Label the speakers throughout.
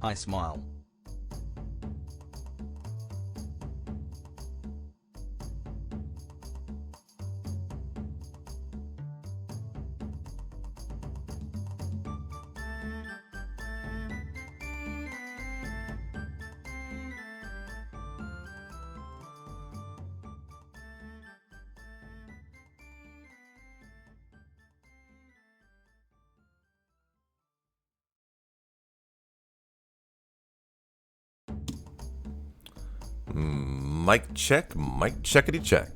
Speaker 1: I smile.
Speaker 2: Mic checkity check.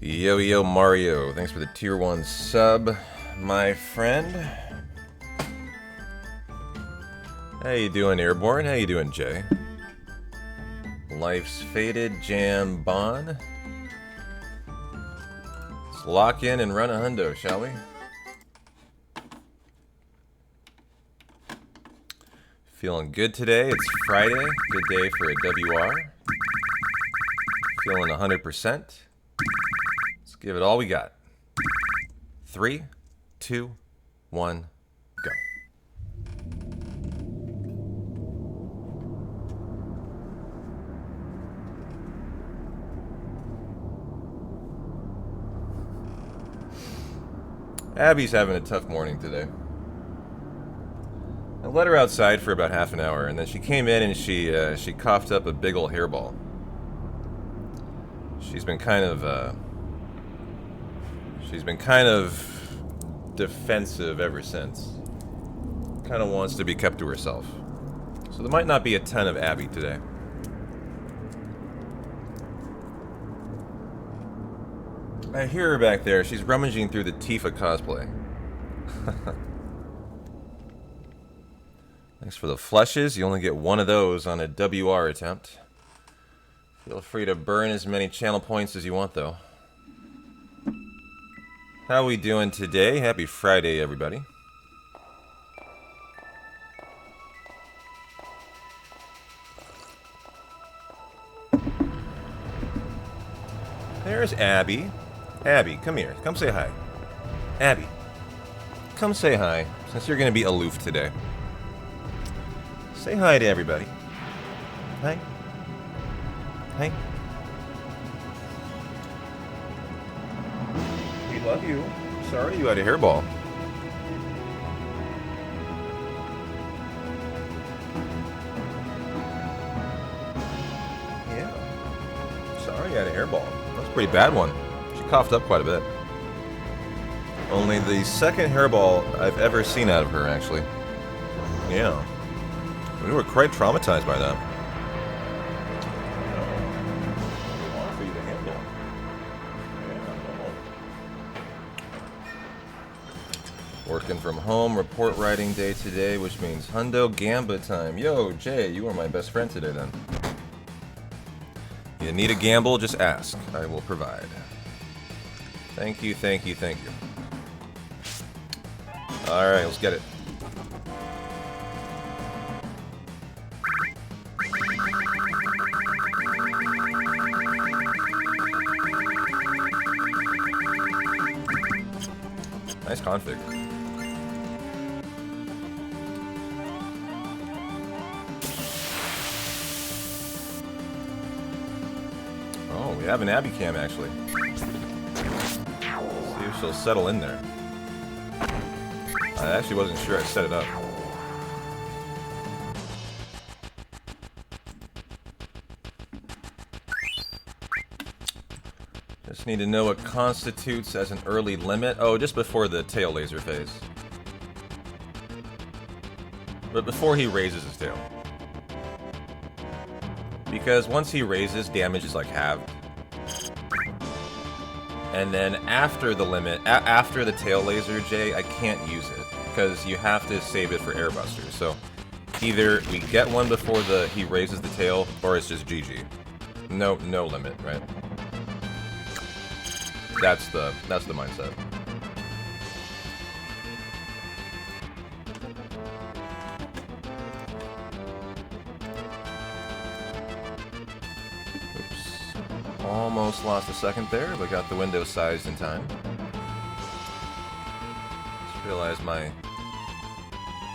Speaker 2: Yo Mario, thanks for the tier 1 sub, my friend. How you doing, Airborne? How you doing, Jay? Life's faded, Jam Bon. Let's lock in and run a hundo, shall we? Feeling good today. It's Friday. Good day for a WR. Feeling 100%. Let's give it all we got. 3, 2, 1, go. Abby's having a tough morning today. I let her outside for about half an hour, and then she came in and she coughed up a big ol' hairball. She's been kind of defensive ever since. Kind of wants to be kept to herself. So there might not be a ton of Abby today. I hear her back there. She's rummaging through the Tifa cosplay. Thanks for the flushes. You only get one of those on a WR attempt. Feel free to burn as many channel points as you want, though. How we doing today? Happy Friday, everybody. There's Abby. Abby, come here. Come say hi. Abby, come say hi, since you're going to be aloof today. Say hi to everybody. Hi. Hi. We love you. Sorry you had a hairball. Yeah. Sorry you had a hairball. That's a pretty bad one. She coughed up quite a bit. Only the second hairball I've ever seen out of her, actually. Yeah. We were quite traumatized by that. Working from home, report writing day today, which means hundo gamba time. Yo, Jay, you are my best friend today then. You need a gamble, just ask. I will provide. Thank you, thank you, thank you. Alright, let's get it. Nice config. Oh, we have an Abby cam actually. Let's see if she'll settle in there. I actually wasn't sure I set it up. Just need to know what constitutes as an early limit. Oh, just before the tail laser phase. But before he raises his tail. Because once he raises, damage is like halved. And then after the limit, after the tail laser, Jay, I can't use it. Because you have to save it for airbusters. So either we get one before he raises the tail, or it's just GG. No limit, right? That's the mindset. Oops. Almost lost a second there, but got the window sized in time. Just realized my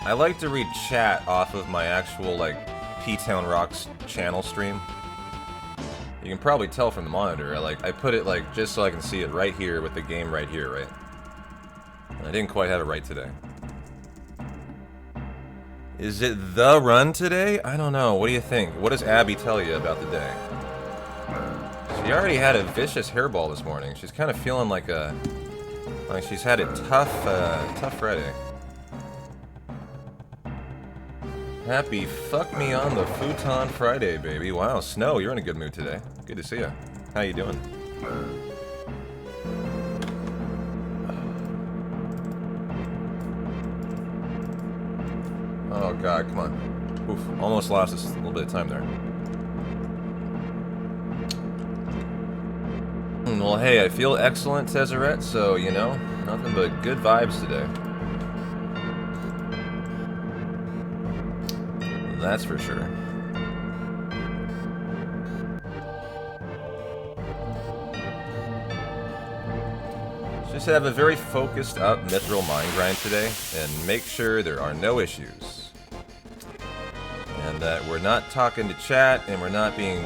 Speaker 2: I like to read chat off of my actual, like, P-Town Rocks channel stream. You can probably tell from the monitor. I put it, like, just so I can see it right here with the game right here, right? And I didn't quite have it right today. Is it the run today? I don't know. What do you think? What does Abby tell you about the day? She already had a vicious hairball this morning. She's kind of feeling like she's had a tough Friday. Happy fuck me on the futon Friday, baby. Wow, Snow, you're in a good mood today. Good to see you. How you doing? Oh god, come on. Oof, almost lost us a little bit of time there. Well, hey, I feel excellent, Tezzeret, so, you know, nothing but good vibes today. That's for sure. Just have a very focused up mithril mine grind today, and make sure there are no issues. And that we're not talking to chat, and we're not being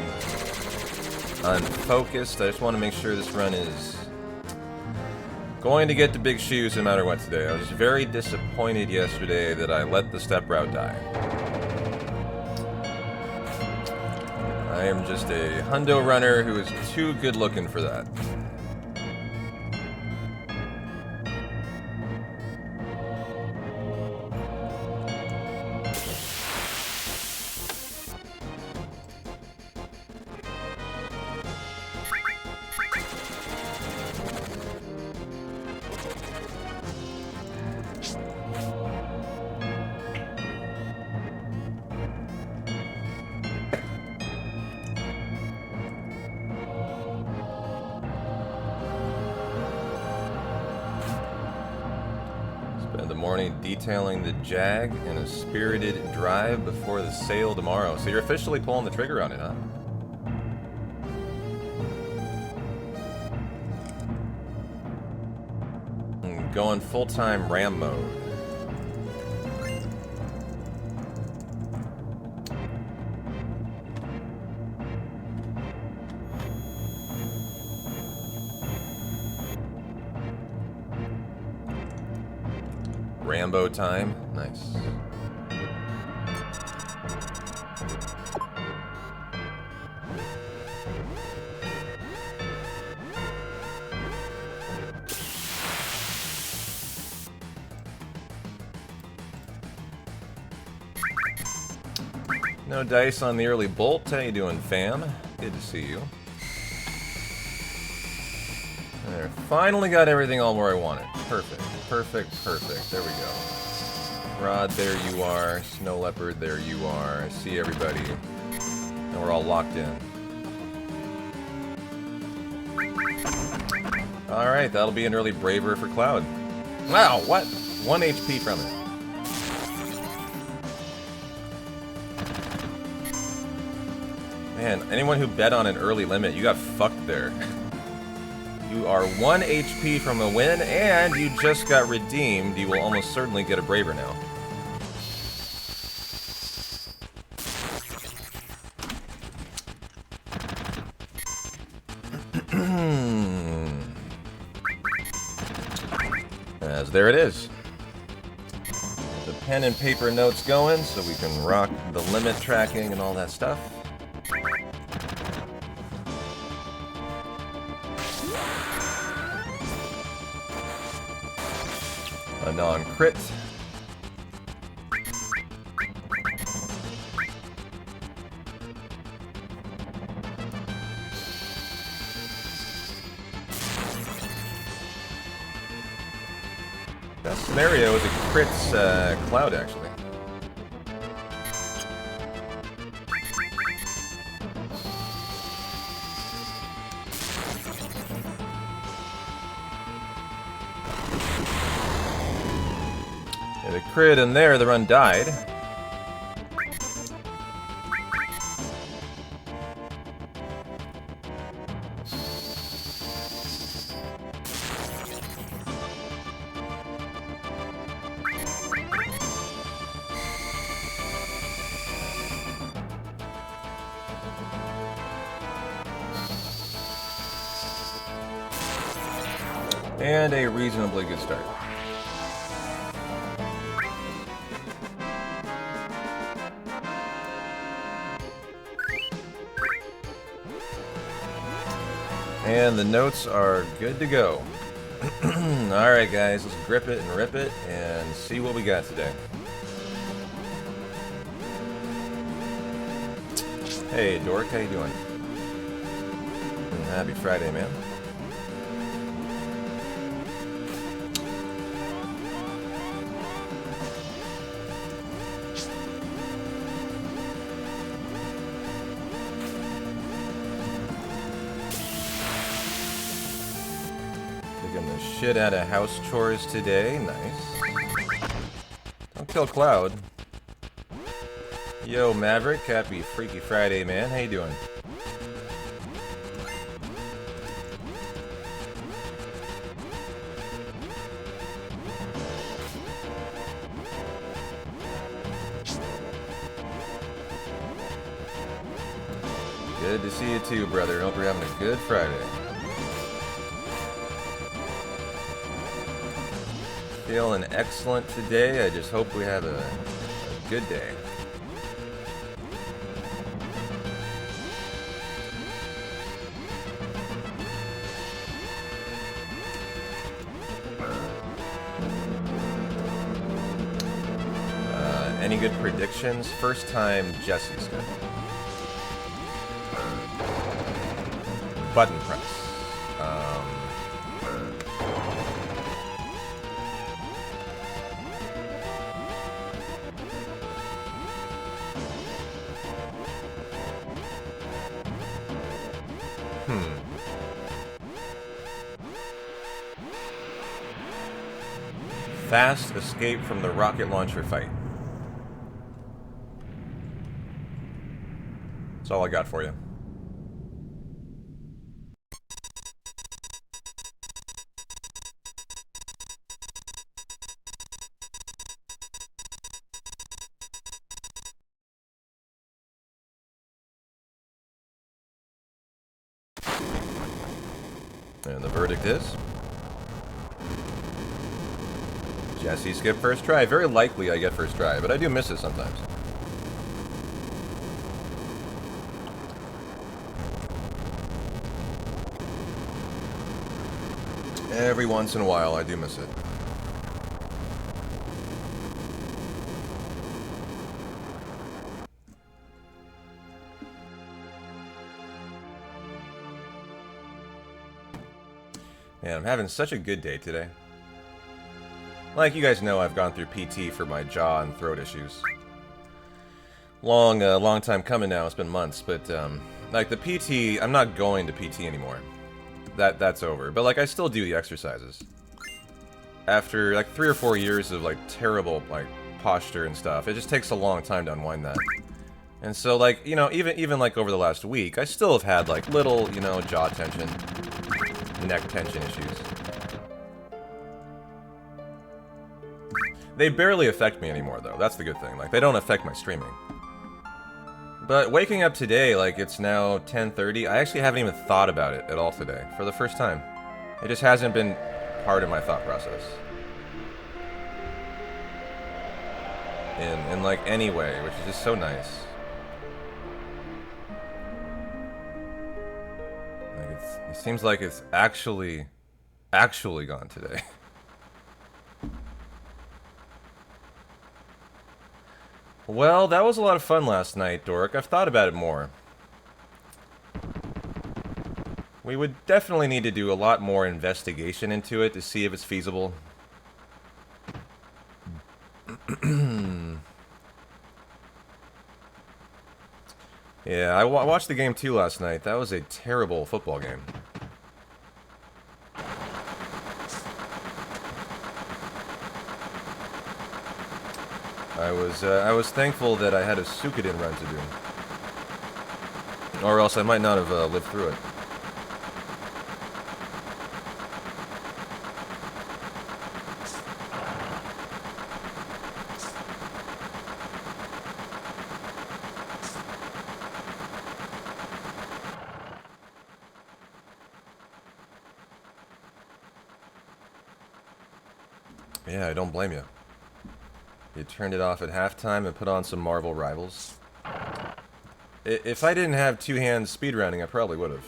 Speaker 2: unfocused. I just want to make sure this run is going to get the big shoes no matter what today. I was very disappointed yesterday that I let the step route die. I am just a hundo runner who is too good looking for that. Detailing the Jag in a spirited drive before the sale tomorrow. So you're officially pulling the trigger on it, huh? Going full-time RAM mode. Rambo time. Nice. No dice on the early bolt. How you doing, fam? Good to see you. There, finally got everything all where I want it. Perfect. Perfect, perfect. There we go. Rod, there you are. Snow Leopard, there you are. I see everybody. And we're all locked in. Alright, that'll be an early Braver for Cloud. Wow, what? 1 HP from it. Man, anyone who bet on an early limit, you got fucked there. You are 1 HP from a win, and you just got redeemed. You will almost certainly get a Braver now. As there it is. The pen and paper notes going, so we can rock the limit tracking and all that stuff. A non-crit. That scenario is a crits Cloud, actually. The crit in there, the run died. And a reasonably good start. And the notes are good to go. Alright guys, let's grip it and rip it and see what we got today. Hey Dork, how you doing? Happy Friday, man. Shit out of house chores today. Nice. Don't kill Cloud. Yo, Maverick. Happy Freaky Friday, man. How you doing? Good to see you too, brother. Hope you're having a good Friday. Feeling excellent today. I just hope we have a good day. Any good predictions? First time Jesse's good. Button press. Fast escape from the rocket launcher fight. That's all I got for you. And the verdict is... Jesse skip first try. Very likely I get first try, but I do miss it sometimes. Every once in a while I do miss it. Man, I'm having such a good day today. Like you guys know, I've gone through PT for my jaw and throat issues. Long time coming now. It's been months, but like the PT, I'm not going to PT anymore. That's over. But like I still do the exercises. After like 3 or 4 years of like terrible like posture and stuff, it just takes a long time to unwind that. And so like, you know, even like over the last week, I still have had like little, you know, jaw tension, neck tension issues. They barely affect me anymore, though. That's the good thing. Like, they don't affect my streaming. But waking up today, like, it's now 10:30, I actually haven't even thought about it at all today, for the first time. It just hasn't been part of my thought process. In like, any way, which is just so nice. Like, it seems like it's actually gone today. Well, that was a lot of fun last night, Dork. I've thought about it more. We would definitely need to do a lot more investigation into it to see if it's feasible. Yeah, I watched the game too last night. That was a terrible football game. I was thankful that I had a Suikoden run to do. Or else I might not have lived through it. Yeah, I don't blame you. You turned it off at halftime and put on some Marvel Rivals. If I didn't have two-hand speedrunning, I probably would have.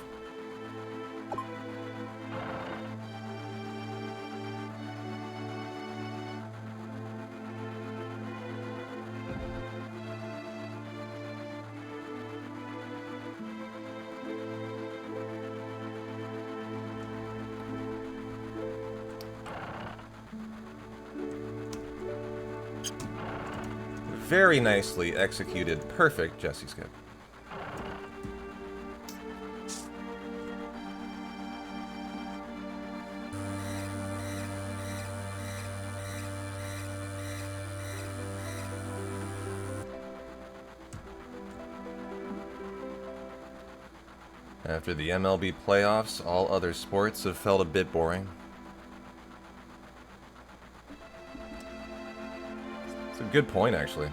Speaker 2: Very nicely executed, perfect Jesse skip. After the MLB playoffs, all other sports have felt a bit boring. It's a good point, actually.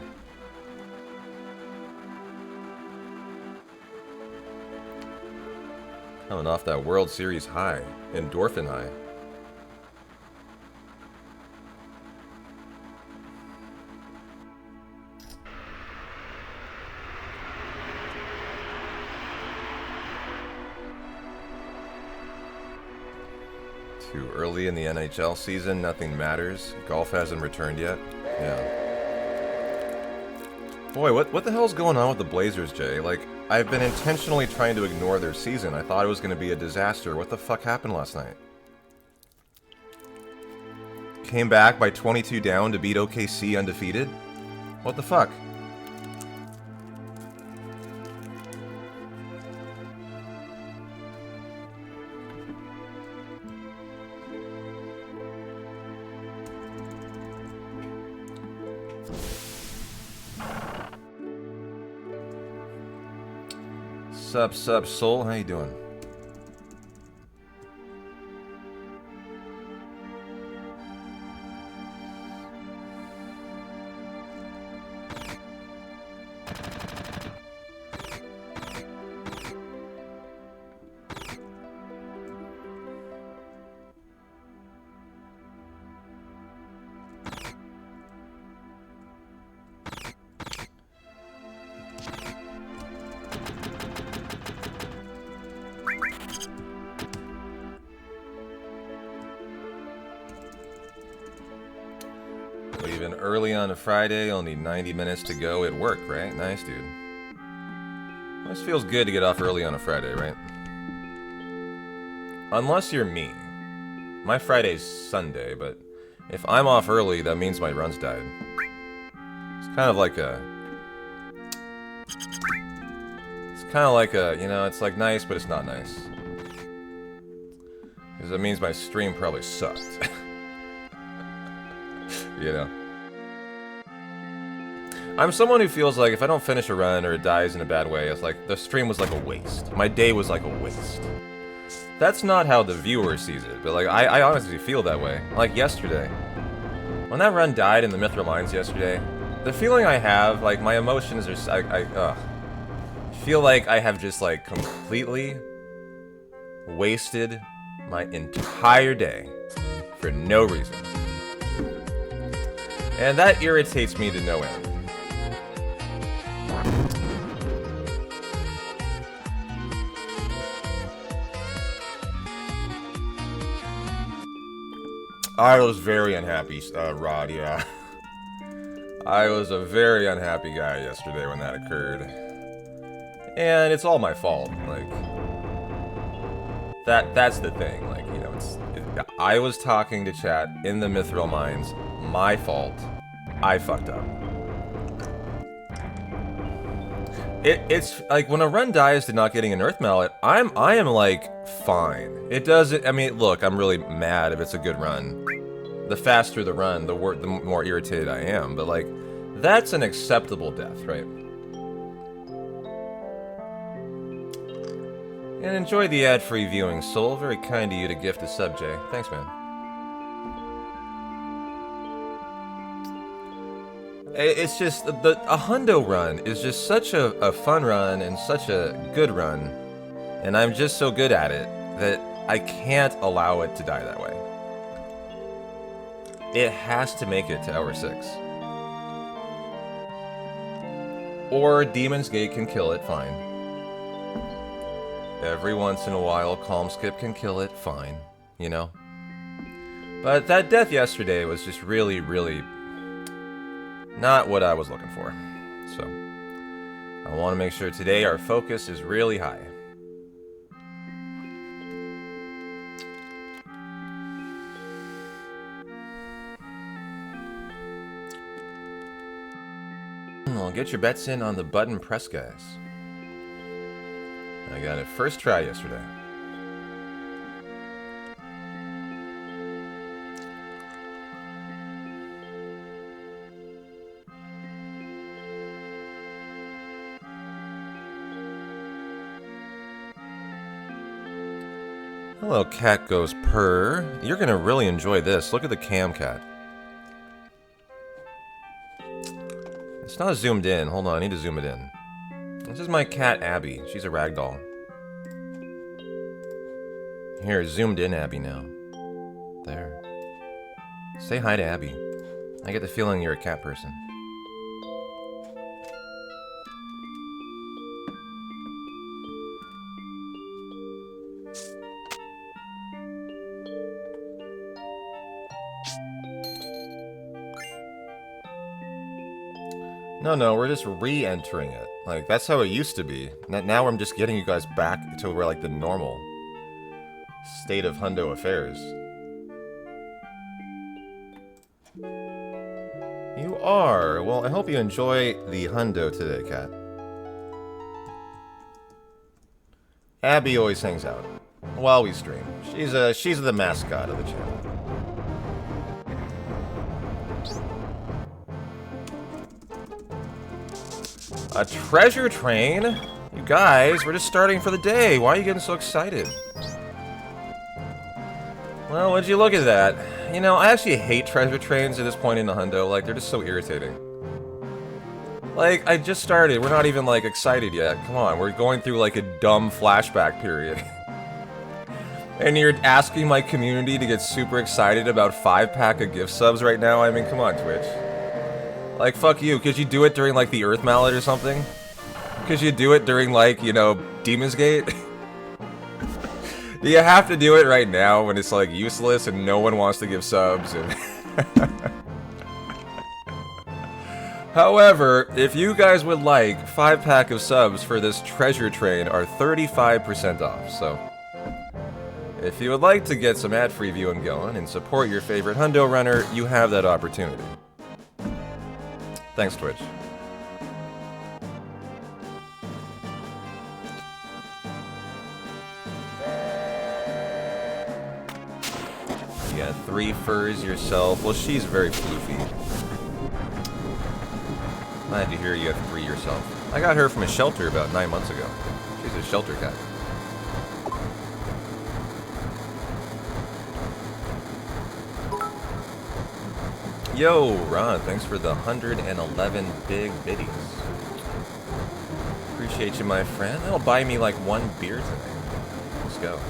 Speaker 2: Coming off that World Series high, endorphin high. Too early in the NHL season, nothing matters. Golf hasn't returned yet. Yeah. Boy, what the hell's going on with the Blazers, Jay? Like, I've been intentionally trying to ignore their season. I thought it was going to be a disaster. What the fuck happened last night? Came back by 22 down to beat OKC undefeated? What the fuck? Sup, Soul? How you doing? Leaving early on a Friday, only 90 minutes to go at work, right? Nice, dude. This feels good to get off early on a Friday, right? Unless you're me. My Friday's Sunday, but if I'm off early, that means my run's died. It's kind of like a... you know, it's like nice, but it's not nice. Because that means my stream probably sucked. You know? I'm someone who feels like if I don't finish a run or it dies in a bad way, it's like the stream was like a waste. My day was like a waste. That's not how the viewer sees it, but like I honestly feel that way. Like yesterday. When that run died in the Mithril Mines yesterday, the feeling I have, like my emotions are I feel like I have just like completely wasted my entire day for no reason. And that irritates me to no end. I was very unhappy, Rod, yeah. I was a very unhappy guy yesterday when that occurred. And it's all my fault, like... That's the thing, like, you know, I was talking to chat in the Mithril Mines, my fault. I fucked up. It's like when a run dies to not getting an Earth Mallet, I am like fine. It doesn't. I mean, look, I'm really mad if it's a good run. The faster the run, the more irritated I am. But like, that's an acceptable death, right? And enjoy the ad-free viewing, Soul. Very kind of you to gift a sub, Jay. Thanks, man. It's just, a hundo run is just such a fun run and such a good run. And I'm just so good at it that I can't allow it to die that way. It has to make it to hour 6. Or Demon's Gate can kill it, fine. Every once in a while, Calm Skip can kill it, fine. You know? But that death yesterday was just really, really not what I was looking for. So, I want to make sure today our focus is really high. Well, get your bets in on the button press, guys. I got it first try yesterday. Hello, Cat Goes Purr. You're gonna really enjoy this. Look at the cam, Cat. It's not zoomed in. Hold on, I need to zoom it in. This is my cat, Abby. She's a ragdoll. Here, zoomed in Abby now. There. Say hi to Abby. I get the feeling you're a cat person. No, we're just re-entering it. Like, that's how it used to be. Now I'm just getting you guys back to where, like, the normal state of hundo affairs. You are. Well, I hope you enjoy the hundo today, Cat. Abby always hangs out while we stream. She's the mascot of the channel. A treasure train? You guys, we're just starting for the day. Why are you getting so excited? Well, would you look at that? You know, I actually hate treasure trains at this point in the hundo. Like, they're just so irritating. Like, I just started. We're not even, like, excited yet. Come on, we're going through, like, a dumb flashback period. And you're asking my community to get super excited about 5-pack of gift subs right now? I mean, come on, Twitch. Like, fuck you. Could you do it during, like, the Earth Mallet or something? Could you do it during, like, you know, Demon's Gate? Do you have to do it right now when it's, like, useless and no one wants to give subs? And However, if you guys would like, 5-pack of subs for this treasure train are 35% off, so if you would like to get some ad-free viewing going and support your favorite hundo runner, you have that opportunity. Thanks, Twitch. You got 3 furs yourself. Well, she's very floofy. Glad to hear you have 3 yourself. I got her from a shelter about 9 months ago. She's a shelter cat. Yo, Ron, thanks for the 111 big biddies. Appreciate you, my friend. That'll buy me like 1 beer tonight. Let's go.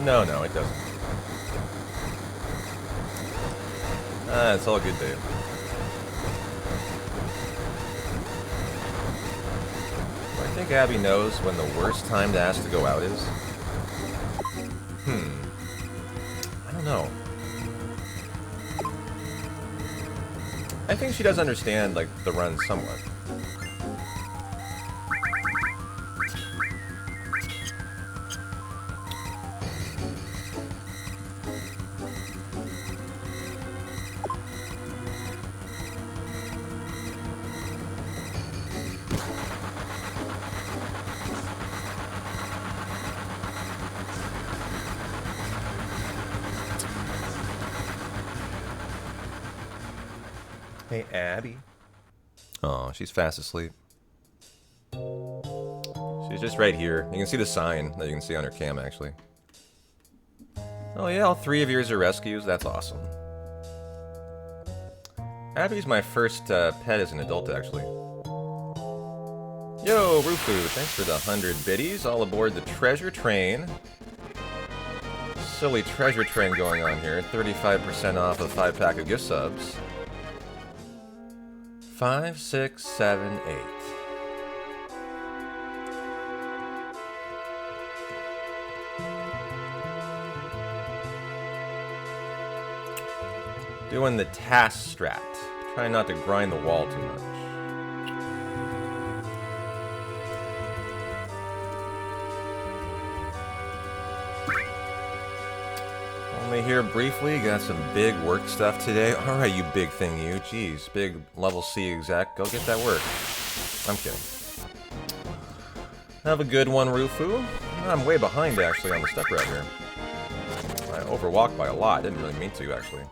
Speaker 2: No, it doesn't. It's all good, Dave. I think Abby knows when the worst time to ask to go out is. I don't know. I think she does understand, like, the run somewhat. Hey, Abby. Oh, she's fast asleep. She's just right here. You can see the sign that you can see on her cam, actually. Oh yeah, all 3 of yours are rescues. That's awesome. Abby's my first pet as an adult, actually. Yo, Rufu, thanks for the 100 biddies. All aboard the treasure train. Silly treasure train going on here. 35% off a 5-pack of gift subs. 5, 6, 7, 8. Doing the task strat. Trying not to grind the wall too much. Only here briefly. Got some big work stuff today. Alright, you big thing, you. Jeez, big level C exec. Go get that work. I'm kidding. Have a good one, Rufu. I'm way behind, actually, on the step route here. I overwalked by a lot. Didn't really mean to, actually.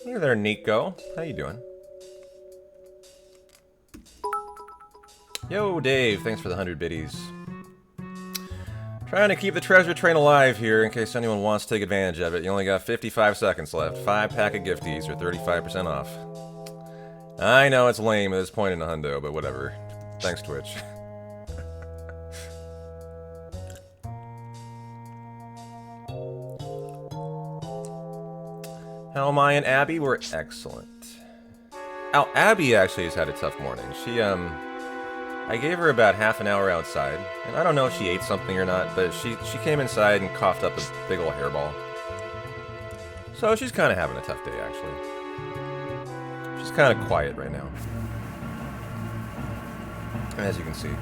Speaker 2: Hey there, Nico. How you doing? Yo, Dave. Thanks for the 100 biddies. Trying to keep the treasure train alive here in case anyone wants to take advantage of it. You only got 55 seconds left. 5-pack of gifties are 35% off. I know it's lame at this point in the hundo, but whatever. Thanks, Twitch. How am I and Abby? We're excellent. Oh, Abby actually has had a tough morning. I gave her about half an hour outside, and I don't know if she ate something or not, but she came inside and coughed up a big old hairball. So she's kind of having a tough day, actually. She's kind of quiet right now, as you can see.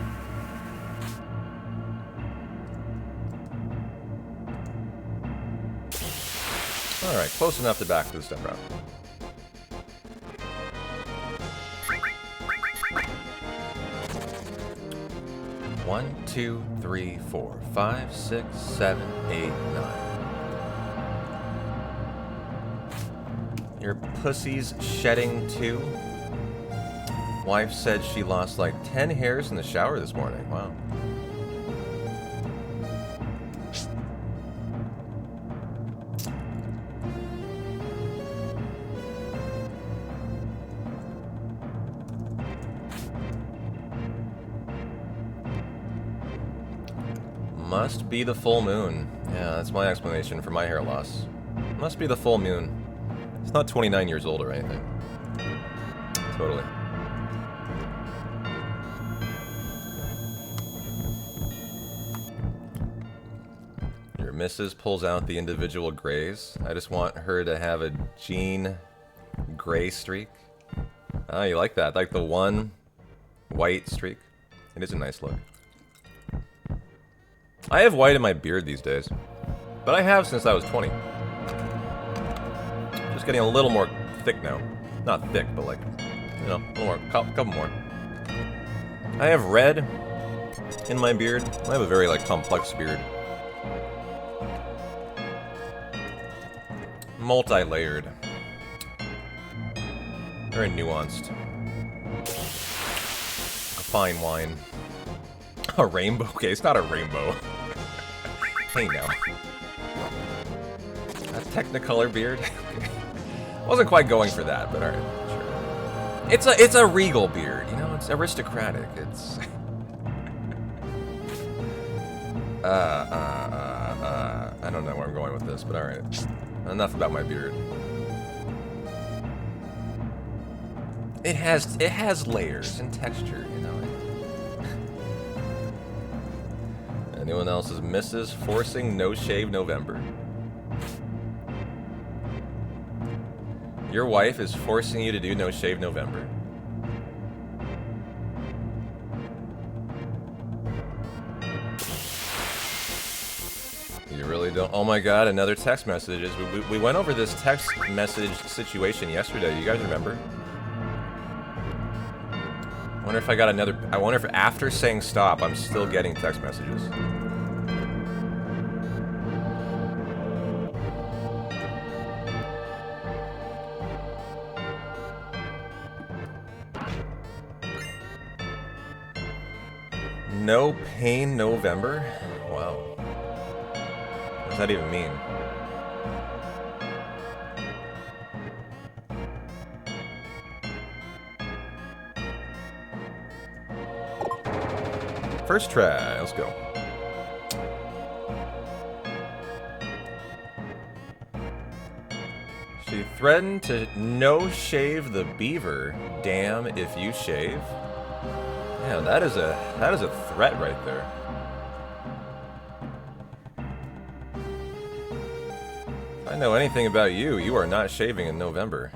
Speaker 2: Alright, close enough to back to the step route. One, 2, 3, 4, 5, 6, 7, 8, 9. Your pussy's shedding too? Wife said she lost like 10 hairs in the shower this morning. Wow. Must be the full moon. Yeah, that's my explanation for my hair loss. Must be the full moon. It's not 29 years old or anything. Totally. Your missus pulls out the individual grays. I just want her to have a jean gray streak. Ah, you like that? Like the one white streak? It is a nice look. I have white in my beard these days, but I have since I was 20. Just getting a little more thick now. Not thick, but like, you know, a little more, couple more. I have red in my beard. I have a very, like, complex beard. Multi-layered. Very nuanced. A fine wine. A rainbow? Okay, it's not a rainbow. Hey now. A Technicolor beard? Wasn't quite going for that, but alright, sure. It's a regal beard, you know, it's aristocratic, it's... I don't know where I'm going with this, but alright. Enough about my beard. It has layers and texture, you know. Anyone else's missus forcing no shave November? Your wife is forcing you to do no shave November. You really don't? Oh my god, another text messages. We went over this text message situation yesterday. You guys remember? I wonder if I got another... I wonder if after saying stop, I'm still getting text messages. No pain November? Wow. What does that even mean? First try. Let's go. She threatened to no-shave the beaver. Damn if you shave. Yeah, that is a threat right there. If I know anything about you, you are not shaving in November.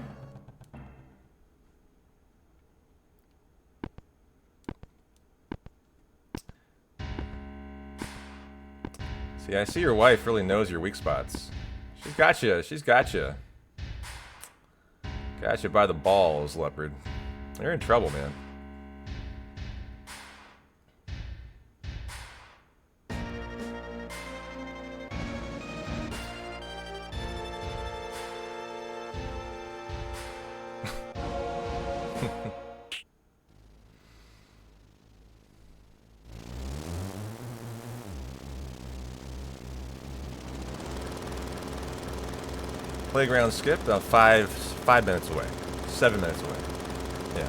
Speaker 2: See, I see your wife really knows your weak spots. She's got you. She's got you. Got you by the balls, leopard. You're in trouble, man. Playground skip about 5 minutes away. 7 minutes away. Yeah.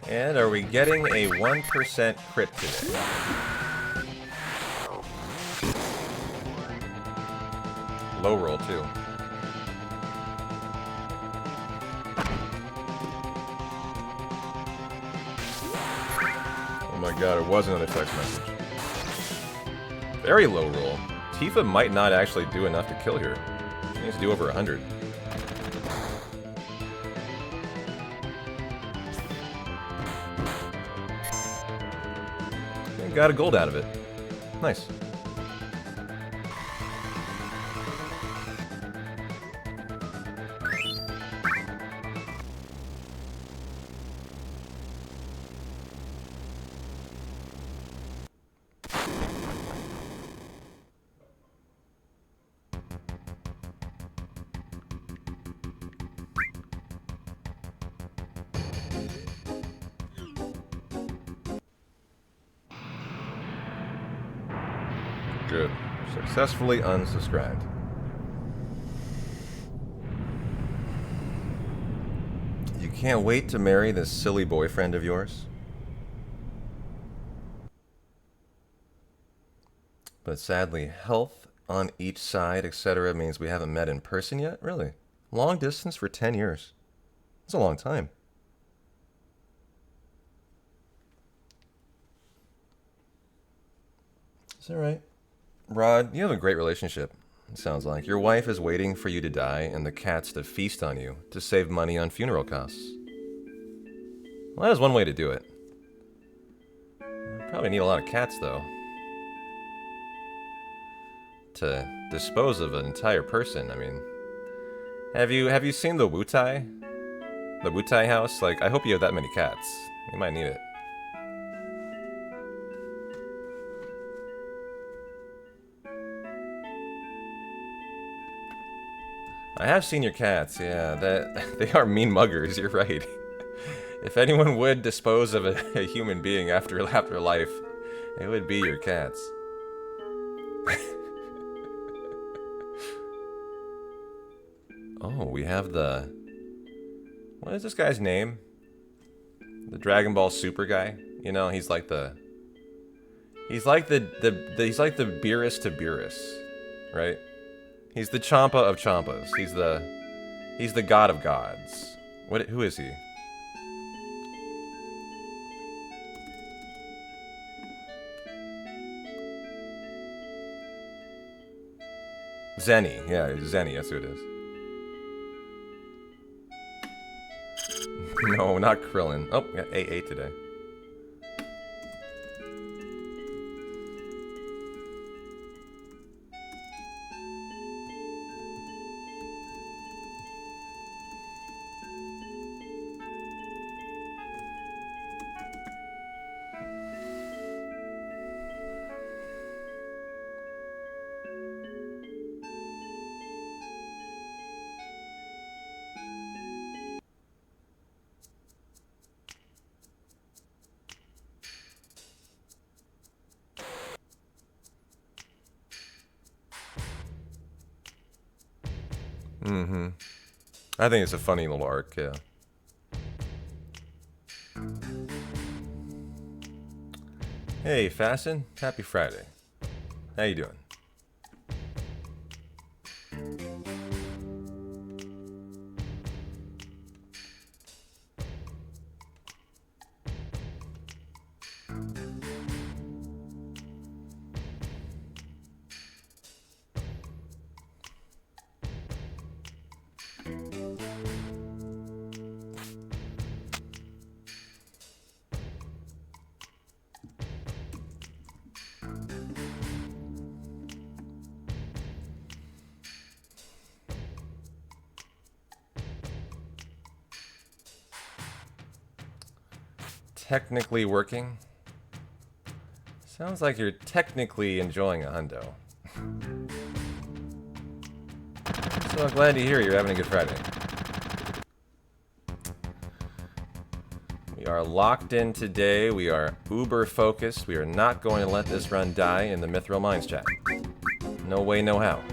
Speaker 2: And are we getting a 1% crit today? Low roll too. Oh my god, it wasn't a text message. Very low roll. Tifa might not actually do enough to kill here. She needs to do over 100. And got a gold out of it. Nice. Good. Successfully unsubscribed. You can't wait to marry this silly boyfriend of yours? But sadly, health on each side, etc. means we haven't met in person yet? Really? Long distance for 10 years. That's a long time. Is that right? Rod, you have a great relationship, it sounds like. Your wife is waiting for you to die and the cats to feast on you to save money on funeral costs. Well, that is one way to do it. You probably need a lot of cats, though, to dispose of an entire person. I mean, have you seen the Wutai? The Wutai house? Like, I hope you have that many cats. You might need it. I have seen your cats, yeah. They are mean muggers, you're right. If anyone would dispose of a human being after life, it would be your cats. Oh, we have the... What is this guy's name? The Dragon Ball Super guy? You know, he's like the... He's like the Beerus to Beerus, right? He's the Champa of Champas. He's the god of gods. Who is he? Zenny. Yeah, Zenny, that's who it is. No, not Krillin. Oh, got AA today. Mm-hmm. I think it's a funny little arc, yeah. Hey, Fasten. Happy Friday. How you doing? Technically working? Sounds like you're technically enjoying a hundo. So I'm glad to hear you're having a good Friday. We are locked in today. We are uber focused. We are not going to let this run die in the Mithril Mines chat. No way, no how.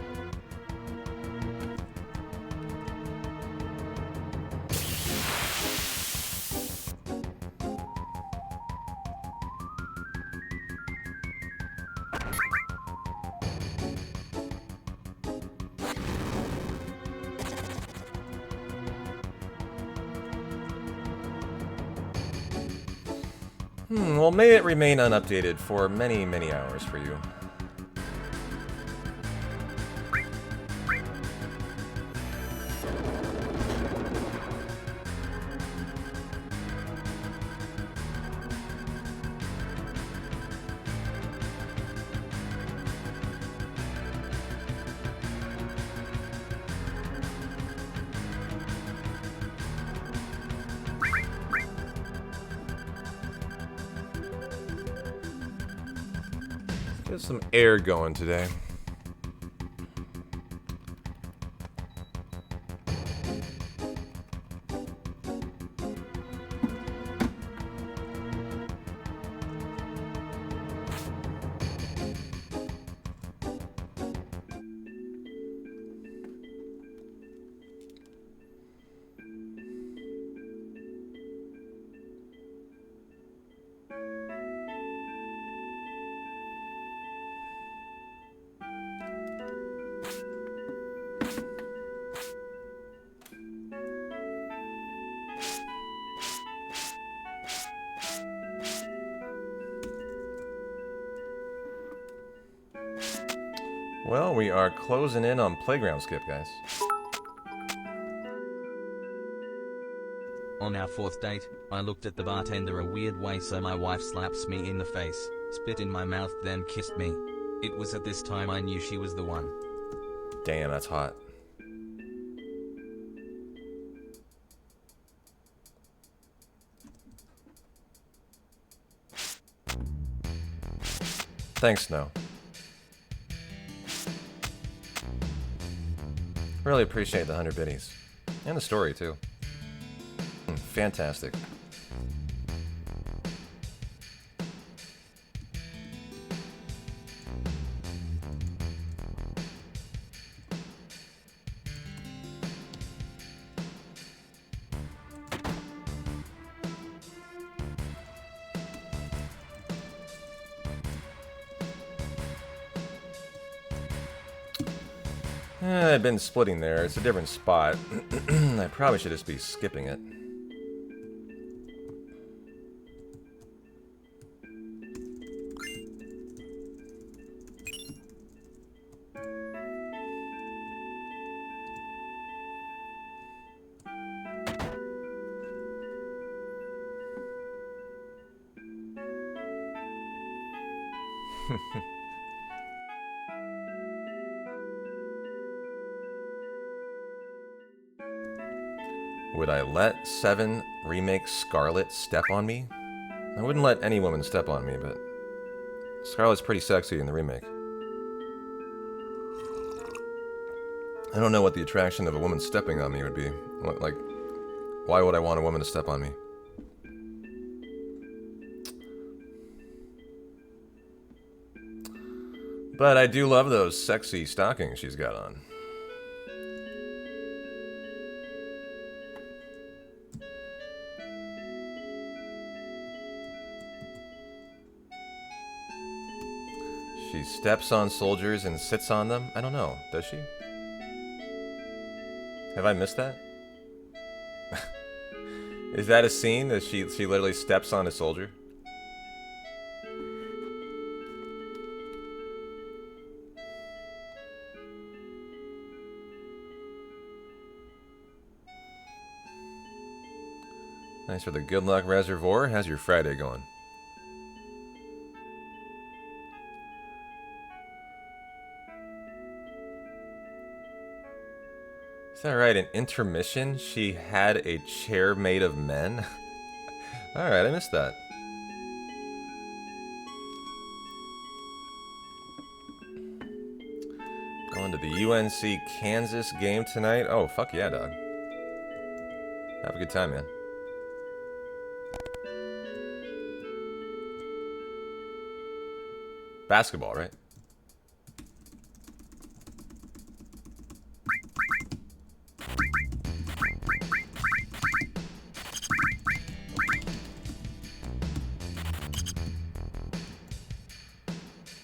Speaker 2: Well, may it remain unupdated for many, many hours for you. Get some air going today. Well, we are closing in on playground skip, guys.
Speaker 1: On our fourth date, I looked at the bartender a weird way, so my wife slaps me in the face, spit in my mouth, then kissed me. It was at this time I knew she was the one.
Speaker 2: Damn, that's hot. Thanks, Snow. Really appreciate the 100 biddies. And the story, too. Fantastic. I've been splitting there. It's a different spot. I probably should just be skipping it. Would I let 7 remake Scarlet step on me? I wouldn't let any woman step on me, but Scarlet's pretty sexy in the remake. I don't know what the attraction of a woman stepping on me would be. Like, why would I want a woman to step on me? But I do love those sexy stockings she's got on. She steps on soldiers and sits on them? I don't know. Does she? Have I missed that? Is that a scene that she literally steps on a soldier? Nice for the good luck reservoir. How's your Friday going? Is that right? An intermission? She had a chair made of men? Alright, I missed that. Going to the UNC Kansas game tonight? Oh, fuck yeah, dog. Have a good time, man. Basketball, right?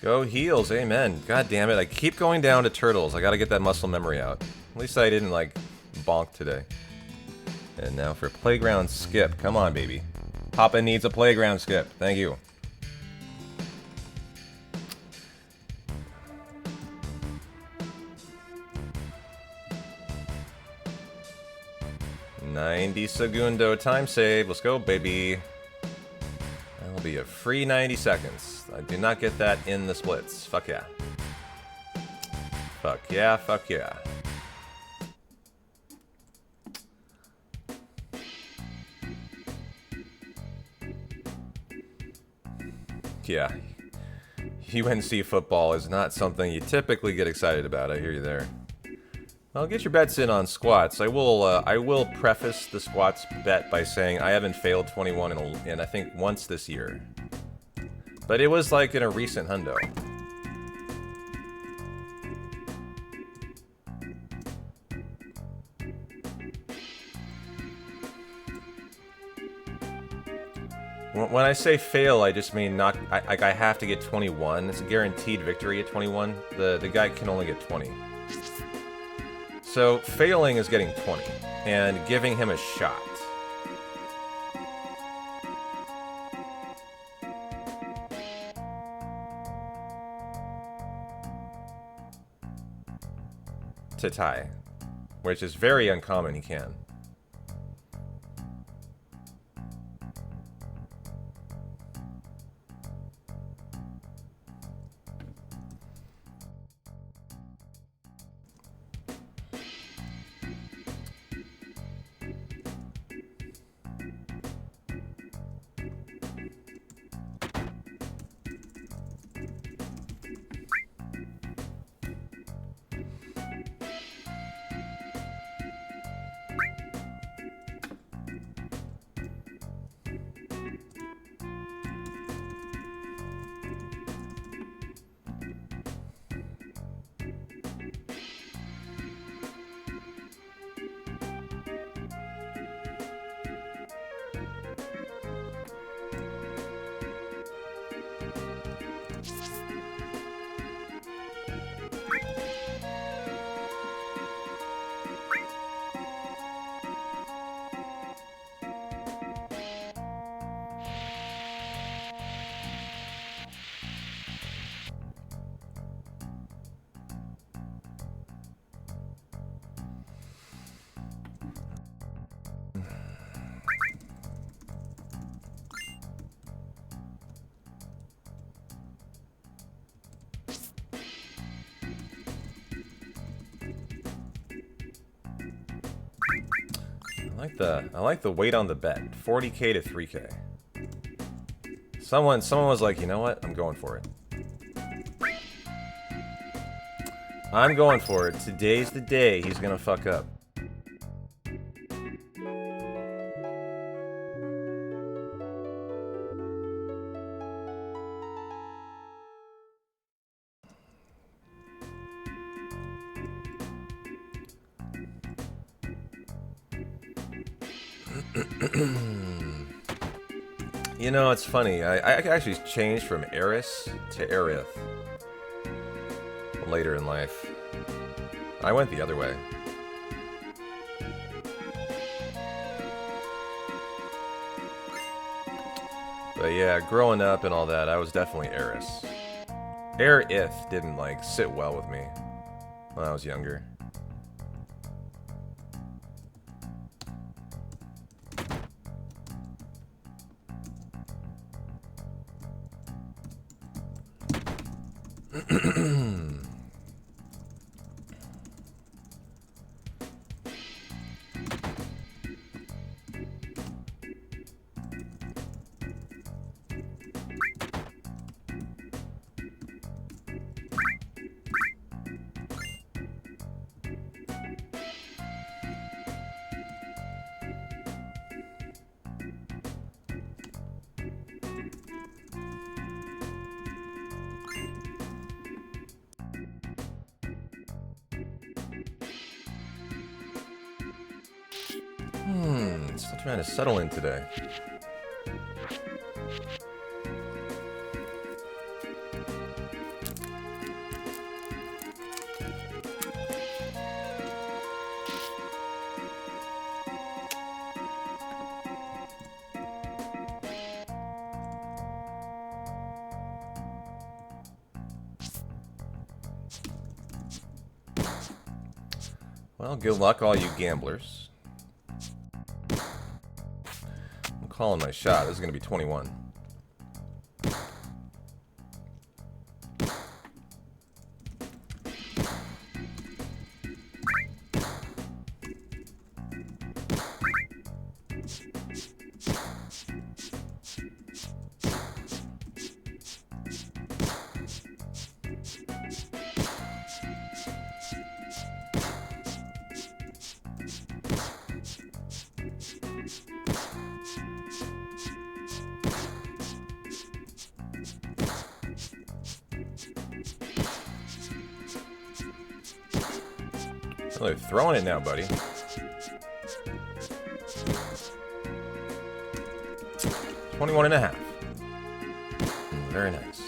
Speaker 2: Go heels, amen. God damn it, I keep going down to turtles. I gotta get that muscle memory out. At least I didn't, like, bonk today. And now for playground skip. Come on, baby. Papa needs a playground skip. Thank you. $90 segundo time save. Let's go, baby. That'll be a free 90 seconds. I do not get that in the splits. Fuck yeah. Fuck yeah, fuck yeah. Yeah. UNC football is not something you typically get excited about. I hear you there. Well, get your bets in on squats. I will preface the squats bet by saying I haven't failed 21 in I think once this year. But it was like in a recent hundo. When I say fail, I just mean not. I have to get 21. It's a guaranteed victory at 21. The guy can only get 20. So failing is getting 20 and giving him a shot. To tie, which is very uncommon. He can. I like the weight on the bet. 40k to 3k. Someone was like, you know what? I'm going for it. I'm going for it. Today's the day he's gonna fuck up. You know, it's funny. I actually changed from Eris to Aerith. later in life. I went the other way. But yeah, growing up and all that, I was definitely Eris. Aerith didn't, like, sit well with me when I was younger. Still trying to settle in today. Well, good luck, all you gamblers. I'm calling my shot. This is going to be 21. Oh, they're throwing it now, buddy. 21.5. Very nice.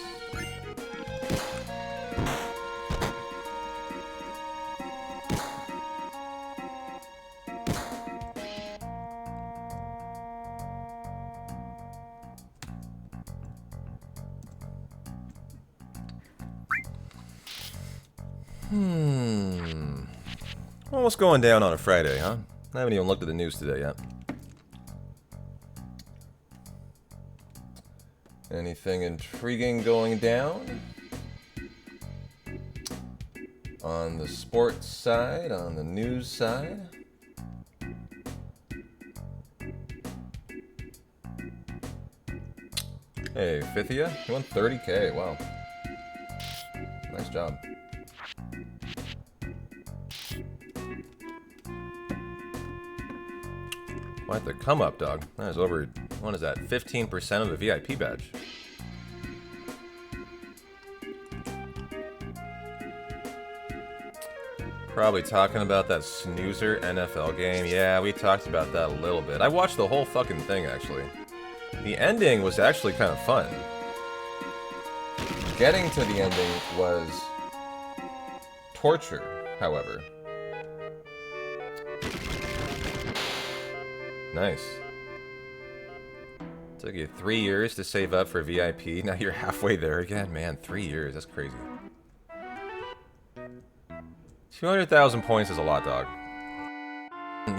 Speaker 2: Well, what's going down on a Friday, huh? I haven't even looked at the news today yet. Anything intriguing going down? On the sports side, on the news side? Hey, Fifthia, you won 30K, wow. Nice job. Quite the come up, dog. That is over, what is that, 15% of the VIP badge. Probably talking about that snoozer NFL game. Yeah, we talked about that a little bit. I watched the whole fucking thing, actually. The ending was actually kind of fun. Getting to the ending was torture, however. Nice. Took you 3 years to save up for VIP. Now you're halfway there again. Man, 3 years. That's crazy. 200,000 points is a lot, dog.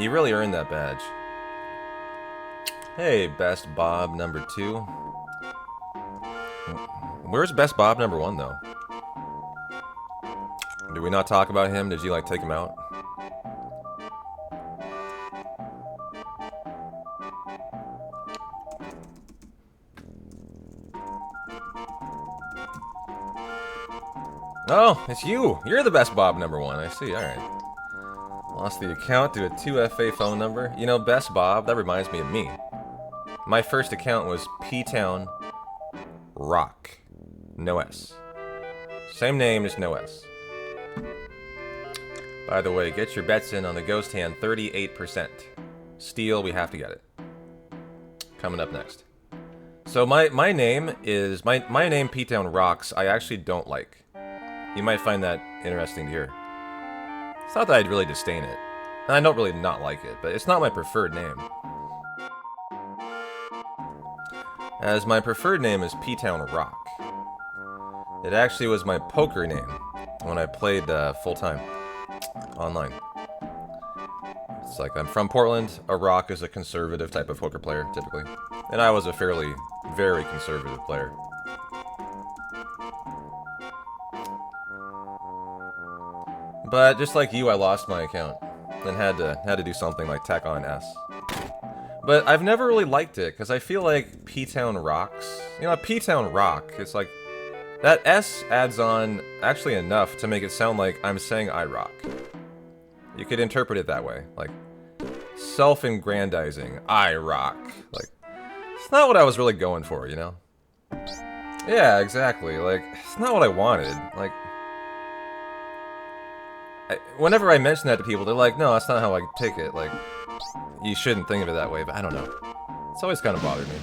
Speaker 2: You really earned that badge. Hey, Best Bob number 2. Where's Best Bob number 1, though? Did we not talk about him? Did you, like, take him out? Oh, it's you! You're the Best Bob number 1, I see, alright. Lost the account to a 2FA phone number. You know, Best Bob, that reminds me of me. My first account was P-Town Rock. No S. Same name, just no S. By the way, get your bets in on the Ghost Hand, 38%. Steal, we have to get it. Coming up next. So my name is, my name P-Town Rocks, I actually don't like. You might find that interesting to hear. It's not that I'd really disdain it. And I don't really not like it, but it's not my preferred name. As my preferred name is P-Town Rock. It actually was my poker name when I played full-time online. It's like, I'm from Portland. A rock is a conservative type of poker player, typically. And I was a very conservative player. But just like you, I lost my account. And had to do something like tack on S. But I've never really liked it, because I feel like P-Town rocks. You know, P-Town rock, it's like, that S adds on actually enough to make it sound like I'm saying I rock. You could interpret it that way, like, self-aggrandizing, I rock. Like, it's not what I was really going for, you know? Yeah, exactly, like, it's not what I wanted, like... whenever I mention that to people, they're like, no, that's not how I take it, like... You shouldn't think of it that way, but I don't know. It's always kind of bothered me.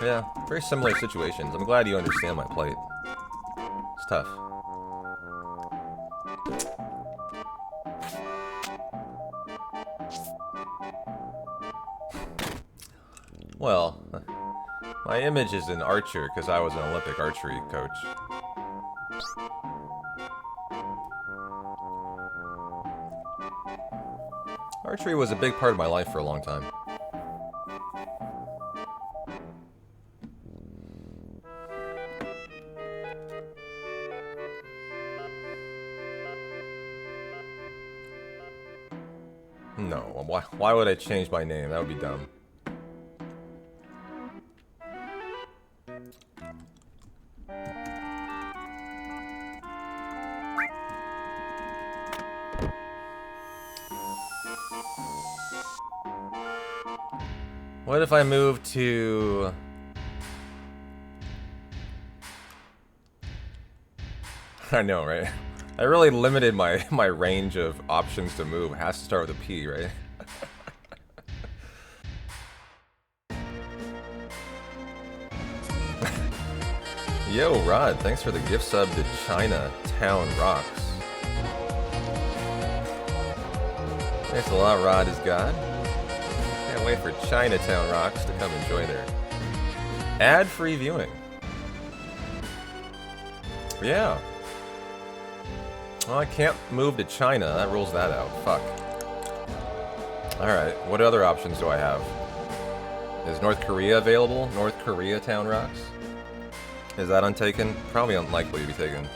Speaker 2: Yeah, very similar situations. I'm glad you understand my plight. It's tough. Well, my image is an archer because I was an Olympic archery coach. Archery was a big part of my life for a long time. No, why would I change my name? That would be dumb. What if I move to... I know, right? I really limited my range of options to move. It has to start with a P, right? Yo, Rod, thanks for the gift sub to Chinatown Rocks. Thanks a lot, Rod is God. Can't wait for Chinatown Rocks to come enjoy their ad-free viewing. Yeah. Well, I can't move to China. That rules that out. Fuck. Alright, what other options do I have? Is North Korea available? North Korea Town Rocks? Is that untaken? Probably unlikely to be taken.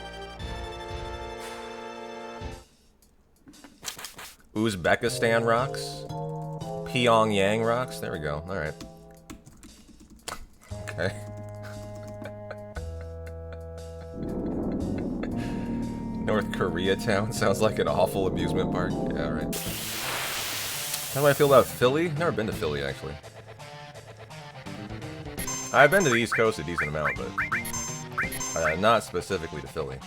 Speaker 2: Uzbekistan Rocks? Pyongyang Rocks? There we go. Alright. Okay. North Korea Town sounds like an awful amusement park. Yeah, right. How do I feel about Philly? Never been to Philly, actually. I've been to the East Coast a decent amount, but not specifically to Philly.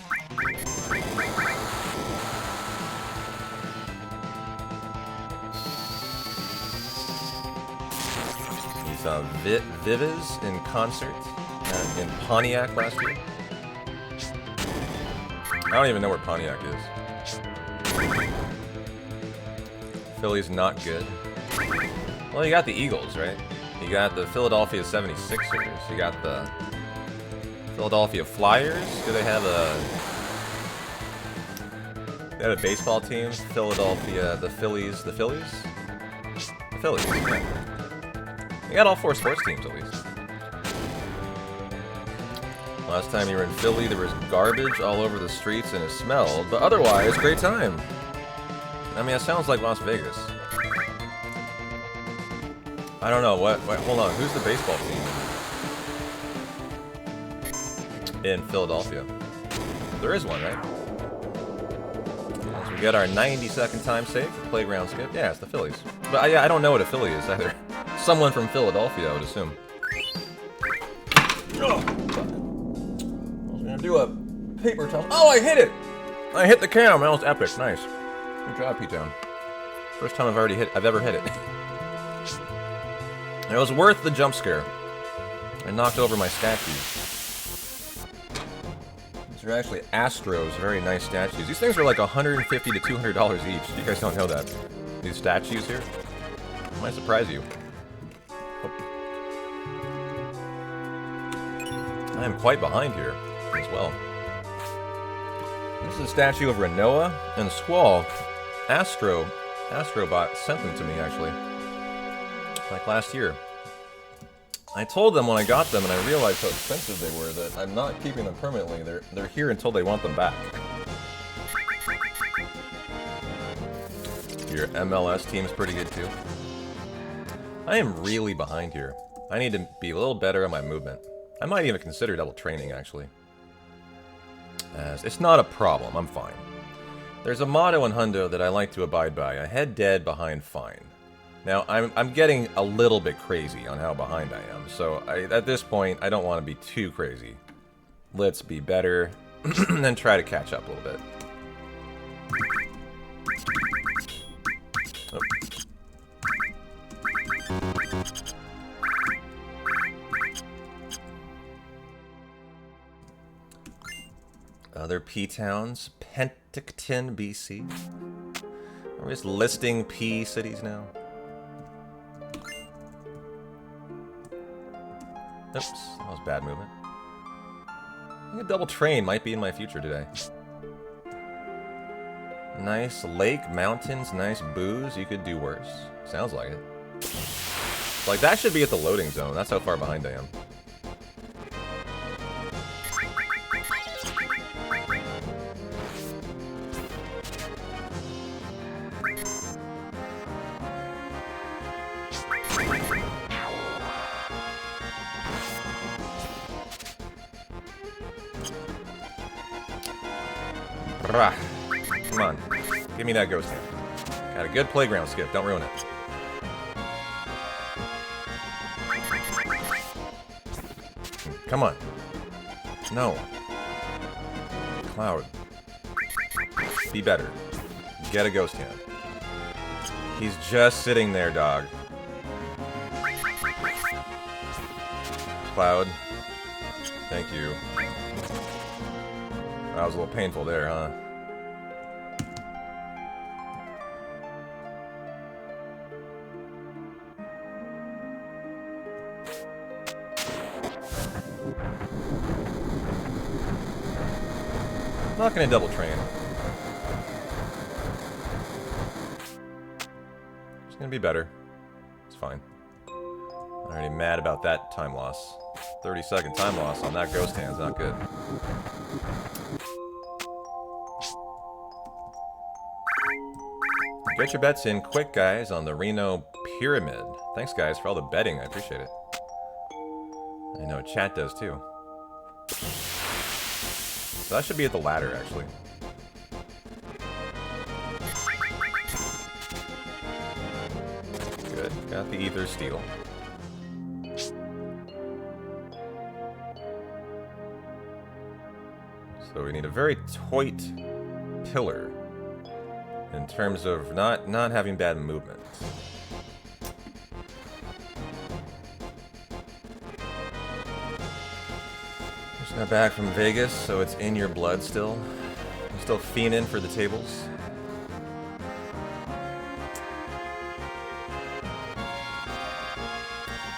Speaker 2: These Vives in concert in Pontiac last year. I don't even know where Pontiac is. Philly's not good. Well, you got the Eagles, right? You got the Philadelphia 76ers. You got the Philadelphia Flyers. Do they have a baseball team? Philadelphia, the Phillies. The Phillies? The Phillies, yeah. You got all 4 sports teams, at least. Last time you were in Philly, there was garbage all over the streets and it smelled, but otherwise, great time. I mean, it sounds like Las Vegas. I don't know, what hold on, who's the baseball team in Philadelphia? There is one, right? get our 90-second time save for playground skip. Yeah, it's the Phillies. But I don't know what a Philly is either. Someone from Philadelphia, I would assume. Oh, fuck. I was gonna do a paper towel. Oh, I hit it! I hit the cam. That was epic. Nice. Good job, P-Town. First time I've ever hit it. It was worth the jump scare. I knocked over my statues. These are actually Astros, very nice statues. These things are like $150 to $200 each. You guys don't know that. These statues here might surprise you. Oh. I am quite behind here as well. This is a statue of Renoa and Squall. Astrobot sent them to me, actually. Like last year. I told them when I got them, and I realized how expensive they were, that I'm not keeping them permanently. They're here until they want them back. Your MLS team's pretty good, too. I am really behind here. I need to be a little better at my movement. I might even consider double training, actually. As it's not a problem, I'm fine. There's a motto in Hundo that I like to abide by. Ahead dead, behind fine. Now, I'm getting a little bit crazy on how behind I am, so at this point, I don't want to be too crazy. Let's be better, and try to catch up a little bit. Oh. Other P-towns, Penticton, BC. Are we just listing P cities now? Oops, that was bad movement. I think a double train might be in my future today. Nice lake, mountains, nice booze. You could do worse. Sounds like it. Like, that should be at the loading zone. That's how far behind I am. Come on. Give me that ghost hand. Got a good playground skip. Don't ruin it. Come on. No. Cloud. Be better. Get a ghost hand. He's just sitting there, dog. Cloud. Thank you. That was a little painful there, huh? I'm not gonna double train. It's gonna be better. It's fine. I'm already mad about that time loss. 30-second time loss on that ghost hand's not good. Get your bets in quick, guys, on the Reno Pyramid. Thanks, guys, for all the betting. I appreciate it. I know chat does, too. So that should be at the ladder, actually. Good. Got the Ether Steel. So we need a very tight pillar. In terms of not having bad movement. Just got back from Vegas, so it's in your blood still. I'm still fiending for the tables.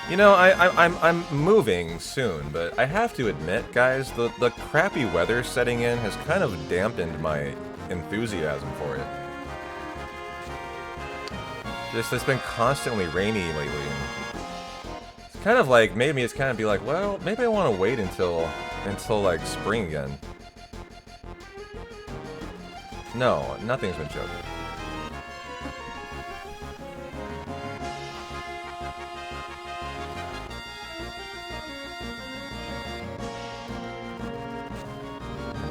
Speaker 2: You know, I'm moving soon, but I have to admit, guys, the crappy weather setting in has kind of dampened my enthusiasm for it. It's been constantly rainy lately, and it's kind of like, made me kind of be like, well, maybe I want to wait until like spring again. No, nothing's been choking.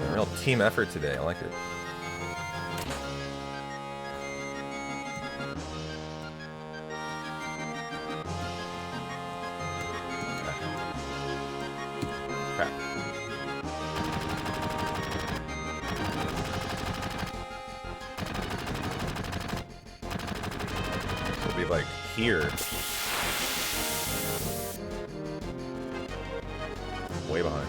Speaker 2: A real team effort today, I like it. Crap. This will be like here. Way behind.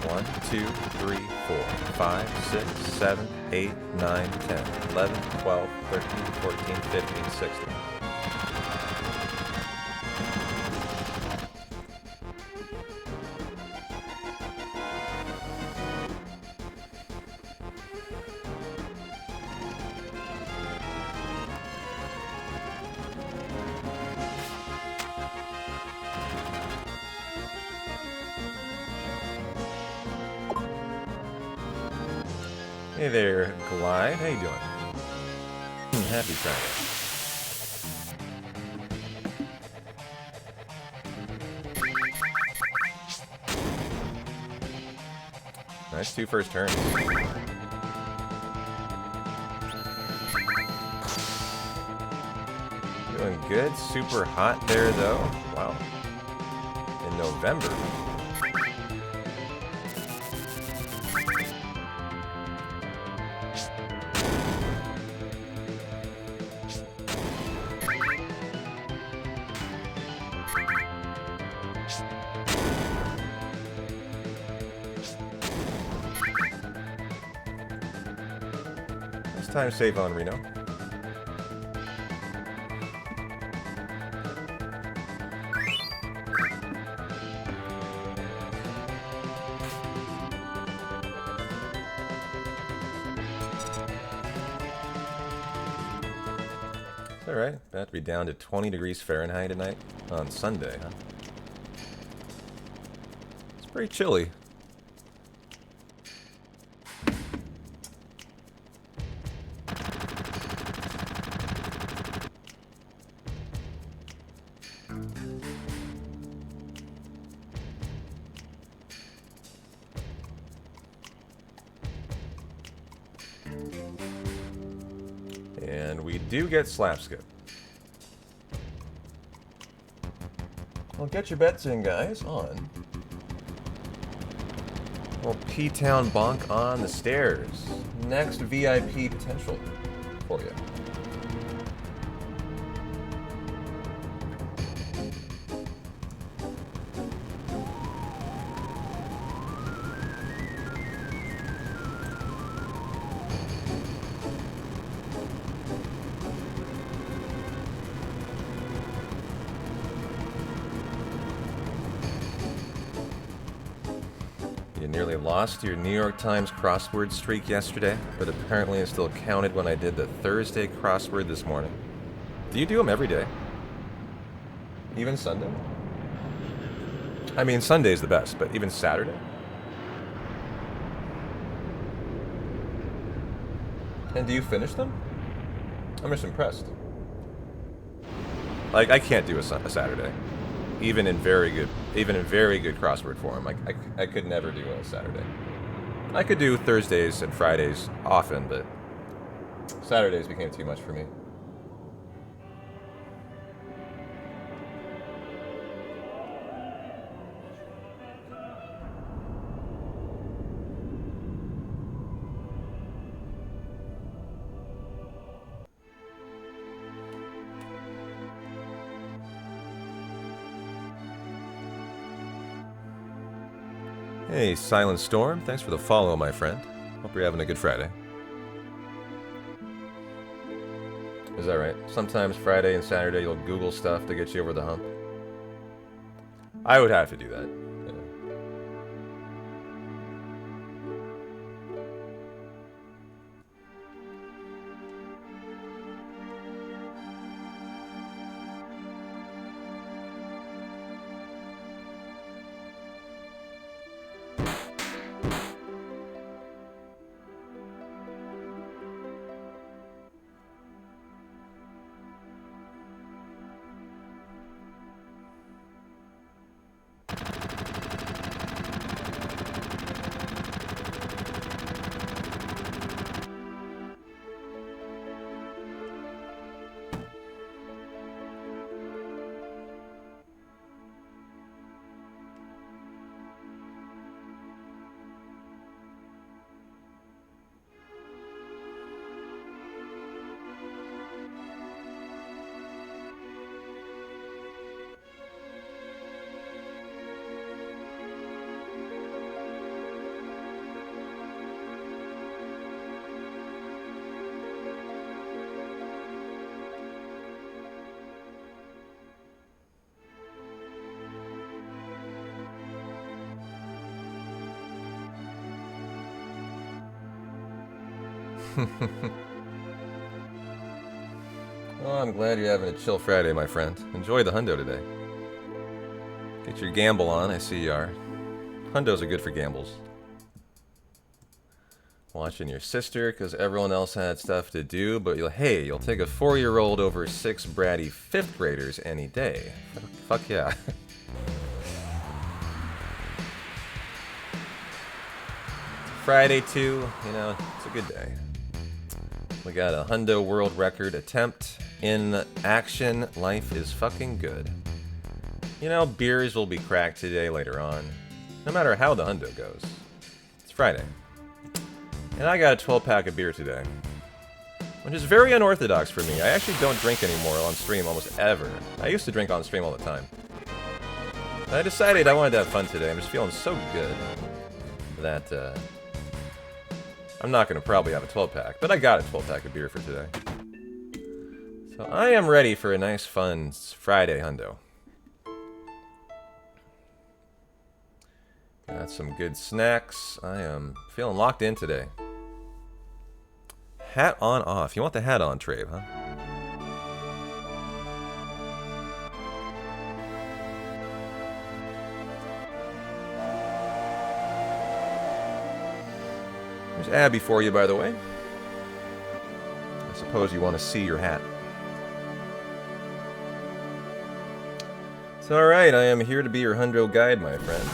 Speaker 2: One, 2, 3, 4, 5, 6, 7, 8, 9, 10, 11, 12, 13, 14, 15, 16. Hey there, Glide. How you doing? Happy Friday. Nice 2 first turns. Doing good. Super hot there, though. Wow. In November. Time save on Reno. It's alright. About to be down to 20 degrees Fahrenheit tonight on Sunday, huh? It's pretty chilly. And we do get slap skip. Well, get your bets in, guys, on... Well, P-Town Bonk on the stairs. Next VIP potential for you. You nearly lost your New York Times crossword streak yesterday, but apparently it still counted when I did the Thursday crossword this morning. Do you do them every day? Even Sunday? I mean, Sunday's the best, but even Saturday? And do you finish them? I'm just impressed. Like, I can't do a Saturday. Even in very good crossword form, I could never do a Saturday. I could do Thursdays and Fridays often, but Saturdays became too much for me. Hey, Silent Storm, thanks for the follow, my friend. Hope you're having a good Friday. Is that right? Sometimes Friday and Saturday you'll Google stuff to get you over the hump. I would have to do that. Yeah. Well, I'm glad you're having a chill Friday, my friend. Enjoy the hundo today. Get your gamble on, I see you are. Hundos are good for gambles. Watching your sister because everyone else had stuff to do, but you'll take a 4-year-old over 6 bratty 5th graders any day. Fuck yeah. Friday too, you know, it's a good day. We got a hundo world record attempt in action. Life is fucking good. You know, beers will be cracked today later on, no matter how the hundo goes. It's Friday. And I got a 12-pack of beer today, which is very unorthodox for me. I actually don't drink anymore on stream almost ever. I used to drink on stream all the time. But I decided I wanted to have fun today. I'm just feeling so good that I'm not going to probably have a 12-pack, but I got a 12-pack of beer for today. So I am ready for a nice, fun Friday hundo. Got some good snacks. I am feeling locked in today. Hat on off. You want the hat on, Trave, huh? There's Abby for you, by the way. I suppose you want to see your hat. It's alright, I am here to be your hundo guide, my friend.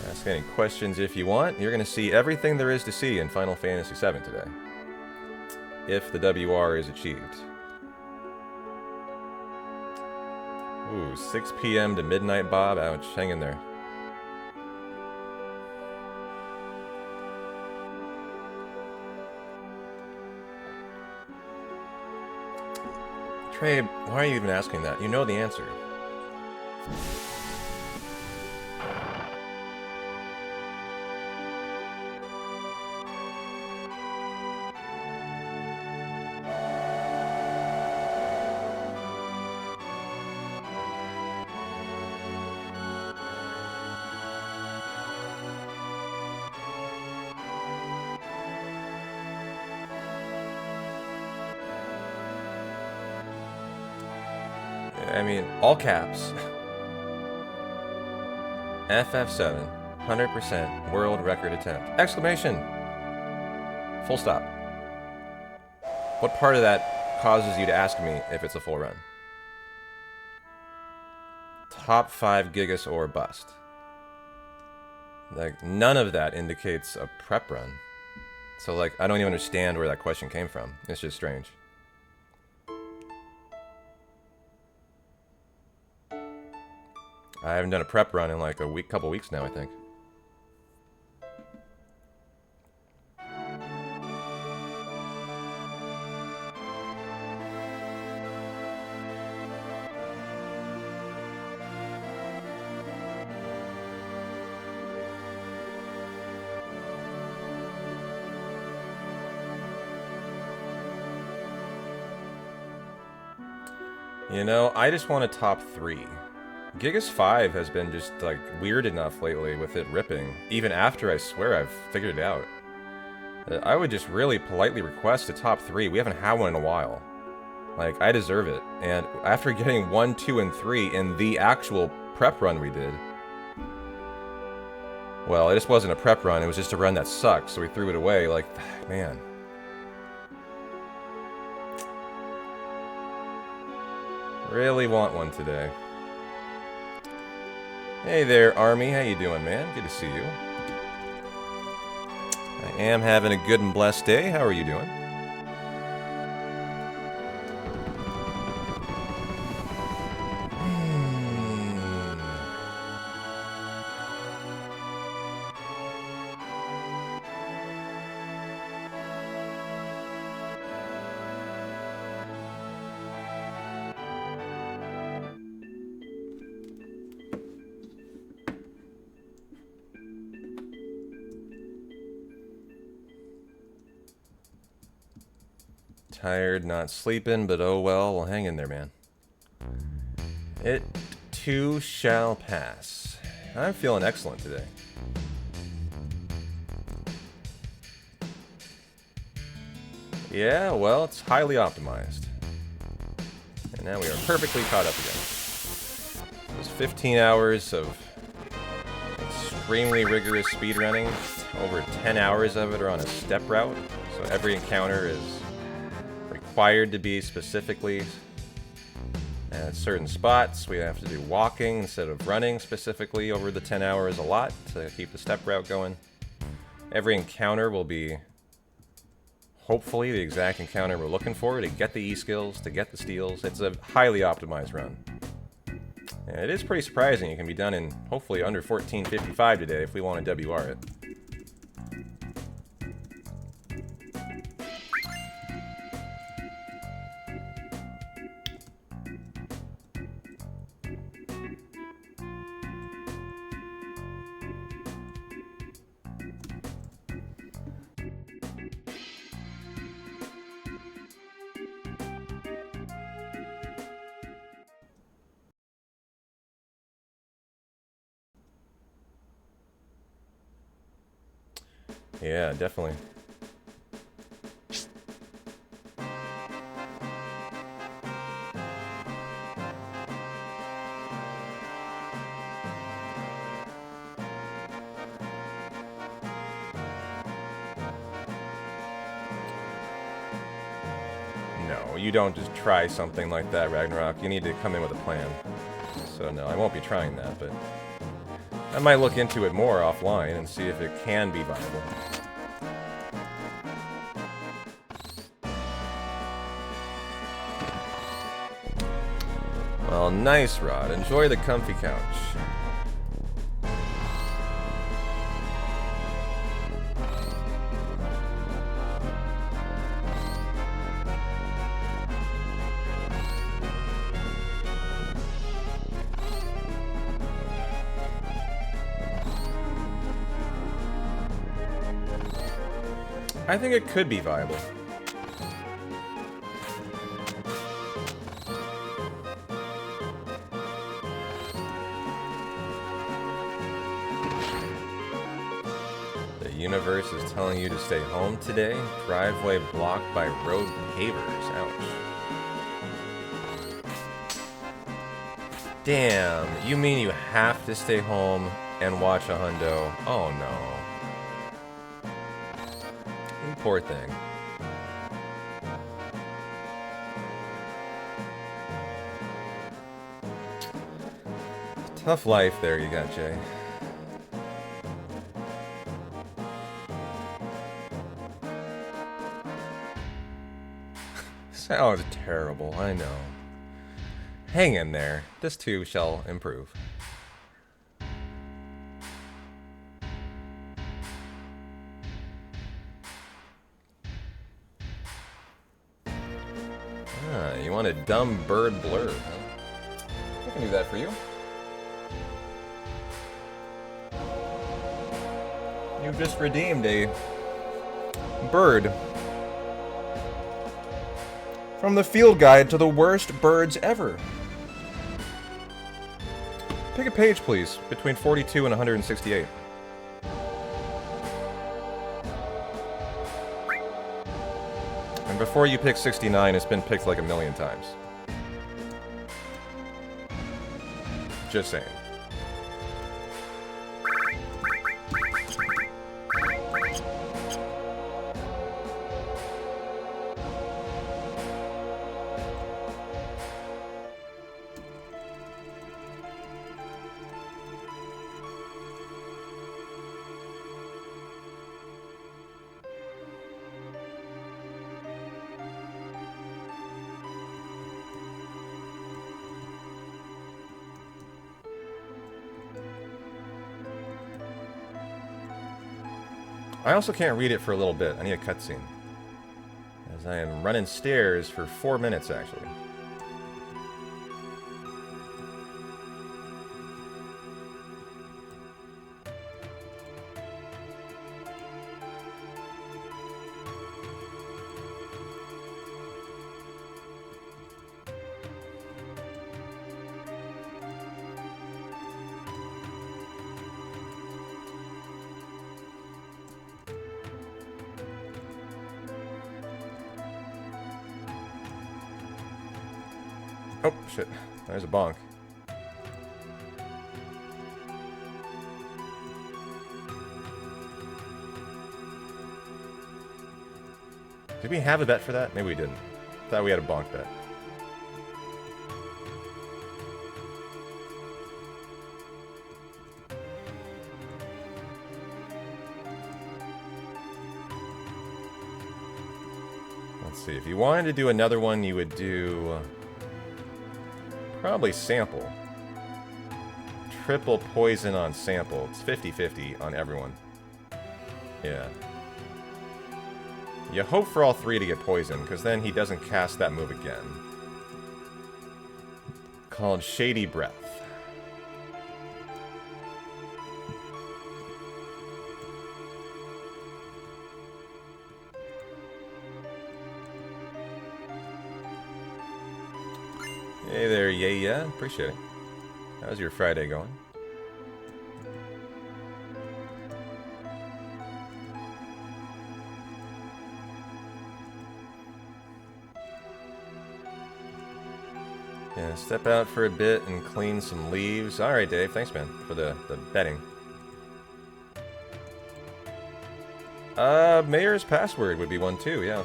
Speaker 2: Ask any questions if you want. You're going to see everything there is to see in Final Fantasy VII today. If the WR is achieved. Ooh, 6 p.m. to midnight, Bob. Ouch, hang in there. Trey, why are you even asking that? You know the answer. I mean, all caps. FF7, 100% world record attempt. Exclamation! Full stop. What part of that causes you to ask me if it's a full run? Top 5 gigas or bust. Like, none of that indicates a prep run. So, like, I don't even understand where that question came from. It's just strange. I haven't done a prep run in like a couple weeks now, I think. You know, I just want a top 3. Gigas 5 has been just, like, weird enough lately with it ripping. Even after I swear I've figured it out. I would just really politely request a top 3. We haven't had one in a while. Like, I deserve it. And after getting 1, 2, and 3 in the actual prep run we did... Well, it just wasn't a prep run, it was just a run that sucked, so we threw it away. Like, man. Really want one today. Hey there, Army. How you doing, man? Good to see you. I am having a good and blessed day. How are you doing? Tired, not sleeping, but oh well, we'll hang in there, man. It too shall pass. I'm feeling excellent today. Yeah, well, it's highly optimized. And now we are perfectly caught up again. It was 15 hours of extremely rigorous speedrunning. Over 10 hours of it are on a step route. So every encounter is required to be specifically at certain spots. We have to do walking instead of running specifically over the 10 hours a lot to keep the step route going. Every encounter will be hopefully the exact encounter we're looking for to get the E-skills, to get the steals. It's a highly optimized run. And it is pretty surprising it can be done in hopefully under 14:55 today if we want to WR it. Yeah, definitely. No, you don't just try something like that, Ragnarok. You need to come in with a plan. So no, I won't be trying that, but I might look into it more offline and see if it can be viable. Well, nice, Rod. Enjoy the comfy couch. I think it could be viable. The universe is telling you to stay home today. Driveway blocked by road pavers. Ouch. Damn, you mean you have to stay home and watch a hundo? Oh no. You poor thing. Tough life there you got, Jay. Sounds terrible, I know. Hang in there. This too shall improve. Ah, you want a dumb bird blurb, huh? I can do that for you. You've just redeemed a bird from the field guide to the worst birds ever. Pick a page, please, between 42 and 168. And before you pick 69, it's been picked like a million times. Just saying. I also can't read it for a little bit. I need a cutscene. As I am running stairs for 4 minutes, actually. Oh, shit. There's a bonk. Did we have a bet for that? Maybe we didn't. Thought we had a bonk bet. Let's see. If you wanted to do another one, you would do... probably sample. Triple poison on sample. It's 50-50 on everyone. Yeah. You hope for all three to get poisoned, because then he doesn't cast that move again. Called Shady Breath. Hey there, yeah. Appreciate it. How's your Friday going? Yeah, step out for a bit and clean some leaves. Alright, Dave. Thanks, man, for the betting. Mayor's password would be one, too, yeah.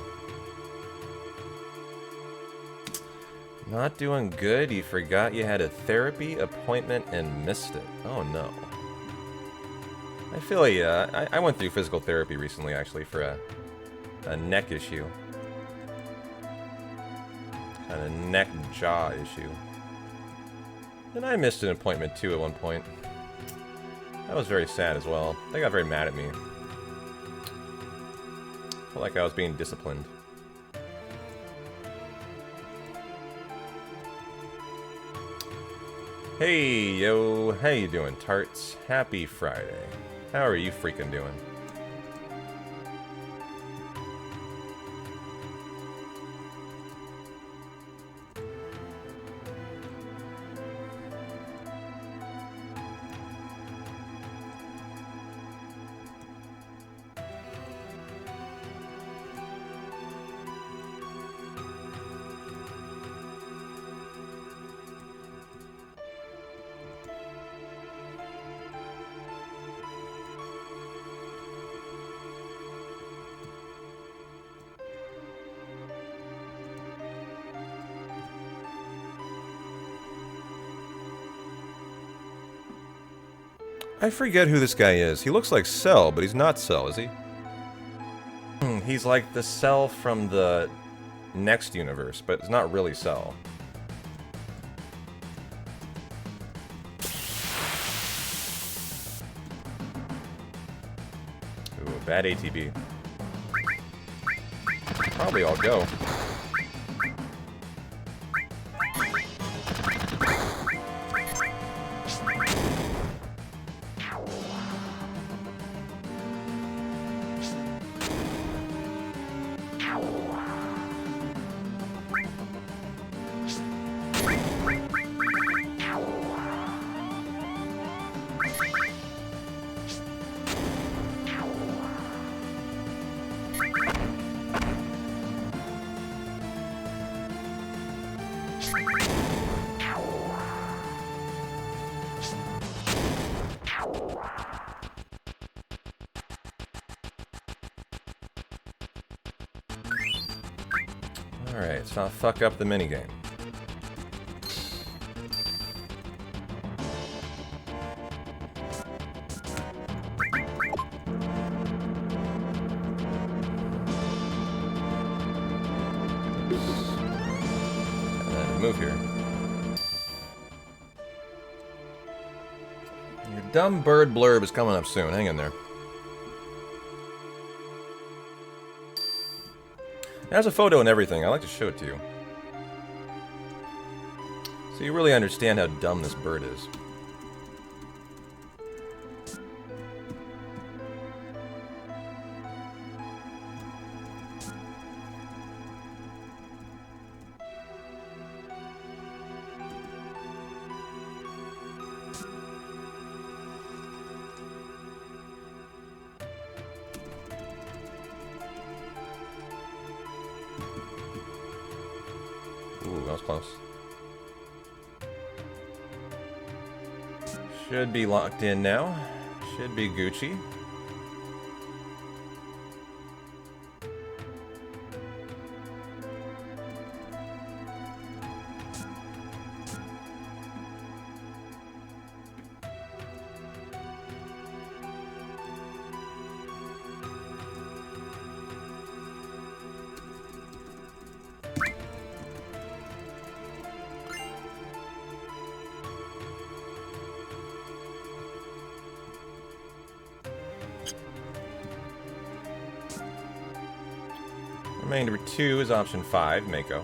Speaker 2: Not doing good. You forgot you had a therapy appointment and missed it. Oh, no. I feel like, I went through physical therapy recently, actually, for a neck issue. Kind of neck-jaw issue. And I missed an appointment, too, at one point. That was very sad as well. They got very mad at me. Felt like I was being disciplined. Hey, yo. How you doing, tarts? Happy Friday. How are you freaking doing? I forget who this guy is. He looks like Cell, but he's not Cell, is he? He's like the Cell from the next universe, but it's not really Cell. Ooh, bad ATB. Probably I'll go. Alright, let's not fuck up the minigame. Move here. Your dumb bird blurb is coming up soon. Hang in there. It has a photo and everything. I like to show it to you. So you really understand how dumb this bird is. Ooh, that was close. Should be locked in now. Should be Gucci. Remainder 2 is option 5, Mako.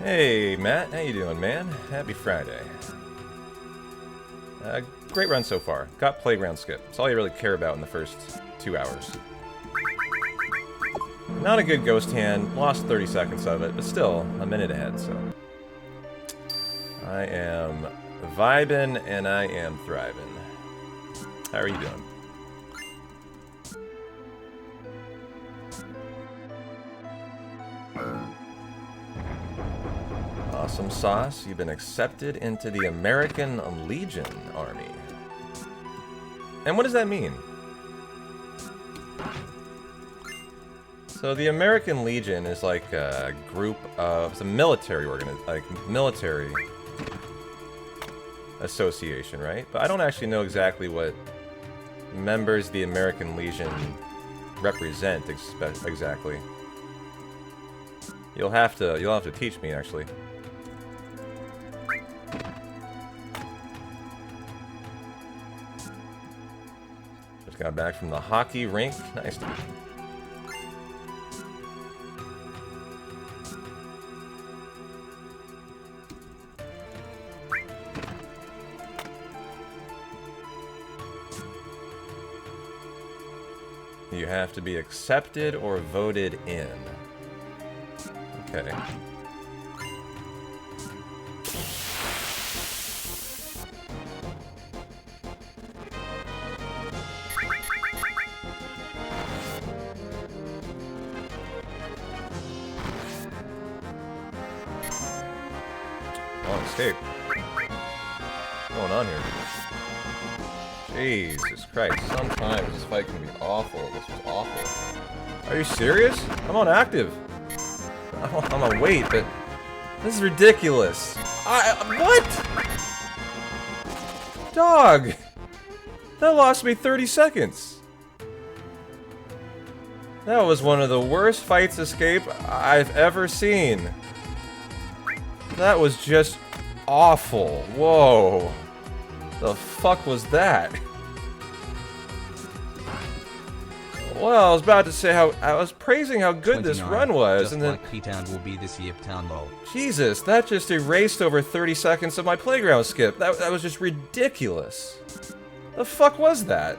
Speaker 2: Hey, Matt. How you doing, man? Happy Friday. Great run so far. Got playground skip. That's all you really care about in the first 2 hours. Not a good ghost hand. Lost 30 seconds of it, but still a minute ahead, so. I am vibing and I am thriving. How are you doing? Awesome sauce. You've been accepted into the American Legion Army. And what does that mean? So the American Legion is like a group of, it's a military military association, right? But I don't actually know exactly what members of the American Legion represent exactly. You'll have to teach me actually. Just got back from the hockey rink. Nice. You have to be accepted or voted in. Okay. Oh, escape. What's going on here? Jesus Christ, sometimes this fight can be awful. This was awful. Are you serious? I'm on active. I'm on wait, but this is ridiculous. What? Dog! That lost me 30 seconds. That was one of the worst fights escape I've ever seen. That was just awful. Whoa. The fuck was that? Well, I was about to say how I was praising how good this run was,
Speaker 1: just
Speaker 2: and then
Speaker 1: like P-Town will be this year Town Bowl.
Speaker 2: Jesus, that just erased over 30 seconds of my playground skip. That was just ridiculous. The fuck was that?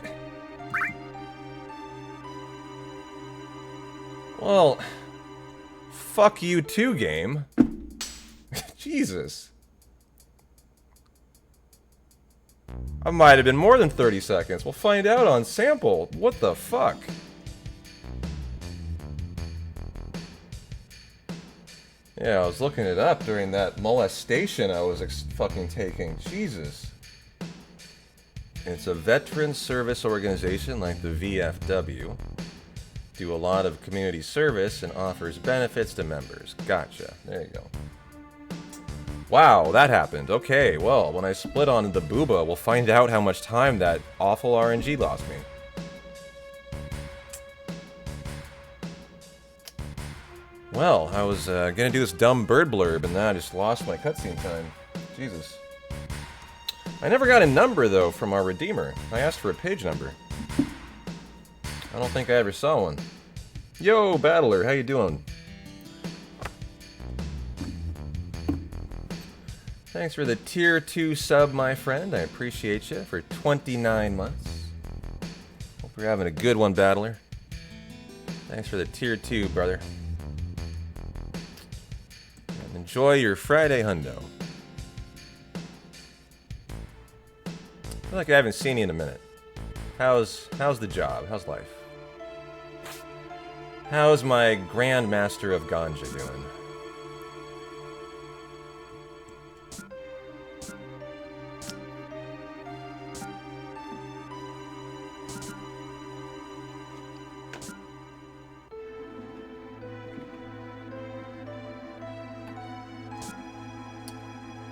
Speaker 2: Well, fuck you too, game. Jesus. I might have been more than 30 seconds. We'll find out on sample. What the fuck? Yeah, I was looking it up during that molestation I was fucking taking. Jesus. It's a veteran service organization like the VFW. Do a lot of community service and offers benefits to members. Gotcha. There you go. Wow, that happened. Okay, well, when I split on the booba, we'll find out how much time that awful RNG lost me. Well, I was gonna do this dumb bird blurb, and then I just lost my cutscene time. Jesus. I never got a number, though, from our Redeemer. I asked for a page number. I don't think I ever saw one. Yo, Battler, how you doing? Thanks for the tier 2 sub, my friend. I appreciate you for 29 months. Hope you're having a good one, Battler. Thanks for the tier 2, brother. And enjoy your Friday hundo. I feel like I haven't seen you in a minute. How's the job? How's life? How's my Grand Master of Ganja doing?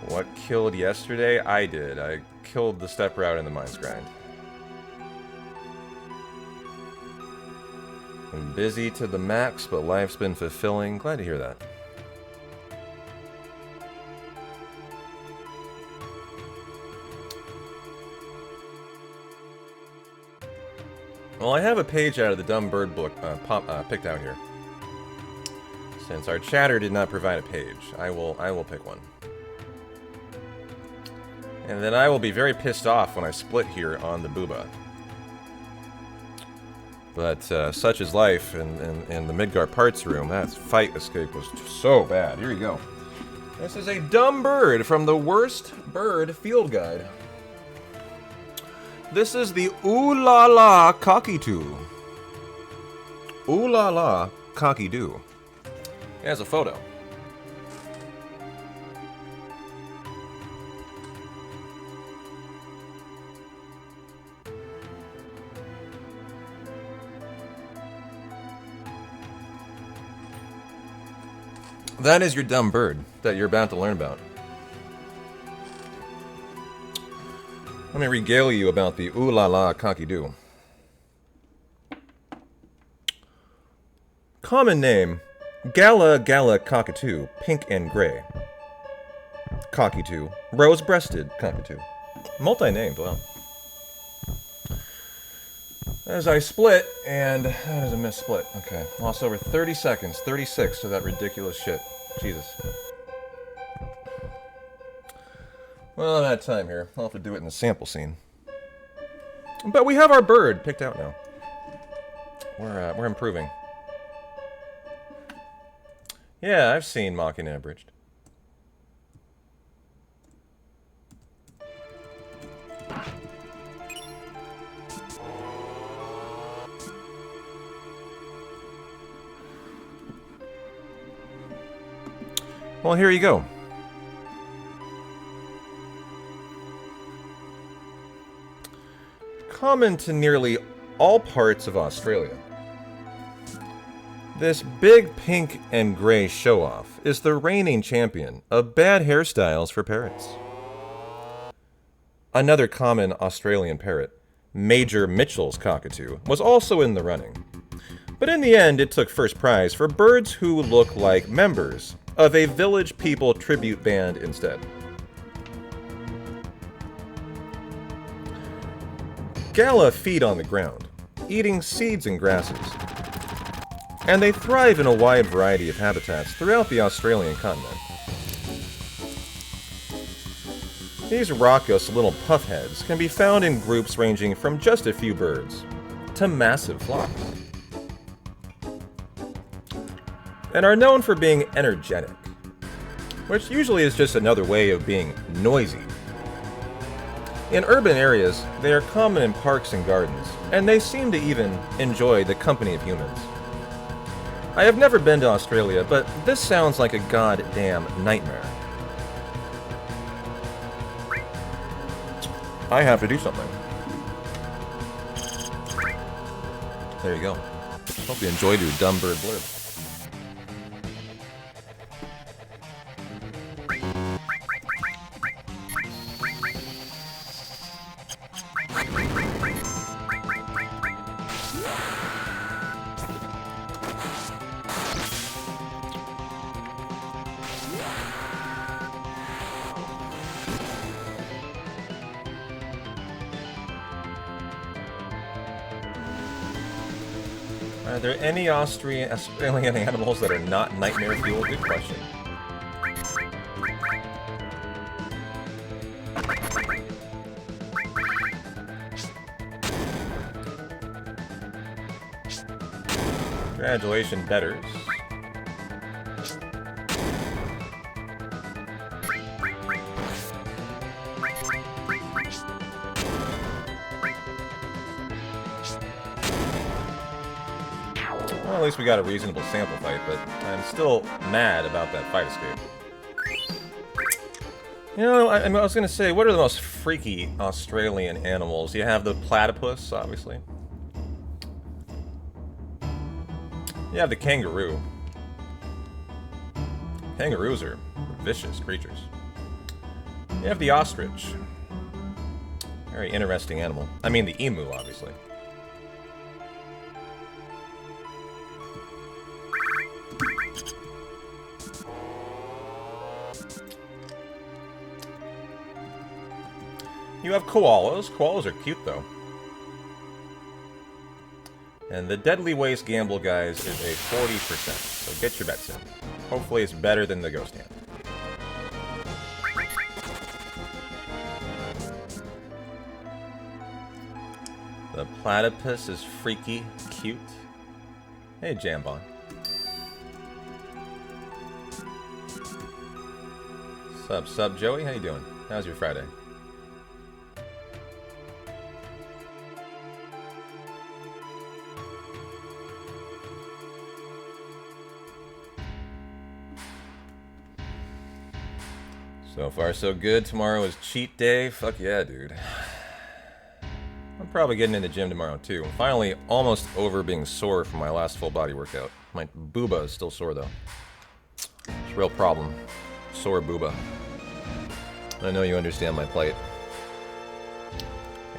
Speaker 2: What killed yesterday? I did. I killed the step route in the Mines Grind. I'm busy to the max, but life's been fulfilling. Glad to hear that. Well, I have a page out of the Dumb Bird book picked out here. Since our chatter did not provide a page, I will pick one. And then I will be very pissed off when I split here on the booba. But such is life in the Midgar Parts room. That fight escape was so bad. Here you go. This is a dumb bird from the Worst Bird Field Guide. This is the Ooh La La Cockatoo. Ooh La La Cockatoo. It has a photo. That is your dumb bird that you're about to learn about. Let me regale you about the Ooh La La Cockatoo. Common name, Gala cockatoo, pink and gray. Cockatoo, rose-breasted cockatoo. Multi-named, wow. As I split, and that is a missplit. Okay, lost over 30 seconds, 36 to that ridiculous shit. Jesus. Well, I'm out of time here. I'll have to do it in the sample scene. But we have our bird picked out now. We're improving. Yeah, I've seen Mocking Abridged. Well, here you go. Common to nearly all parts of Australia, this big pink and gray show-off is the reigning champion of bad hairstyles for parrots. Another common Australian parrot, Major Mitchell's cockatoo, was also in the running. But in the end, it took first prize for birds who look like members of a Village People tribute band instead. Gala feed on the ground, eating seeds and grasses, and they thrive in a wide variety of habitats throughout the Australian continent. These raucous little puffheads can be found in groups ranging from just a few birds to massive flocks, and are known for being energetic, which usually is just another way of being noisy. In urban areas, they are common in parks and gardens, and they seem to even enjoy the company of humans. I have never been to Australia, but this sounds like a goddamn nightmare. I have to do something. There you go. Hope you enjoyed your dumb bird blurb. Are there any Australian animals that are not nightmare fuel? Good question. Congratulations, betters. least we got a reasonable sample fight, but I'm still mad about that fight escape. You know, I was gonna say, what are the most freaky Australian animals? You have the platypus, obviously. You have the kangaroo. Kangaroos are vicious creatures. You have the ostrich. Very interesting animal. I mean, the emu, obviously. You have koalas. Koalas are cute, though. And the Deadly Waste Gamble, guys, is a 40%. So get your bets in. Hopefully it's better than the Ghost Hand. The platypus is freaky cute. Hey, Jambon. Sup, Joey? How you doing? How's your Friday? So far, so good. Tomorrow is cheat day. Fuck yeah, dude. I'm probably getting in the gym tomorrow, too. I'm finally almost over being sore from my last full body workout. My booba is still sore, though. It's a real problem. Sore booba. I know you understand my plight.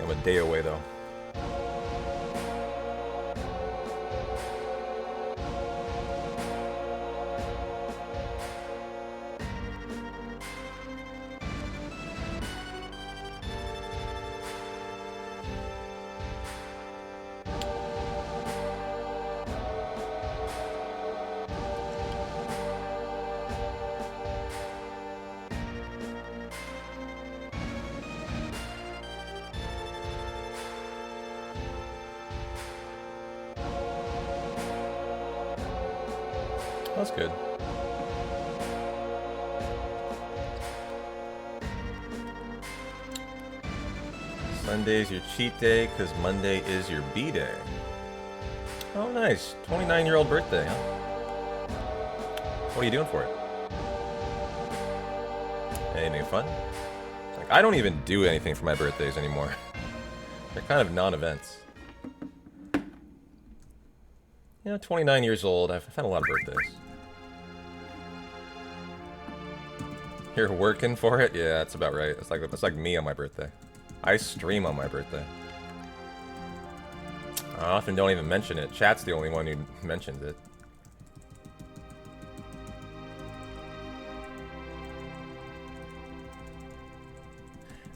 Speaker 2: I'm a day away, though. That's good. Sunday's your cheat day because Monday is your B-day. Oh, nice. 29-year-old birthday, huh? What are you doing for it? Anything fun? Like, I don't even do anything for my birthdays anymore. They're kind of non-events. You know, 29 years old, I've had a lot of birthdays. You're working for it? Yeah, that's about right. It's like me on my birthday. I stream on my birthday. I often don't even mention it. Chat's the only one who mentioned it.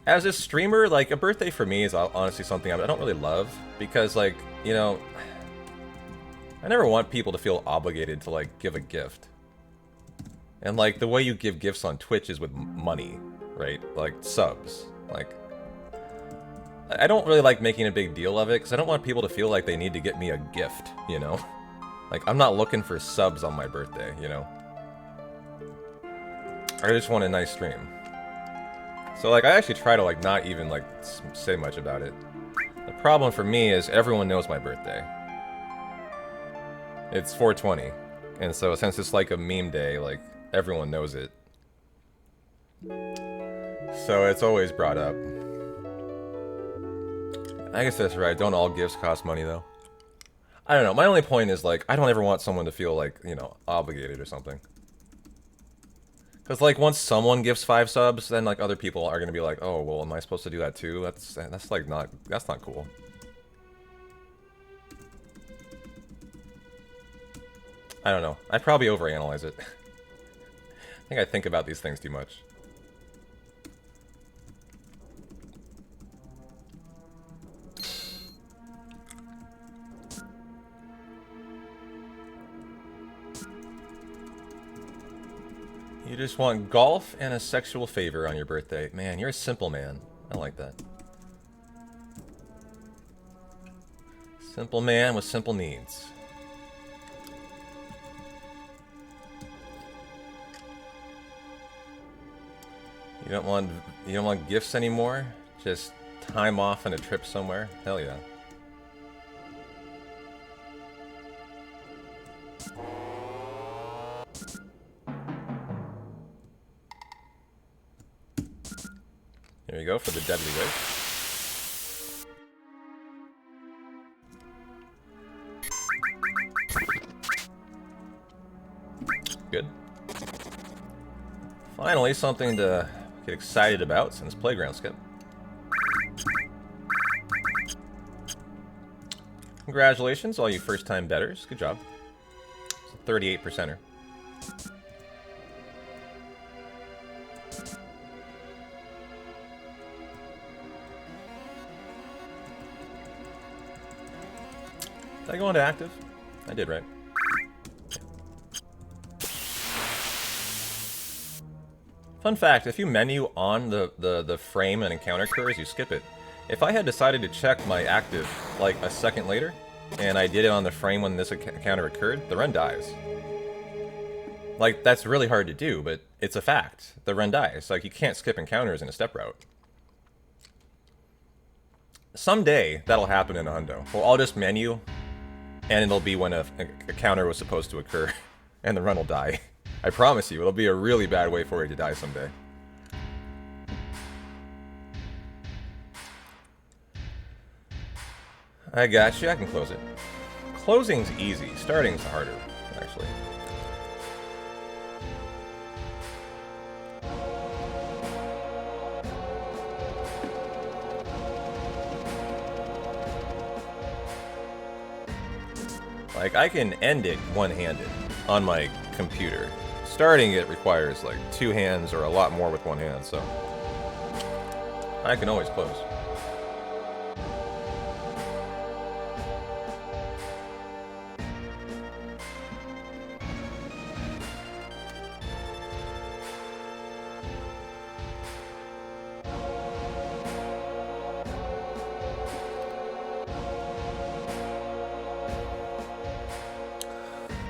Speaker 2: As a streamer, like, a birthday for me is honestly something I don't really love. Because, like, you know, I never want people to feel obligated to, like, give a gift. And, like, the way you give gifts on Twitch is with money, right? Like, subs. Like, I don't really like making a big deal of it, because I don't want people to feel like they need to get me a gift, you know? Like, I'm not looking for subs on my birthday, you know? I just want a nice stream. So, like, I actually try to, like, not even, like, say much about it. The problem for me is everyone knows my birthday. It's 420. And so, since it's, like, a meme day, like, everyone knows it. So, it's always brought up. I guess that's right. Don't all gifts cost money, though? I don't know. My only point is, like, I don't ever want someone to feel, like, you know, obligated or something. Because, like, once someone gives 5 subs, then, like, other people are going to be like, oh, well, am I supposed to do that too? That's like, that's not cool. I don't know. I probably overanalyze it. I think I think about these things too much. You just want golf and a sexual favor on your birthday. Man, you're a simple man. I like that. Simple man with simple needs. You don't want gifts anymore? Just time off on a trip somewhere? Hell yeah. There you go for the deadly wave. Good. Finally, something to get excited about since playground skip. Congratulations, all you first-time bettors. Good job. It's a 38%er. Did I go into active? I did, right? Fun fact, if you menu on the frame and encounter occurs, you skip it. If I had decided to check my active like a second later, and I did it on the frame when this encounter occurred, the run dies. Like, that's really hard to do, but it's a fact. The run dies. Like, you can't skip encounters in a step route. Someday, that'll happen in a hundo. Well, I'll just menu, and it'll be when a counter was supposed to occur, and the run will die. I promise you, it'll be a really bad way for it to die someday. I got you, I can close it. Closing's easy, starting's harder, actually. Like, I can end it one-handed on my computer. Starting it requires, like, 2 hands or a lot more with 1 hand, so I can always close.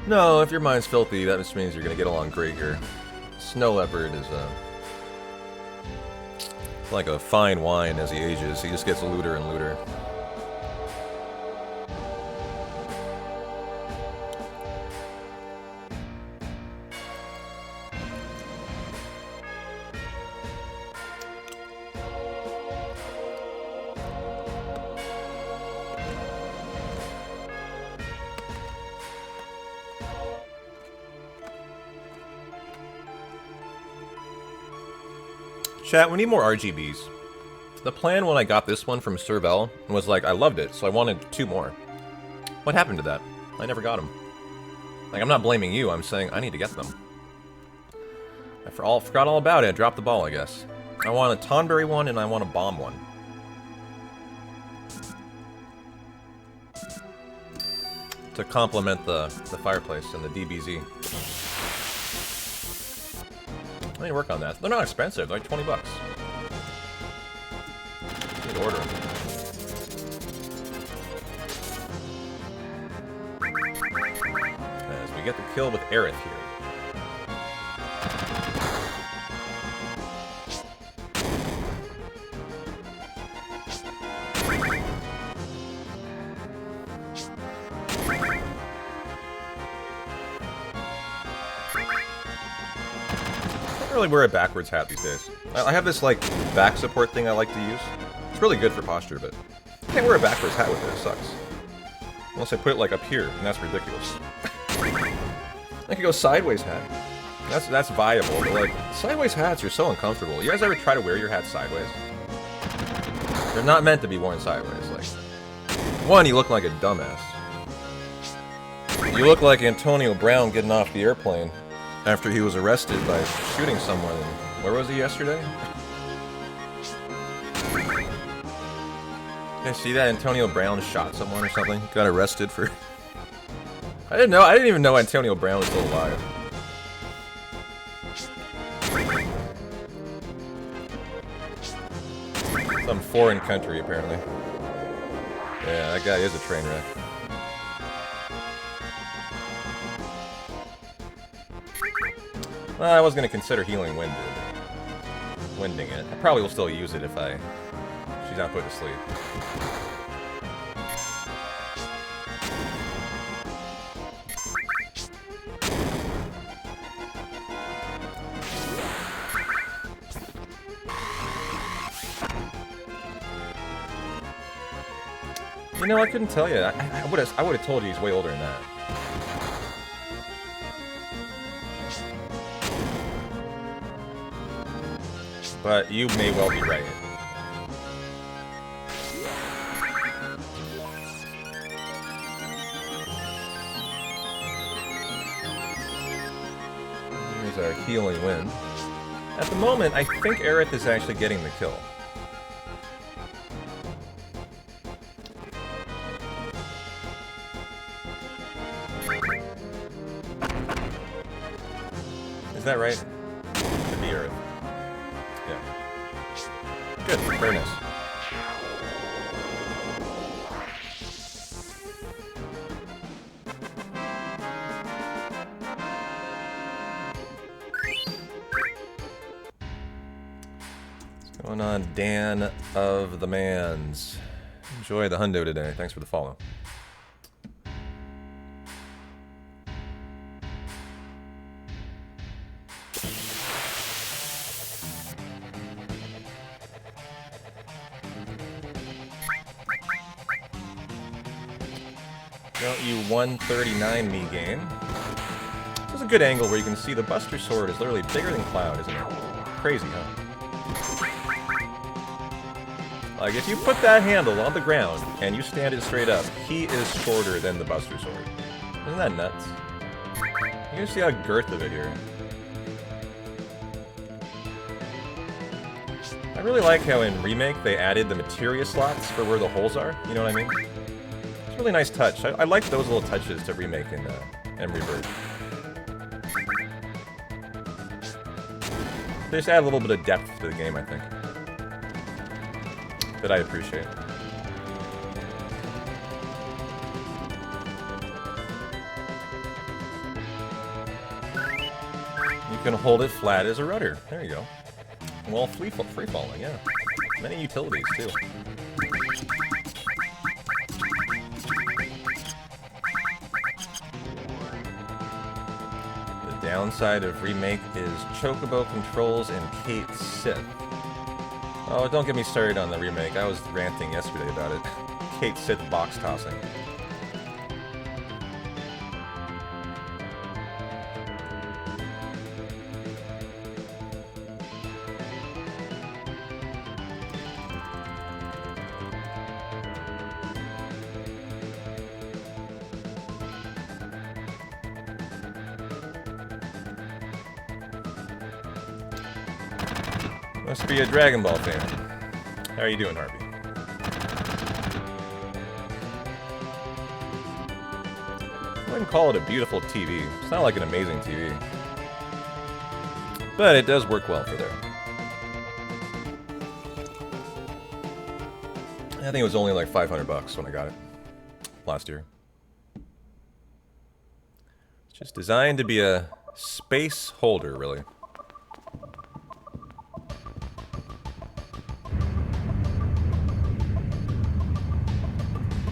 Speaker 2: No, if your mind's filthy, that just means you're gonna get along great here. Snow Leopard is like a fine wine as he ages. He just gets looter and looter. Chat, we need more RGBs. The plan when I got this one from Servel was like, I loved it, so I wanted 2 more. What happened to that? I never got them. Like, I'm not blaming you, I'm saying I need to get them. I forgot all about it, I dropped the ball, I guess. I want a Tonberry one, and I want a Bomb one. To complement the fireplace and the DBZ. I need to work on that. They're not expensive, they're like 20 bucks. Need to order them. As we get the kill with Aerith here. I don't really wear a backwards hat these days. I have this, like, back support thing I like to use. It's really good for posture, but I can't wear a backwards hat with it. It sucks. Unless I put it, like, up here, and that's ridiculous. I could go sideways hat. That's viable, but, like, sideways hats are so uncomfortable. You guys ever try to wear your hat sideways? They're not meant to be worn sideways. Like, one, you look like a dumbass. You look like Antonio Brown getting off the airplane after he was arrested by shooting someone. Where was he yesterday? You see that Antonio Brown shot someone or something? Got arrested for... I didn't even know Antonio Brown was still alive. Some foreign country, apparently. Yeah, that guy is a train wreck. I was going to consider healing Winding it. I probably will still use it if she's not put to sleep. You know, I couldn't tell you. I would have told you he's way older than that. But you may well be right. Here's our healing wind. At the moment, I think Aerith is actually getting the kill. Is that right? Could be Aerith. Yeah. Good. Very nice. What's going on, Dan of the Mans? Enjoy the hundo today. Thanks for the follow. Don't you 139 me game. This is a good angle where you can see the Buster Sword is literally bigger than Cloud, isn't it? Crazy, huh? Like, if you put that handle on the ground and you stand it straight up, he is shorter than the Buster Sword. Isn't that nuts? You can see how girth of it here. I really like how in Remake they added the materia slots for where the holes are, you know what I mean? It's a really nice touch. I like those little touches to Remake and Rebirth. They just add a little bit of depth to the game, I think. That I appreciate. You can hold it flat as a rudder. There you go. Well, free falling, yeah. Many utilities, too. The downside of Remake is Chocobo controls and Kate Sith. Oh, don't get me started on the Remake. I was ranting yesterday about it. Kate Sith box tossing. Must be a Dragon Ball fan. How are you doing, Harvey? I wouldn't call it a beautiful TV. It's not like an amazing TV. But it does work well for there. I think it was only like $500 when I got it last year. It's just designed to be a space holder, really.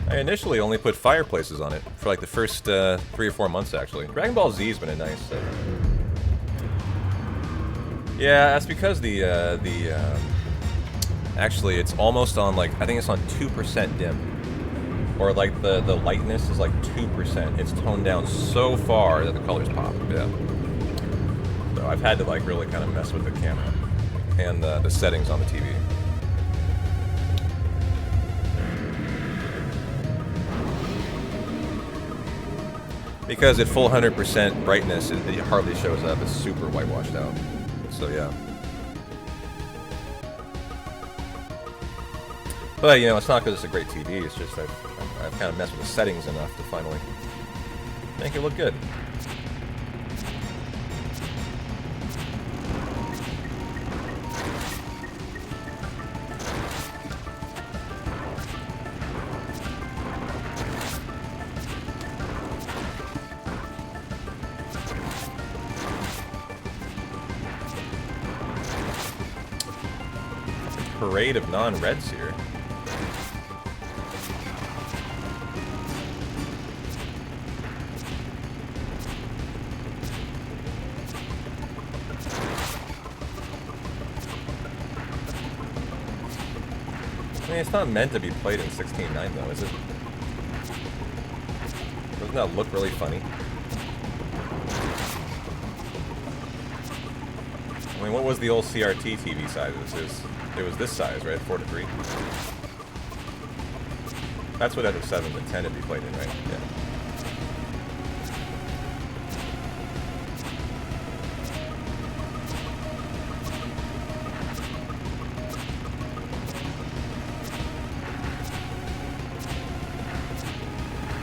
Speaker 2: I initially only put fireplaces on it for like the first 3 or 4 months, actually. Dragon Ball Z's been a nice... Yeah, that's because actually, it's almost on like, I think it's on 2% dim. Or like the lightness is like 2%. It's toned down so far that the colors pop, yeah. So I've had to like really kind of mess with the camera and the settings on the TV. Because at full 100% brightness, it hardly shows up. It's super whitewashed out. So yeah. But you know, it's not because it's a great TV. It's just I've kind of messed with the settings enough to finally make it look good. Parade of non-reds here. I mean, it's not meant to be played in 16:9 though, is it? Doesn't that look really funny? I mean, what was the old CRT TV size? It was this size, right? 4:3. That's what FF7 intended to be played in, right? Yeah.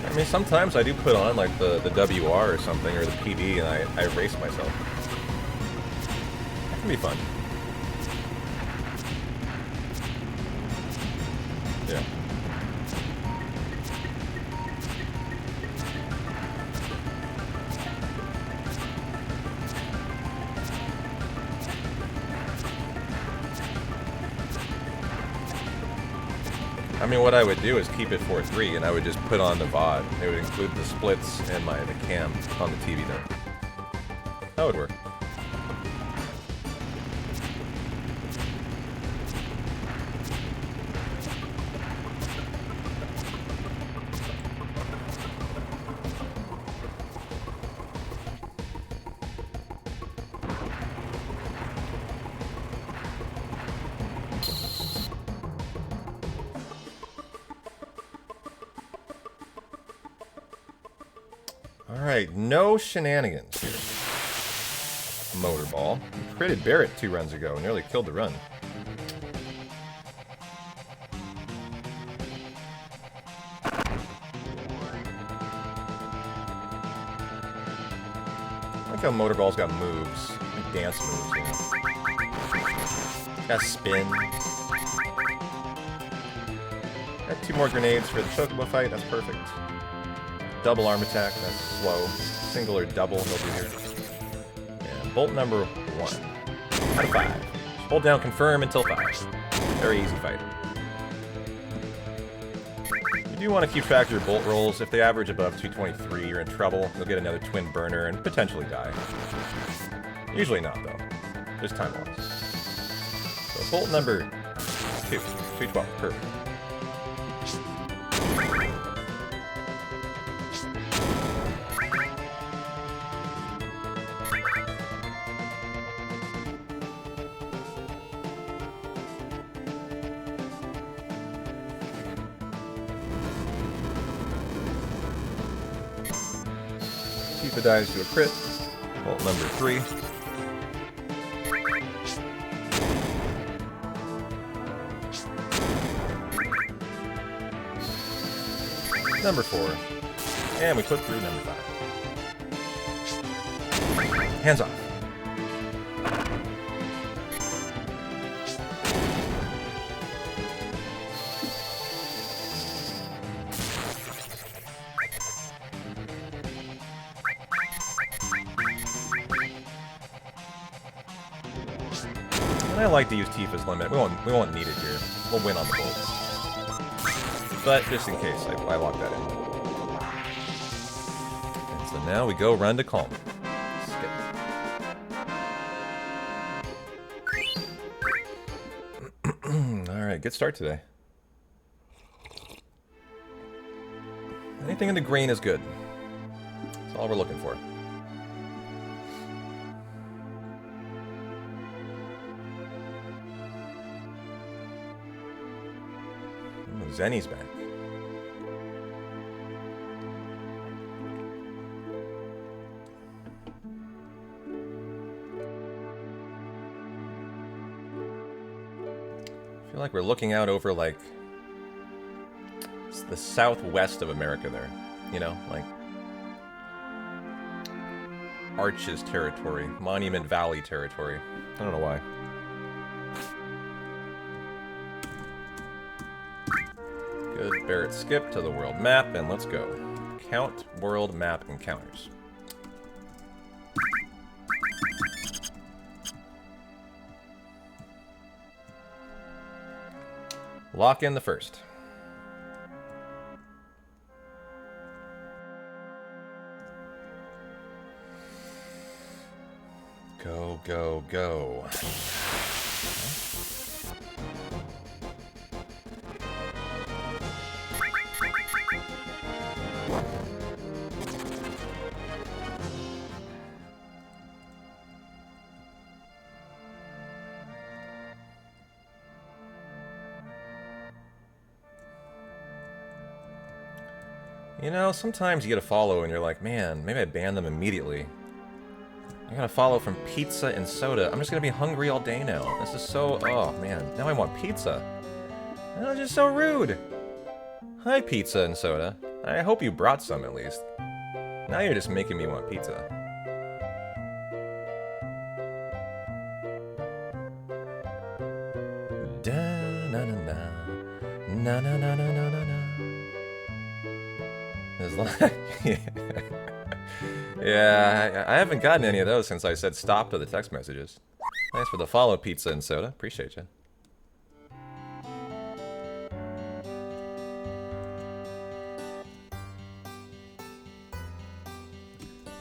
Speaker 2: I mean, sometimes I do put on like the WR or something, or the PD, and I race myself. That can be fun. Yeah. I mean, what I would do is keep it 4:3, and I would just put on the VOD. It would include the splits and the cam on the TV there. That would work. Alright, no shenanigans here. Motorball. We critted Barrett 2 runs ago, nearly killed the run. I like how Motorball's got moves. Like dance moves, you know. Got spin. Got 2 more grenades for the Chocobo fight, that's perfect. Double arm attack, that's slow. Single or double, they'll do here. And bolt number 1. Out of 5. Hold down confirm until 5. Very easy fight. You do want to keep track of your bolt rolls. If they average above 223, you're in trouble. You'll get another twin burner and potentially die. Usually not, though. Just time loss. So bolt number 2. 212, perfect. Tifa dives to a crit. Bolt number 3. Number 4. And we put through number 5. Hands off. And I like to use Tifa's limit. We won't need it here. We'll win on the bolts. But just in case, I lock that in. And so now we go run to calm. Skip. Alright, good start today. Anything in the green is good. That's all we're looking for. Zenny's back. I feel like we're looking out over, like, it's the southwest of America there. You know, like Arches territory, Monument Valley territory. I don't know why. Good. Barrett skip to the world map, and let's go. Count world map encounters. Lock in the first. Go, go, go. You know, sometimes you get a follow and you're like, man, maybe I ban them immediately. I got a follow from pizza and soda. I'm just gonna be hungry all day now. This is so... Oh, man. Now I want pizza. That was just so rude. Hi, pizza and soda. I hope you brought some, at least. Now you're just making me want pizza. Da-na-na-na. Na-na-na-na-na-na-na. As long... Yeah, I haven't gotten any of those since I said stop to the text messages. Thanks for the follow, pizza and soda. Appreciate you.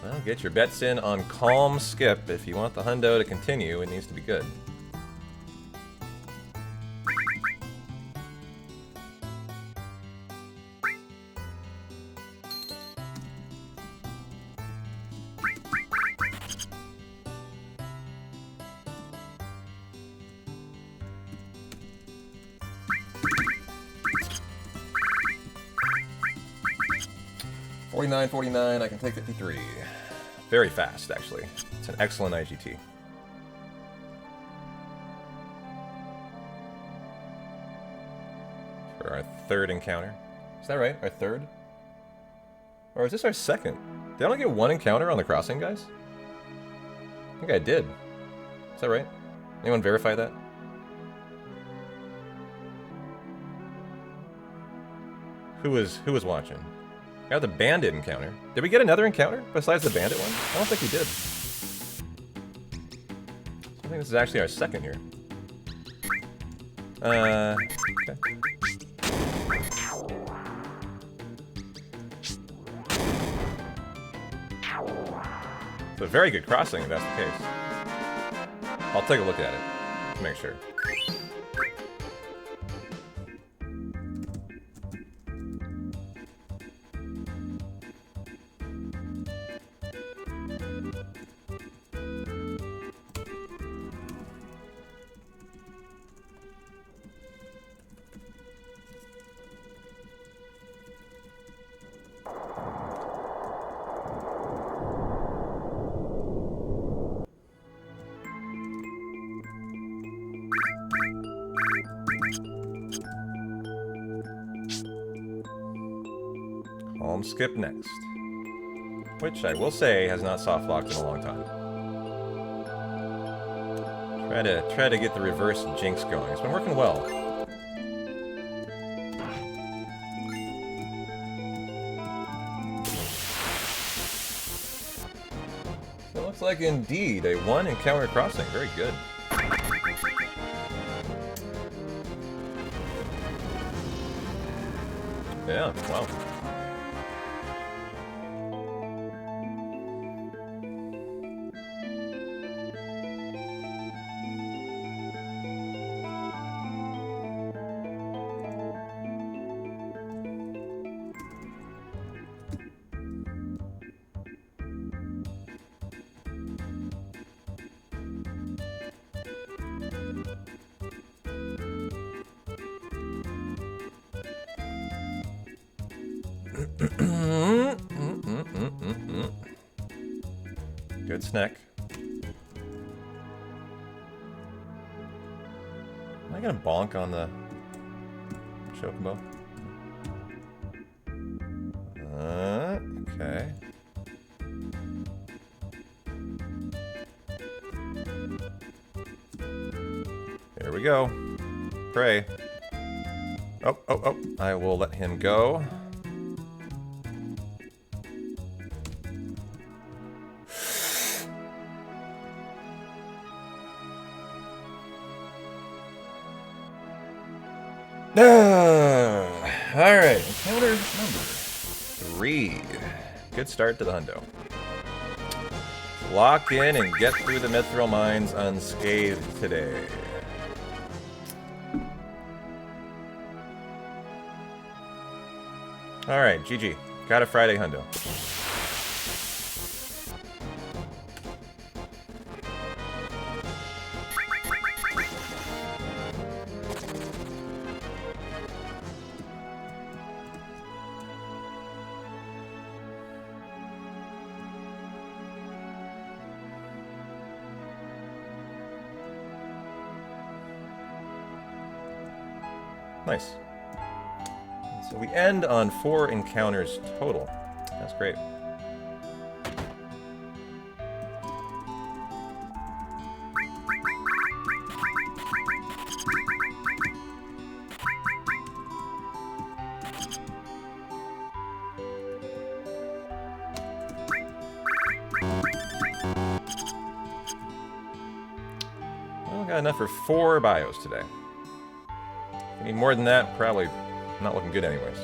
Speaker 2: Well, get your bets in on Calm Skip. If you want the hundo to continue, it needs to be good. $49.49, I can take 53. Very fast, actually. It's an excellent IGT. For our third encounter. Is that right? Our third? Or is this our second? Did I only get one encounter on the crossing, guys? I think I did. Is that right? Anyone verify that? Who was watching? Got the bandit encounter. Did we get another encounter besides the bandit one? I don't think we did. I think this is actually our second here. Okay. It's a very good crossing if that's the case. I'll take a look at it to make sure. Skip next, which I will say has not soft locked in a long time. Try to get the reverse jinx going. It's been working well. So it looks like indeed a one encounter crossing. Very good. Yeah, wow. Good snack. Am I gonna bonk on the chocobo? Okay. Here we go. Pray. Oh. I will let him go. Alright, encounter number 3. Good start to the hundo. Lock in and get through the mithril mines unscathed today. Alright, GG. Got a Friday hundo. Nice. So we end on 4 encounters total. That's great. Well, got enough for 4 bios today. If we need more than that, probably not looking good anyways.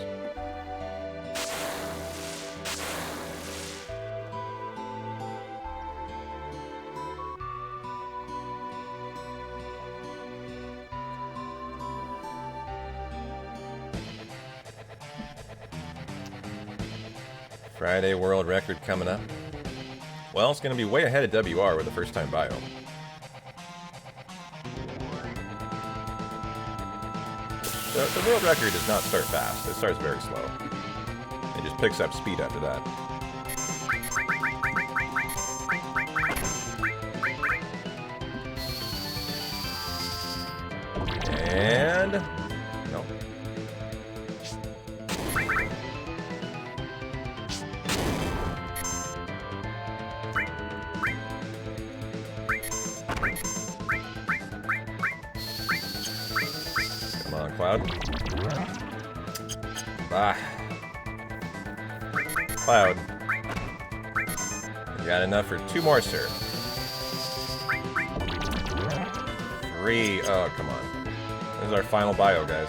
Speaker 2: Friday world record coming up. Well, it's going to be way ahead of WR with the first time bio. The world record does not start fast. It starts very slow. It just picks up speed after that. And... no. Come on, Cloud. Ah. Cloud. You got enough for 2 more, sir. 3. Oh, come on. This is our final bio, guys.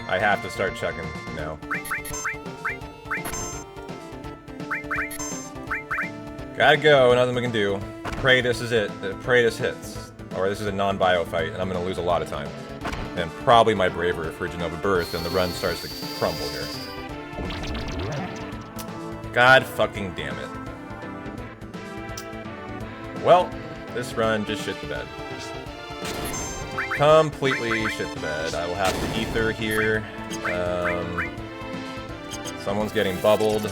Speaker 2: I have to start checking now. Gotta go, nothing we can do. Pray this is it. Pray this hits. Or this is a non-bio fight, and I'm gonna lose a lot of time. And probably my bravery for Genova Birth, and the run starts to crumble here. God fucking damn it. Well, this run just shit the bed. Completely shit the bed. I will have to ether here. Someone's getting bubbled.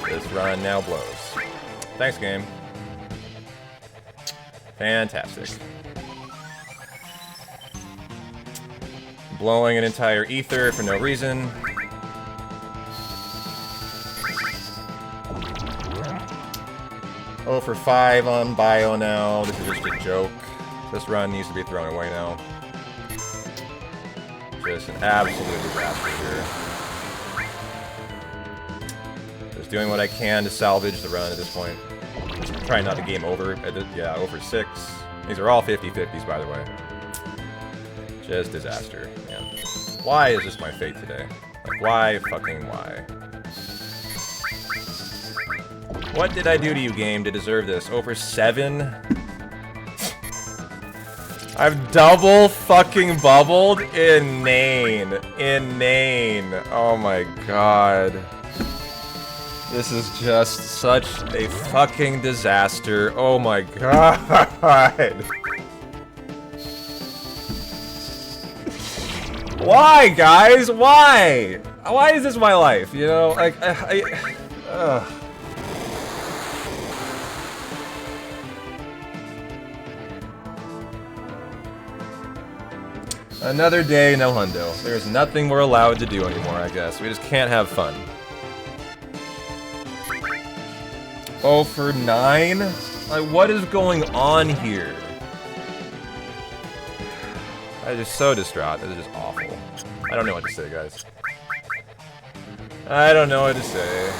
Speaker 2: This run now blows. Thanks, game. Fantastic. Blowing an entire ether for no reason. Oh for 5 on bio now. This is just a joke. This run needs to be thrown away now. Just an absolute disaster here. Just doing what I can to salvage the run at this point. Trying not to game over. Yeah, over 6. These are all 50-50s, by the way. Just disaster, man. Why is this my fate today? Like, why fucking why? What did I do to you, game, to deserve this? Over 7? I've double fucking bubbled? Inane. Inane. Oh my god. This is just such a fucking disaster. Oh my god. Why, guys? Why? Why is this my life? You know, like, Another day, no hundo. There's nothing we're allowed to do anymore, I guess. We just can't have fun. 0 for 9? Like, what is going on here? I'm just so distraught. This is just awful. I don't know what to say, guys. I don't know what to say.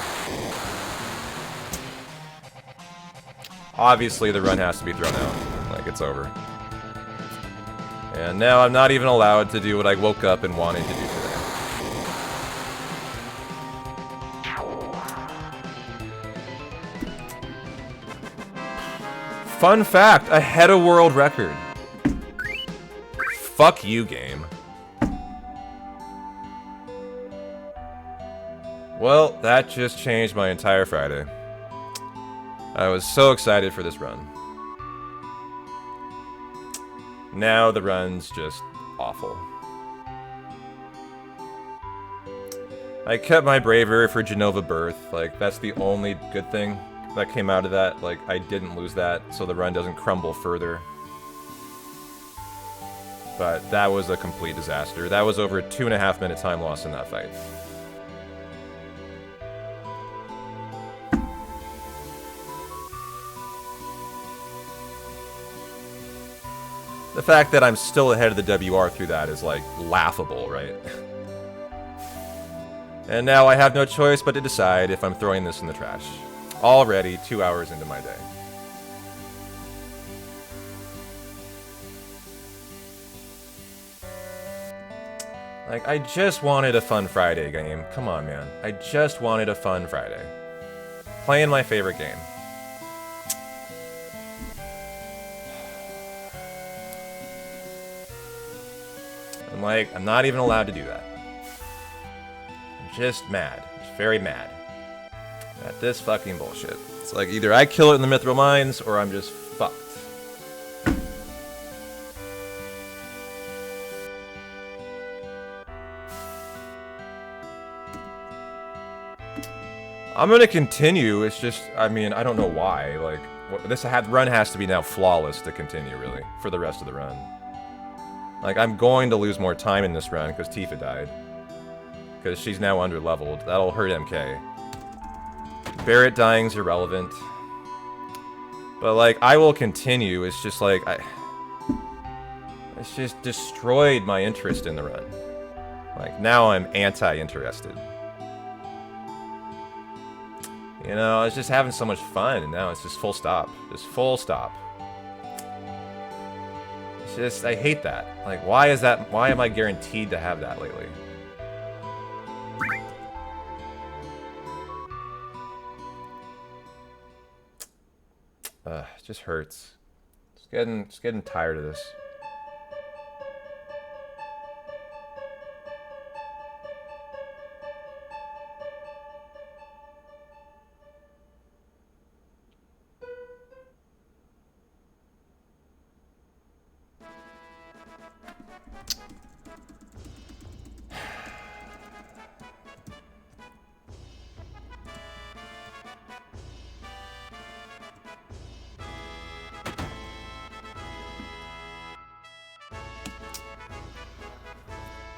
Speaker 2: Obviously, the run has to be thrown out. Like, it's over. And now I'm not even allowed to do what I woke up and wanted to do today. Fun fact, I had a world record. Fuck you, game. Well, that just changed my entire Friday. I was so excited for this run. Now the run's just awful. I kept my bravery for Genova Birth. Like, that's the only good thing that came out of that. Like, I didn't lose that, so the run doesn't crumble further. But that was a complete disaster. That was over a 2.5 minute time loss in that fight. The fact that I'm still ahead of the WR through that is, like, laughable, right? And now I have no choice but to decide if I'm throwing this in the trash. Already 2 hours into my day. Like, I just wanted a fun Friday game. Come on, man. I just wanted a fun Friday. Playing my favorite game. I'm like, I'm not even allowed to do that. I'm just mad. Just very mad. At this fucking bullshit. It's like, either I kill it in the Mithril Mines, or I'm just fucked. I'm gonna continue, it's just, I mean, I don't know why, like, this run has to be now flawless to continue, really, for the rest of the run. Like, I'm going to lose more time in this run, because Tifa died. Because she's now under-leveled. That'll hurt MK. Barret dying's irrelevant. But, like, I will continue, it's just like, it's just destroyed my interest in the run. Like, now I'm anti-interested. You know, I was just having so much fun, and now it's just full stop. Just full stop. It's just, I hate that. Like, why is that? Why am I guaranteed to have that lately? It just hurts. Just getting tired of this.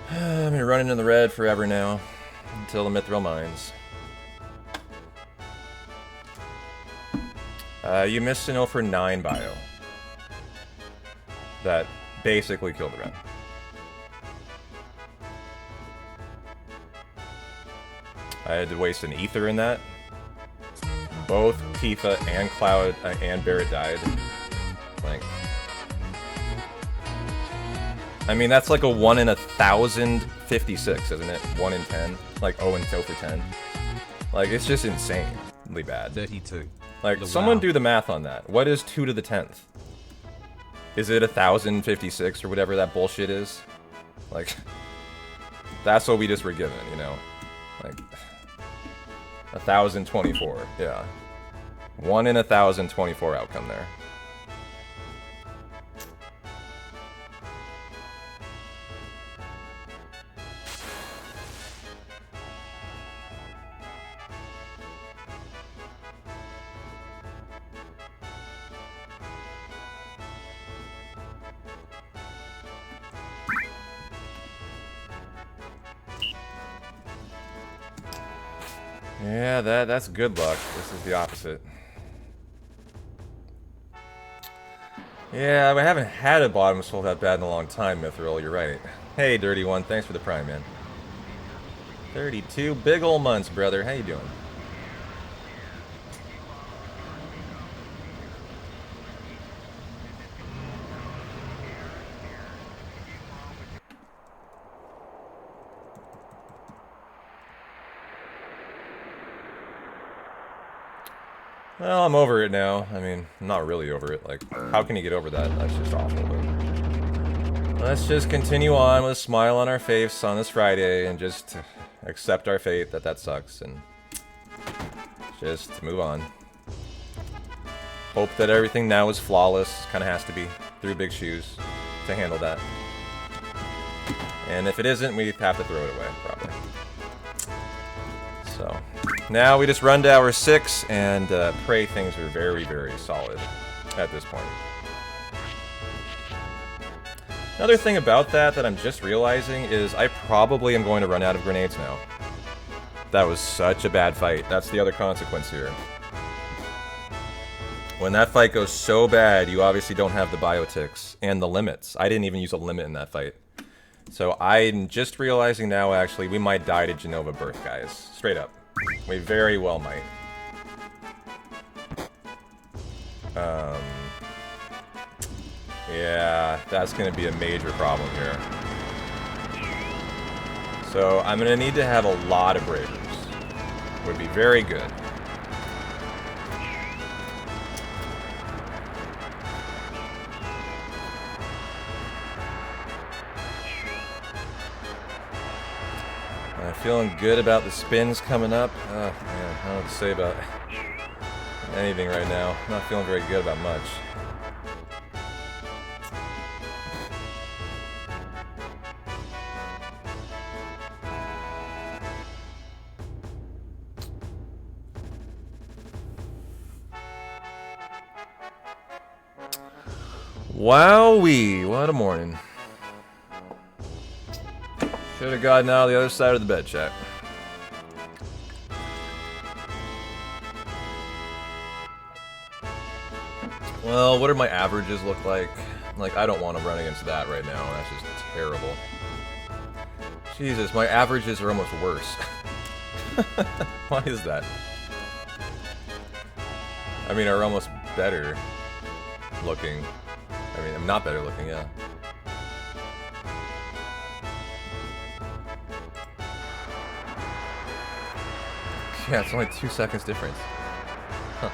Speaker 2: I've been running in the red forever now, until the Mithril Mines. You missed an 0 for 9 bio. That basically killed the run. I had to waste an ether in that. Both Tifa and Cloud and Barret died. Like, I mean, that's like a 1 in 1,056, isn't it? 1 in 10. Like 0 for 10. Like, it's just insanely bad.
Speaker 1: 32.
Speaker 2: Like, someone do the math on that. What is 2 to the 10th? Is it 1,056 or whatever that bullshit is? Like, that's what we just were given, you know? Like, 1,024, yeah. 1 in 1,024 outcome there. Yeah, that's good luck. This is the opposite. Yeah, I haven't had a bottom soul that bad in a long time, Mithril, you're right. Hey, Dirty One, thanks for the prime, man. 32 big ol' months, brother. How you doing? Well, I'm over it now. I mean, I'm not really over it. Like, how can you get over that? That's just awful, but let's just continue on with a smile on our face on this Friday and just accept our fate that sucks and just move on. Hope that everything now is flawless. Kind of has to be. Through big shoes to handle that. And if it isn't, we have to throw it away, probably. So, now we just run to hour 6 and pray things are very, very solid at this point. Another thing about that I'm just realizing is I probably am going to run out of grenades now. That was such a bad fight. That's the other consequence here. When that fight goes so bad, you obviously don't have the biotics and the limits. I didn't even use a limit in that fight. So I'm just realizing now, actually, we might die to Genova Birth, guys. Straight up. We very well might. Yeah, that's going to be a major problem here. So I'm going to need to have a lot of Bravers. Would be very good. I'm feeling good about the spins coming up. Oh man, I don't know what to say about anything right now. I'm not feeling very good about much. Wowee, what a morning. Should have gotten out of the other side of the bed, chat. Well, what do my averages look like? Like, I don't want to run against that right now. That's just terrible. Jesus, my averages are almost worse. Why is that? I mean, are almost better looking. I mean, I'm not better looking, yeah. Yeah, it's only 2 seconds difference. Huh.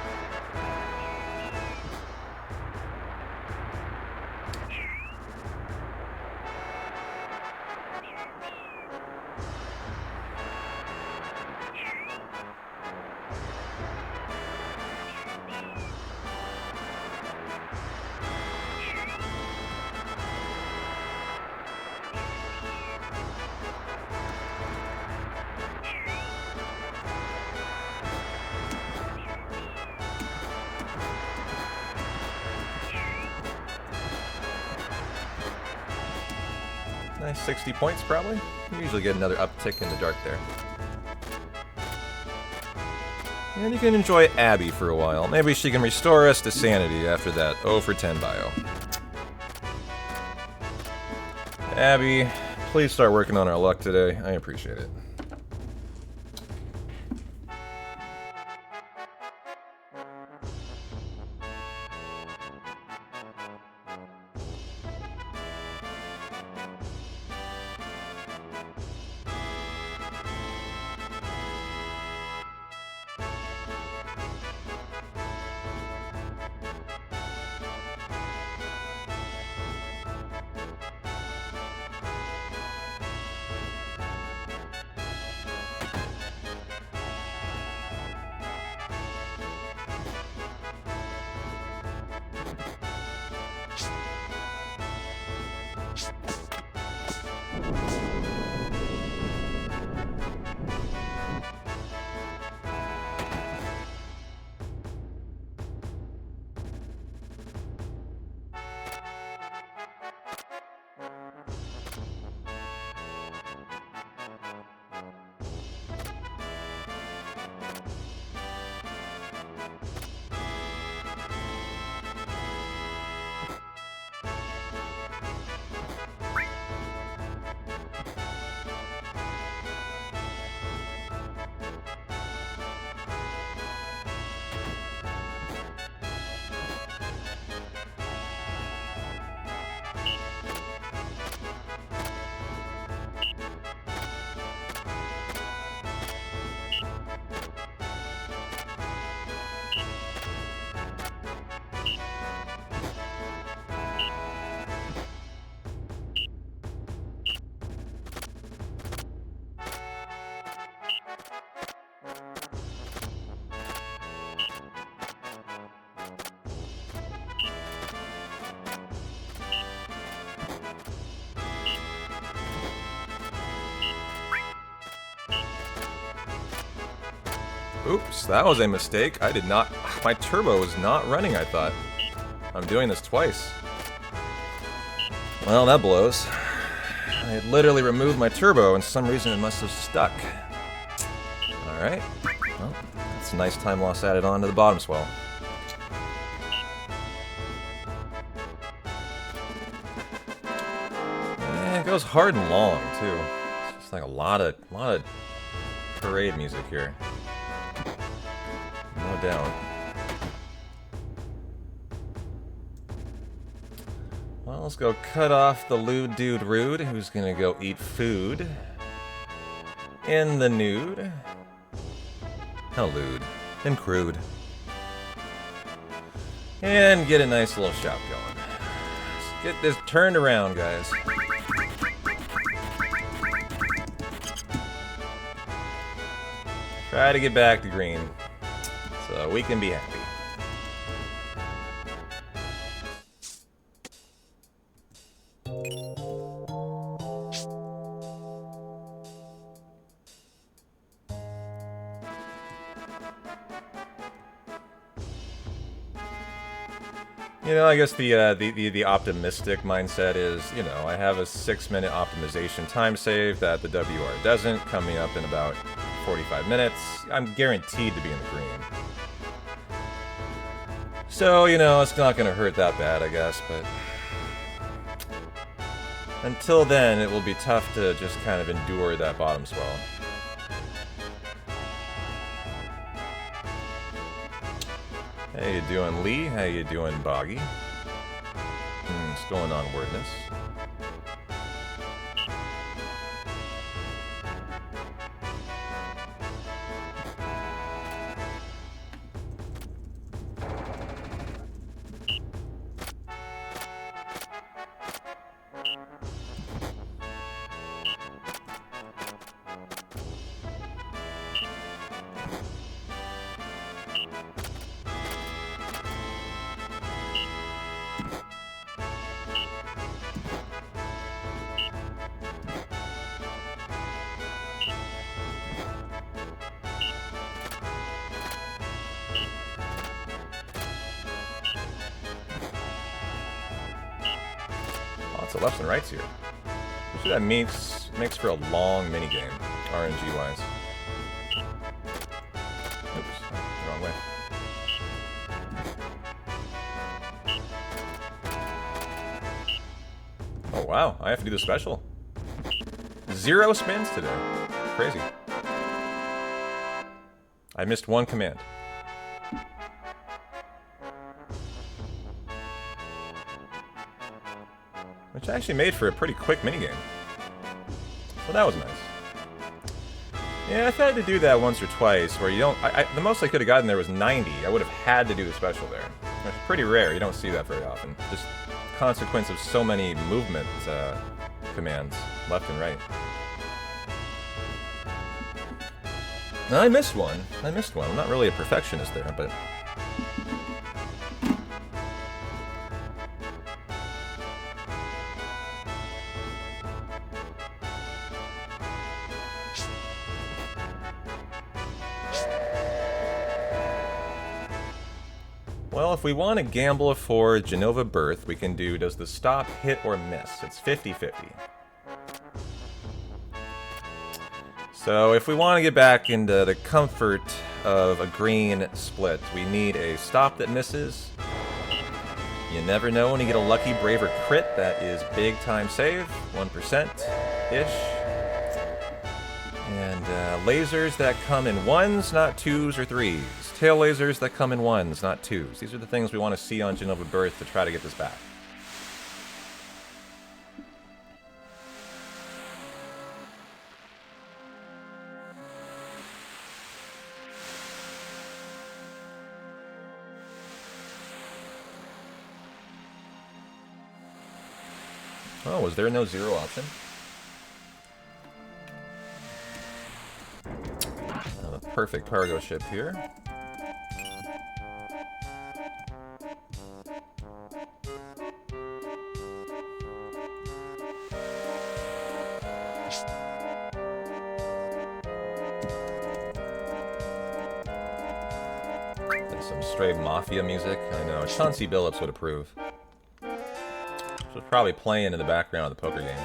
Speaker 2: Nice 60 points, probably. You usually get another uptick in the dark there. And you can enjoy Abby for a while. Maybe she can restore us to sanity after that 0 for 10 bio. Abby, please start working on our luck today. I appreciate it. Oops, that was a mistake. I did not... My turbo was not running, I thought. I'm doing this twice. Well, that blows. I had literally removed my turbo, and for some reason it must have stuck. Alright. Well, that's a nice time loss added on to the bottom swell. And it goes hard and long, too. It's just like a lot of parade music here. No doubt. Well, let's go cut off the lewd dude rude, who's gonna go eat food. In the nude. How lewd. And crude. And get a nice little shop going. Let's get this turned around, guys. Try to get back to green, so we can be happy. You know, I guess the optimistic mindset is, you know, I have a 6-minute optimization time save that the WR doesn't, coming up in about 45 minutes. I'm guaranteed to be in the green. So, you know, it's not going to hurt that bad, I guess, but until then, it will be tough to just kind of endure that bottom swell. How you doing, Lee? How you doing, Boggy? What's going on, Wordness? Lots of lefts and rights here. Usually that makes for a long minigame, RNG-wise. Oops, wrong way. Oh wow, I have to do the special. 0 spins today. Crazy. I missed one command. Which actually made for a pretty quick minigame. So that was nice. Yeah, I've had to do that once or twice, where you don't... the most I could have gotten there was 90. I would have had to do the special there. It's pretty rare, you don't see that very often. Just consequence of so many movement commands, left and right. I missed one. I'm not really a perfectionist there, but... Well, if we want to gamble for Genova Birth, we can do, does the stop hit or miss? It's 50-50. So if we want to get back into the comfort of a green split, we need a stop that misses. You never know when you get a lucky braver crit. That is big time save, 1%-ish. And lasers that come in 1s, not 2s or 3s. Tail lasers that come in 1s, not 2s. These are the things we want to see on Genova Birth to try to get this back. Oh, was there no 0 option? A perfect cargo ship here. There's some straight mafia music. I know, Chauncey Billups would approve. So probably playing in the background of the poker games.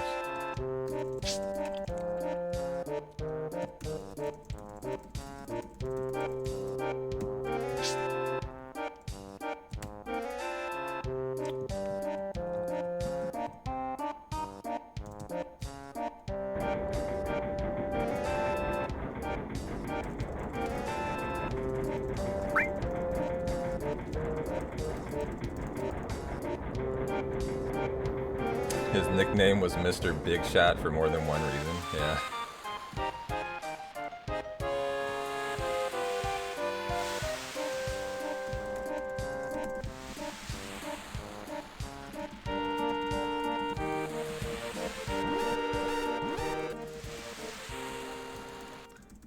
Speaker 2: His nickname was Mr. Big Shot for more than one reason. Yeah.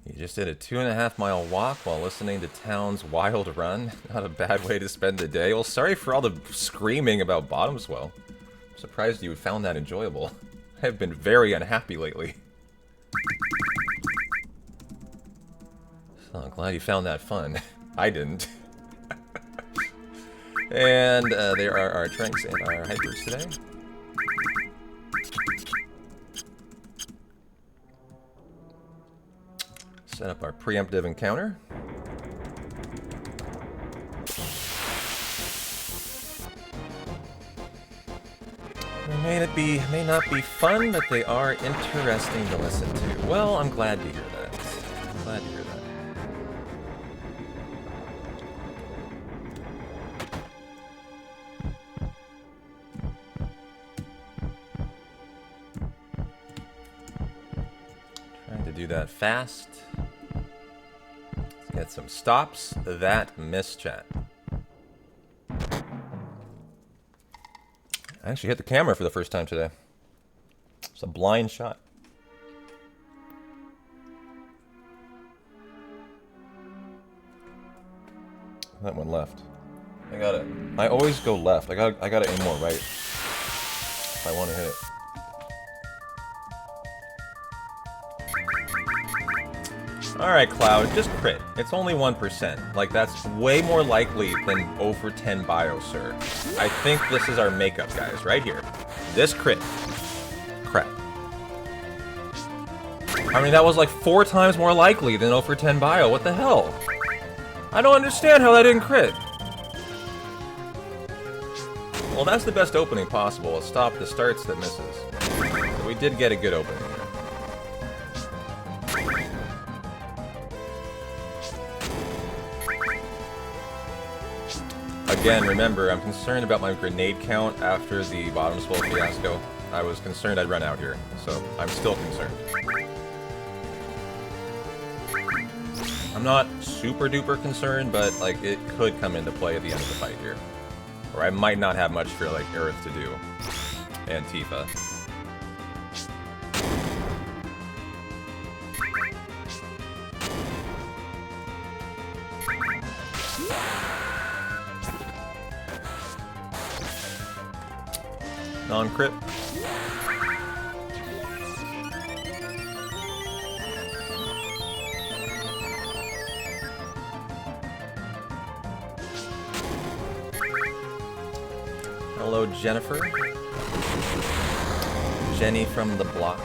Speaker 2: He just did a 2.5-mile walk while listening to Town's Wild Run. Not a bad way to spend the day. Well, sorry for all the screaming about Bottomswell. Surprised you found that enjoyable. I have been very unhappy lately. So I'm glad you found that fun. I didn't. And there are our Tranks and our Hypers today. Set up our preemptive encounter. They may not be fun, but they are interesting to listen to. Well, I'm glad to hear that. Glad to hear that. Trying to do that fast. Let's get some stops that miss chat. I actually hit the camera for the first time today. It's a blind shot. That one left. I got it. I always go left. I gotta aim more right if I want to hit it. Alright, Cloud, just crit. It's only 1%. Like, that's way more likely than over 10 bio, sir. I think this is our makeup, guys, right here. This crit. Crap. I mean, that was like 4 times more likely than over 10 bio. What the hell? I don't understand how that didn't crit. Well, that's the best opening possible. A stop the starts that misses. So we did get a good opening here. Again, remember, I'm concerned about my grenade count after the Bottomswell fiasco. I was concerned I'd run out here, so I'm still concerned. I'm not super duper concerned, but like it could come into play at the end of the fight here. Or I might not have much for like Aerith to do. And Tifa. Non-crit. Hello, Jennifer. Jenny from the block.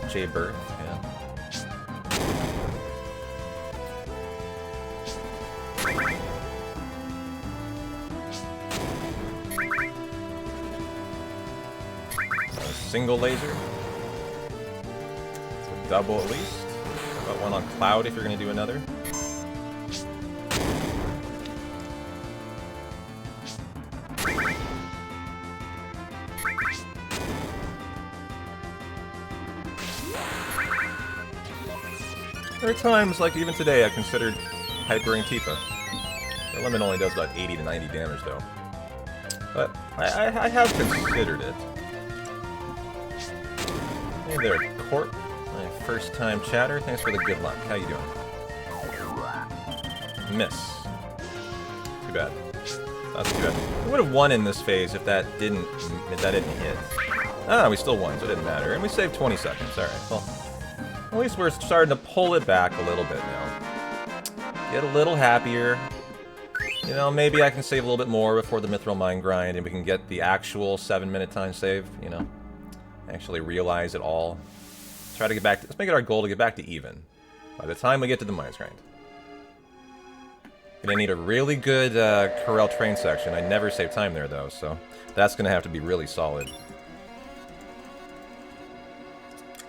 Speaker 2: J Birth, yeah. Single laser. It's a double at least. How about one on Cloud if you're going to do another? There are times, like even today, I considered hypering Tifa. The limit only does about 80 to 90 damage though. But I have considered it. Hey there, Corp. My first time chatter. Thanks for the good luck. How you doing? Miss. Too bad. That's too bad. We would have won in this phase if that didn't hit. Ah, we still won, so it didn't matter. And we saved 20 seconds. Alright, well. At least we're starting to pull it back a little bit now. Get a little happier. You know, maybe I can save a little bit more before the Mithril Mine grind, and we can get the actual 7-minute time save, you know? Actually realize it all. Try to get back to... Let's make it our goal to get back to even by the time we get to the Mines grind. Gonna need a really good Corel train section. I never save time there, though, so that's gonna have to be really solid.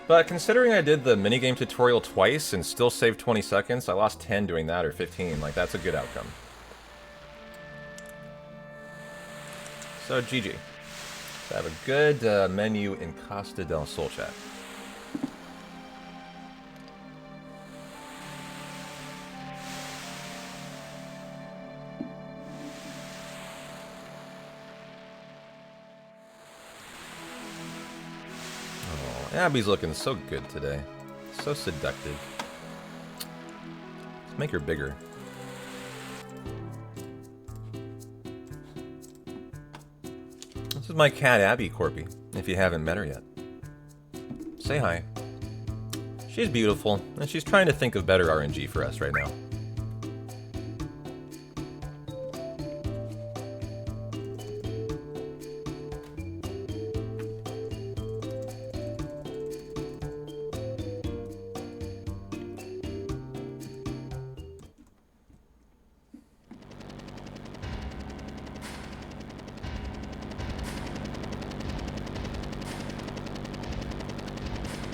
Speaker 2: But considering I did the minigame tutorial twice and still saved 20 seconds, I lost 10 doing that, or 15. Like, that's a good outcome. So, GG. Let's have a good menu in Costa del Sol chat. Oh, Abby's looking so good today. So seductive. Let's make her bigger. This is my cat Abby, Corpy, if you haven't met her yet. Say hi. She's beautiful, and she's trying to think of better RNG for us right now.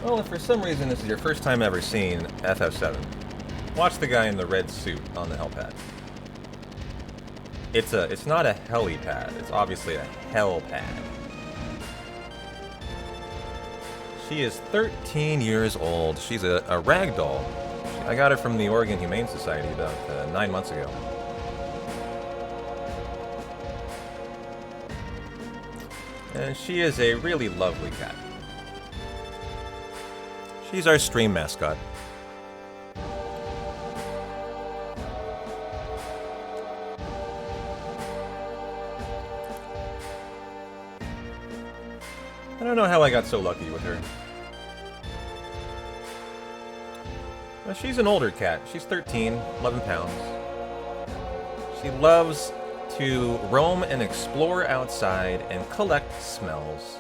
Speaker 2: Well, if for some reason this is your first time ever seeing FF7, watch the guy in the red suit on the helipad. It's not a helipad, it's obviously a hellpad. She is 13 years old. She's a ragdoll. I got her from the Oregon Humane Society about 9 months ago. And she is a really lovely cat. She's our stream mascot. I don't know how I got so lucky with her. Well, she's an older cat. She's 13, 11 pounds. She loves to roam and explore outside and collect smells.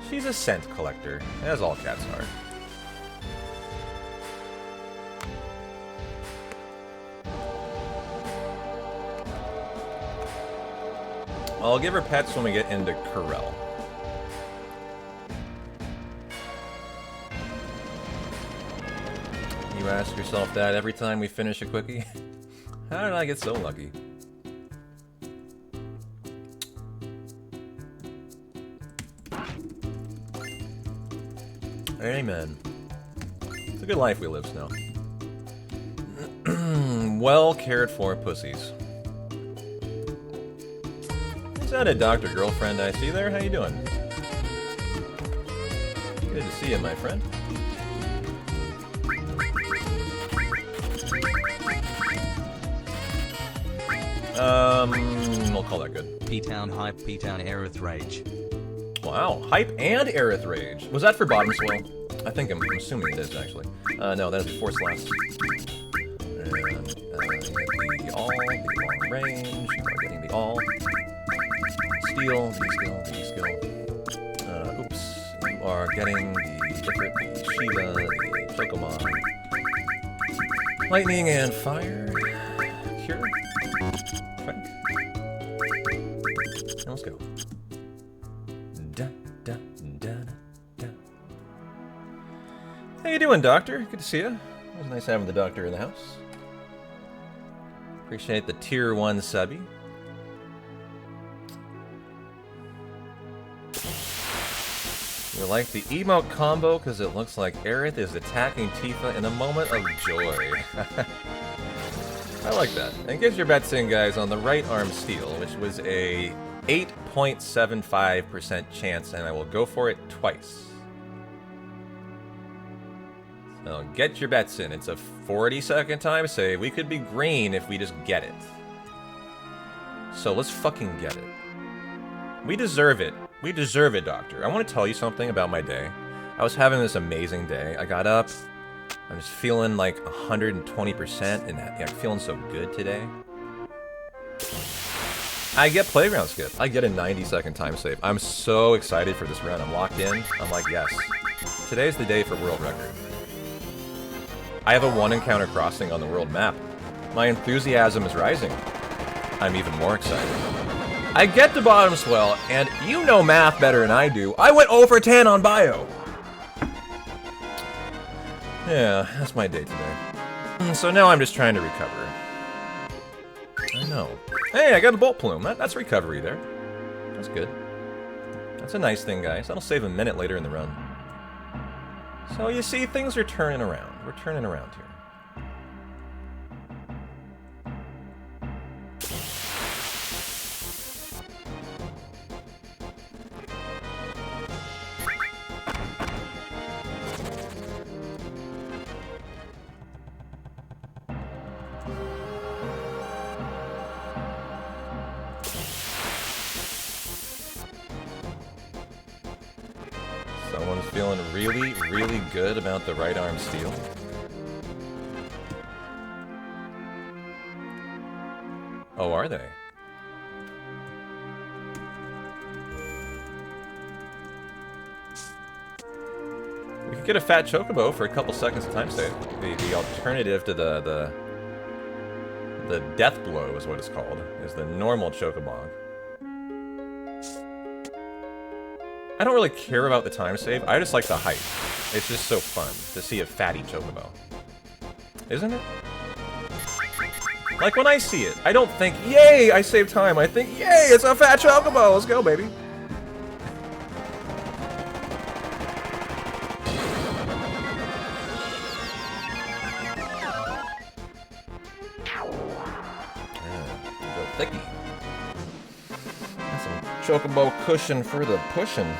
Speaker 2: She's a scent collector, as all cats are. I'll give her pets when we get into Corel. You ask yourself that every time we finish a quickie? How did I get so lucky? Amen. It's a good life we live now. Well cared for pussies. Is that a doctor girlfriend I see there? How you doing? Good to see you, my friend. We'll call that good.
Speaker 1: P-Town Hype, P-Town Aerith Rage.
Speaker 2: Wow, Hype and Aerith Rage. Was that for Bottom Swell? I think I'm assuming it is, actually. No, that is before Slash. And, the all, the long range, you are getting the all. Steal, the skill. Oops, you are getting the Ifrit, the Shiva, the Pokemon. Lightning and fire. Cure. Okay. Now let's go. Da, da, da, da. How you doing, Doctor? Good to see you. It was nice having the Doctor in the house. Appreciate the Tier 1 subby. You like the emote combo because it looks like Aerith is attacking Tifa in a moment of joy. I like that. And get your bets in, guys, on the right arm steal, which was a 8.75% chance, and I will go for it twice. So get your bets in. It's a 40-second time save. We could be green if we just get it. So let's fucking get it. We deserve it. We deserve it, Doctor. I want to tell you something about my day. I was having this amazing day. I got up. I'm just feeling like 120% and feeling so good today. I get playground skip. I get a 90-second time save. I'm so excited for this run. I'm locked in. I'm like, yes. Today's the day for world record. I have a 1 encounter crossing on the world map. My enthusiasm is rising. I'm even more excited. I get to bottom swell, and you know math better than I do. I went 0 for 10 on bio. Yeah, that's my day today. So now I'm just trying to recover. I know. Hey, I got a bolt plume. That's recovery there. That's good. That's a nice thing, guys. That'll save a minute later in the run. So you see, things are turning around. We're turning around here. Someone's feeling really, really good about the right arm steal. Oh, are they? We could get a fat chocobo for a couple seconds of time save. The alternative to the death blow is what it's called, is the normal chocobong. I don't really care about the time save, I just like the hype. It's just so fun to see a fatty chocobo. Isn't it? Like when I see it, I don't think, yay, I saved time. I think, yay, it's a fat chocobo. Let's go, baby. Go thicky. That's some chocobo cushion for the pushing.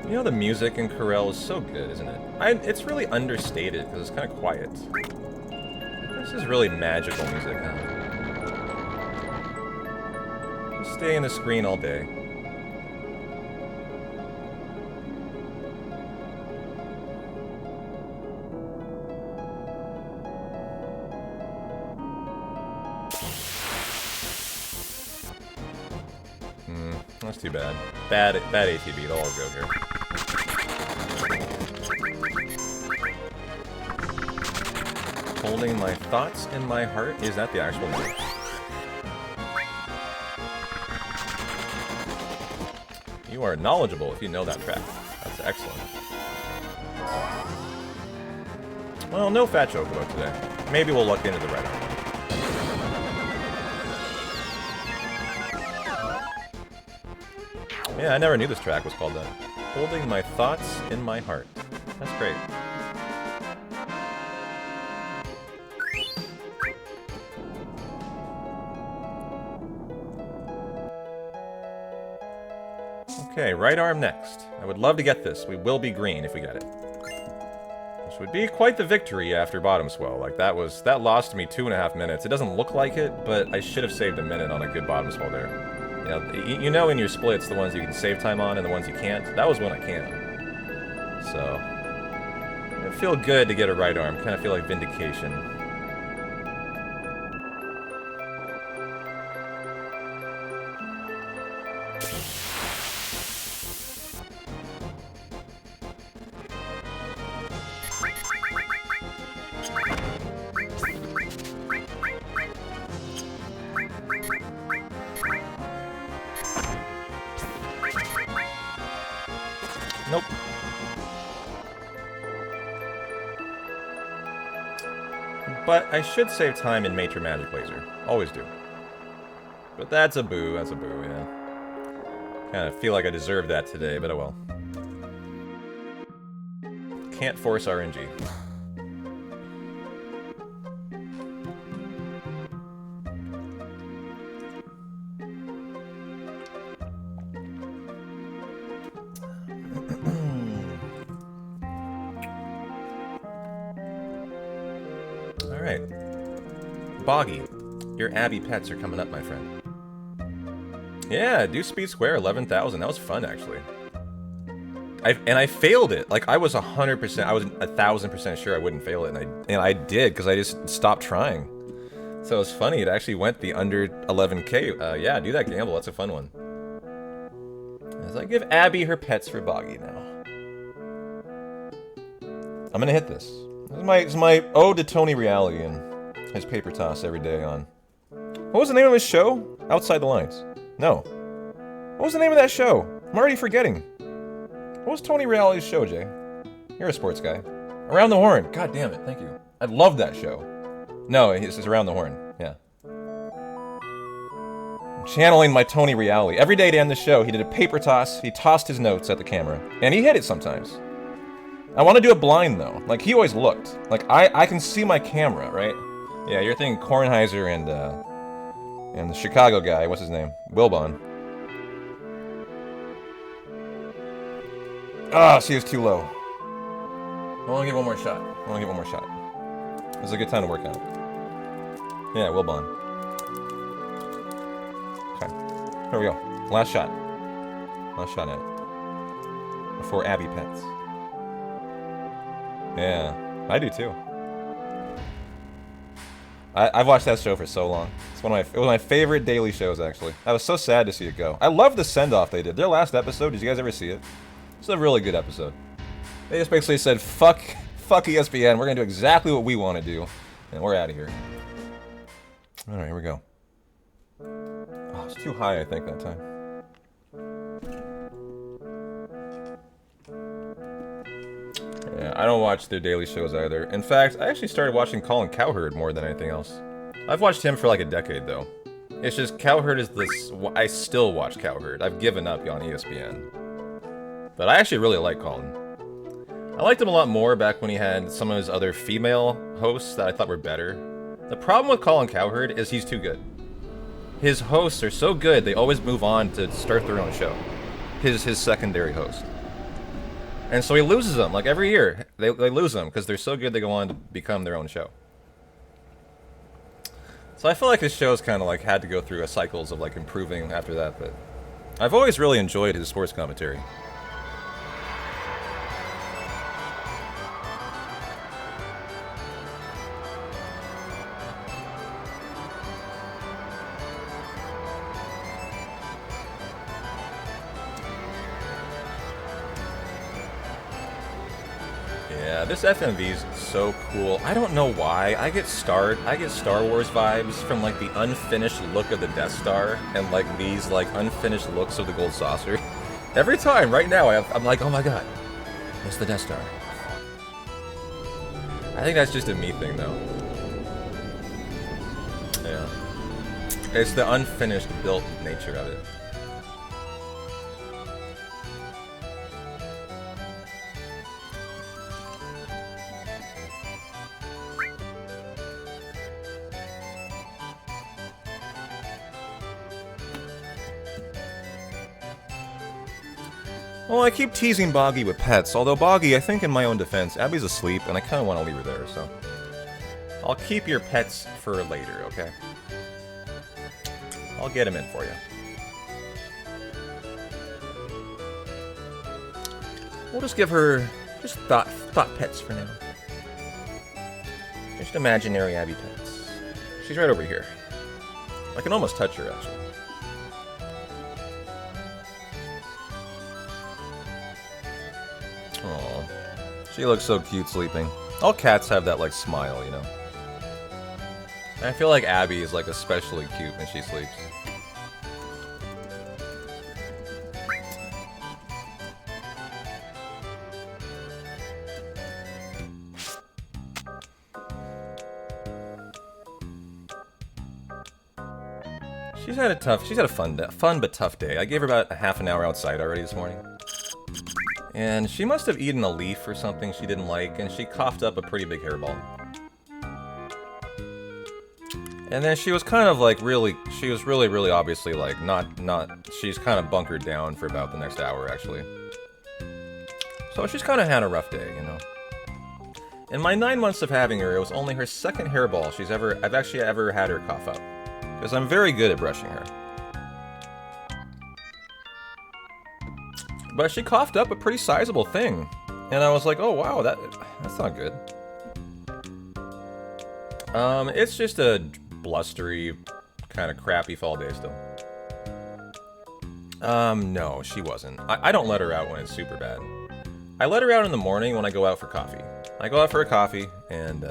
Speaker 2: You know, the music in Corel is so good, isn't it? It's really understated because it's kind of quiet. This is really magical music, huh? Just stay in the screen all day. That's too bad. Bad ATB, it'll all go here. Holding my thoughts in my heart? Is that the actual name? You are knowledgeable if you know that track. That's excellent. Well, no fat chocobo today. Maybe we'll look into the right arm. Yeah, I never knew this track was called that. Holding my thoughts in my heart. That's great. Okay, right arm next. I would love to get this. We will be green if we get it. Which would be quite the victory after bottom swell. Like, that lost me 2.5 minutes. It doesn't look like it, but I should have saved a minute on a good bottom swell there. You know in your splits the ones you can save time on and the ones you can't. That was one I can't. So, I feel good to get a right arm. Kind of feel like vindication. Nope. But I should save time in Major Magic Laser. Always do. But that's a boo, yeah. Kinda feel like I deserve that today, but oh well. Can't force RNG. Alright. Boggy, your Abby pets are coming up, my friend. Yeah, do Speed Square 11,000. That was fun, actually. I failed it. Like, I was 100%, I was 1,000% sure I wouldn't fail it, and I did, because I just stopped trying. So it's funny, it actually went the under 11K. Yeah, do that gamble, that's a fun one. As I give Abby her pets for Boggy now. I'm gonna hit this. This is my ode to Tony Reality and his paper toss every day on... What was the name of his show? Outside the Lines. No. What was the name of that show? I'm already forgetting. What was Tony Reality's show, Jay? You're a sports guy. Around the Horn. God damn it, thank you. I love that show. No, it's Around the Horn. Yeah. I'm channeling my Tony Reality. Every day to end the show, he did a paper toss. He tossed his notes at the camera. And he hit it sometimes. I want to do it blind, though. Like, he always looked. Like, I can see my camera, right? Yeah, you're thinking Kornheiser and the Chicago guy. What's his name? Wilbon. Ah, she was too low. I want to give one more shot. This is a good time to work on it. Yeah, Wilbon. Okay. Here we go. Last shot. Last shot at it. Before Abby pets. Yeah, I do too. I've watched that show for so long. It was my favorite daily shows, actually. I was so sad to see it go. I love the send-off they did. Their last episode, did you guys ever see it? It's a really good episode. They just basically said, fuck ESPN, we're gonna do exactly what we want to do, and we're out of here. Alright, here we go. Oh, it's too high, I think, that time. Yeah, I don't watch their daily shows either. In fact, I actually started watching Colin Cowherd more than anything else. I've watched him for like a decade, though. It's just, Cowherd is this... I still watch Cowherd. I've given up on ESPN. But I actually really like Colin. I liked him a lot more back when he had some of his other female hosts that I thought were better. The problem with Colin Cowherd is he's too good. His hosts are so good, they always move on to start their own show. His secondary host. And so he loses them, like every year. They lose them, because they're so good they go on to become their own show. So I feel like his show's kind of like had to go through a cycles of like improving after that, but... I've always really enjoyed his sports commentary. Yeah, this FMV's so cool. I don't know why. I get Star Wars vibes from like the unfinished look of the Death Star and like these like unfinished looks of the Gold Saucer. Every time, right now, I'm like, oh my god, it's the Death Star. I think that's just a me thing, though. Yeah, it's the unfinished built nature of it. Well, I keep teasing Boggy with pets, although Boggy, I think in my own defense, Abby's asleep, and I kind of want to leave her there, so... I'll keep your pets for later, okay? I'll get him in for you. We'll just give her just thought pets for now. Just imaginary Abby pets. She's right over here. I can almost touch her, actually. Aw, she looks so cute sleeping. All cats have that, like, smile, you know? And I feel like Abby is, like, especially cute when she sleeps. She's had a fun but tough day. I gave her about a half an hour outside already this morning. And she must have eaten a leaf or something she didn't like, and she coughed up a pretty big hairball. And then she was kind of like really obviously like she's kind of bunkered down for about the next hour, actually. So she's kind of had a rough day, you know. In my 9 months of having her, it was only her second hairball I've actually ever had her cough up. Because I'm very good at brushing her. But she coughed up a pretty sizable thing. And I was like, oh wow, that's not good. It's just a blustery, kind of crappy fall day still. No, she wasn't. I don't let her out when it's super bad. I let her out in the morning when I go out for coffee. I go out for a coffee, and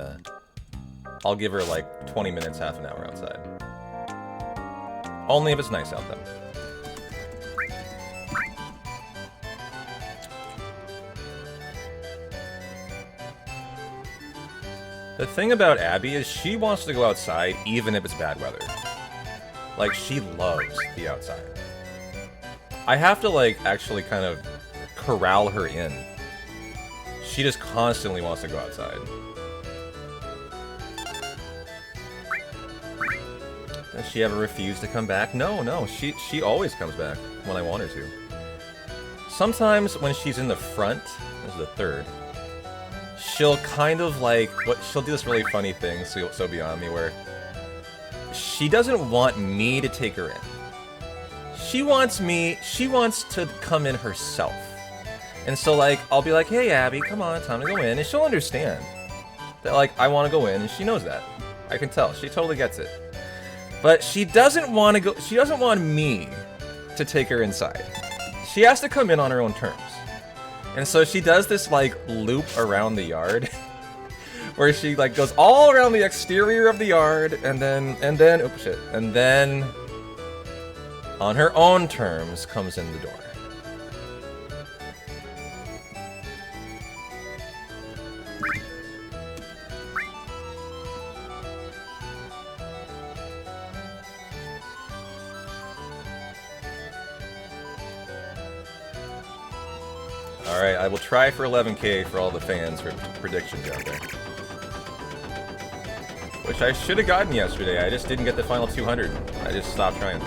Speaker 2: I'll give her like 20 minutes, half an hour outside. Only if it's nice out though. The thing about Abby is she wants to go outside even if it's bad weather. Like, she loves the outside. I have to, like, actually kind of corral her in. She just constantly wants to go outside. Does she ever refuse to come back? No, she always comes back when I want her to. Sometimes when she's in the front, this is the third, she'll kind of like, she'll do this really funny thing, so beyond me, where she doesn't want me to take her in. She wants to come in herself. And so, like, I'll be like, hey, Abby, come on, time to go in. And she'll understand that, like, I want to go in, and she knows that. I can tell. She totally gets it. But she doesn't want to go, she doesn't want me to take her inside. She has to come in on her own terms. And so she does this, like, loop around the yard. Where she, like, goes all around the exterior of the yard, and then, oops, shit. And then, on her own terms, comes in the door. Alright, I will try for 11K for all the fans for predictions out there. Which I should have gotten yesterday, I just didn't get the final 200. I just stopped trying.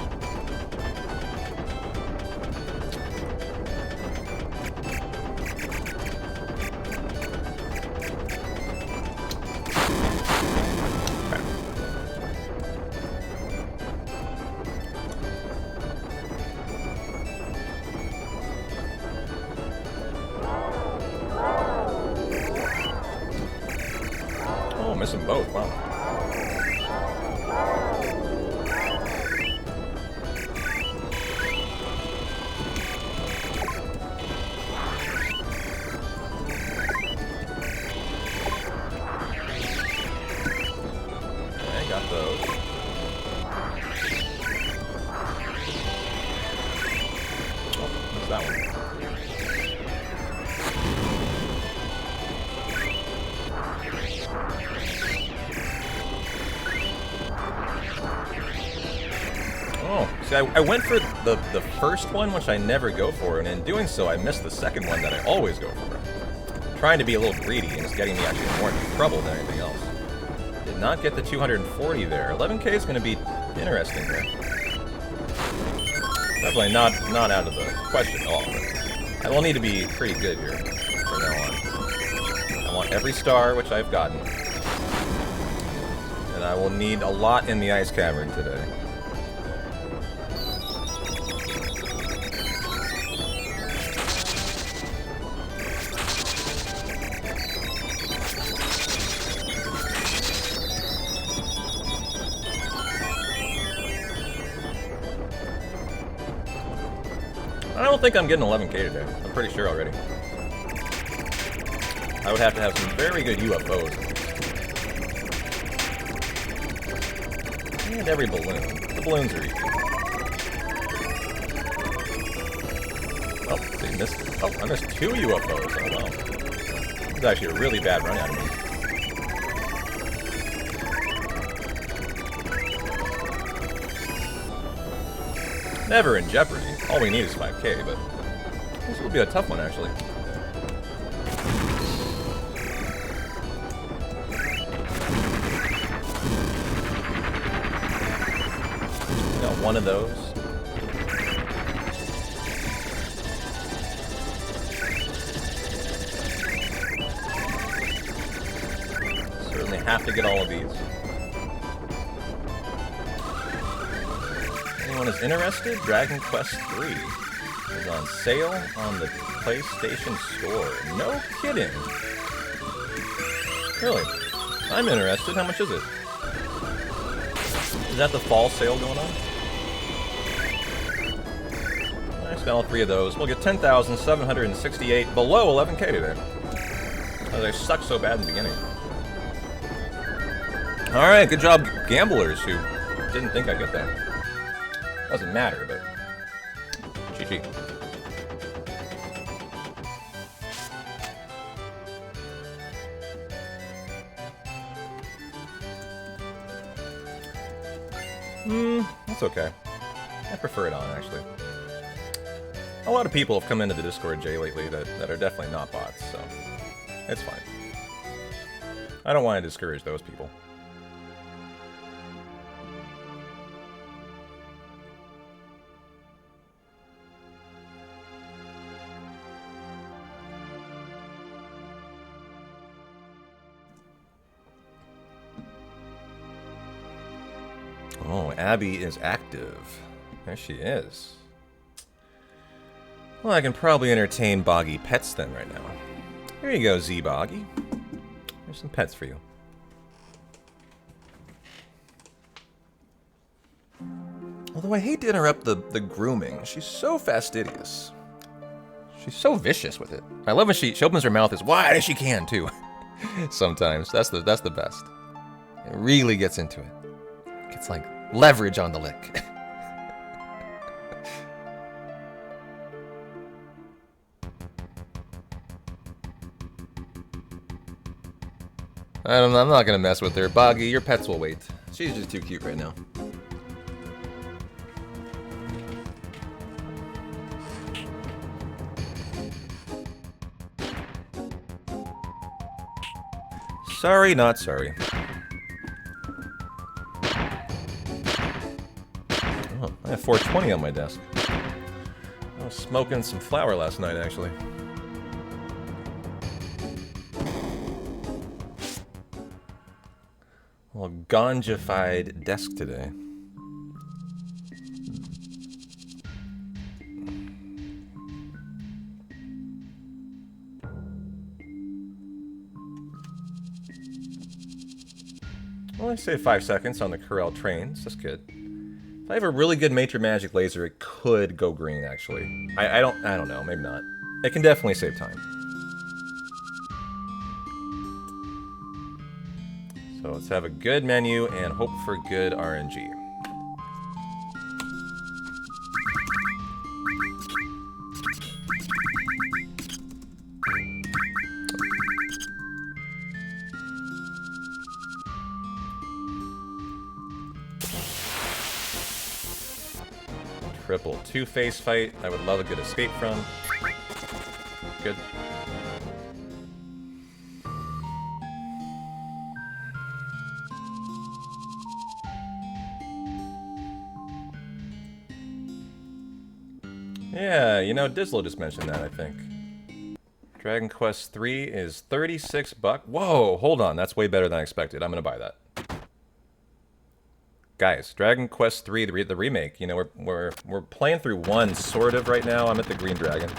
Speaker 2: Oh, missing both, wow. I went for the first one, which I never go for, and in doing so, I missed the second one that I always go for. I'm trying to be a little greedy, and it's getting me actually more into trouble than anything else. Did not get the 240 there. 11K is going to be interesting here. Definitely not out of the question at all, but I will need to be pretty good here from now on. I want every star, which I've gotten. And I will need a lot in the ice cavern today. I don't think I'm getting 11K today. I'm pretty sure already. I would have to have some very good UFOs. And every balloon. The balloons are easy. Oh, they missed. Oh, I missed 2 UFOs. Oh, wow. This is actually a really bad run out of me. Never in jeopardy. All we need is 5K, but this will be a tough one, actually. Got one of those. have to get all of these. Anyone is interested? Dragon Quest III is on sale on the PlayStation Store. No kidding. Really? I'm interested. How much is it? Is that the fall sale going on? I spent all 3 of those. We'll get 10,768 below 11k today. Oh, they sucked so bad in the beginning. Alright, good job, gamblers who didn't think I'd get that. Doesn't matter, but GG. That's okay. I prefer it on, actually. A lot of people have come into the Discord, Jay, lately that are definitely not bots, so it's fine. I don't want to discourage those people. Oh, Abby is active. There she is. Well, I can probably entertain Boggy pets then right now. Here you go, Z-Boggy. Here's some pets for you. Although I hate to interrupt the grooming. She's so fastidious. She's so vicious with it. I love when she opens her mouth as wide as she can, too. Sometimes. That's the best. It really gets into it. Gets like leverage on the lick. I'm not gonna mess with her. Boggy, your pets will wait. She's just too cute right now. Sorry, not sorry. Oh, I have 420 on my desk. I was smoking some flower last night, actually. Well, ganja-fied desk today. Well, I saved 5 seconds on the Corel trains. That's good. If I have a really good Matrix Magic laser, it could go green, actually. I don't know. Maybe not. It can definitely save time. So let's have a good menu and hope for good RNG. Triple two-face fight. I would love a good escape from. Good. Yeah, you know, Dizzlo just mentioned that, I think. Dragon Quest III is $36. Whoa, hold on. That's way better than I expected. I'm gonna buy that. Guys, Dragon Quest III, the remake, you know, we're playing through 1 sort of right now. I'm at the Green Dragon.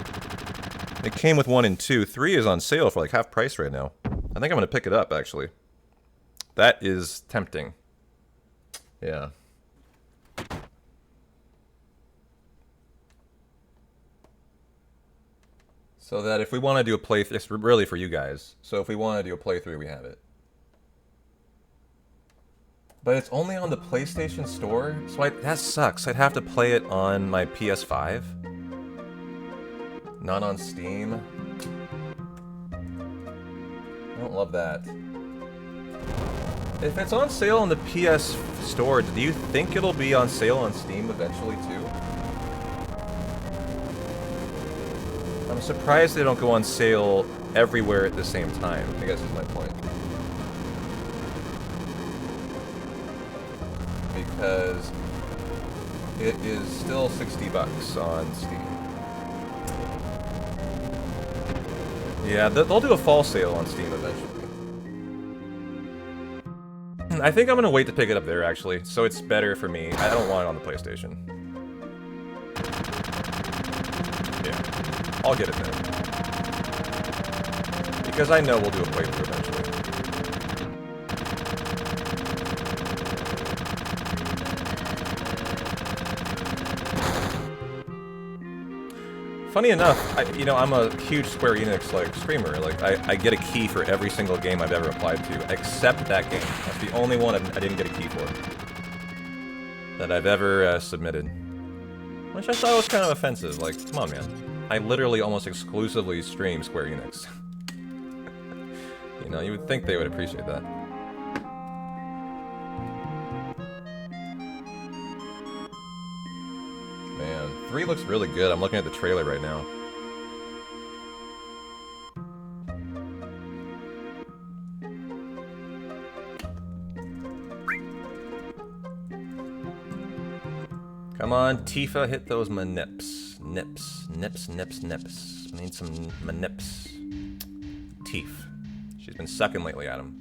Speaker 2: It came with 1 and 2. 3 is on sale for like half price right now. I think I'm gonna pick it up, actually. That is tempting. Yeah. So that if we want to do a playthrough, it's really for you guys. So if we want to do a playthrough, we have it. But it's only on the PlayStation Store, so that sucks. I'd have to play it on my PS5. Not on Steam. I don't love that. If it's on sale on the PS Store, do you think it'll be on sale on Steam eventually too? I'm surprised they don't go on sale everywhere at the same time, I guess is my point. Because it is still $60 on Steam. Yeah, they'll do a fall sale on Steam eventually. I think I'm gonna wait to pick it up there, actually, so it's better for me. I don't want it on the PlayStation. Yeah, I'll get it there. Because I know we'll do a playthrough eventually. Funny enough, I'm a huge Square Enix streamer. I get a key for every single game I've ever applied to, except that game. That's the only one I didn't get a key for that I've ever submitted. Which I thought was kind of offensive. Like, come on, man. I literally almost exclusively stream Square Enix. You would think they would appreciate that. Man, 3 looks really good. I'm looking at the trailer right now. Come on, Tifa, hit those manips. Nips. Nips. I need some manips. Teef. She's been sucking lately at him.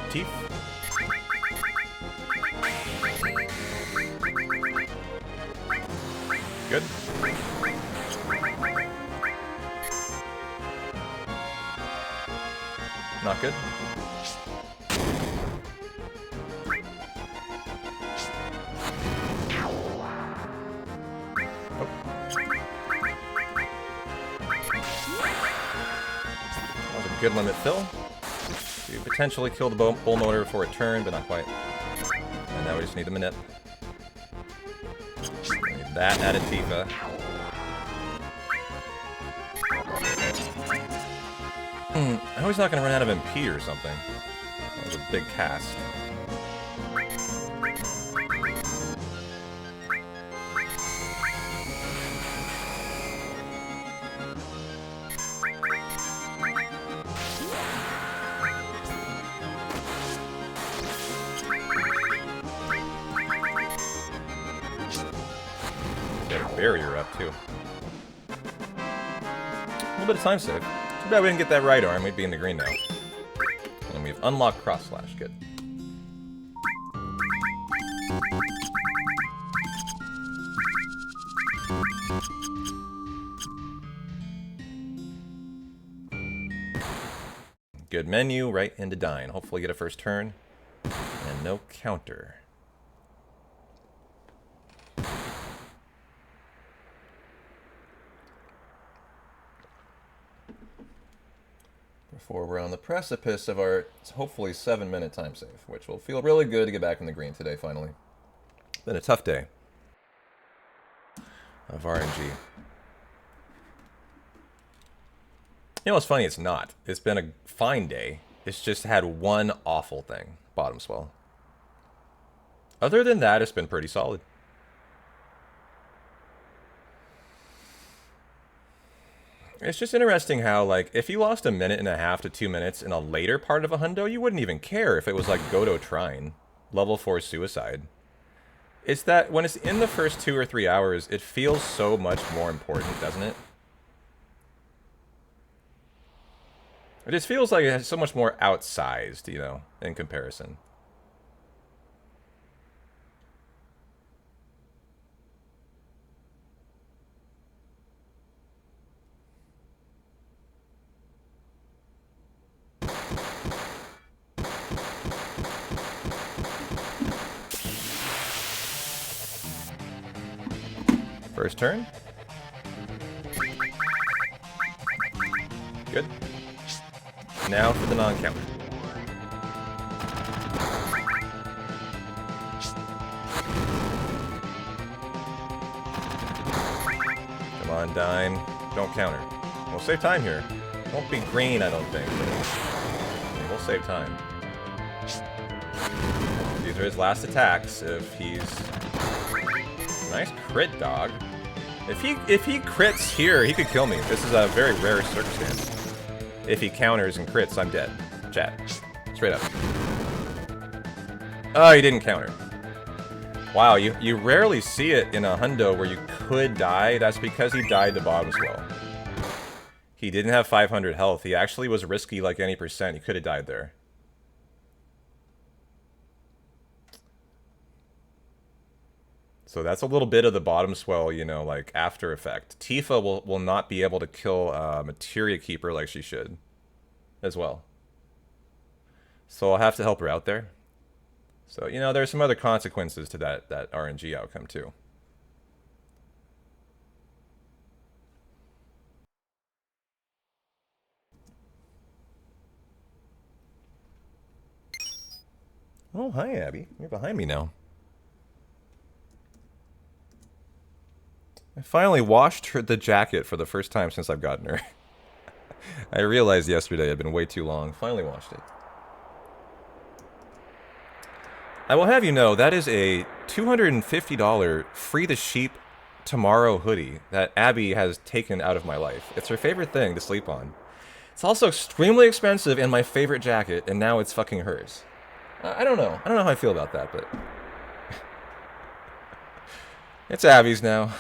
Speaker 2: Teef. Good. Not good. Oh. That was a good limit fill. To potentially kill the bull motor before a turn, but not quite. And now we just need the manip. Need that added Tifa. I hope he's not going to run out of MP or something. That was a big cast. Barrier up too. A little bit of time save. Too bad we didn't get that right arm. We'd be in the green now. And we've unlocked cross slash. Good. Good menu, right into Dine. Hopefully get a first turn. And no counter. Before we're on the precipice of our hopefully 7-minute time save, which will feel really good to get back in the green today, finally. Been a tough day of RNG. You know what's funny? It's not. It's been a fine day. It's just had one awful thing. Bottom swell. Other than that, it's been pretty solid. It's just interesting how, like, if you lost 1.5 to 2 minutes in a later part of a hundo, you wouldn't even care if it was like Godo Trine, level 4 suicide. It's that when it's in the first 2 or 3 hours, it feels so much more important, doesn't it? It just feels like it's so much more outsized, in comparison. First turn. Good. Now for the non-counter. Come on, Dine. Don't counter. We'll save time here. Won't be green, I don't think. We'll save time. These are his last attacks if he's... Nice crit, dog. If he crits here, he could kill me. This is a very rare circumstance. If he counters and crits, I'm dead. Chat. Straight up. Oh, he didn't counter. Wow, you rarely see it in a hundo where you could die. That's because he died to bottom swell. He didn't have 500 health. He actually was risky like any percent. He could have died there. So that's a little bit of the bottom swell, you know, like after effect. Tifa will not be able to kill Materia Keeper like she should as well. So I'll have to help her out there. So, you know, there's some other consequences to that RNG outcome too. Oh, hi, Abby. You're behind me now. I finally washed the jacket for the first time since I've gotten her. I realized yesterday it had been way too long. Finally washed it. I will have you know, that is a $250 free to sheep tomorrow hoodie that Abby has taken out of my life. It's her favorite thing to sleep on. It's also extremely expensive and my favorite jacket, and now it's fucking hers. I don't know. I don't know how I feel about that, but... it's Abby's now.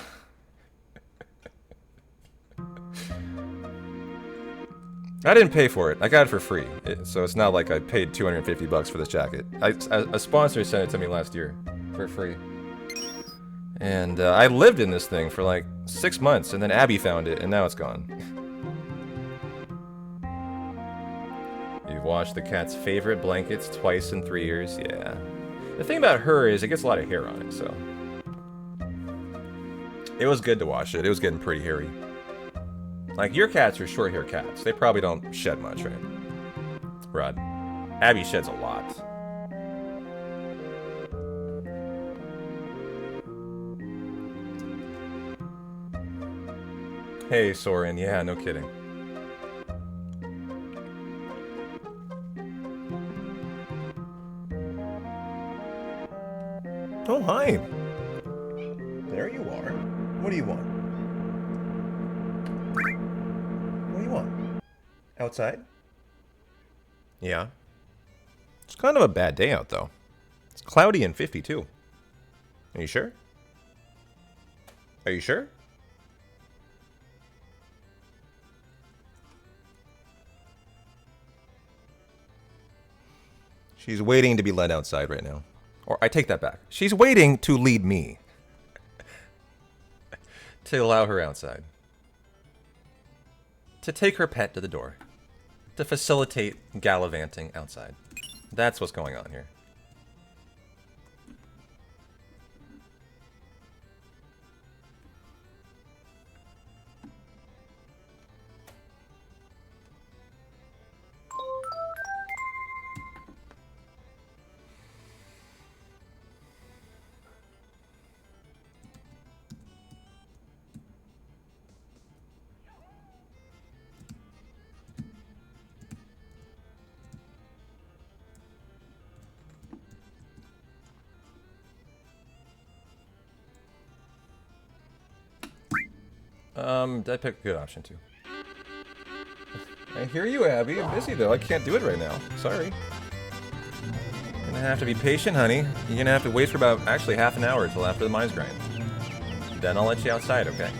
Speaker 2: I didn't pay for it. I got it for free. So it's not like I paid 250 bucks for this jacket. A sponsor sent it to me last year for free. And I lived in this thing for like 6 months, and then Abby found it, and now it's gone. You've washed the cat's favorite blankets twice in 3 years? Yeah. The thing about her is it gets a lot of hair on it, so... it was good to wash it. It was getting pretty hairy. Like, your cats are short-haired cats. They probably don't shed much, right? Rod. Abby sheds a lot. Hey, Soren. Yeah, no kidding. Oh, hi. There you are. What do you want? What do you want? Outside? Yeah. It's kind of a bad day out, though. It's cloudy and 52. Are you sure? Are you sure? She's waiting to be led outside right now. Or I take that back. She's waiting to lead me. To allow her outside. To take her pet to the door. To facilitate gallivanting outside. That's what's going on here. I'd pick a good option too. I hear you, Abby. I'm busy though. I can't do it right now. Sorry. You're gonna have to be patient, honey. You're gonna have to wait for about actually half an hour till after the mines grind. Then I'll let you outside, okay?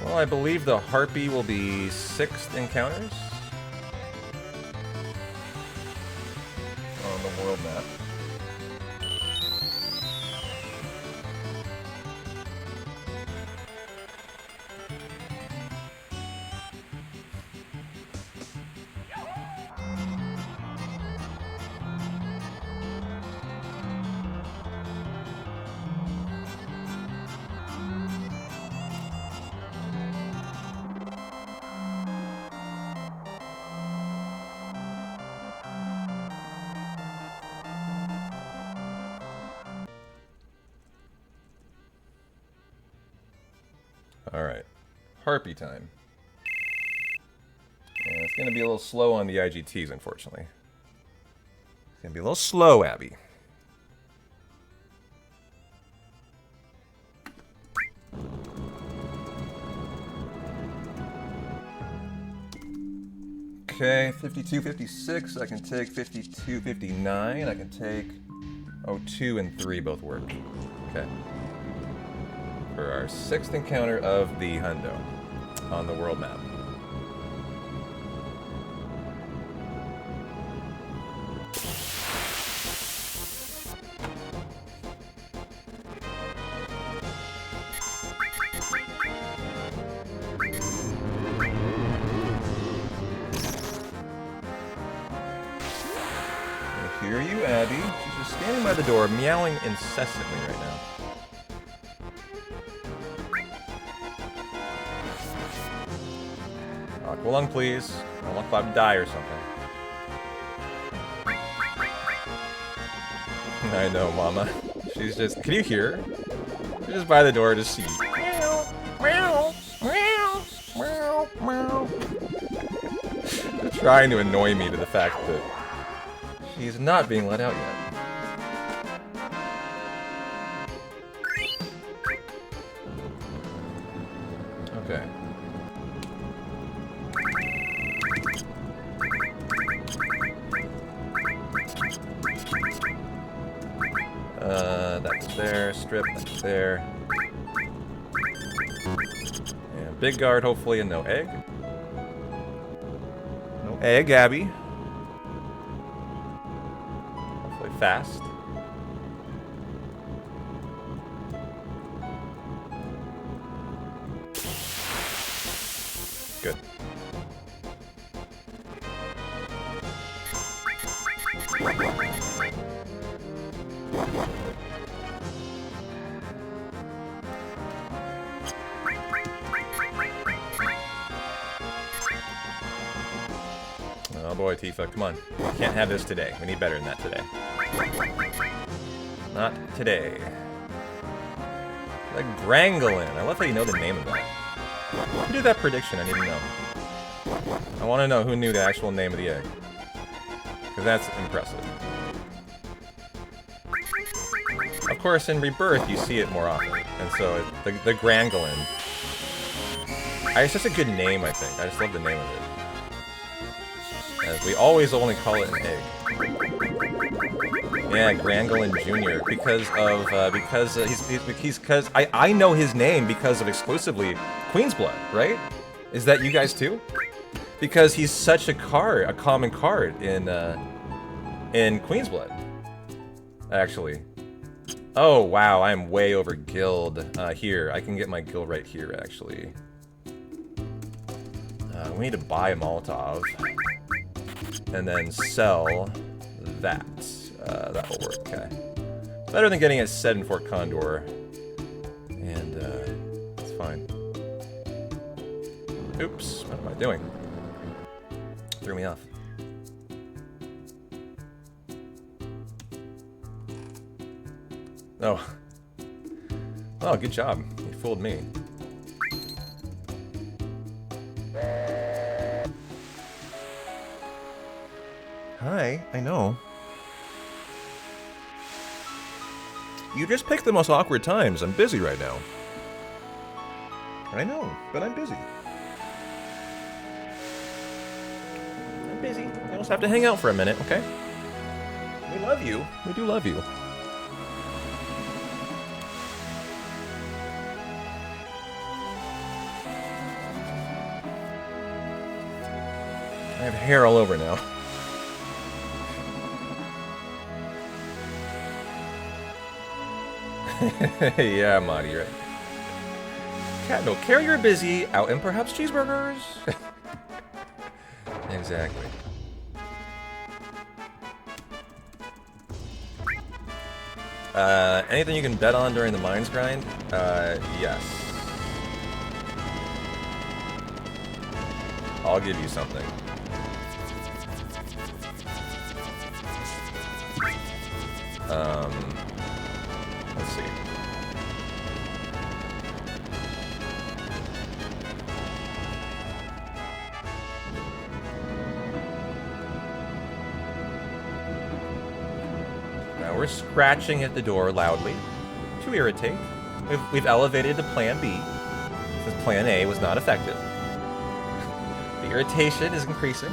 Speaker 2: Well, I believe the Harpy will be 6th encounters on the world map. Alright. Harpy time. And it's going to be a little slow on the IGTs, unfortunately. It's going to be a little slow, Abby. Okay, 52, 56. I can take 52, 59. I can take 02 and 3 both work. Okay. For our 6th encounter of the Hundo on the world map. I hear you, Abby. She's just standing by the door, meowing incessantly right now. Aqualung, please. I don't want Cloud to die or something. I know, Mama. She's just... Can you hear her? She's just by the door to see. Meow, meow, meow, meow, meow. She's trying to annoy me to the fact that she's not being let out yet. Okay. That's there. Strip, that's there. And big guard, hopefully, and no egg. No egg, Abby. Hopefully fast. Good. Oh boy, Tifa, come on. We can't have this today. We need better than that today. Not today. The Grangolin. I love how you know the name of that. Who did that prediction? I need to know. I want to know who knew the actual name of the egg. Because that's impressive. Of course, in Rebirth, you see it more often. And so, the Grangolin. It's just a good name, I think. I just love the name of it. As we always only call it an egg. Yeah, Grangolin Jr. Because I know his name because of exclusively Queen's Blood, right? Is that you guys too? Because he's such a common card in Queen's Blood. Actually. Oh wow, I'm way over guild here. I can get my guild right here actually. We need to buy a Molotov. And then sell that. That will work, okay. Better than getting it set in Fort Condor. And, it's fine. Oops, what am I doing? Threw me off. Oh. Oh, good job. You fooled me. Hi, I know. You just picked the most awkward times. I'm busy right now. I know, but I'm busy. I'm busy. You just have to hang out for a minute, okay? We love you. We do love you. I have hair all over now. Yeah, Marty, you're right. Cat, no, carry your busy out and perhaps cheeseburgers. Exactly. Anything you can bet on during the mines grind? Yes. I'll give you something. Let's see. we're scratching at the door loudly to irritate. We've elevated to Plan B, since Plan A was not effective. The irritation is increasing.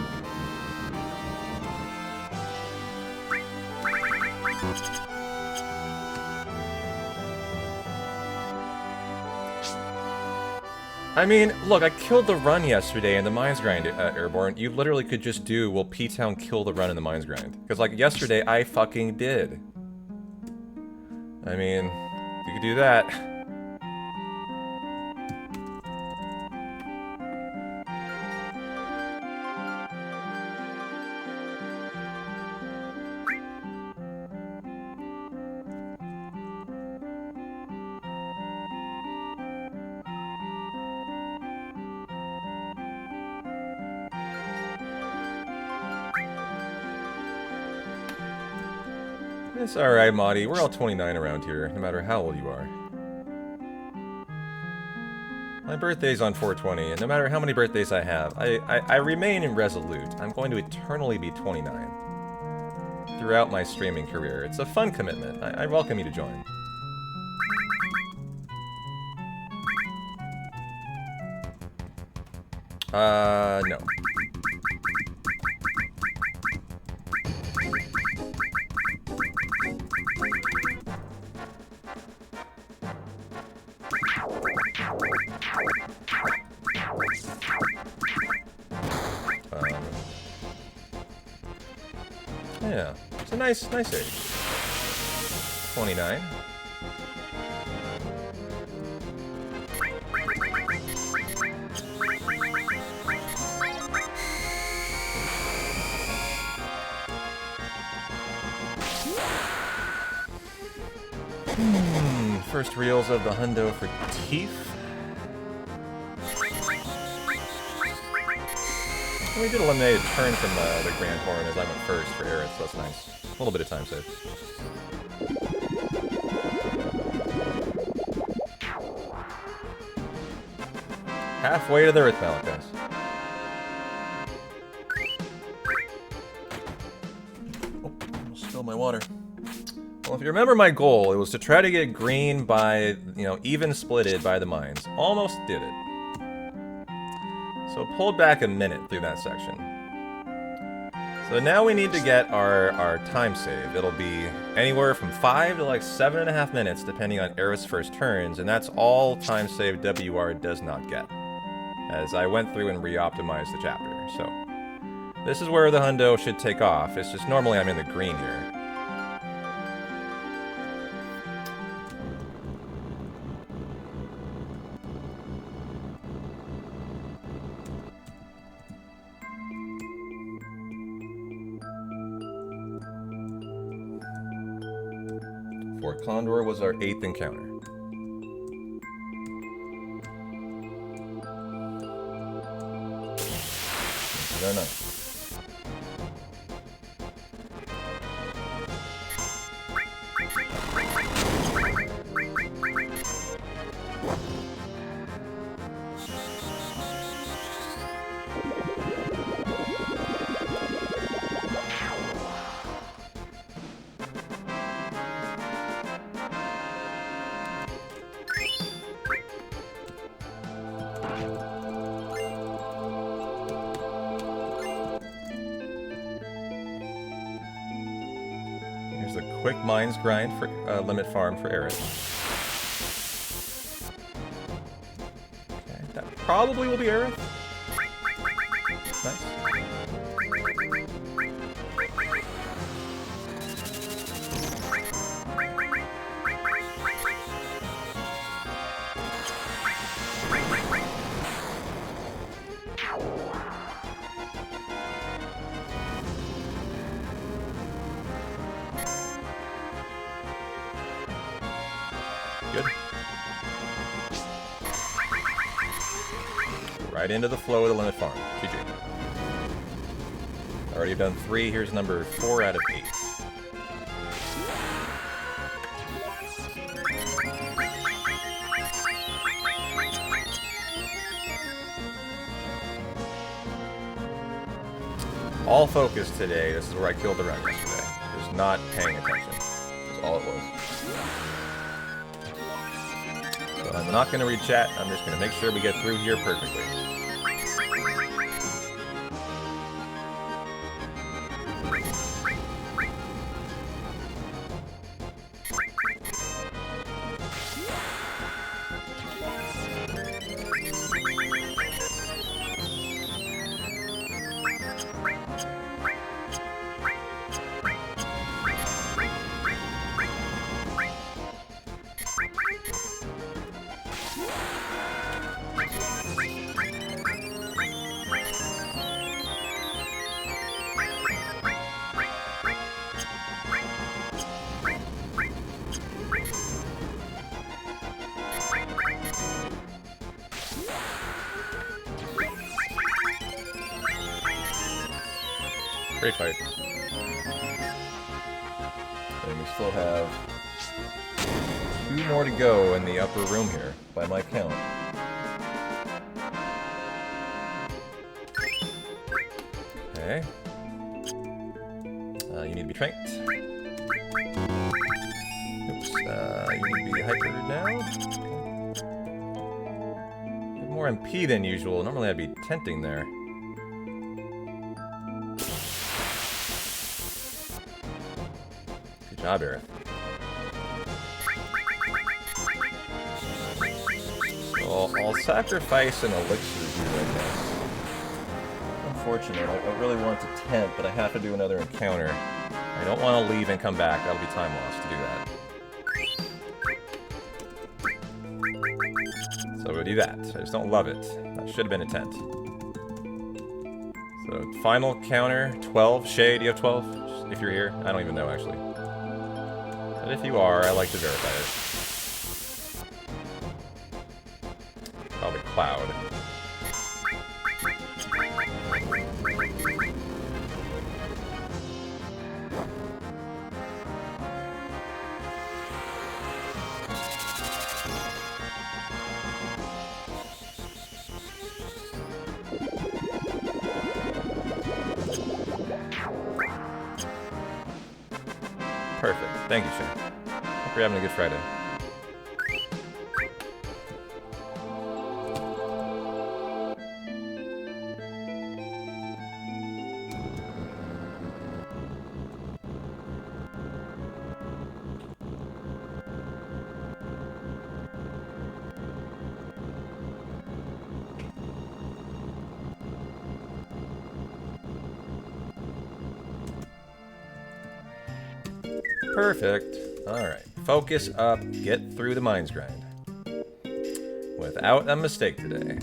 Speaker 2: I mean, look, I killed the run yesterday in the Mines Grind, Airborne. You literally could just do, will P-Town kill the run in the Mines Grind? Because, like, yesterday, I fucking did. I mean, you could do that. It's alright, Maudie. We're all 29 around here, no matter how old you are. My birthday's on 420, and no matter how many birthdays I have, I remain irresolute. I'm going to eternally be 29 throughout my streaming career. It's a fun commitment. I welcome you to join. No. Yeah, it's a nice age. 29. First reels of the hundo for Teeth. We did eliminate a turn from the Grand Horn as I went first for Aerith, so that's nice. A little bit of time save. Halfway to the Earth Mallet, guys. Oh, almost spilled my water. Well, if you remember my goal, it was to try to get green by, even splitted by the mines. Almost did it. So pulled back a minute through that section. So now we need to get our time save. It'll be anywhere from 5 to like 7.5 minutes, depending on Aerith's first turns, and that's all time save WR does not get, as I went through and re-optimized the chapter. So this is where the hundo should take off. It's just normally I'm in the green here. Fort Condor was our 8th encounter. No, no. Quick mines grind for limit farm for Aerith. Okay, that probably will be Aerith. Nice. Good. Right into the flow of the limit farm. GG. Already have done 3. Here's number 4 out of 8. All focus today. This is where I killed the run yesterday. Just not paying attention. all it was. So I'm not going to read chat. I'm just going to make sure we get through here perfectly. Great fight. And we still have 2 more to go in the upper room here, by my count. Okay. You need to be tranked. Oops. You need to be hyper now. Okay. More MP than usual. Normally I'd be tenting there. Good job, Aerith. So I'll sacrifice an elixir here, I guess. Unfortunate. I really want to tent, but I have to do another encounter. I don't want to leave and come back. That'll be time lost to do that. So we'll do that. I just don't love it. That should have been a tent. So final counter, 12. Shay, do you have 12? If you're here. I don't even know, actually. But if you are, I like to verify it. Probably Cloud. Perfect. Thank you, Shay. Hope you're having a good Friday. Perfect. Alright. Focus up. Get through the Mines Grind. Without a mistake today.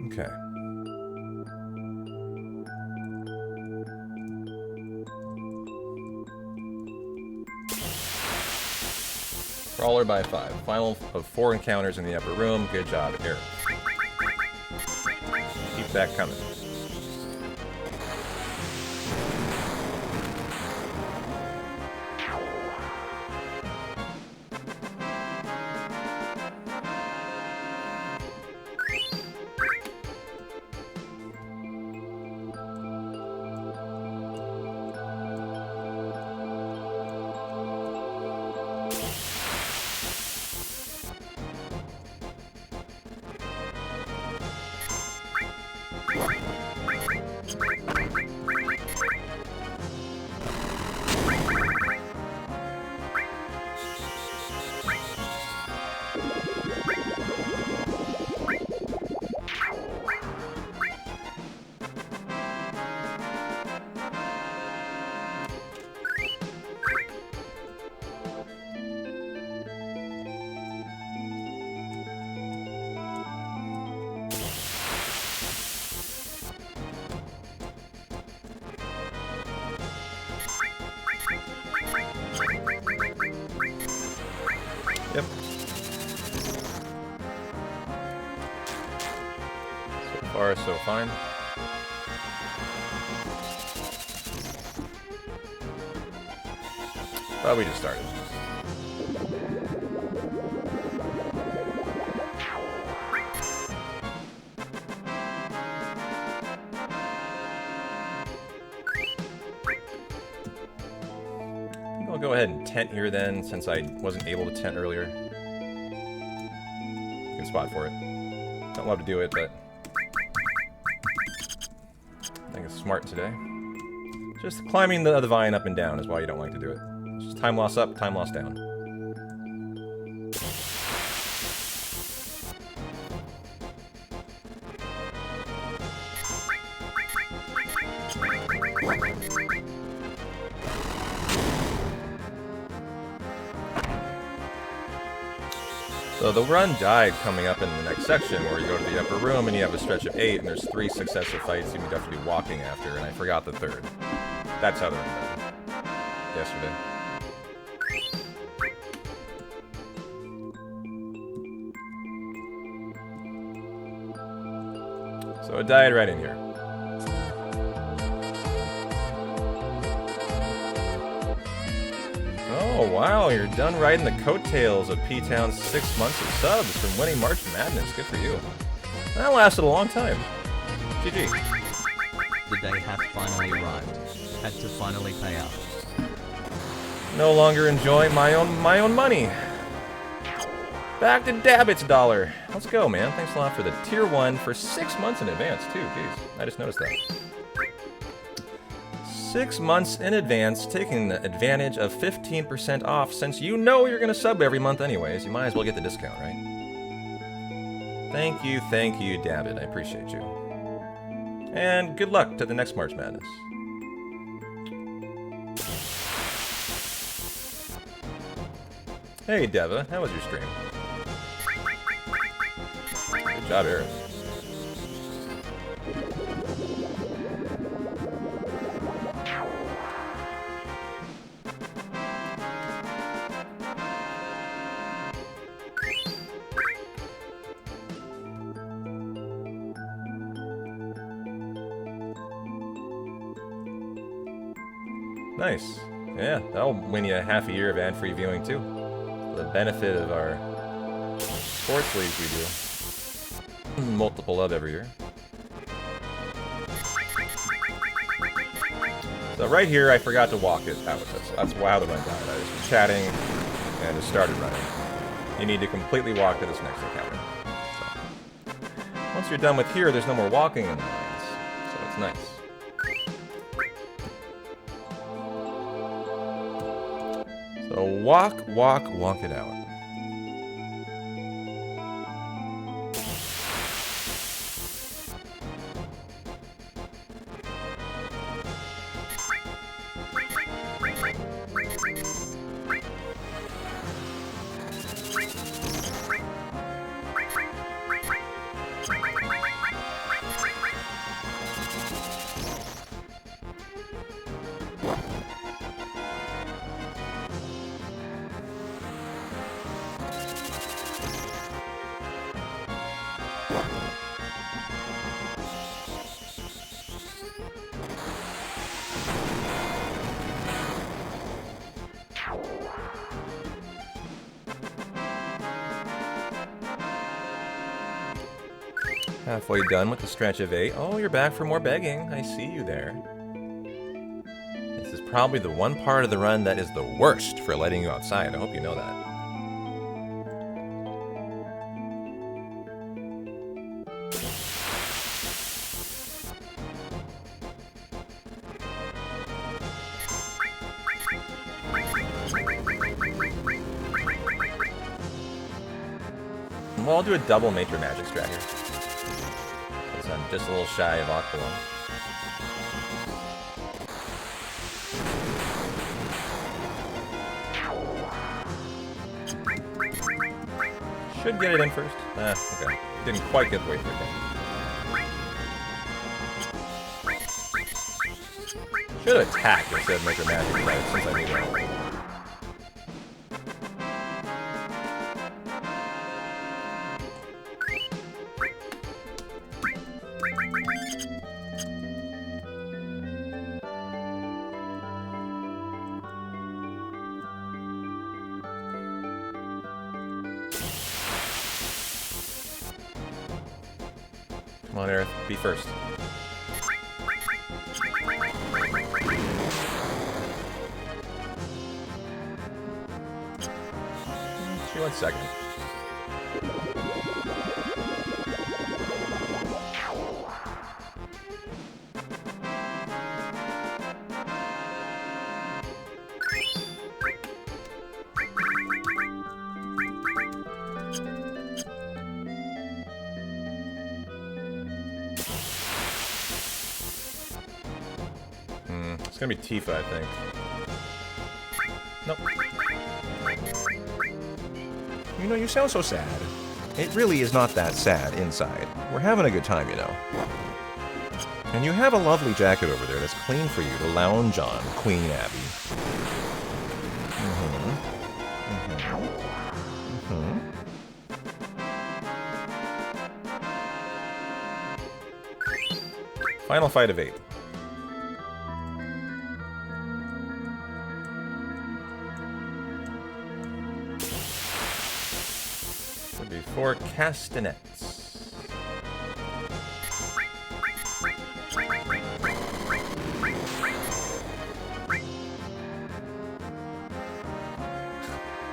Speaker 2: Okay. Crawler by 5. Final of 4 encounters in the upper room. Good job, Aerith. Keep that coming. Yep. So far, so fine. But we just started. I think I'll go ahead and tent here then, since I wasn't able to tent earlier. Good spot for it. Don't love to do it, but I think it's smart today. Just climbing the vine up and down is why you don't like to do it. It's just time loss up, time loss down. So the run died coming up in the next section, where you go to the upper room and you have a stretch of 8, and there's 3 successive fights you would have to be walking after, and I forgot the 3rd. That's how the run died. Yesterday. So it died right in here. Oh, wow, you're done riding the coattails of P-Town's 6 months of subs from winning March Madness. Good for you. That lasted a long time. GG.
Speaker 1: The day hath finally arrived. Had to finally pay out.
Speaker 2: No longer enjoy my own money. Back to Dabbit's dollar. Let's go, man. Thanks a lot for the tier 1 for 6 months in advance, too. Jeez, I just noticed that. 6 months in advance, taking advantage of 15% off, since you know you're going to sub every month anyways. You might as well get the discount, right? Thank you, Dabbit. I appreciate you. And good luck to the next March Madness. Hey, Deva. How was your stream? Good job, Eris. Nice. Yeah, that'll win you half a year of ad-free viewing, too. The benefit of our sports leagues we do. Multiple of every year. So right here, I forgot to walk it out. That's how the run died. I was just chatting and just started running. You need to completely walk to this next encounter. So, once you're done with here, there's no more walking in the lines. So it's nice. So walk it out. Halfway done with the stretch of 8. Oh, you're back for more begging. I see you there. This is probably the one part of the run that is the worst for letting you outside. I hope you know that. Well, I'll do a double Nature Magic strat here. I'm just a little shy of Aqualung. Should get it in first. Okay. Didn't quite get the way through. Should have attacked instead of make a magic right, since I knew that. Come on, Aerith. Be first. She went second. It's gonna be Tifa, I think. Nope.
Speaker 3: You know, you sound so sad. It really is not that sad inside. We're having a good time, you know. And you have a lovely jacket over there that's clean for you to lounge on, Queen Abby.
Speaker 2: Final fight of 8. Would be 4 castanets.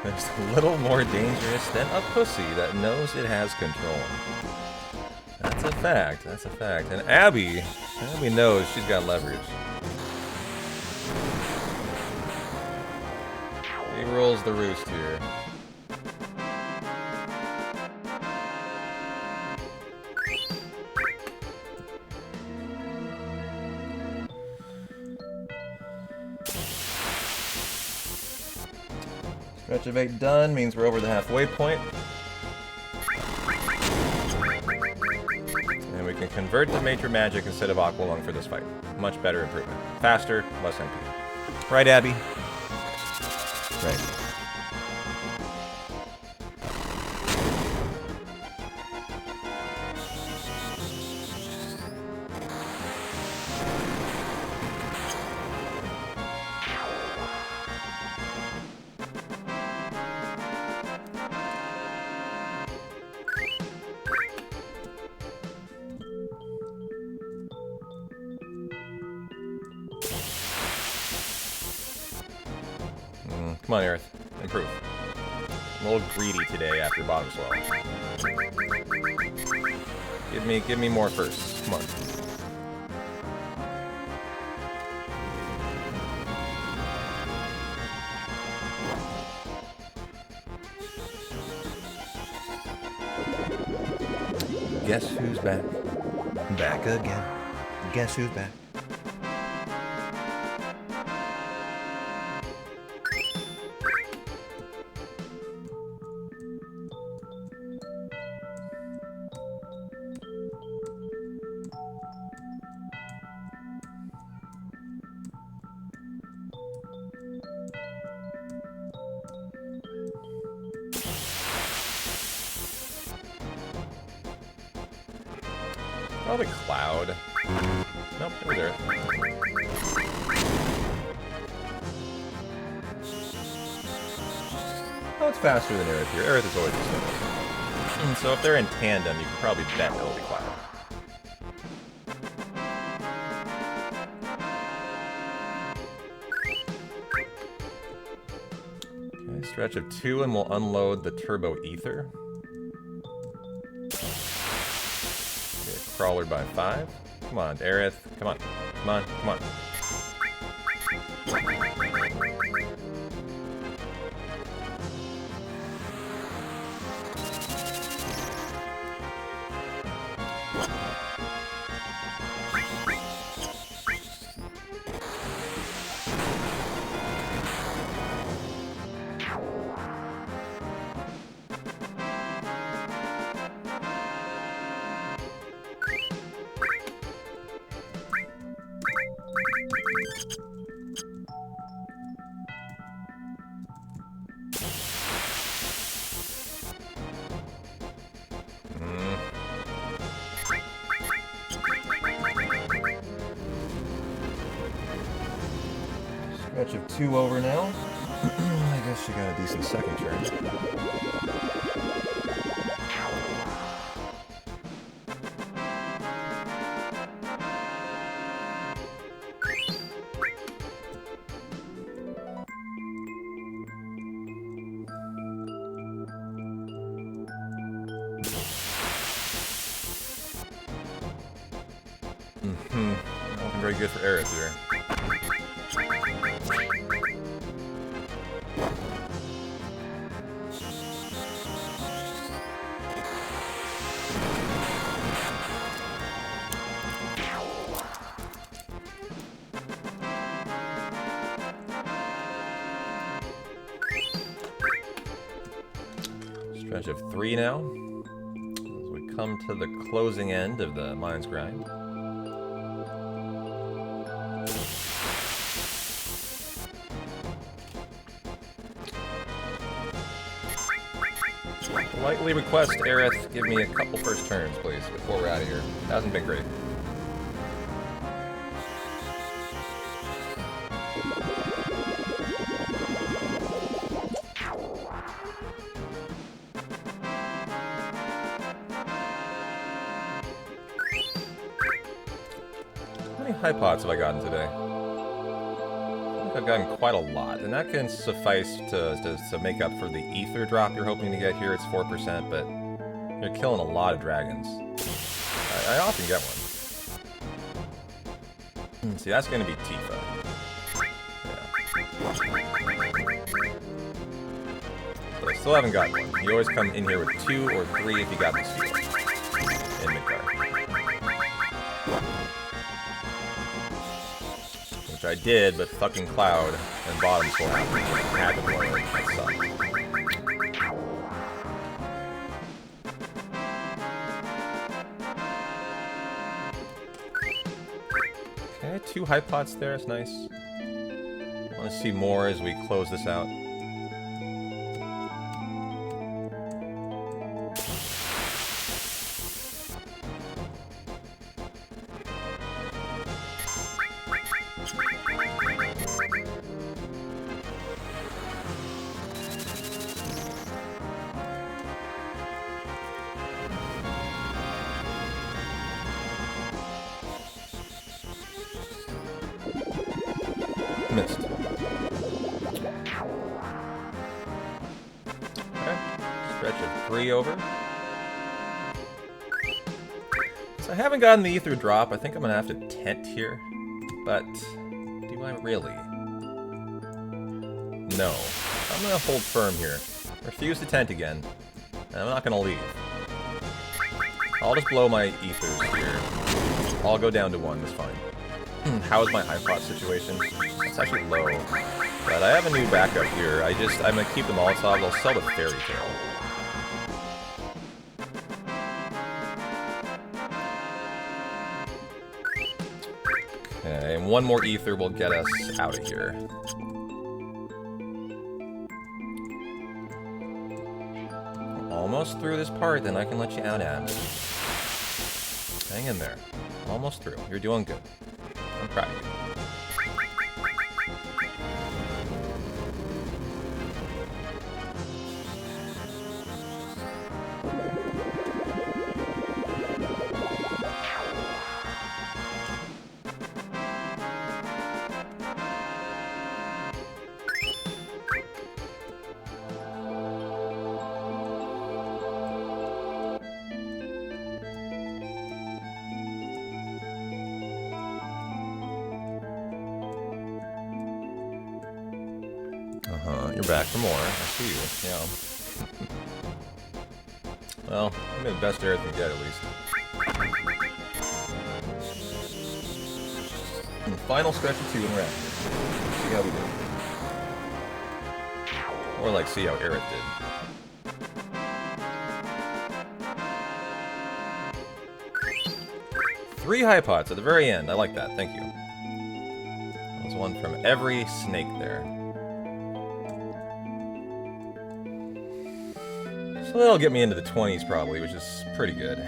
Speaker 2: There's a little more dangerous than a pussy that knows it has control. That's a fact. That's a fact. And Abby knows she's got leverage. He rules the roost here. Stretch of 8 done means we're over the halfway point. And we can convert to Major Magic instead of Aqua Lung for this fight. Much better improvement. Faster, less MP.
Speaker 3: Right, Abby? Right.
Speaker 2: Come on, Aerith. Improve. I'm a little greedy today after bottom swell. Give me more first. Come on. Guess who's back?
Speaker 3: Back again. Guess who's back?
Speaker 2: Probably Cloud. Nope, it was Earth. Oh, it's faster than Earth here. Earth is always the slowest. So if they're in tandem, you can probably bet it'll be Cloud. Okay, stretch of 2 and we'll unload the Turbo Ether. Crawler by 5. Come on, Aerith. Come on. Come on. Come on. Stretch of 2 over now. I guess she got a decent second turn. Nothing very good for Aerith here. Stretch of 3 now, as we come to the closing end of the Mind's Grind. Politely request Aerith give me a couple first turns, please, before we're out of here. Hasn't been great. How many high pots have I gotten today? I think I've gotten quite a lot, and that can suffice to make up for the ether drop you're hoping to get here. It's 4%, but you're killing a lot of dragons. I often get one. See, that's going to be Tifa. Yeah. But I still haven't got one. You always come in here with 2 or 3 if you got the seal in Midgar. Which I did, but fucking Cloud and Bottom still had to blow it. That sucked. Okay, 2 high pots there, it's nice. Want to see more as we close this out. Missed. Okay. Stretch of 3 over. So I haven't gotten the ether drop. I think I'm gonna have to tent here. But do I really? No. I'm gonna hold firm here. Refuse to tent again. And I'm not gonna leave. I'll just blow my ethers here. I'll go down to 1, that's fine. How is my high pot situation? It's actually low. But I have a new backup here. I'm gonna keep the Molotov. I'll sell the Fairy Tale. Okay, and 1 more ether will get us out of here. Almost through this part, then I can let you out, Ab. Hang in there. Almost through. You're doing good. I'm proud of you. You're back for more. I see you. Yeah. Well, I'm the best Aerith can get, at least. And final stretch of 2 and we're out. See how we do. Or like, see how Aerith did. 3 high pots at the very end. I like that. Thank you. There's one from every snake there. So that'll get me into the 20s probably, which is pretty good.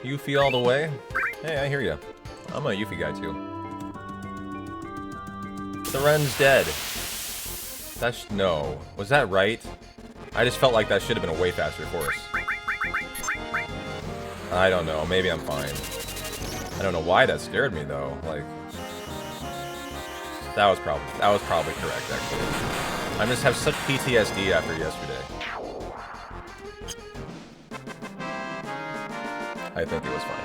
Speaker 2: Yuffie all the way? Hey, I hear ya. I'm a Yuffie guy too. The run's dead. That's... no. Was that right? I just felt like that should have been a way faster course. I don't know. Maybe I'm fine. I don't know why that scared me, though. Like... That was probably correct, actually. I just have such PTSD after yesterday. I think it was fine.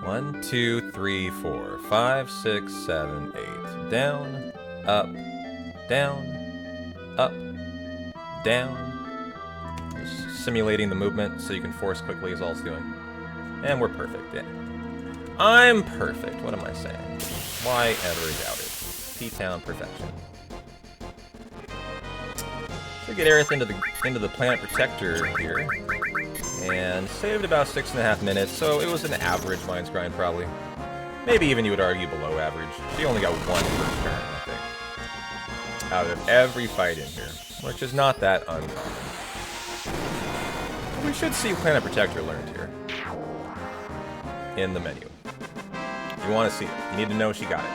Speaker 2: 1, 2, 3, 4, 5, 6, 7, 8. Down, up, down, up, down. Just simulating the movement so you can force quickly is all it's doing. And we're perfect, yeah. I'm perfect, what am I saying? Why ever doubt it? P-Town perfection. Should get Aerith into the Planet Protector here. And saved about 6.5 minutes, so it was an average Mind's Grind, probably. Maybe even you would argue below average. She only got one first turn, I think. Out of every fight in here, which is not that uncommon. We should see Planet Protector learned here. In the menu. You want to see it. You need to know she got it.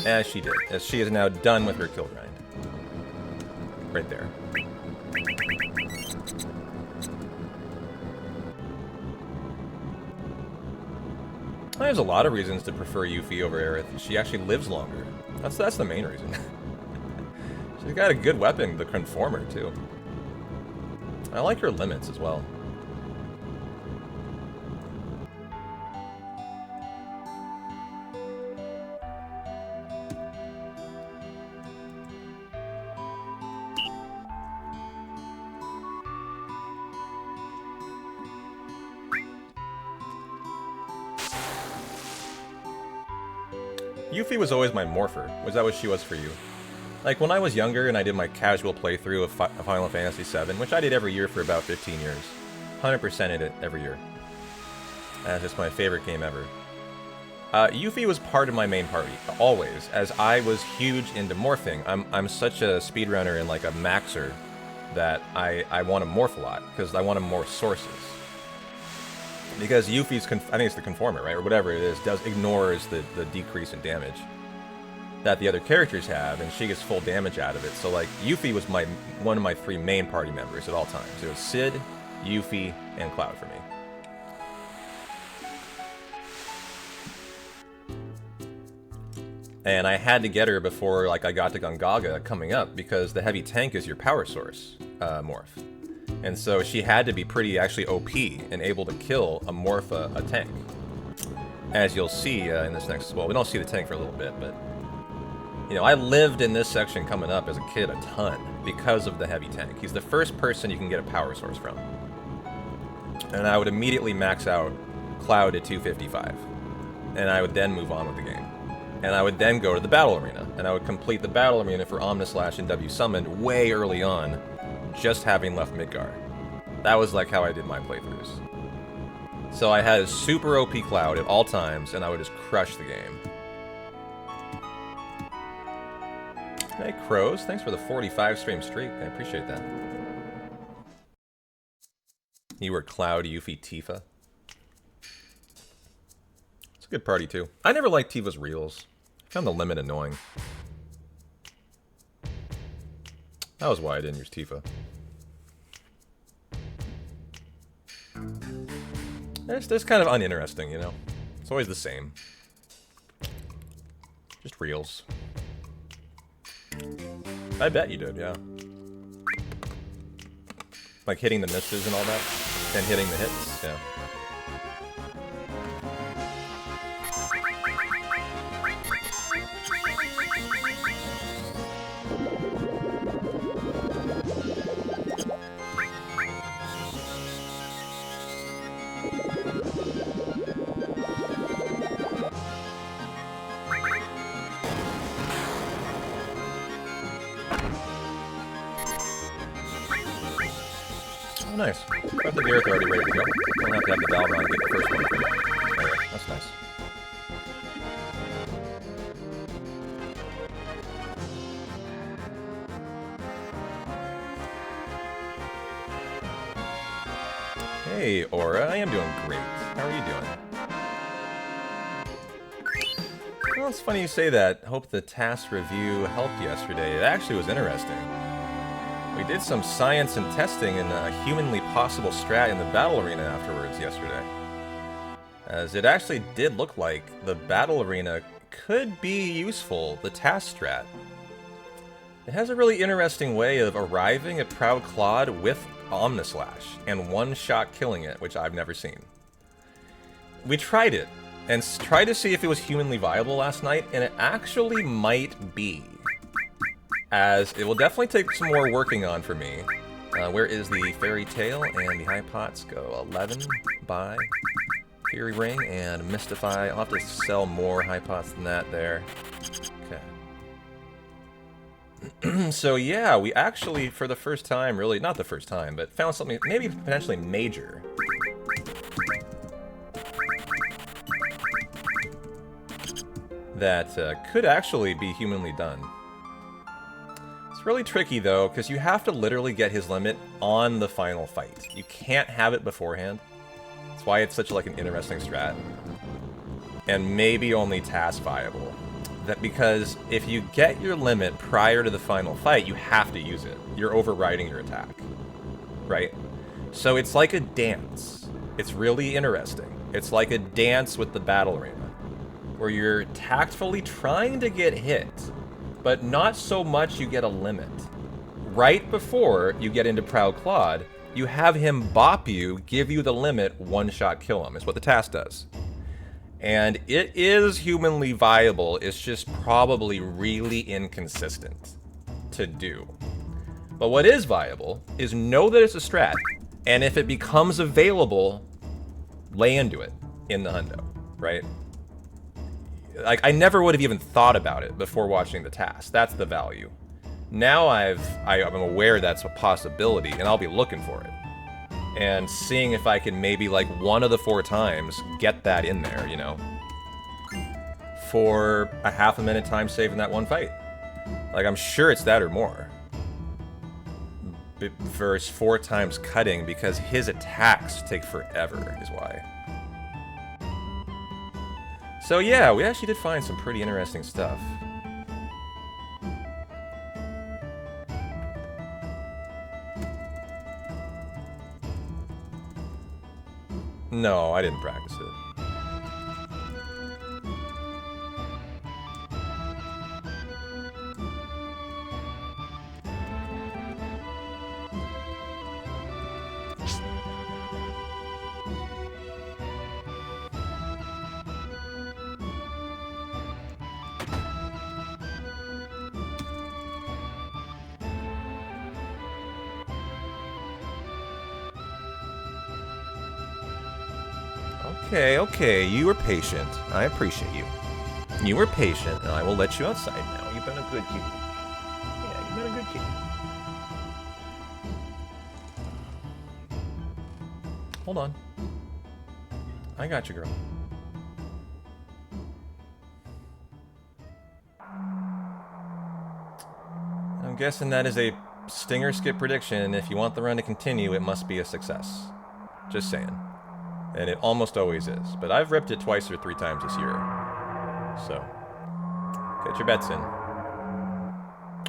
Speaker 2: As she did. As she is now done with her kill grind. Right there. There's a lot of reasons to prefer Yuffie over Aerith. She actually lives longer. That's the main reason. She's got a good weapon, the Conformer, too. I like her limits as well. Yuffie was always my morpher. Was that what she was for you? Like, when I was younger and I did my casual playthrough of Final Fantasy VII, which I did every year for about 15 years. 100%ed it every year. That's just my favorite game ever. Yuffie was part of my main party, always, as I was huge into morphing. I'm such a speedrunner and like a maxer that I want to morph a lot, because I want to morph sources. Because Yuffie's, I think it's the Conformer, right? Or whatever it is, ignores the decrease in damage that the other characters have, and she gets full damage out of it. So, like, Yuffie was one of my 3 main party members at all times. It was Cid, Yuffie, and Cloud for me. And I had to get her before, like, I got to Gongaga coming up, because the heavy tank is your power source morph. And so she had to be pretty actually OP and able to kill a tank. As you'll see in this next... Well, we don't see the tank for a little bit, but... You know, I lived in this section coming up as a kid a ton because of the heavy tank. He's the first person you can get a power source from. And I would immediately max out Cloud at 255. And I would then move on with the game. And I would then go to the battle arena. And I would complete the battle arena for Omnislash and W Summoned way early on, just having left Midgar. That was like how I did my playthroughs. So I had a super OP Cloud at all times, and I would just crush the game. Hey, Crows, thanks for the 45 stream streak. I appreciate that. You were Cloud, Yuffie, Tifa. It's a good party, too. I never liked Tifa's reels. I found the limit annoying. That was why I didn't use Tifa. It's kind of uninteresting, you know? It's always the same. Just reels. I bet you did, yeah. Like hitting the misses and all that? And hitting the hits, yeah. Oh, nice. Got the Aerith already ready to go. Don't have to have the Valve on to get the first one for you. Alright, that's nice. Hey, Aura, I am doing great. How are you doing? Well, it's funny you say that. Hope the task review helped yesterday. It actually was interesting. We did some science and testing in a humanly possible strat in the battle arena afterwards yesterday. As it actually did look like the battle arena could be useful, the task strat. It has a really interesting way of arriving at Proud Claude with Omnislash and one-shot killing it, which I've never seen. We tried it, and tried to see if it was humanly viable last night, and it actually might be. As it will definitely take some more working on for me. Where is the Fairy Tale and the High Pots go? 11 by Fury Ring and Mystify. I'll have to sell more High Pots than that there. Okay. So yeah, we actually, for the first time, really, not the first time, but found something maybe potentially major. That could actually be humanly done. It's really tricky though, because you have to literally get his limit on the final fight. You can't have it beforehand. That's why it's such like an interesting strat. And maybe only task viable. That because if you get your limit prior to the final fight, you have to use it. You're overriding your attack. Right? So it's like a dance. It's really interesting. It's like a dance with the battle arena, where you're tactfully trying to get hit, but not so much you get a limit. Right before you get into Proud Claude, you have him bop you, give you the limit, one-shot kill him, is what the task does. And it is humanly viable, it's just probably really inconsistent to do. But what is viable is know that it's a strat, and if it becomes available, lay into it in the hundo, right? Like, I never would have even thought about it before watching the task. That's the value. Now I'm aware that's a possibility, and I'll be looking for it. And seeing if I can maybe, like, one of the 4 times get that in there, you know? For a half a minute time save in that one fight. Like, I'm sure it's that or more. Versus 4 times cutting, because his attacks take forever, is why. So yeah, we actually did find some pretty interesting stuff. No, I didn't practice it. Okay, you were patient. I appreciate you. You were patient, and I will let you outside now. You've been a good kitty. Yeah, you've been a good kitty. Hold on. I got you, girl. I'm guessing that is a stinger skip prediction. If you want the run to continue, it must be a success. Just saying. And it almost always is. But I've ripped it twice or 3 times this year. So, get your bets in.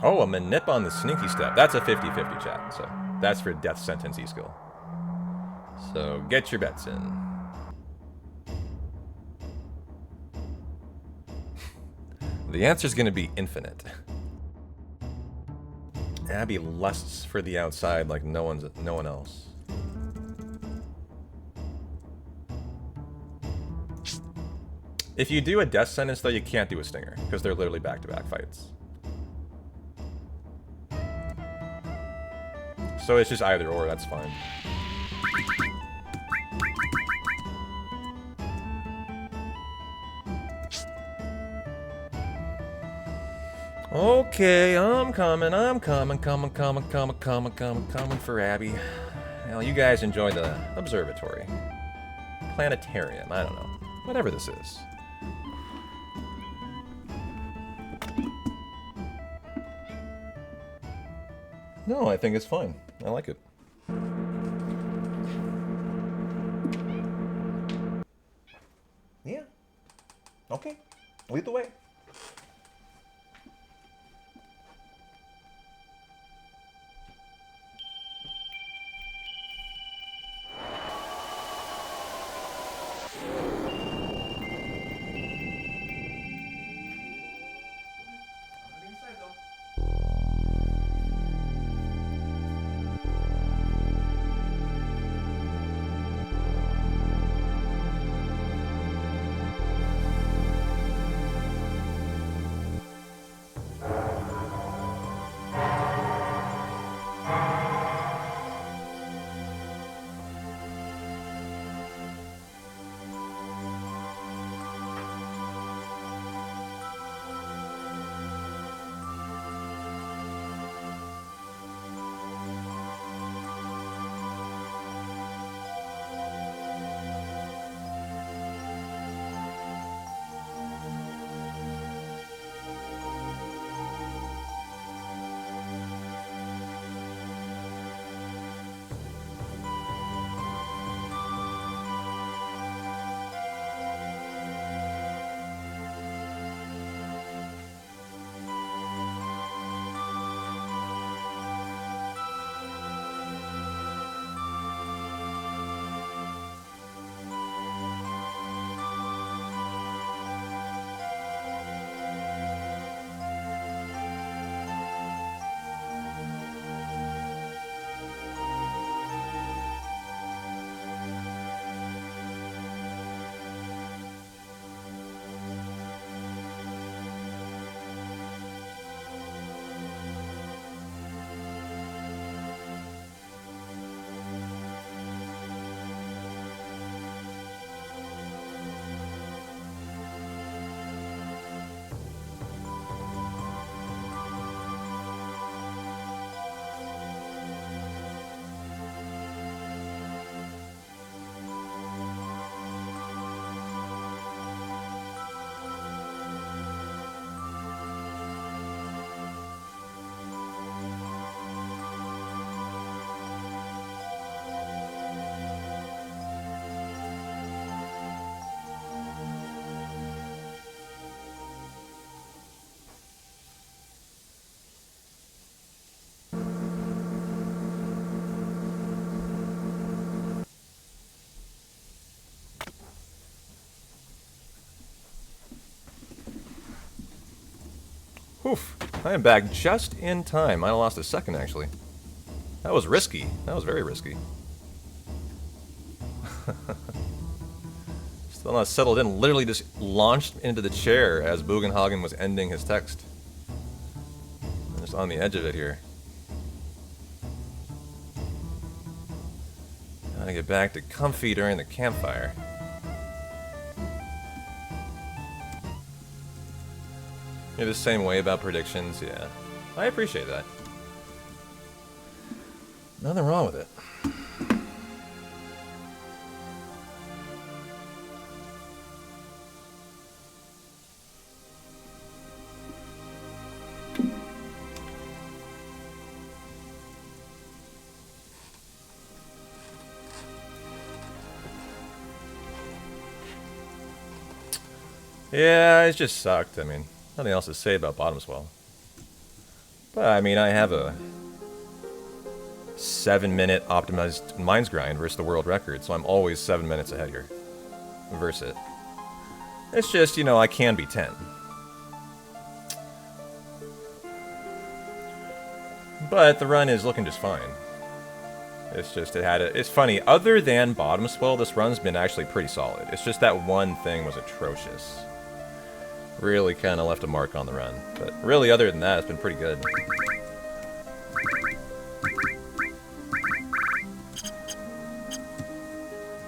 Speaker 2: Oh, a manip on the sneaky step. That's a 50-50 chat. So, that's for death sentence E-skill. So, get your bets in. The answer's going to be infinite. Abby lusts for the outside like no one else. If you do a death sentence, though, you can't do a stinger, because they're literally back-to-back fights. So it's just either or, that's fine. Okay, I'm coming for Abby. Now, you guys enjoy the observatory. Planetarium, I don't know. Whatever this is. No, I think it's fine. I like it. Yeah. Okay. Lead the way.
Speaker 3: Oof. I am back just in time. I lost a second, actually. That was risky. That was very risky. Still not settled in. Literally just launched into the chair as Bugenhagen was ending his text. I'm just on the edge of it here. Gotta get back to comfy during the campfire. You're the same way about predictions, yeah. I appreciate that. Nothing wrong with it. Yeah, it just sucked. I mean, nothing else to say about Bottomswell. But, I mean, I have a 7-minute optimized mines grind versus the world record, so I'm always 7 minutes ahead here. Versus it. It's just, you know, I can be 10. But the run is looking just fine. It's just, it's funny, other than Bottomswell, this run's been actually pretty solid. It's just that one thing was atrocious. Really kind of left a mark on the run. But really, other than that, it's been pretty good.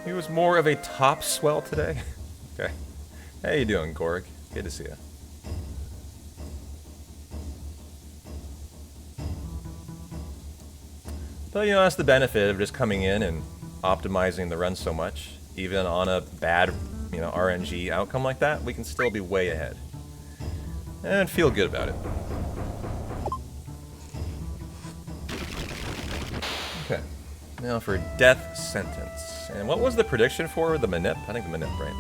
Speaker 3: He was more of a top swell today. Okay. How you doing, Gorg? Good to see you. But, you know, that's the benefit of just coming in and optimizing the run so much. Even on a bad, you know, RNG outcome like that, we can still be way ahead. And feel good about it. Okay. Now for death sentence. And what was the prediction for the Manip? I think the Manip, right?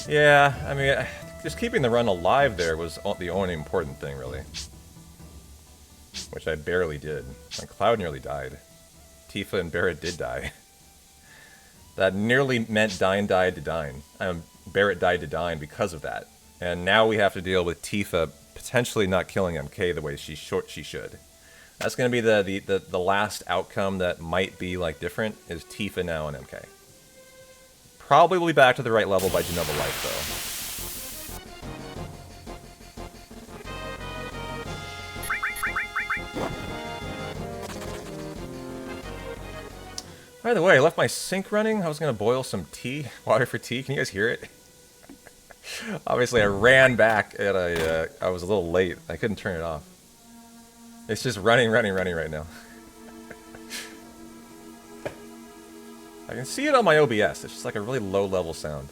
Speaker 3: Yeah, I mean, just keeping the run alive there was the only important thing, really. Which I barely did. My Cloud nearly died. Tifa and Barret did die. That nearly meant Dine died to Dine. Barret died to Dine because of that. And now we have to deal with Tifa potentially not killing MK the way she should. That's going to be the last outcome that might be like different, is Tifa now and MK. Probably will be back to the right level by Genova Life, though. By the way, I left my sink running. I was going to boil some tea, water for tea. Can you guys hear it? Obviously, I ran back and I was a little late. I couldn't turn it off. It's just running right now. I can see it on my OBS. It's just like a really low-level sound.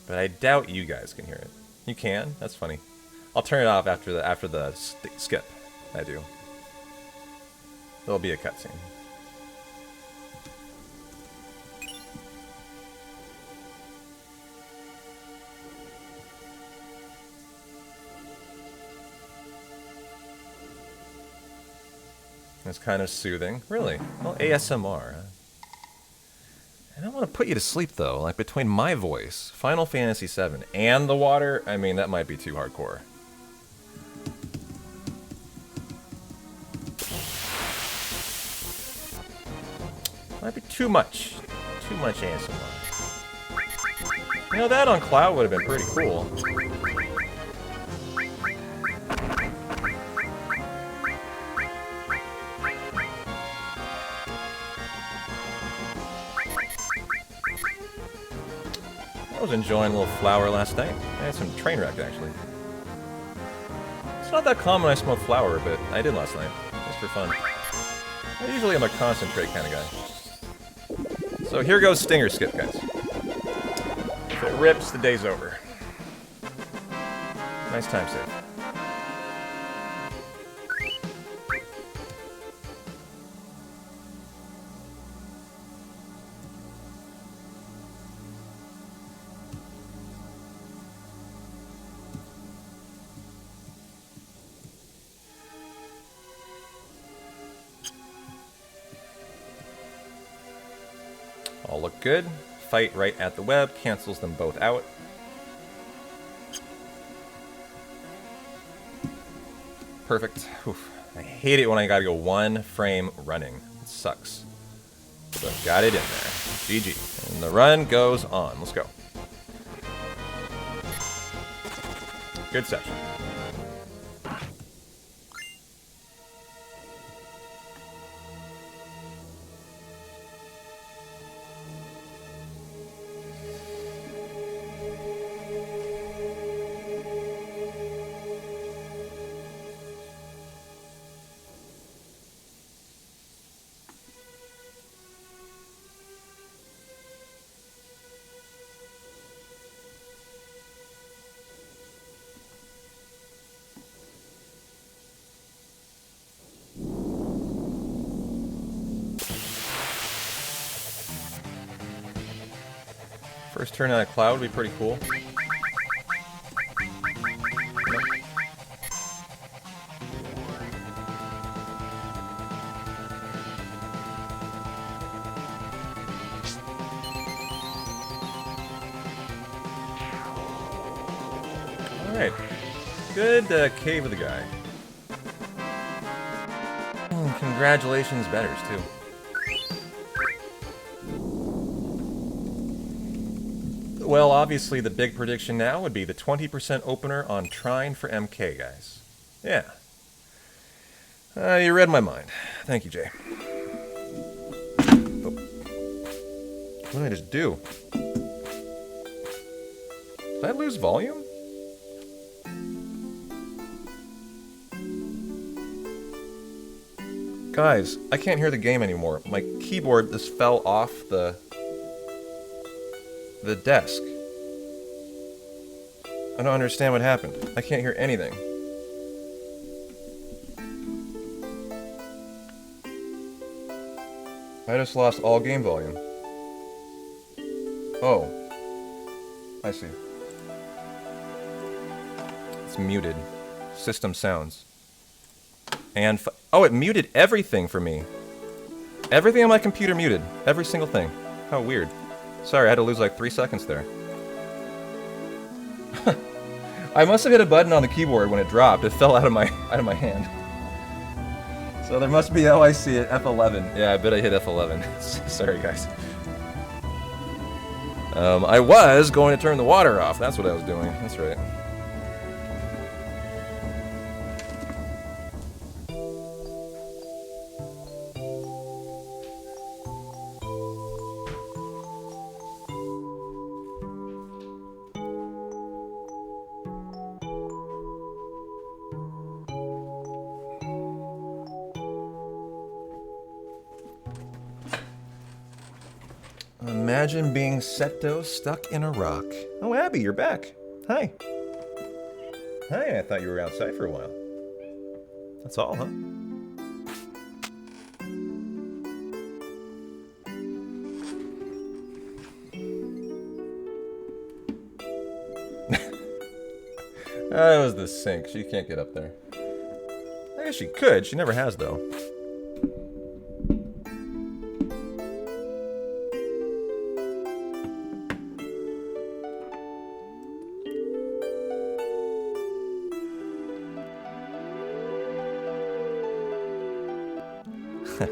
Speaker 3: But I doubt you guys can hear it. You can? That's funny. I'll turn it off after the skip. I do. There'll be a cutscene. It's kind of soothing. Really? Well, ASMR. Huh? I don't want to put you to sleep, though. Like, between my voice, Final Fantasy VII, and the water, I mean, that might be too hardcore. Might be too much. Too much ASMR. You know, that on Cloud would have been pretty cool. I was enjoying a little flower last night. I had some train wreck, actually. It's not that common I smoke flower, but I did last night. Just for fun. I usually am a concentrate kind of guy. So here goes Stinger Skip, guys. If it rips, the day's over. Nice time save.
Speaker 2: good. Fight right at the web, cancels them both out. Perfect. Oof. I hate it when I gotta go one frame running. It sucks. So got it in there. GG. And the run goes on. Let's go. Good section. First turn on a cloud would be pretty cool. Alright. Good cave of the guy. Congratulations, betters, too. Well, obviously the big prediction now would be the 20% opener on Trine for MK, guys. Yeah. You read my mind. Thank you, Jay. Oh. What did I just do? Did I lose volume? Guys, I can't hear the game anymore. My keyboard just fell off the desk. I don't understand what happened. I can't hear anything. I just lost all game volume. Oh. I see. It's muted. System sounds. And oh, it muted everything for me. Everything on my computer muted. Every single thing. How weird. Sorry, I had to lose like 3 seconds there. I must have hit a button on the keyboard when it dropped. It fell out of my hand. So there must be, oh, I see it, F11. Yeah, I bet I hit F11. Sorry, guys. I was going to turn the water off. That's what I was doing. That's right. Imagine being Seto stuck in a rock. Oh, Abby, you're back. Hi. Hi, I thought you were outside for a while. That's all, huh? That was the sink. She can't get up there. I guess she could. She never has, though.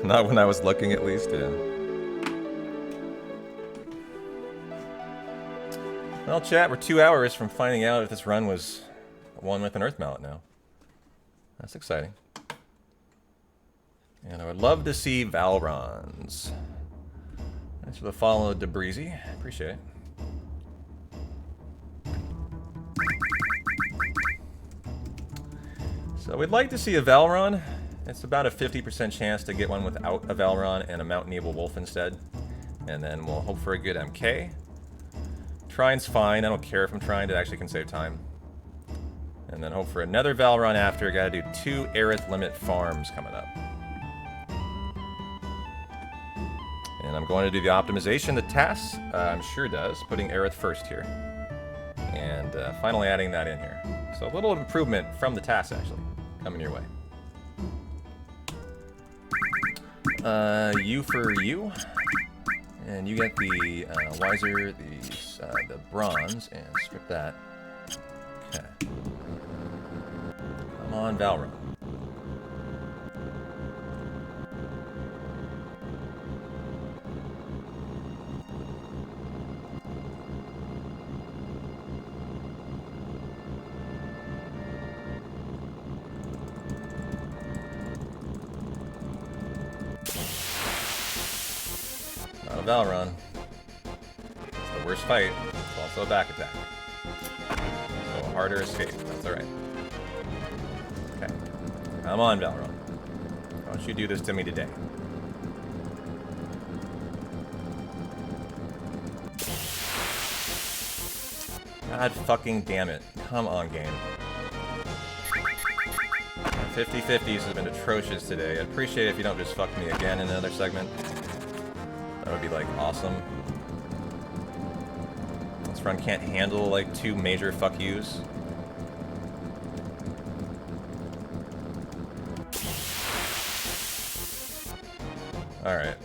Speaker 2: Not when I was looking, at least, yeah. Well, chat, we're 2 hours from finding out if this run was one with an Earth Mallet now. That's exciting. And I would love to see Valrons. Thanks for the follow, Debreezy. Appreciate it. So we'd like to see a Valron. It's about a 50% chance to get one without a Valron and a Mountain Evil Wolf instead. And then we'll hope for a good MK. Trine's fine. I don't care if I'm trying. It actually can save time. And then hope for another Valron after. Gotta do 2 Aerith Limit farms coming up. And I'm going to do the optimization that TAS, I'm sure does, putting Aerith first here. And finally adding that in here. So a little improvement from the TAS, actually, coming your way. U for you. And you get the Wiser, the bronze, and strip that. Okay. Come on, Valron. Not a Valron. It's the worst fight. It's also a back attack. So a harder escape. That's alright. Okay. Come on, Valron. Don't you do this to me today. God fucking damn it. Come on, game. 50-50s has been atrocious today. I'd appreciate it if you don't just fuck me again in another segment. That would be, like, awesome. This run can't handle, like, 2 major fuck yous. Alright.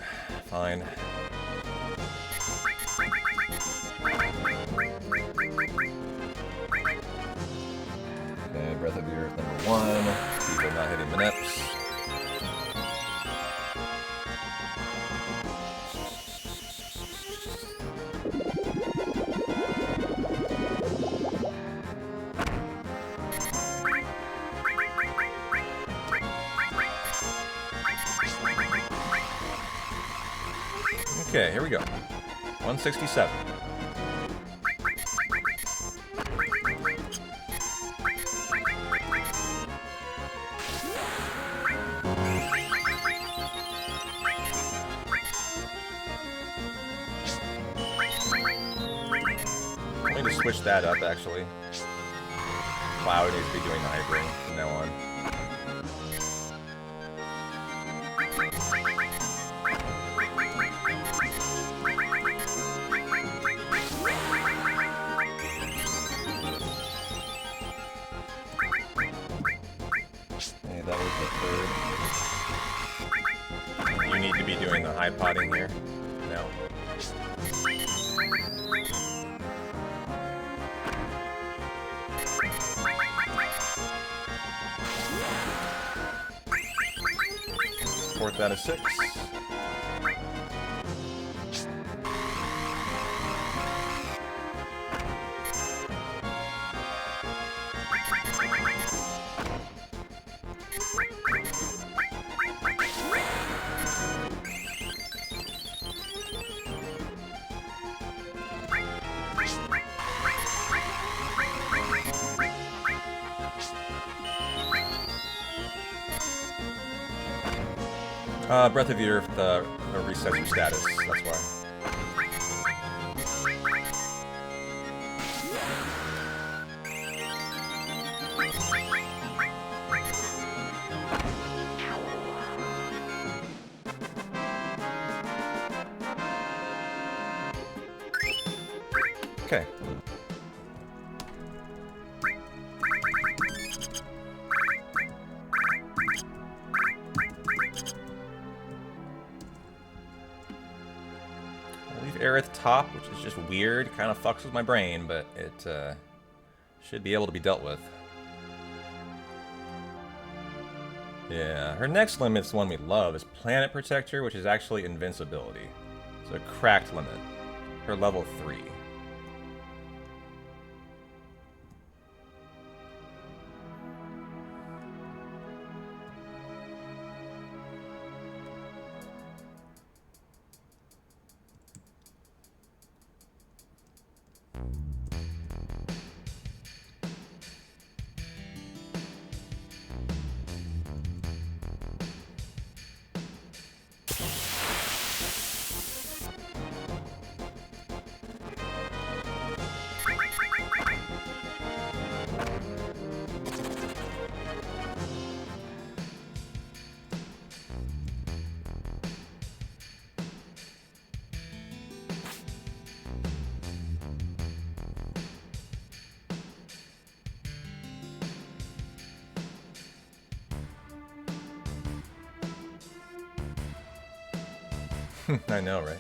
Speaker 2: Fine. Okay, Breath of the Earth #1. People not hitting the nips. Okay, here we go. 167. Let me just switch that up, actually. Cloud needs to be doing the hypering from now on. Okay, that was the third. You need to be doing the high potting here. No. Fourth out of 6. Breath of the Earth resets your status, that's why. Okay. Aerith top, which is just weird, kind of fucks with my brain, but it should be able to be dealt with. Yeah, her next limit's one we love, is Planet Protector, which is actually invincibility. So a cracked limit. Her level 3. I know, right?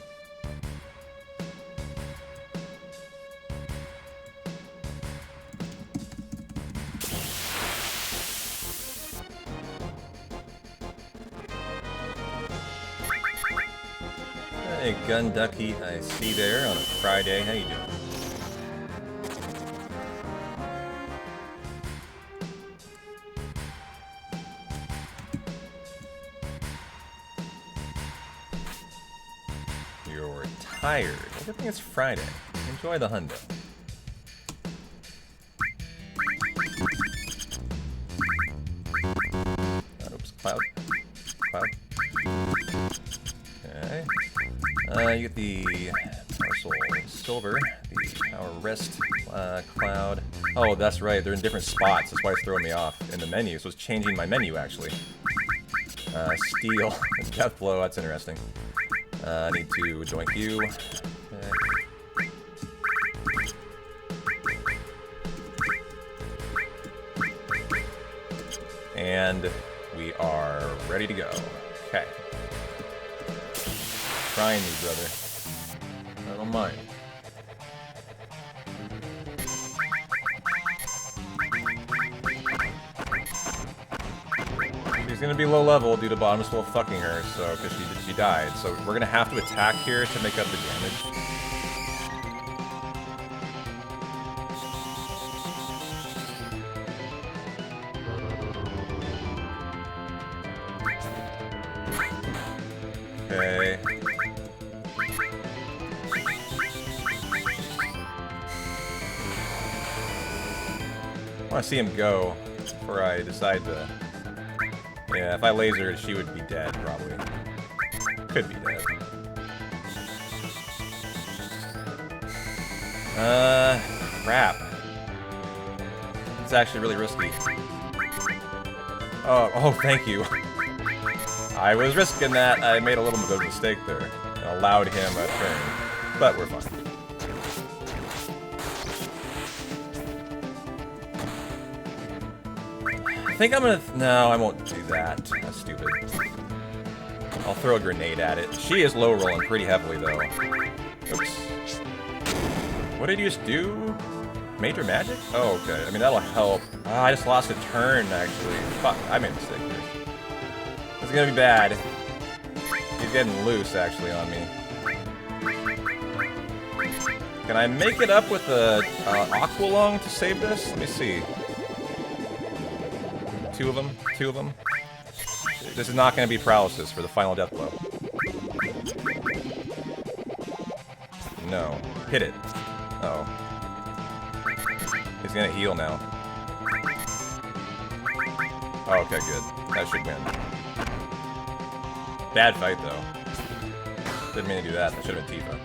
Speaker 2: Hey, Gun Ducky, I see there on a Friday. How you doing? You're tired. Well, good thing it's Friday. Enjoy the hundo. Oops, cloud. Cloud. Okay. You get the Parcel Silver, the Power Wrist Cloud. Oh, that's right, they're in different spots. That's why it's throwing me off in the menu. So it's changing my menu, actually. Steel, Death Blow, that's interesting. I need to join you. Okay. And we are ready to go. Okay. Trying you, brother. I don't mind. She's gonna be low level due to Bottom's full fucking her, so because she died. So we're gonna have to attack here to make up the damage. Okay. I want to see him go before I decide to. Yeah, if I laser, she would be dead, probably. Could be dead. Crap. It's actually really risky. Oh, thank you. I was risking that. I made a little bit of a mistake there. And allowed him a turn. But we're fine. I think I'm gonna... No, I won't do that. That's stupid. I'll throw a grenade at it. She is low rolling pretty heavily, though. Oops. What did you just do? Major magic? Oh, okay. I mean, that'll help. Oh, I just lost a turn, actually. Fuck, I made a mistake here. It's gonna be bad. He's getting loose, actually, on me. Can I make it up with a Aqualung to save this? Let me see. Two of them. This is not going to be paralysis for the final death blow. No. Hit it. Uh oh. He's going to heal now. Oh, okay, good. That should win. Bad fight, though. Didn't mean to do that. That should have been Tifa.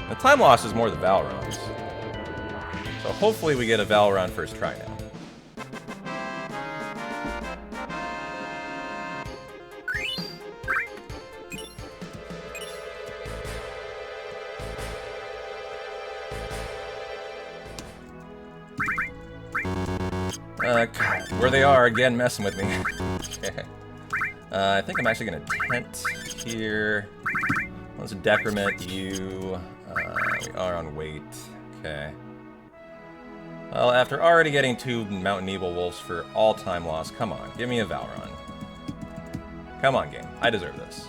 Speaker 2: The time loss is more the Valorons. So hopefully we get a Valoron first try now. God, where they are again messing with me. Okay. I think I'm actually gonna tent here. Let's decrement you. We are on weight. Okay. Well, after already getting 2 Mountain Evil Wolves for all time loss, come on, give me a Valron. Come on, game. I deserve this.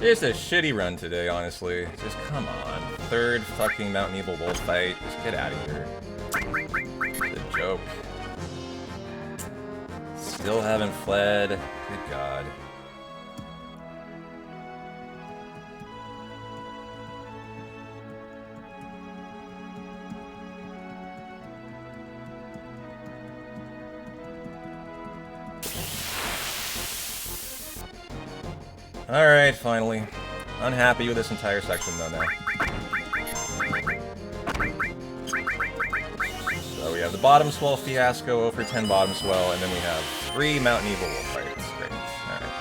Speaker 2: It's a shitty run today, honestly. Just come on. 3rd fucking Mountain Evil Wolf fight. Just get out of here. It's a joke. Still haven't fled. Good God. Alright, finally. Unhappy with this entire section, though, now. So we have the Bottom Swell Fiasco, 0 for 10 Bottom Swell, and then we have 3 Mountain Evil Wolf fights. Great. Alright.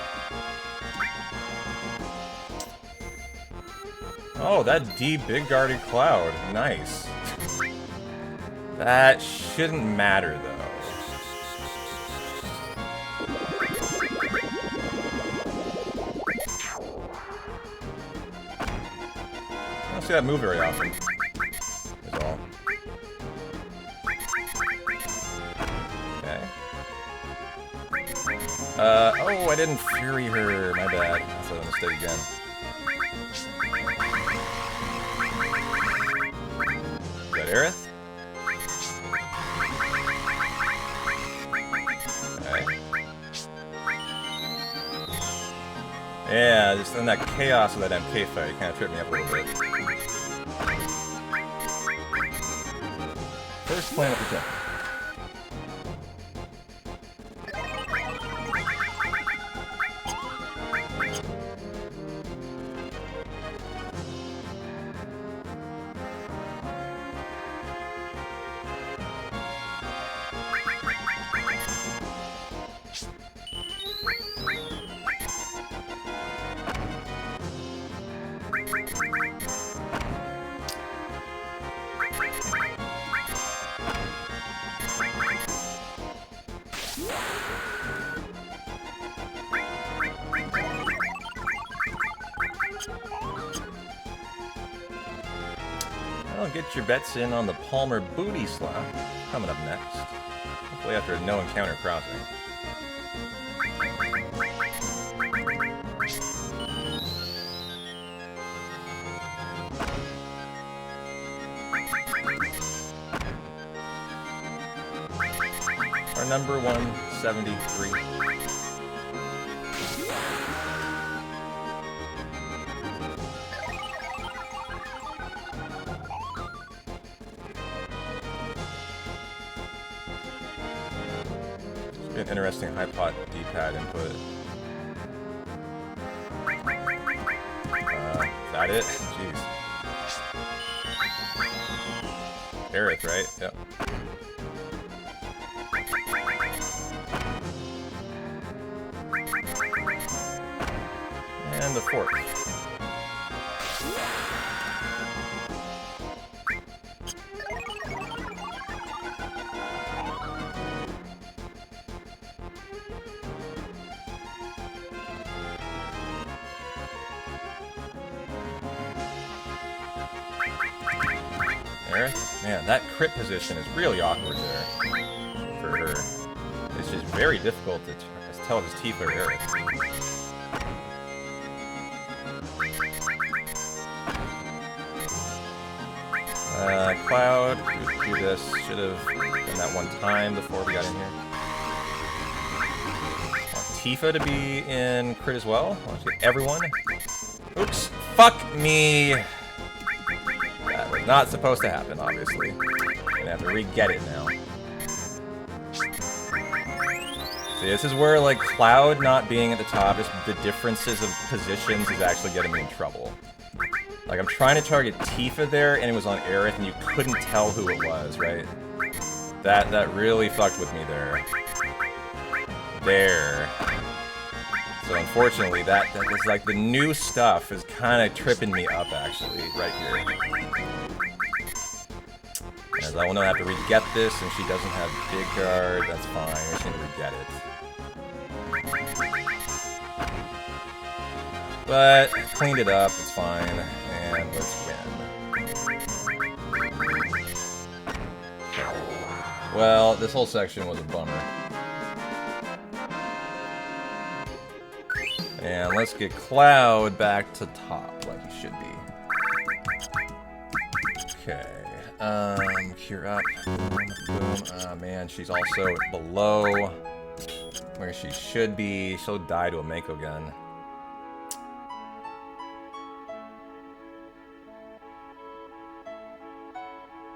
Speaker 2: Oh, that D Big Guarded Cloud. Nice. That shouldn't matter, though. I don't see that move very often. Is all. Oh, I didn't fury her. My bad. That's a mistake again. Is that Aerith? Okay. Yeah, just in that chaos of that MK fight, it kind of tripped me up a little bit. First Planet Protector. Well, get your bets in on the Palmer Booty Slap coming up next. Hopefully after no encounter crossing. Our number 173. An interesting high-pot D-pad input. Is that it? Jeez. Aerith, right? Yep. And the fourth. Man, that crit position is really awkward there for her. It's just very difficult to tell if it's Tifa or Aerith. Cloud, do this. Should have done that one time before we got in here. Want Tifa to be in crit as well. Want to get everyone. Oops. Fuck me. That was not supposed to happen, obviously. Gonna have to re-get it now. See, this is where, like, Cloud not being at the top, just the differences of positions is actually getting me in trouble. Like, I'm trying to target Tifa there, and it was on Aerith, and you couldn't tell who it was, right? That really fucked with me there. There. So unfortunately, that is like the new stuff is kind of tripping me up, actually, right here. As I will not have to re-get this, and she doesn't have big guard, that's fine, we're just gonna re-get it. But, cleaned it up, it's fine, and let's win. Well, this whole section was a bummer. And let's get Cloud back to top, like he should be. Okay. Cure up. Boom. Man, she's also below where she should be. She'll die to a Mako gun.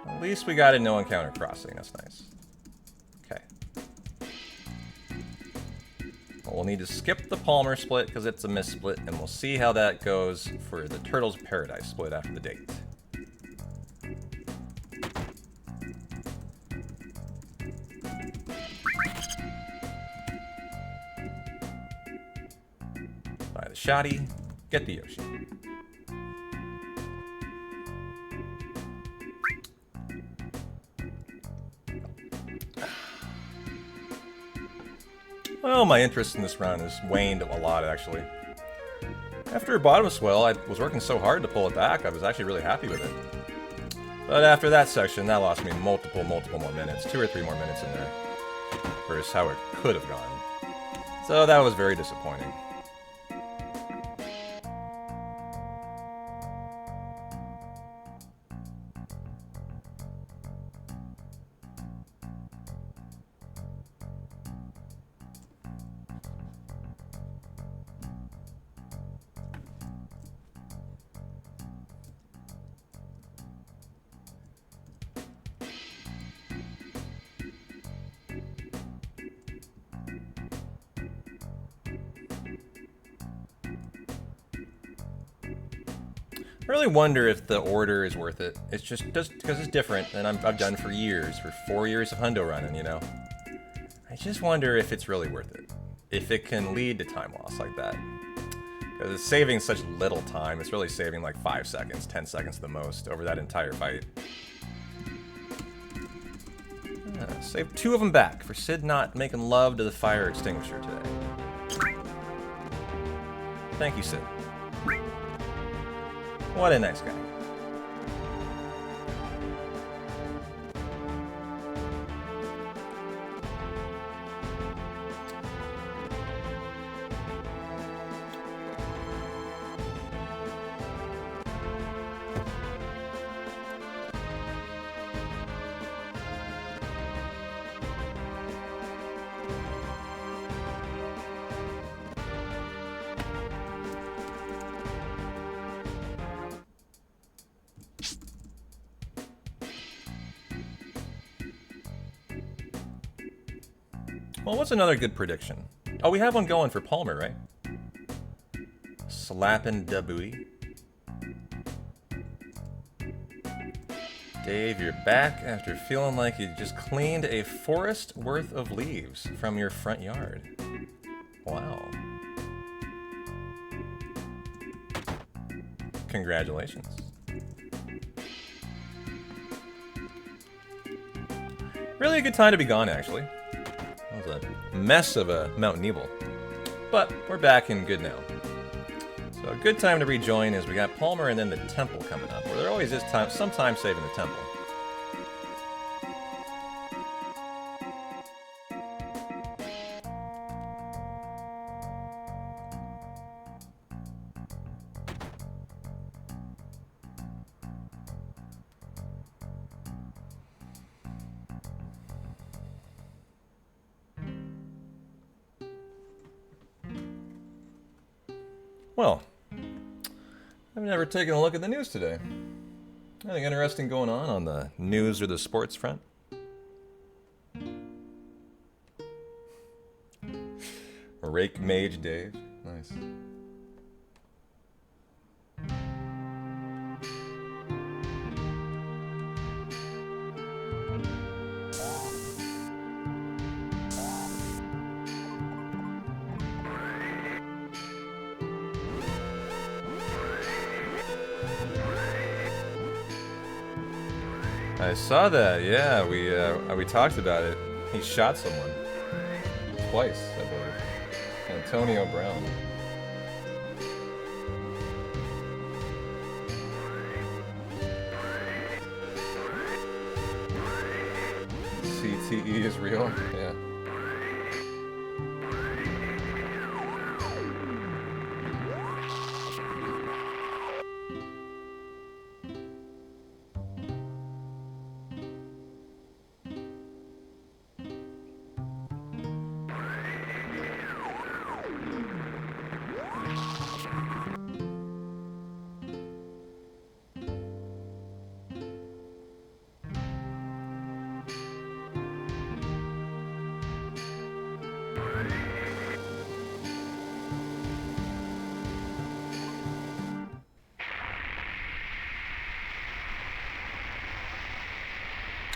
Speaker 2: At least we got a no encounter crossing. That's nice. Okay. Well, we'll need to skip the Palmer split because it's a missplit, and we'll see how that goes for the Turtles Paradise split after the date. Buy the Shoddy, get the Yoshi. Well, my interest in this run has waned a lot, actually. After Bottom Swell, I was working so hard to pull it back, I was actually really happy with it. But after that section, that lost me multiple more minutes. 2 or 3 more minutes in there. Versus how it could have gone. So that was very disappointing. I really wonder if the order is worth it. It's just because it's different than I've done for years, for 4 years of hundo running, you know? I just wonder if it's really worth it. If it can lead to time loss like that. Because it's saving such little time. It's really saving like 5 seconds, 10 seconds the most over that entire fight. Save 2 of them back for Sid not making love to the fire extinguisher today. Thank you, Sid. What a nice guy. Well, what's another good prediction? Oh, we have one going for Palmer, right? Slappin' Dabui. Dave, you're back after feeling like you just cleaned a forest worth of leaves from your front yard. Wow. Congratulations. Really a good time to be gone, actually. That was a mess of a Mountain Evil. But we're back and good now. So a good time to rejoin is we got Palmer and then the Temple coming up. Where there always is time, some time saving the Temple. Well, I've never taken a look at the news today. Anything interesting going on the news or the sports front? Rake Mage Dave. Nice. I saw that, yeah, we talked about it. He shot someone. Twice, I believe. Antonio Brown. CTE is real? Yeah.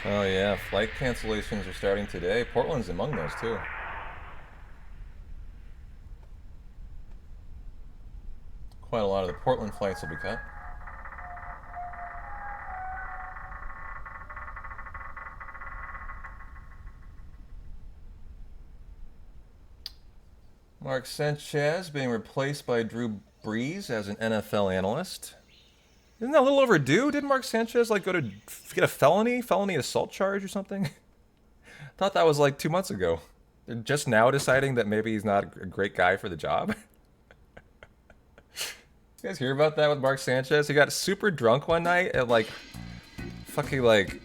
Speaker 2: Oh yeah, flight cancellations are starting today. Portland's among those too. Quite a lot of the Portland flights will be cut. Mark Sanchez being replaced by Drew Brees as an NFL analyst. Isn't that a little overdue? Didn't Mark Sanchez like go to get a felony assault charge or something? Thought that was like 2 months ago. Just now deciding that maybe he's not a great guy for the job? You guys hear about that with Mark Sanchez? He got super drunk one night and like fucking like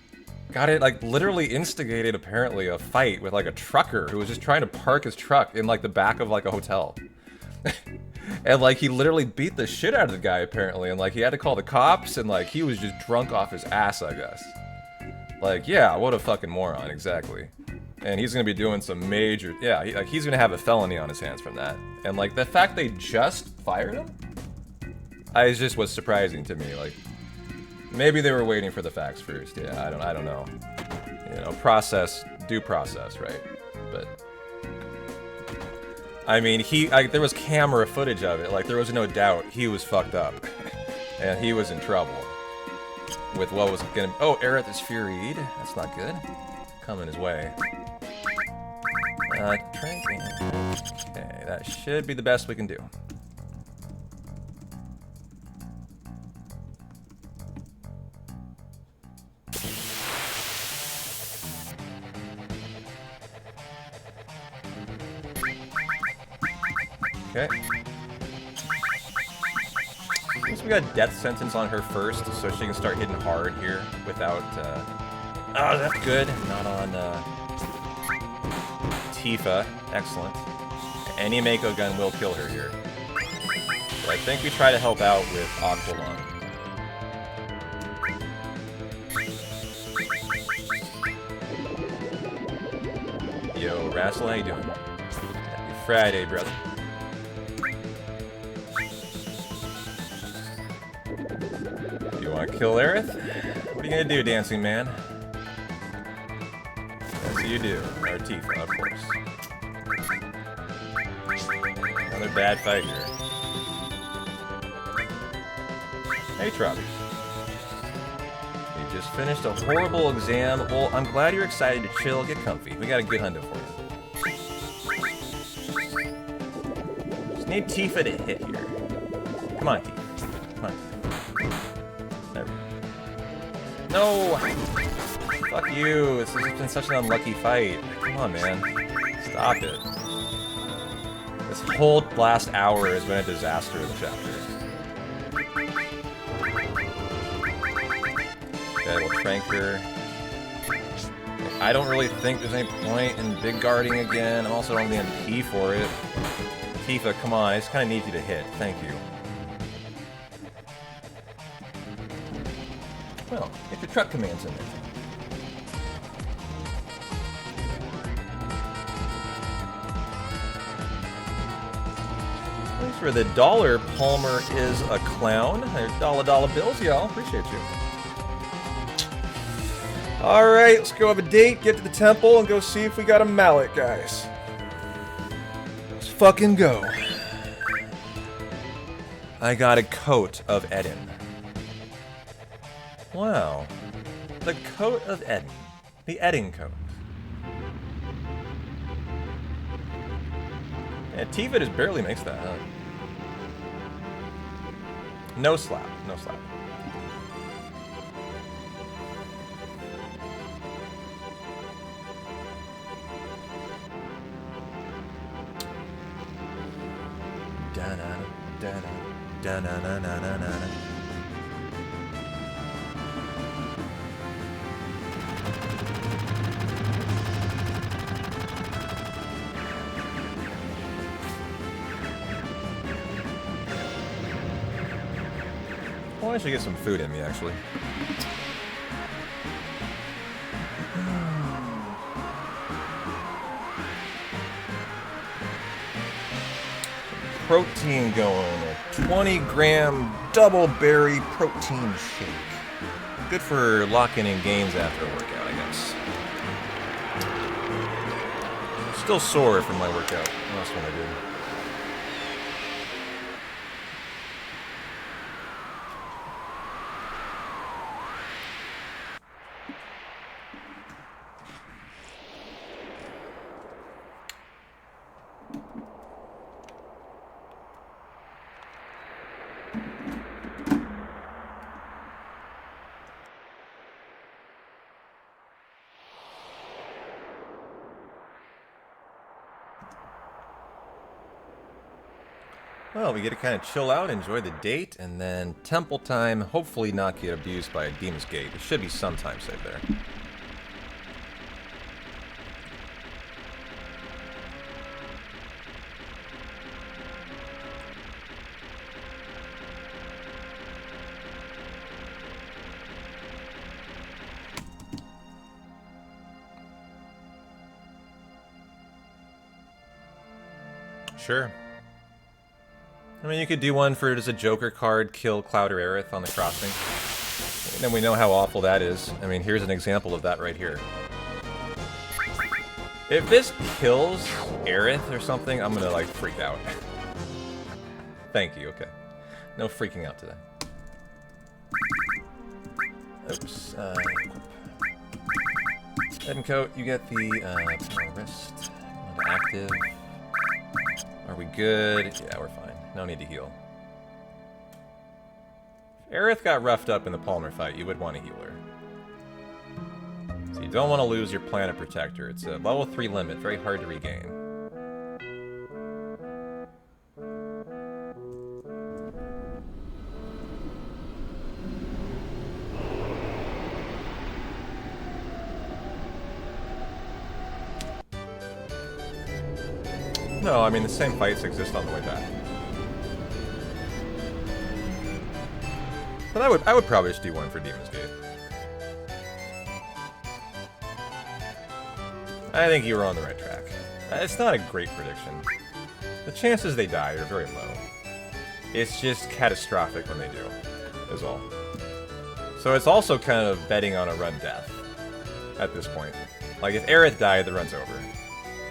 Speaker 2: got it like literally instigated apparently a fight with like a trucker who was just trying to park his truck in like the back of like a hotel. And like he literally beat the shit out of the guy apparently, and like he had to call the cops, and like he was just drunk off his ass, I guess. Like, yeah, what a fucking moron, exactly. And he's gonna be doing some major, yeah, he's gonna have a felony on his hands from that. And like the fact they just fired him, I just was surprising to me. Like, maybe they were waiting for the facts first. Yeah, I don't know. You know, due process, right? But I mean, there was camera footage of it. Like, there was no doubt he was fucked up, and he was in trouble with what was gonna. Oh, Aerith is furied. That's not good. Coming his way. Tranking. Okay, that should be the best we can do. Okay. I guess we got death sentence on her first, so she can start hitting hard here without. Oh, that's good. Not on Tifa. Excellent. Any Mako gun will kill her here. So I think we try to help out with Aqualung. Yo, Rassel, how you doing? Happy Friday, brother. You want to kill Aerith? What are you gonna do, dancing man? Yes, you do. Or Tifa, of course. Another bad fight here. Hey, Trobby. You just finished a horrible exam. Well, I'm glad you're excited to chill. Get comfy. We got a good hundo for you. Just need Tifa to hit here. Come on, Tifa. Come on. There we go. No! Fuck you. This has been such an unlucky fight. Come on, man. Stop it. This whole last hour has been a disaster of the chapter. Okay, we'll trank her. I don't really think there's any point in big guarding again. I also don't have the MP for it. Tifa, come on. I just kind of need you to hit. Thank you. Well, get your truck commands in there. Thanks for the dollar. Palmer is a clown. Dollar bills, y'all. Appreciate you. Alright, let's go have a date, get to the temple, and go see if we got a mallet, guys. Let's fucking go. I got a coat of Eden. Wow. The coat of Eden. The Eden coat. Yeah, Tifa just barely makes that, huh? No slap. No slap. Da-na-na-na-na-na-na. Well, I should get some food in me, actually. Protein going. A 20-gram double berry protein shake. Good for locking in games after a workout, I guess. Still sore from my workout. Last one I did. Well, we get to kind of chill out, enjoy the date, and then temple time, hopefully not get abused by a Demon's Gate. There should be some time saved there. Sure. I mean, you could do one for it as a Joker card, kill Cloud or Aerith on the crossing. And then we know how awful that is. I mean, here's an example of that right here. If this kills Aerith or something, I'm gonna, like, freak out. Thank you, okay. No freaking out today. Oops, Head and Coat, you get the, power wrist. Active. Are we good? Yeah, we're fine. No need to heal. If Aerith got roughed up in the Palmer fight, you would want to heal her. So you don't want to lose your Planet Protector. It's a level 3 limit, very hard to regain. No, I mean, the same fights exist on the way back. But I would probably just do one for Demon's Gate. I think you were on the right track. It's not a great prediction. The chances they die are very low. It's just catastrophic when they do, is all. So it's also kind of betting on a run death at this point. Like, if Aerith died, the run's over.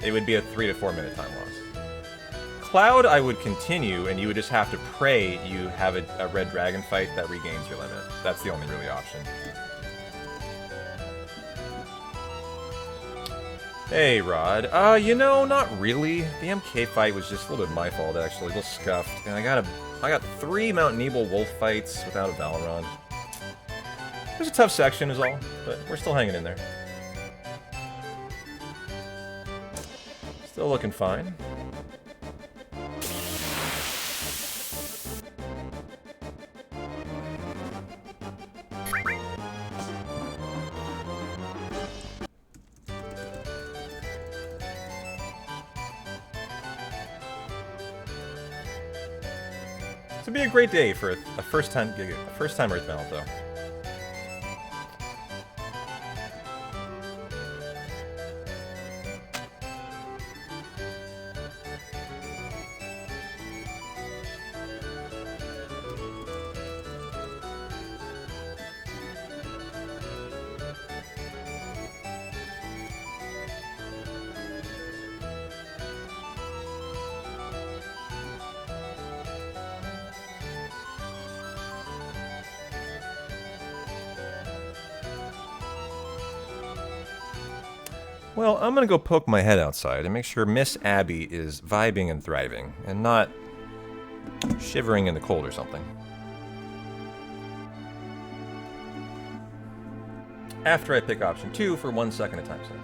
Speaker 2: It would be a 3 to 4 minute time loss. Cloud, I would continue, and you would just have to pray you have a red dragon fight that regains your limit. That's the only really option. Hey, Rod. You know, not really. The MK fight was just a little bit my fault, actually. A little scuffed. And I got 3 Mount Nebel wolf fights without a Valron. It was a tough section is all, but we're still hanging in there. Still looking fine. This would be a great day for a first-time Earth Mount, though. Well, I'm gonna go poke my head outside and make sure Miss Abby is vibing and thriving, and not shivering in the cold or something. After I pick option 2 for 1 second of time save.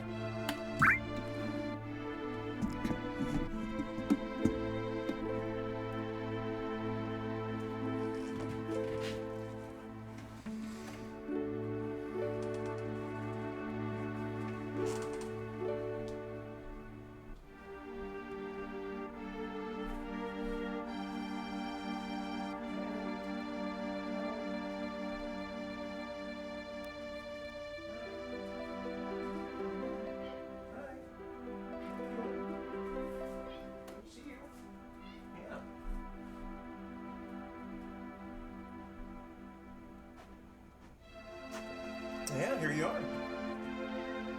Speaker 2: Yeah, here you are.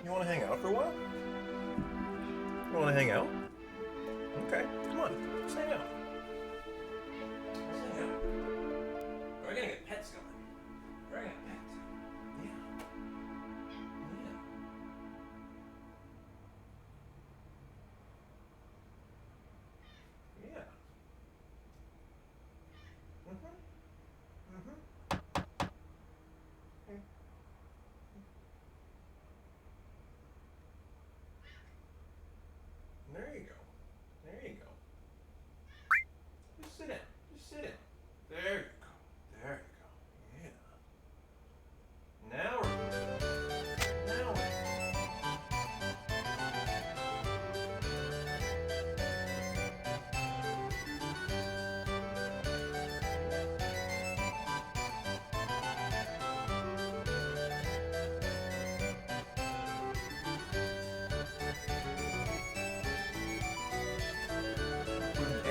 Speaker 2: You want to hang out for a while? You want to hang out? Okay, come on. Let's hang out. Let's hang out. We're gonna get pets going. We're gonna get pets. Yeah. Yeah. Yeah. There you go. There you go. Just sit down.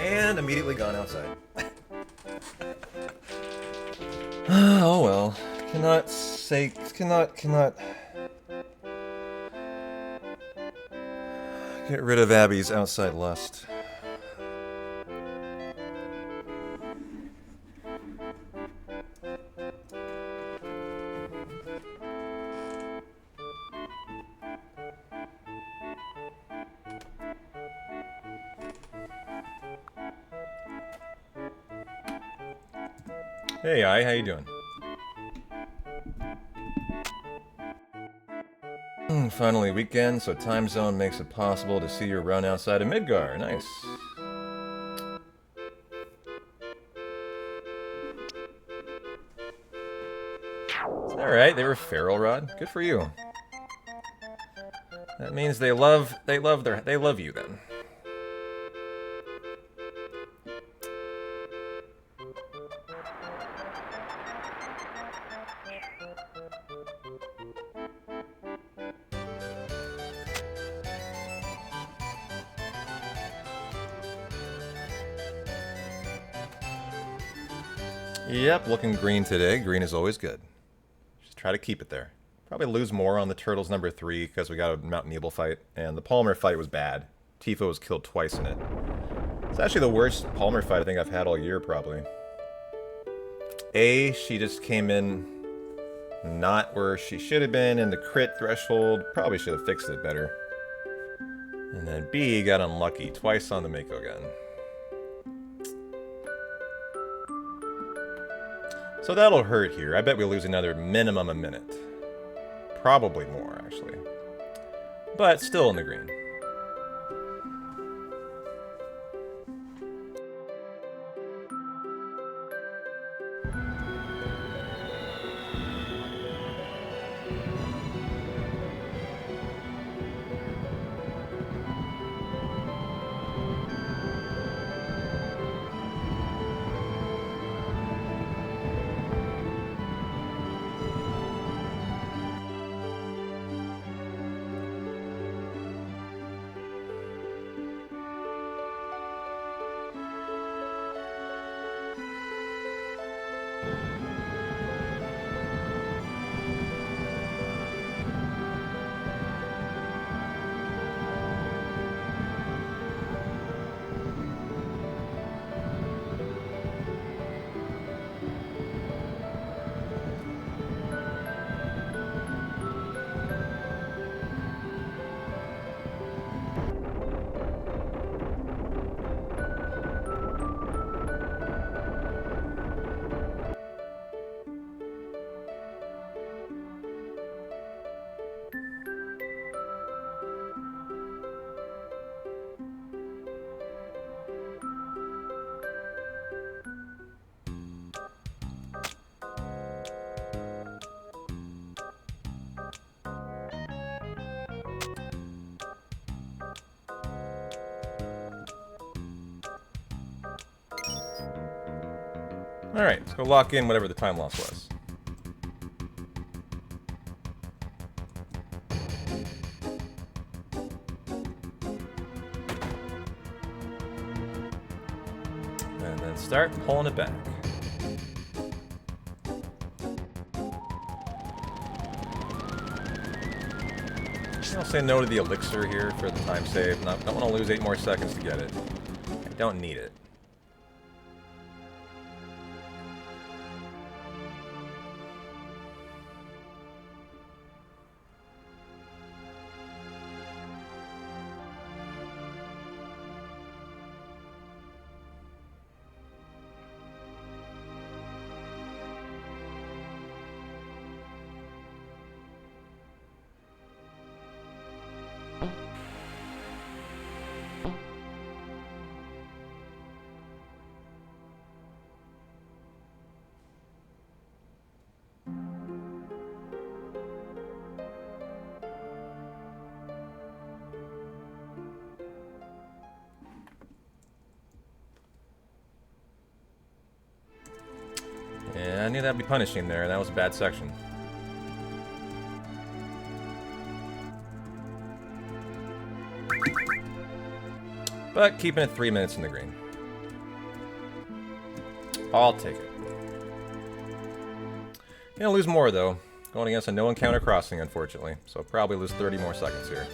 Speaker 3: And immediately gone outside. Oh well. Cannot get rid of Abby's outside lust. Hey, how you doing? Finally weekend, so time zone makes it possible to see your run outside of Midgar. Nice. Alright, they were feral, Rod. Good for you. That means they love you then. Yep, looking green today. Green is always good. Just try to keep it there. Probably lose more on the Turtles number 3 because we got a Mountain Evil fight, and the Palmer fight was bad. Tifa was killed twice in it. It's actually the worst Palmer fight I think I've had all year, probably. A, she just came in not where she should have been in the crit threshold. Probably should have fixed it better. And then B, got unlucky twice on the Mako gun. So that'll hurt here. I bet we lose another minimum a minute. Probably more, actually. But still in the green. Alright, let's go lock in whatever the time loss was. And then start pulling it back. I'll say no to the elixir here for the time save. Don't want to lose 8 more seconds to get it. I don't need it. Yeah, I knew that'd be punishing there. That was a bad section. But keeping it 3 minutes in the green.
Speaker 2: I'll take it. Gonna lose more, though. Going against a no-encounter crossing, unfortunately. So I'll probably lose 30 more seconds here.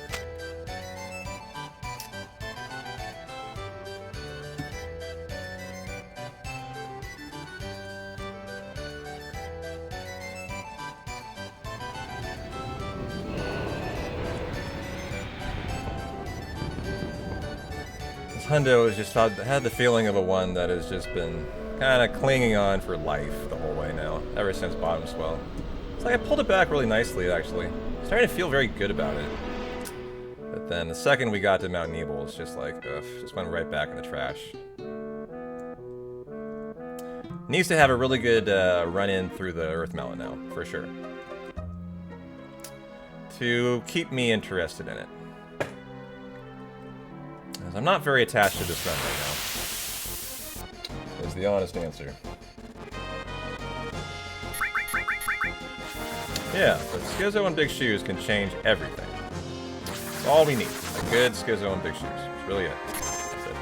Speaker 2: This hundo has just had the feeling of a one that has just been kind of clinging on for life the whole way now, ever since bottom swell. It's like I pulled it back really nicely, actually. Starting to feel very good about it. But then the second we got to Mount Nebel, it's just like, ugh, just went right back in the trash. Needs to have a really good run-in through the Earth Melon now, for sure. To keep me interested in it. As I'm not very attached to this run right now. Is the honest answer. Yeah, but Schizo and Big Shoes can change everything. That's all we need. A good Schizo and Big Shoes. That's really it. That's it.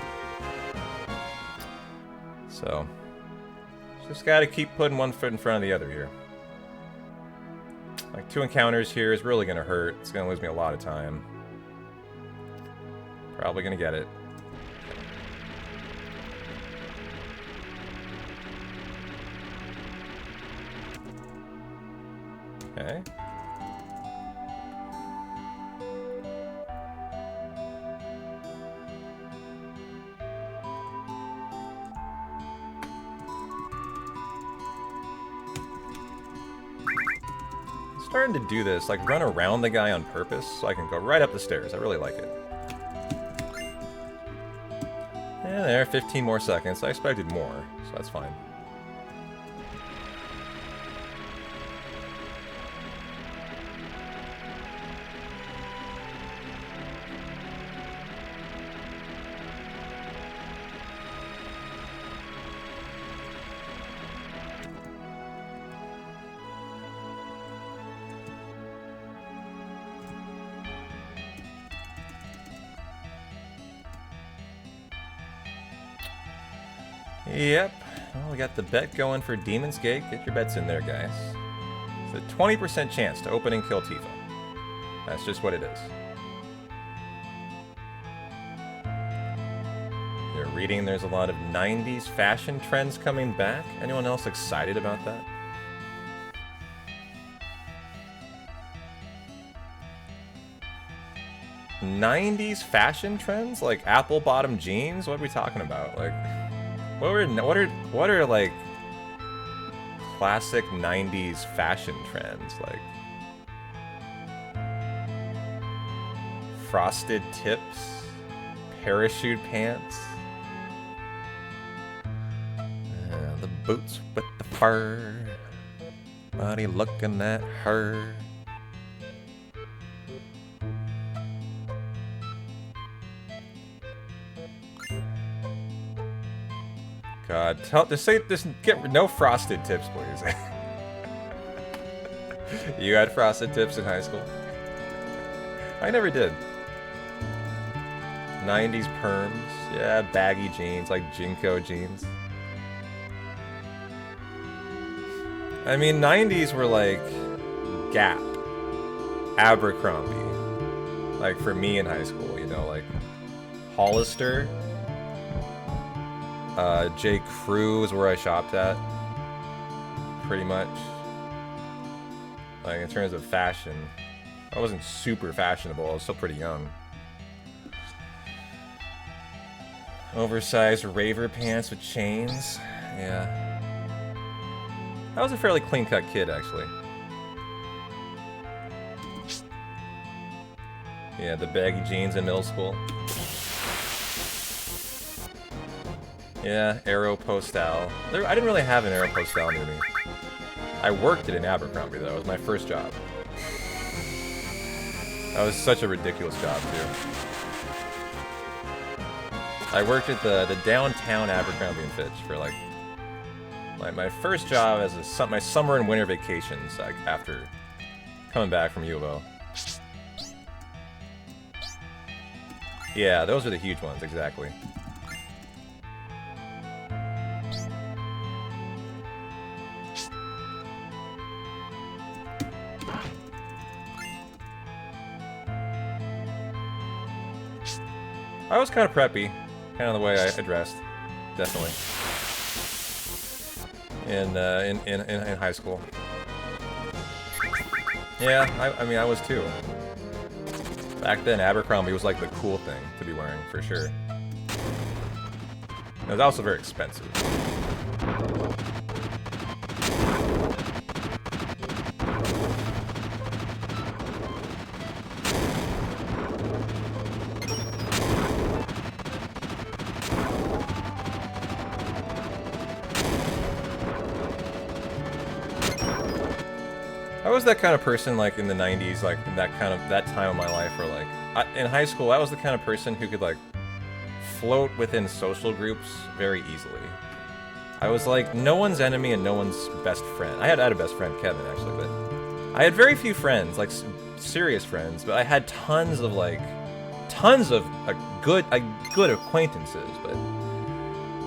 Speaker 2: So, just gotta keep putting one foot in front of the other here. Like 2 encounters here is really gonna hurt. It's gonna lose me a lot of time. Probably gonna get it. Okay. Starting to do this, like run around the guy on purpose so I can go right up the stairs. I really like it. And there, 15 more seconds. I expected more, so that's fine. Yep. Well, we got the bet going for Demon's Gate. Get your bets in there, guys. It's a 20% chance to open and kill Tifa. That's just what it is. You're reading there's a lot of 90s fashion trends coming back. Anyone else excited about that? '90s fashion trends? Like apple bottom jeans? What are we talking about? Like... What are like classic 90s fashion trends? Like frosted tips, parachute pants, the boots with the fur, body looking at her. God, just get no frosted tips, please. You had frosted tips in high school? I never did. 90s perms, yeah, baggy jeans, like Jinko jeans. I mean, 90s were like Gap, Abercrombie. Like for me in high school, you know, like Hollister. J. Crew is where I shopped at, pretty much. Like, in terms of fashion, I wasn't super fashionable, I was still pretty young. Oversized raver pants with chains, yeah. I was a fairly clean-cut kid, actually. Yeah, the baggy jeans in middle school. Yeah, Aeropostale. I didn't really have an Aeropostale near me. I worked at an Abercrombie, though. It was my first job. That was such a ridiculous job, too. I worked at the downtown Abercrombie & Fitch for, like my first job as my summer and winter vacations, like, after coming back from U of O. Yeah, those are the huge ones, exactly. I was kind of preppy, kind of the way I dressed, definitely. In high school. Yeah, I mean I was too. Back then, Abercrombie was like the cool thing to be wearing for sure. It was also very expensive. I was that kind of person, like, in the 90s, like, that time of my life where, like, in high school, I was the kind of person who could, like, float within social groups very easily. I was, like, no one's enemy and no one's best friend. I had a best friend, Kevin, actually, but I had very few friends, like, serious friends, but I had tons of good acquaintances, but...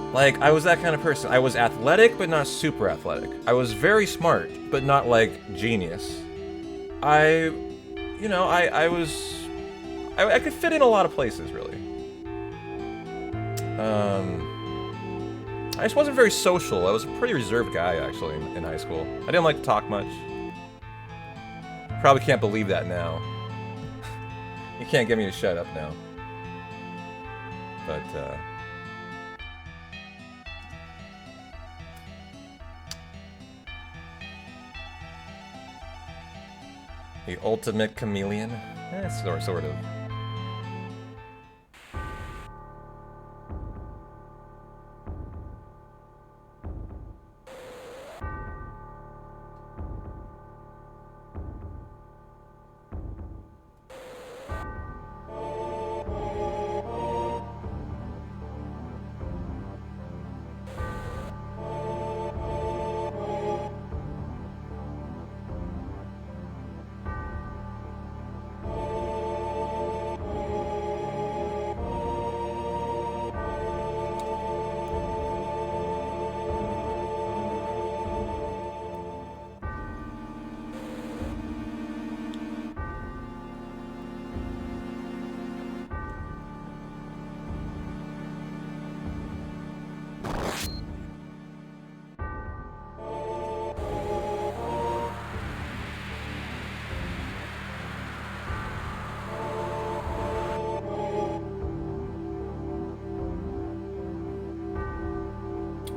Speaker 2: Like, I was that kind of person. I was athletic, but not super athletic. I was very smart, but not, like, genius. I could fit in a lot of places, really. I just wasn't very social. I was a pretty reserved guy, actually, in high school. I didn't like to talk much. Probably can't believe that now. You can't get me to shut up now. But, the ultimate chameleon? Sort of.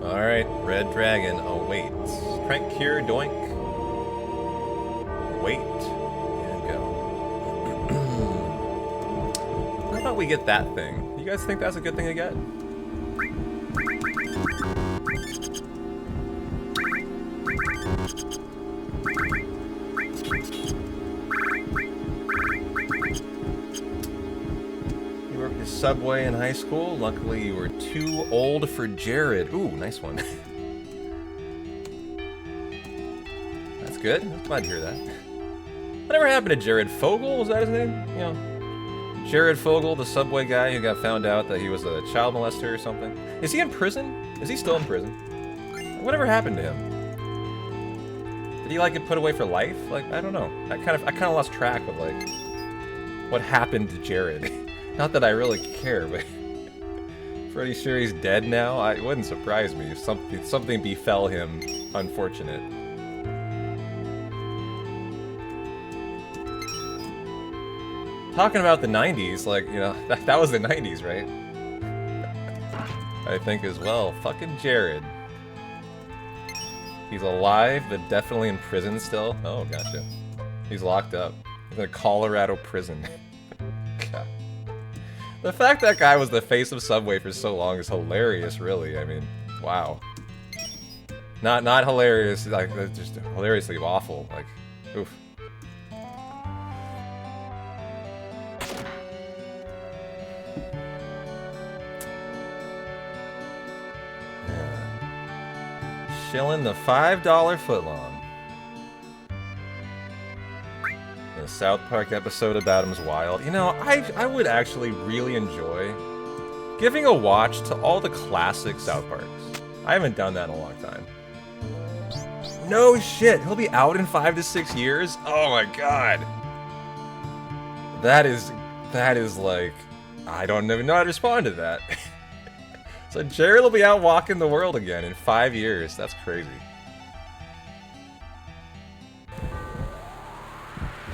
Speaker 2: Alright, Red Dragon awaits. Crank Cure, doink. Wait, and go. How about we get that thing? You guys think that's a good thing to get? You worked at Subway in high school. Luckily, you were too old for Jared. Ooh, nice one. That's good. I'm glad to hear that. Whatever happened to Jared Fogle? Was that his name? You know, Jared Fogle, the Subway guy who got found out that he was a child molester or something. Is he in prison? Is he still in prison? Whatever happened to him? Did he like get put away for life? Like, I don't know. I kind of lost track of like what happened to Jared. Not that I really care, but pretty sure he's dead now. It wouldn't surprise me if something befell him unfortunate. Talking about the 90s, like, you know, that was the 90s, right? I think as well. Fucking Jared. He's alive, but definitely in prison still. Oh, gotcha. He's locked up. He's in a Colorado prison. God. The fact that guy was the face of Subway for so long is hilarious, really. I mean, wow. Not hilarious, like, just hilariously awful. Like, oof. Shilling the $5 footlong. The South Park episode about him's wild. You know, I would actually really enjoy giving a watch to all the classic South Parks. I haven't done that in a long time. No shit, he'll be out in 5 to 6 years? Oh my god. That is like I don't even know how to respond to that. So Jared will be out walking the world again in 5 years. That's crazy.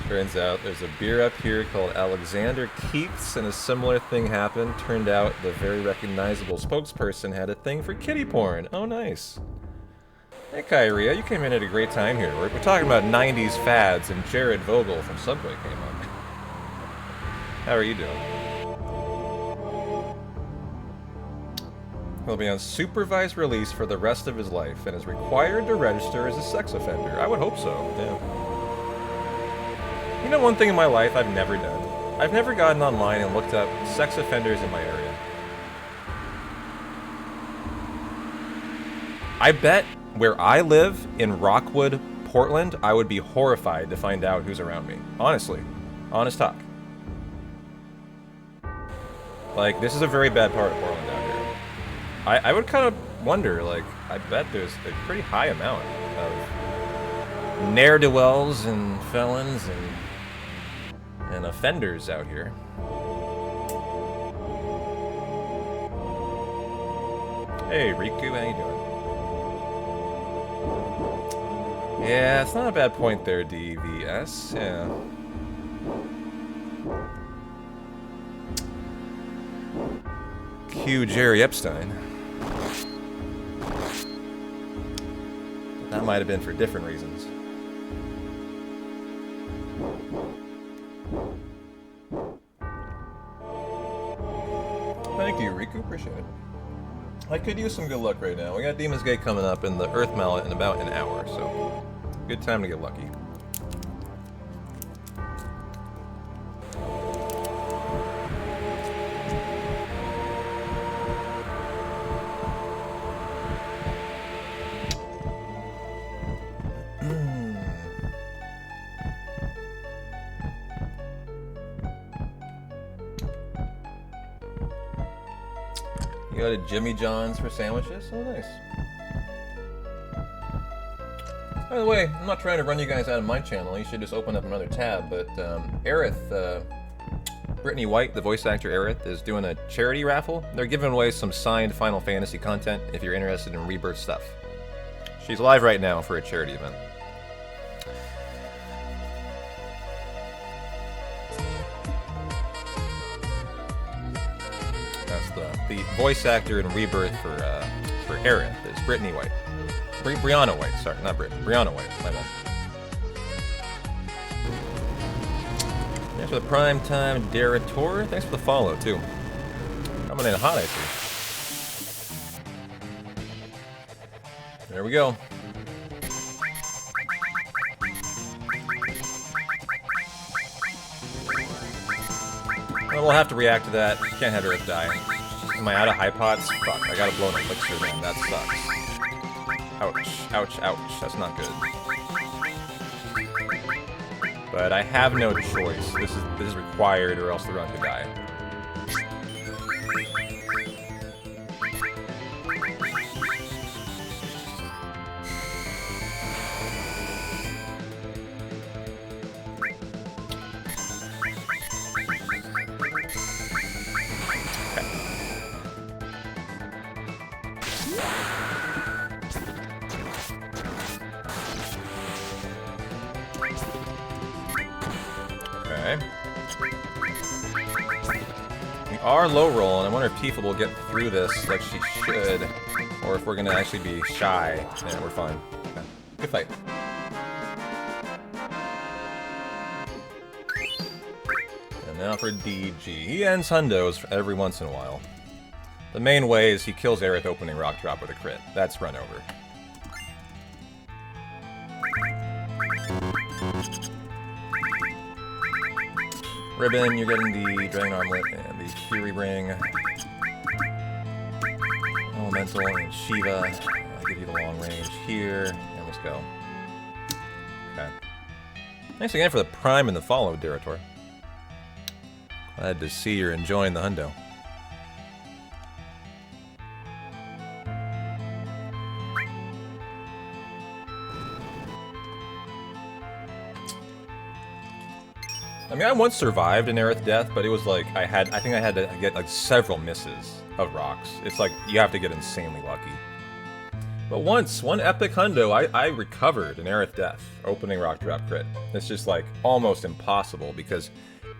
Speaker 2: Turns out there's a beer up here called Alexander Keith's, and a similar thing happened. Turned out the very recognizable spokesperson had a thing for kitty porn. Oh, nice. Hey, Kyria, you came in at a great time here. We're talking about 90s fads, and Jared Vogel from Subway came up. How are you doing? He'll be on supervised release for the rest of his life, and is required to register as a sex offender. I would hope so, yeah. You know one thing in my life I've never done? I've never gotten online and looked up sex offenders in my area. I bet where I live in Rockwood, Portland, I would be horrified to find out who's around me. Honestly. Honest talk. Like, this is a very bad part of Portland out here. I would kind of wonder, like, I bet there's a pretty high amount of ne'er-do-wells and felons and offenders out here. Hey, Riku, how you doing? Yeah, it's not a bad point there, DVS. Yeah. Q Jerry Epstein. That might have been for different reasons. Thank you, Riku. Appreciate it. I could use some good luck right now. We got Demon's Gate coming up and the Earth Mallet in about an hour, so good time to get lucky. You go to Jimmy John's for sandwiches? Oh, nice. By the way, I'm not trying to run you guys out of my channel. You should just open up another tab. But Aerith, Brittany White, the voice actor Aerith, is doing a charity raffle. They're giving away some signed Final Fantasy content if you're interested in Rebirth stuff. She's live right now for a charity event. The voice actor in Rebirth for Aerith is Brittany White. Brianna White, sorry, not Brittany. Brianna White, my bad. Thanks for the prime time, Derator. Thanks for the follow, too. Coming in hot, I see. There we go. Well, we'll have to react to that. Can't have Earth die. Am I out of high pots? Fuck, I gotta blow an elixir, man. That sucks. Ouch, ouch, ouch. That's not good. But I have no choice. This is required, or else the run could die. Are low roll, and I wonder if Tifa will get through this like she should, or if we're gonna actually be shy. Yeah, we're fine. Okay. Good fight. And now for DG. He ends hundos every once in a while. The main way is he kills Aerith opening Rock Drop with a crit. That's run over. Ribbon, you're getting the Dragon Armlet and the Fury Ring. Elemental and Shiva. I'll give you the long range here, and let's go. Okay. Thanks again for the prime and the follow, Derator. Glad to see you're enjoying the hundo. I mean, I once survived an Aerith death, but it was like I think I had to get like several misses of rocks. It's like you have to get insanely lucky. But once, one epic hundo, I recovered an Aerith death, opening rock drop crit. It's just like almost impossible because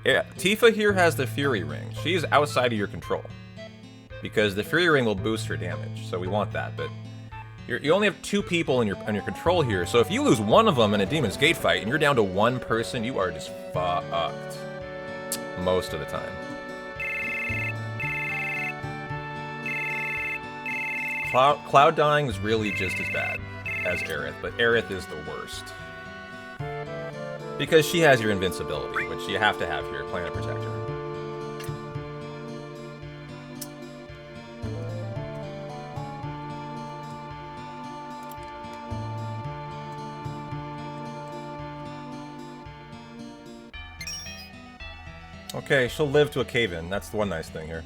Speaker 2: Tifa here has the Fury Ring. She's outside of your control because the Fury Ring will boost her damage, so we want that. But you only have 2 people in your control here, so if you lose one of them in a Demon's Gate fight and you're down to 1 person, you are just fucked most of the time. Cloud dying is really just as bad as Aerith, but Aerith is the worst. Because she has your invincibility, which you have to have here, Planet Protector. Okay, she'll live to a cave-in. That's the one nice thing here.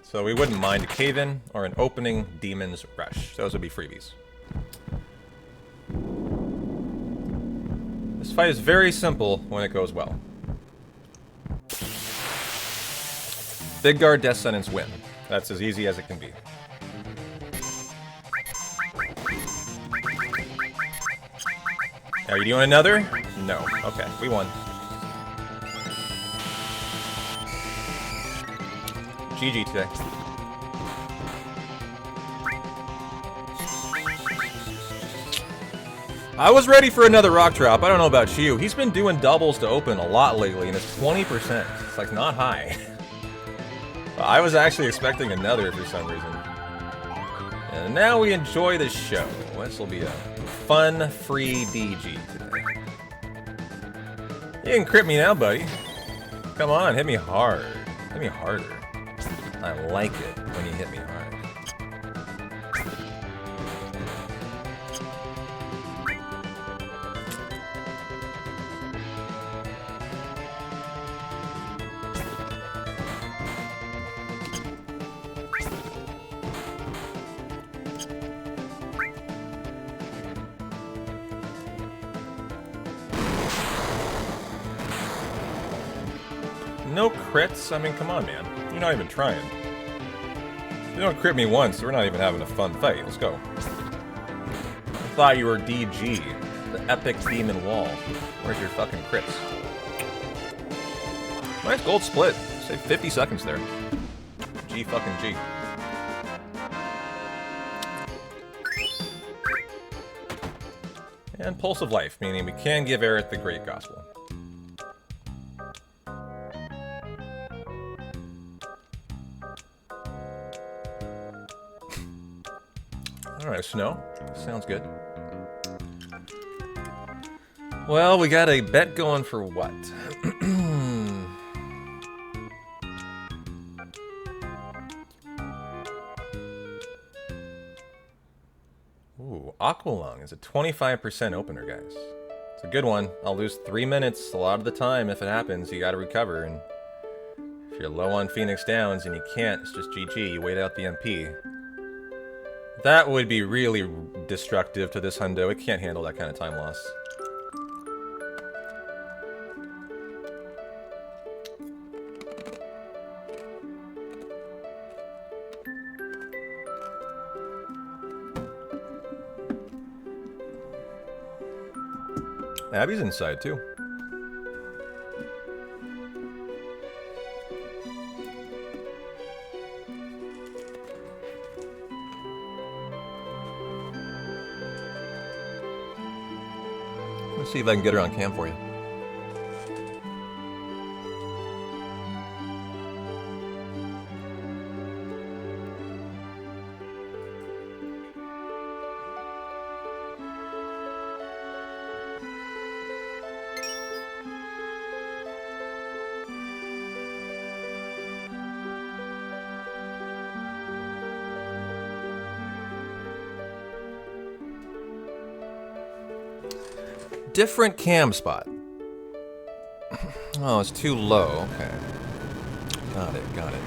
Speaker 2: So we wouldn't mind a cave-in or an opening Demon's Rush. Those would be freebies. This fight is very simple when it goes well. Big Guard, Death Sentence, win. That's as easy as it can be. Are you doing another? No. Okay, we won. GG today. I was ready for another rock drop. I don't know about you. He's been doing doubles to open a lot lately, and it's 20%. It's like not high. I was actually expecting another for some reason. And now we enjoy the show. This will be a fun, free DG today. You can crit me now, buddy. Come on, hit me hard. Hit me harder. I like it when you hit me hard. No crits? I mean, come on, man. You're not even trying. You don't crit me once, we're not even having a fun fight. Let's go. I thought you were DG, the epic demon wall. Where's your fucking crits? Nice gold split. Save 50 seconds there. G fucking G. And Pulse of Life, meaning we can give Aerith the Great Gospel. Alright, Snow. Sounds good. Well, we got a bet going for what? Ooh, Aqualung is a 25% opener, guys. It's a good one. I'll lose 3 minutes a lot of the time if it happens. You gotta recover, and if you're low on Phoenix Downs and you can't, it's just GG. You wait out the MP. That would be really destructive to this hundo. It can't handle that kind of time loss. Abby's inside too. Let's see if I can get her on cam for you. Different cam spot. Oh, it's too low. Okay. Got it, got it.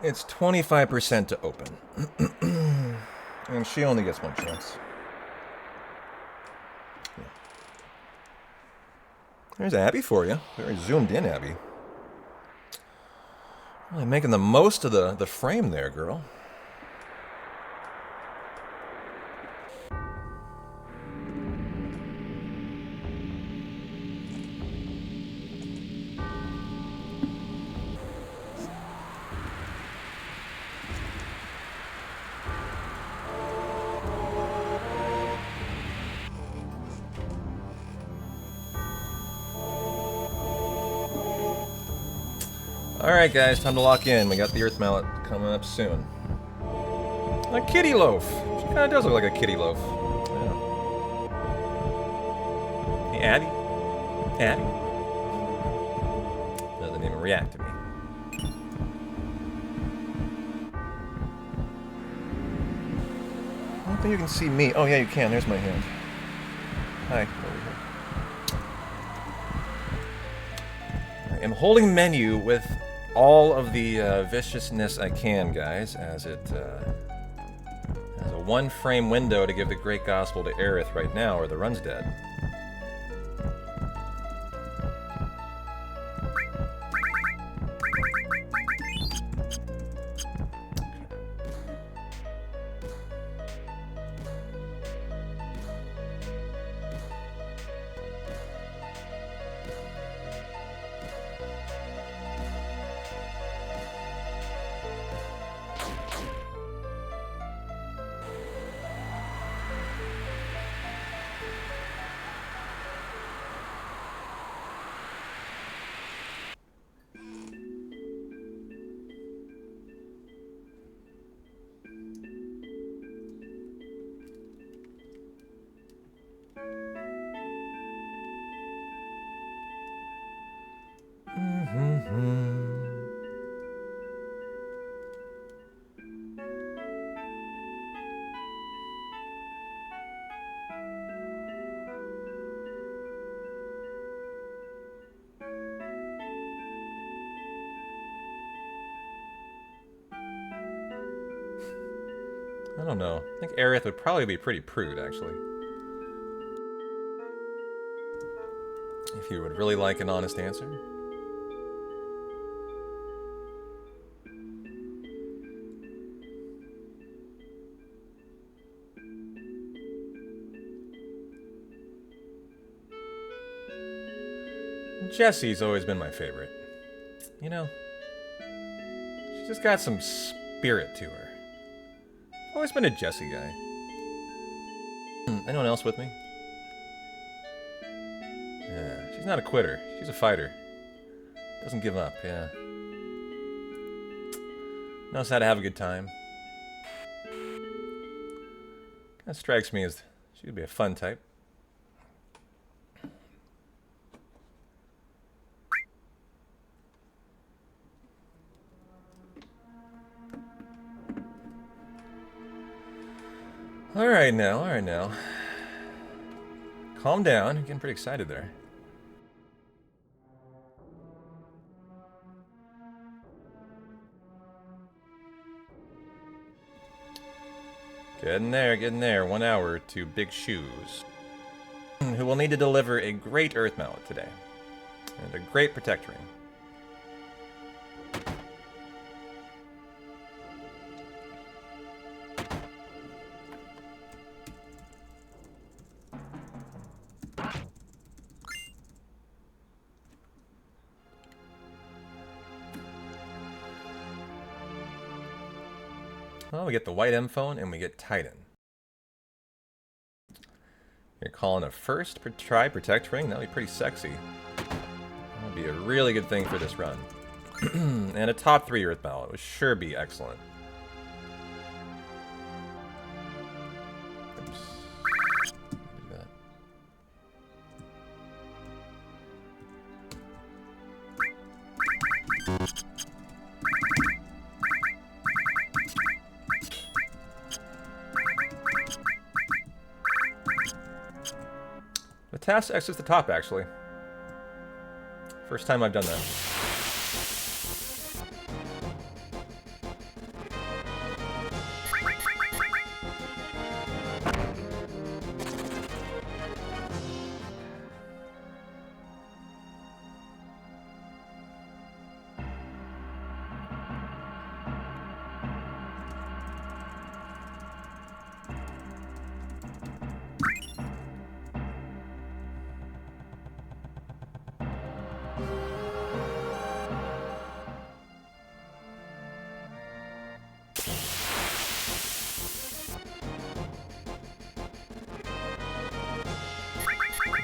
Speaker 3: It's 25% to open. And she only gets one chance. Yeah. There's Abby for you. Very zoomed in, Abby. Really making the most of the frame there, girl. Alright guys, time to lock in. We got the Earth Mallet coming up soon. A kitty loaf! She kinda does look like a kitty loaf. Yeah. Hey Abby? Abby? Doesn't even react to me. I don't think you can see me. Oh yeah, you can. There's my hand. Hi. Over here. I'm holding menu with all of the viciousness I can, guys, as it has a one-frame window to give the Great Gospel to Aerith right now, or the run's dead. I don't know. I think Aerith would probably be pretty prude, actually. If you would really like an honest answer. Jessie's always been my favorite. You know, she's just got some spirit to her. Always been a Jessie guy. Anyone else with me? Yeah, she's not a quitter. She's a fighter. Doesn't give up, yeah. Knows how to have a good time. Kinda strikes me as she would be a fun type. Alright now. Calm down, you're getting pretty excited there. Getting there. 1 hour to Big Shoes, who will need to deliver a great Earth Mallet today. And a great Protect Ring. Well, we get the white M phone and we get Titan. You're calling a first try Protect Ring? That would be pretty sexy. That would be a really good thing for this run. And a top 3 Earth Mallet would sure be excellent. Oops. Do that. The task exits the top, actually. First time I've done that.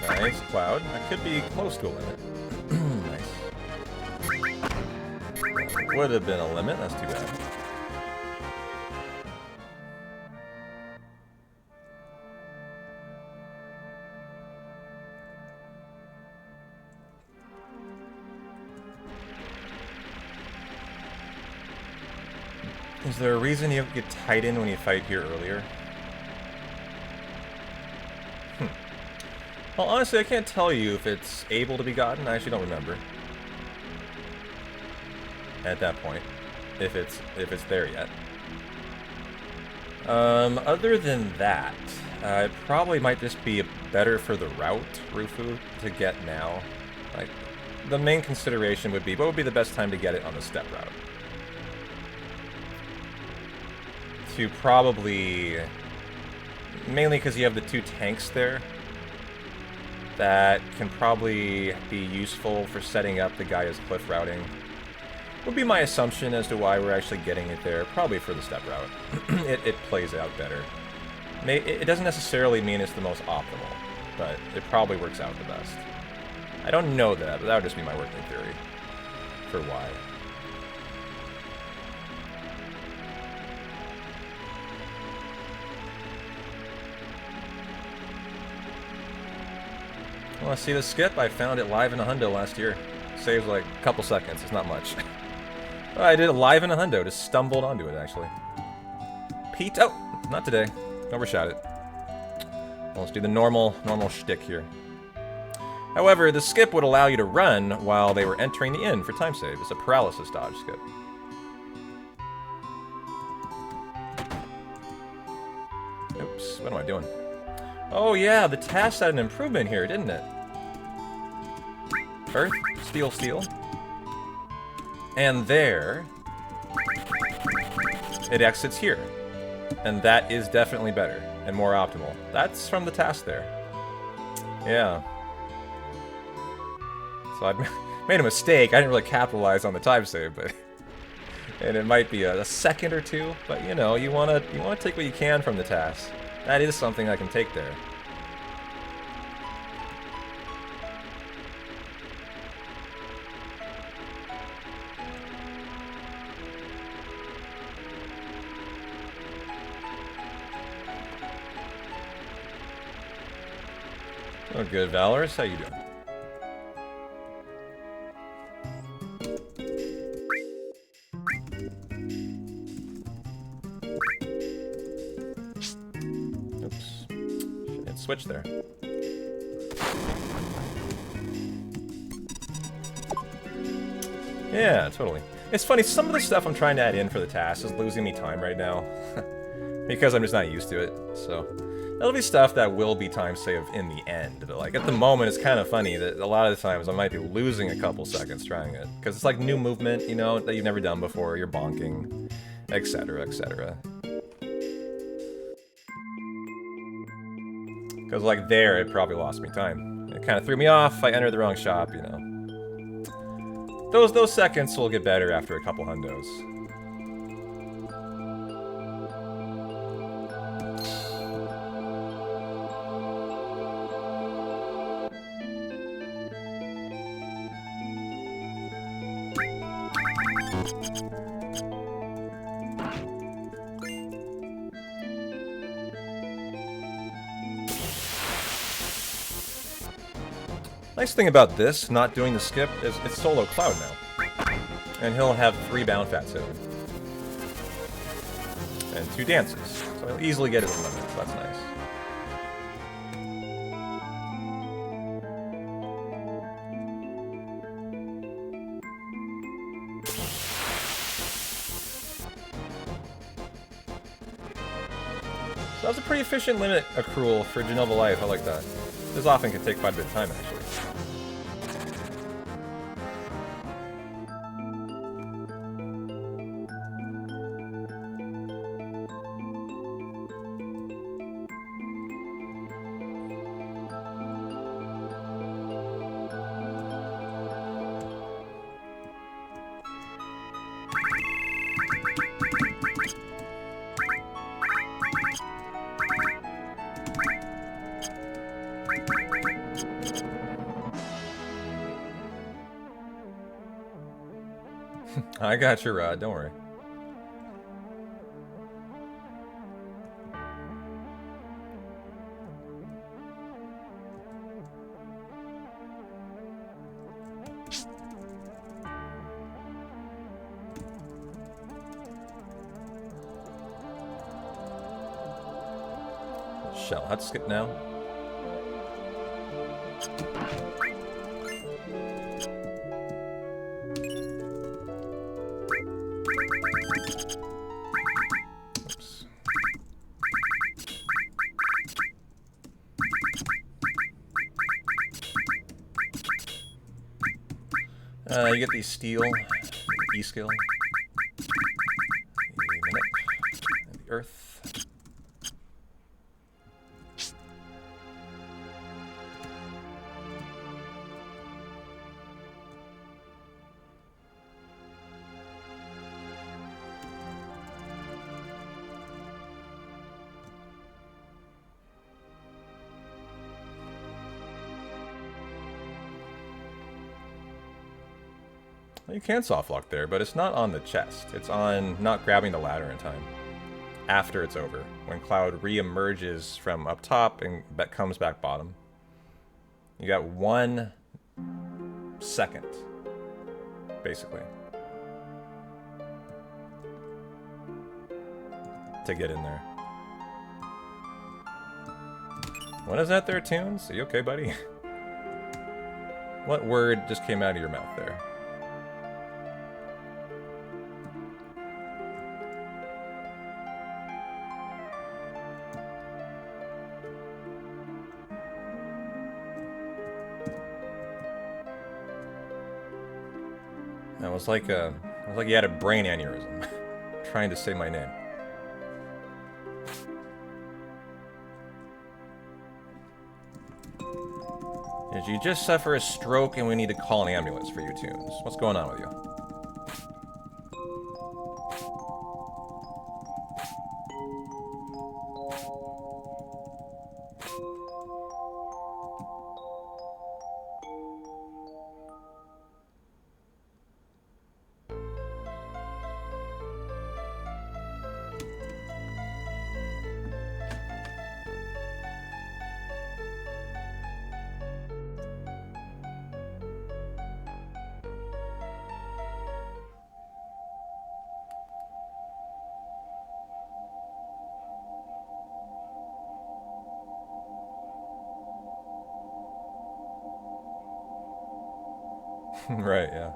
Speaker 2: Nice, Cloud. That could be close to a limit. Nice. Would have been a limit, that's too bad. Is there a reason you get tied in when you fight here earlier? Well, honestly, I can't tell you if it's able to be gotten. I actually don't remember. At that point, if it's there yet. Other than that, it probably might just be better for the route, Rufu, to get now. Like, the main consideration would be, what would be the best time to get it on the step route? To probably, mainly because you have the 2 tanks there, that can probably be useful for setting up the Gaia's Cliff routing. Would be my assumption as to why we're actually getting it there, probably for the step route. It plays out better. It doesn't necessarily mean it's the most optimal, but it probably works out the best. I don't know that, but that would just be my working theory for why. Want to see the skip? I found it live in a hundo last year. Saves like a couple seconds, it's not much. I did it live in a hundo, just stumbled onto it actually. Pete, oh, not today. Overshot it. Let's do the normal shtick here. However, the skip would allow you to run while they were entering the inn for time save. It's a paralysis dodge skip. Oops, what am I doing? Oh yeah, the task had an improvement here, didn't it? Earth, steel, steel. And there, it exits here. And that is definitely better and more optimal. That's from the task there. Yeah. So I made a mistake. I didn't really capitalize on the time save, but and it might be a second or two. But you know, you wanna take what you can from the task. That is something I can take there. Oh, good, Valorous. How you doing? Oops. Should hit switch there. Yeah, totally. It's funny, some of the stuff I'm trying to add in for the task is losing me time right now. Because I'm just not used to it, so... That'll be stuff that will be time saved in the end, but like at the moment it's kind of funny that a lot of the times I might be losing a couple seconds trying it. Because it's like new movement, you know, that you've never done before, you're bonking, etc, etc. Because like there, it probably lost me time. It kind of threw me off, I entered the wrong shop, you know. Those seconds will get better after a couple hundos. Nice thing about this, not doing the skip, is it's solo Cloud now. And he'll have 3 bound fats in him. And 2 dances. So he'll easily get it in limit, so that's nice. So that was a pretty efficient limit accrual for Genova Life, I like that. This often can take quite a bit of time, actually. I got your rod, don't worry. Shall hut skip now. Oops. You get the steel, E-skill, the minute, and the earth. You can soft lock there, but it's not on the chest. It's on not grabbing the ladder in time. After it's over. When Cloud re-emerges from up top and comes back bottom. You got 1 second, basically, to get in there. What is that there, Tunes? Are you okay, buddy? What word just came out of your mouth there? It was like you had a brain aneurysm, trying to say my name. Did you just suffer a stroke and we need to call an ambulance for you, Tunes? What's going on with you? Right, yeah.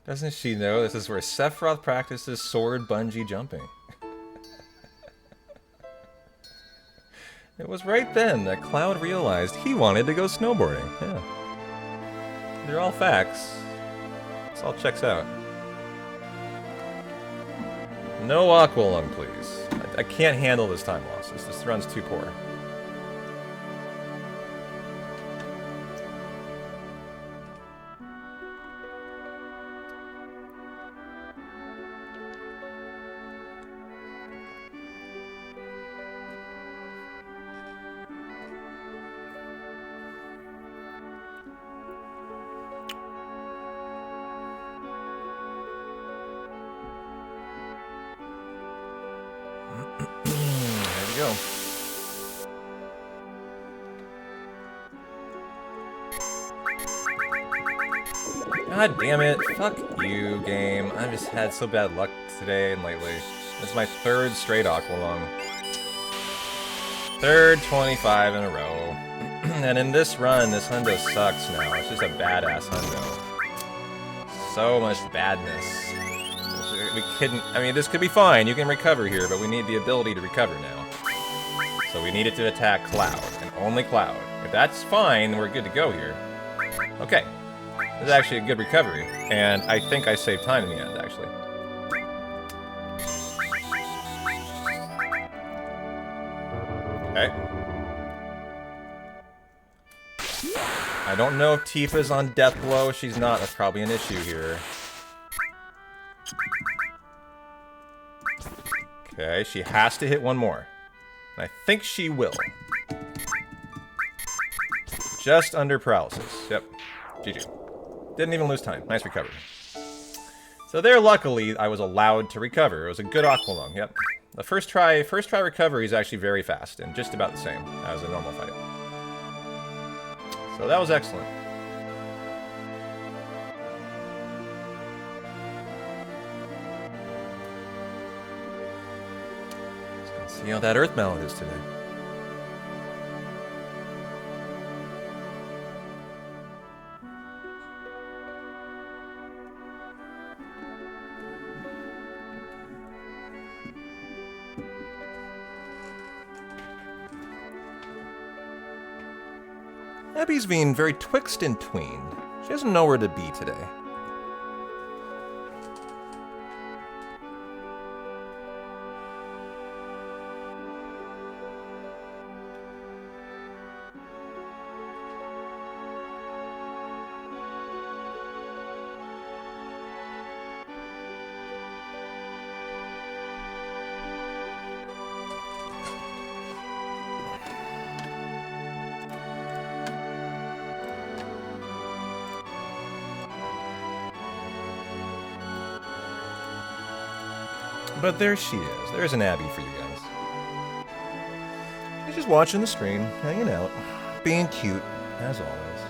Speaker 2: Doesn't she know this is where Sephiroth practices sword bungee jumping? It was right then that Cloud realized he wanted to go snowboarding. Yeah. They're all facts. This all checks out. No Aqua Lung, please. I can't handle this time loss. This run's too poor. God damn it. Fuck you, game. I've just had so bad luck today and lately. This is my 3rd straight Aqua Lung. 3rd 25 in a row. And in this run, this hundo sucks now. It's just a badass hundo. So much badness. we couldn't... I mean, this could be fine. You can recover here, but we need the ability to recover now. So we need it to attack Cloud, and only Cloud. If that's fine, we're good to go here. Okay. This is actually a good recovery, and I think I saved time in the end, actually. Okay. I don't know if Tifa's on death blow. If she's not, that's probably an issue here. Okay, she has to hit one more. And I think she will. Just under paralysis. Yep. GG. Didn't even lose time. Nice recovery. So there, luckily, I was allowed to recover. It was a good Aqualung. Yep. The first try recovery is actually very fast and just about the same as a normal fight. So that was excellent. Let's see how that Earth Mallet is today. Abby's being very twixt and tweened. She doesn't know where to be today. But there she is. There's an Abby for you guys. She's just watching the stream, hanging out, being cute, as always.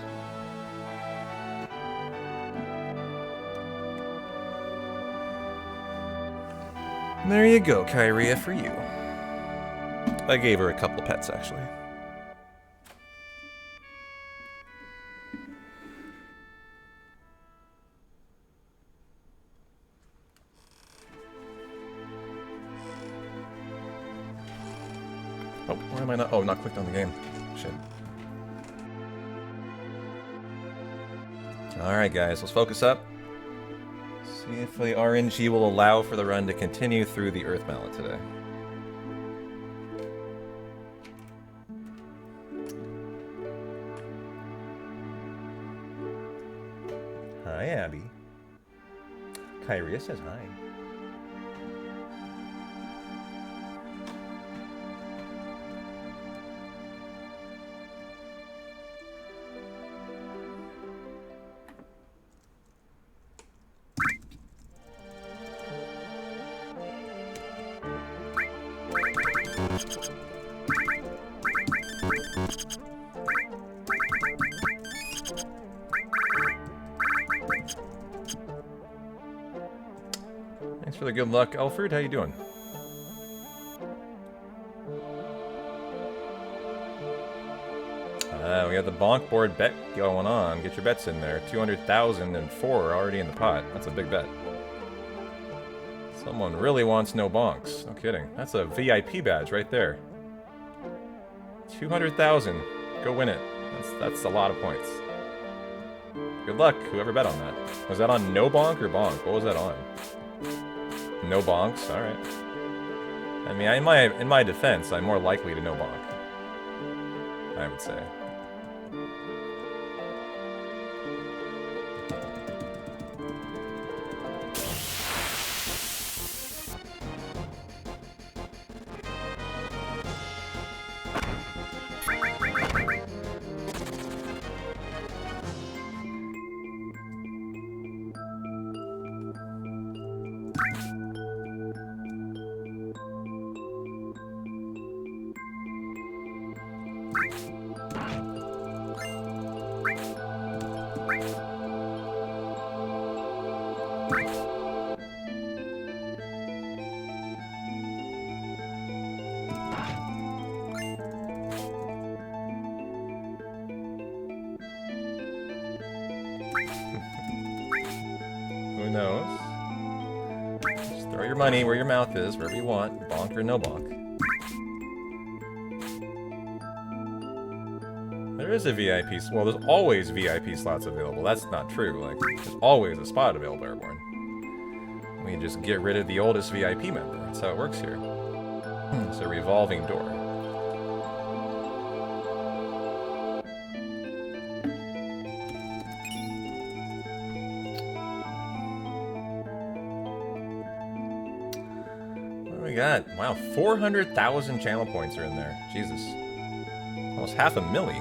Speaker 2: And there you go, Kyria, for you. I gave her a couple pets, actually. Oh, why am I not? Oh, not clicked on the game. Shit. Alright, guys, let's focus up. See if the RNG will allow for the run to continue through the Earth Mallet today. Hi, Abby. Kyria says hi. Thanks for the good luck, Alfred. How you doing? We got the bonk board bet going on. Get your bets in there. 200,004 already in the pot. That's a big bet. Someone really wants no bonks. No kidding. That's a VIP badge right there. 200,000. Go win it. That's a lot of points. Good luck, whoever bet on that. Was that on no bonk or bonk? What was that on? No bonks? Alright. I mean, in my defense, I'm more likely to no bonk. I would say. Who knows? money where your mouth is, wherever you want. Bonk or no bonk. There is a VIP... Well, there's always VIP slots available. That's not true. Like, there's always a spot available, Airborne. We just get rid of the oldest VIP member. That's how it works here. It's a revolving door. We got, wow, 400,000 channel points are in there. Jesus. Almost half a milli.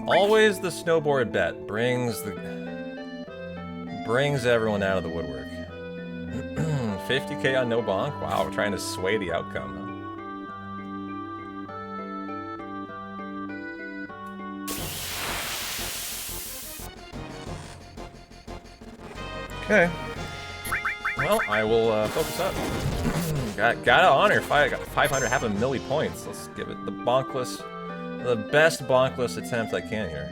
Speaker 2: Always the snowboard bet brings everyone out of the woodwork. 50k on no bonk? Wow, we're trying to sway the outcome.
Speaker 3: Okay.
Speaker 2: Well, I will focus up. Gotta honor 500, half a milli points. Let's give it the bonkless, the best bonkless attempt I can here.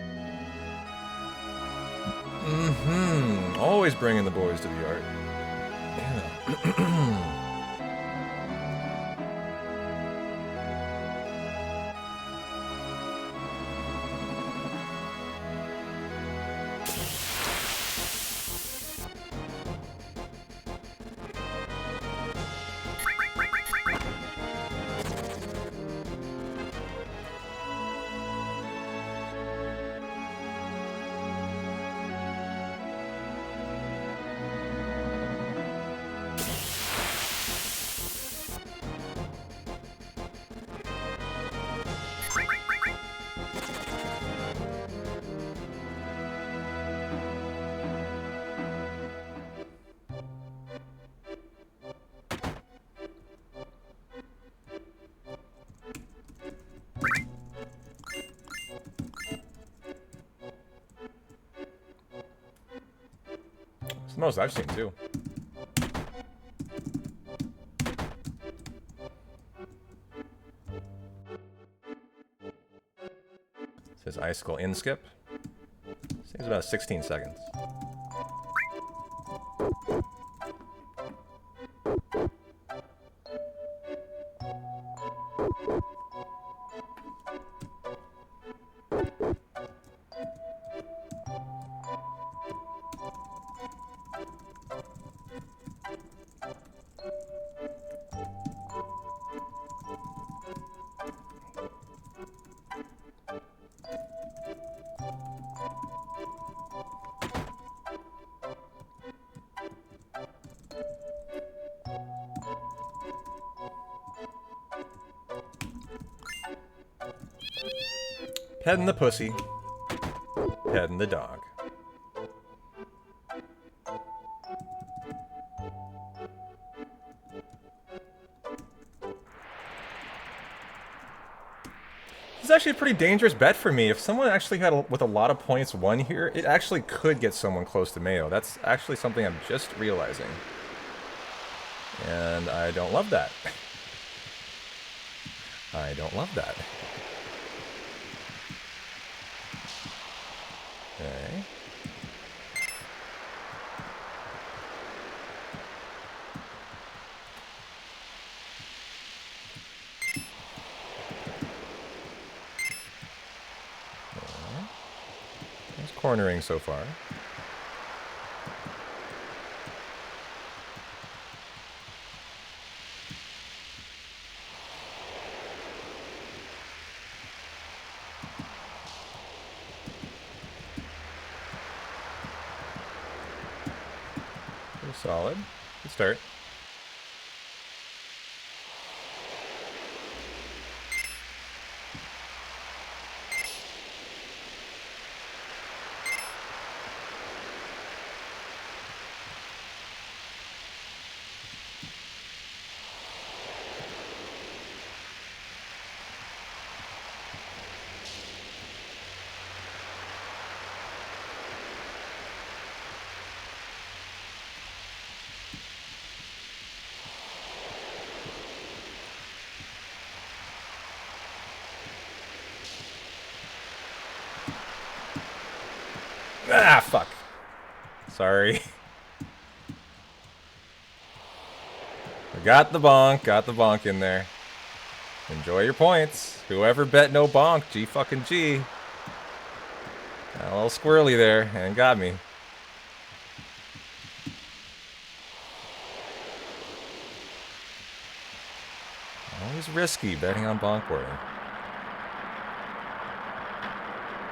Speaker 2: Always bringing the boys to the art. Yeah. It's the most I've seen, too. It says icicle in skip. Seems about 16 seconds. Petting the pussy. Petting the dog. This is actually a pretty dangerous bet for me. If someone actually had, with a lot of points, won here, it actually could get someone close to Mayo. That's actually something I'm just realizing. And I don't love that. I don't love that. Okay. It's cornering so far. Solid. Good start. Ah, fuck. Sorry. Got the bonk in there. Enjoy your points. Whoever bet no bonk, G fucking G. Got a little squirrely there and got me. Always risky betting on bonk boarding.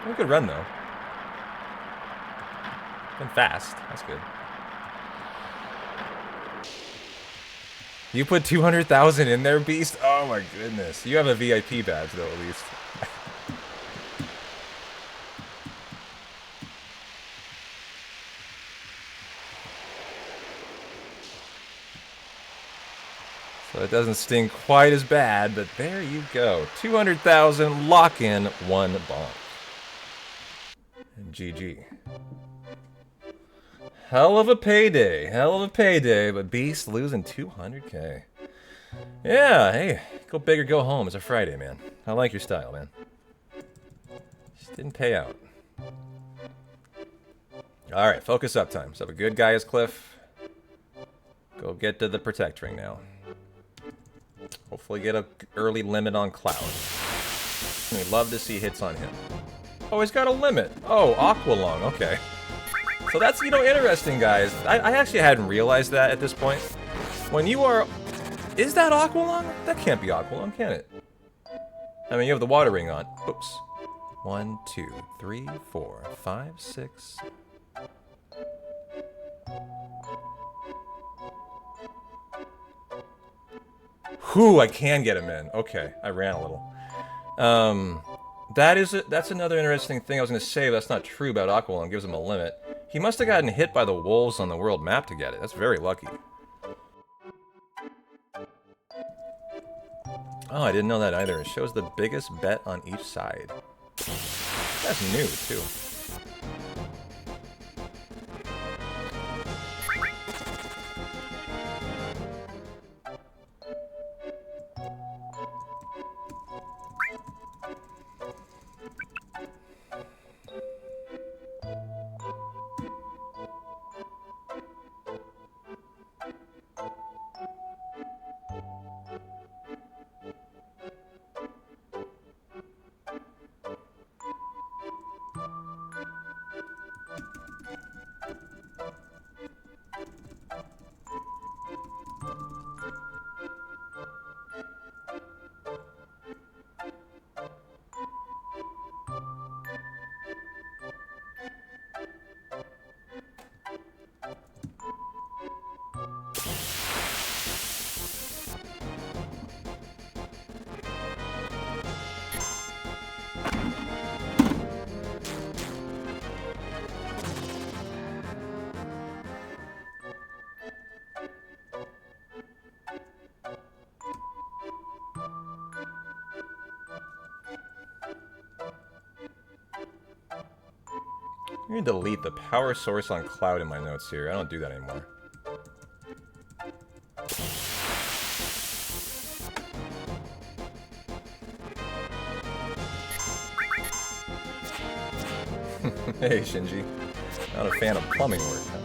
Speaker 2: A good run though. Been fast. That's good. You put 200,000 in there, Beast? Oh my goodness. You have a VIP badge though, at least. So it doesn't sting quite as bad, but there you go. 200,000, lock in, 1 bonk. And GG. Hell of a payday, but Beast losing 200K. Yeah, hey, go big or go home. It's a Friday, man. I like your style, man. Just didn't pay out. Alright, focus up time. So have a good guy as Cliff. Go get to the Protect Ring now. Hopefully get an early limit on Cloud. We'd love to see hits on him. Oh, he's got a limit. Oh, Aqualung, okay. So that's, you know, interesting, guys. I actually hadn't realized that at this point. When you are... Is that Aqualung? That can't be Aqualung, can it? I mean, you have the water ring on. Oops. 1, 2, 3, 4, 5, 6... Whew, I can get him in. Okay, I ran a little. That's another interesting thing I was going to say, but that's not true about Aqualung. Gives him a limit. He must have gotten hit by the wolves on the world map to get it. That's very lucky. Oh, I didn't know that either. It shows the biggest bet on each side. That's new, too. I'm going to delete the power source on Cloud in my notes here. I don't do that anymore. Hey, Shinji. Not a fan of plumbing work, huh?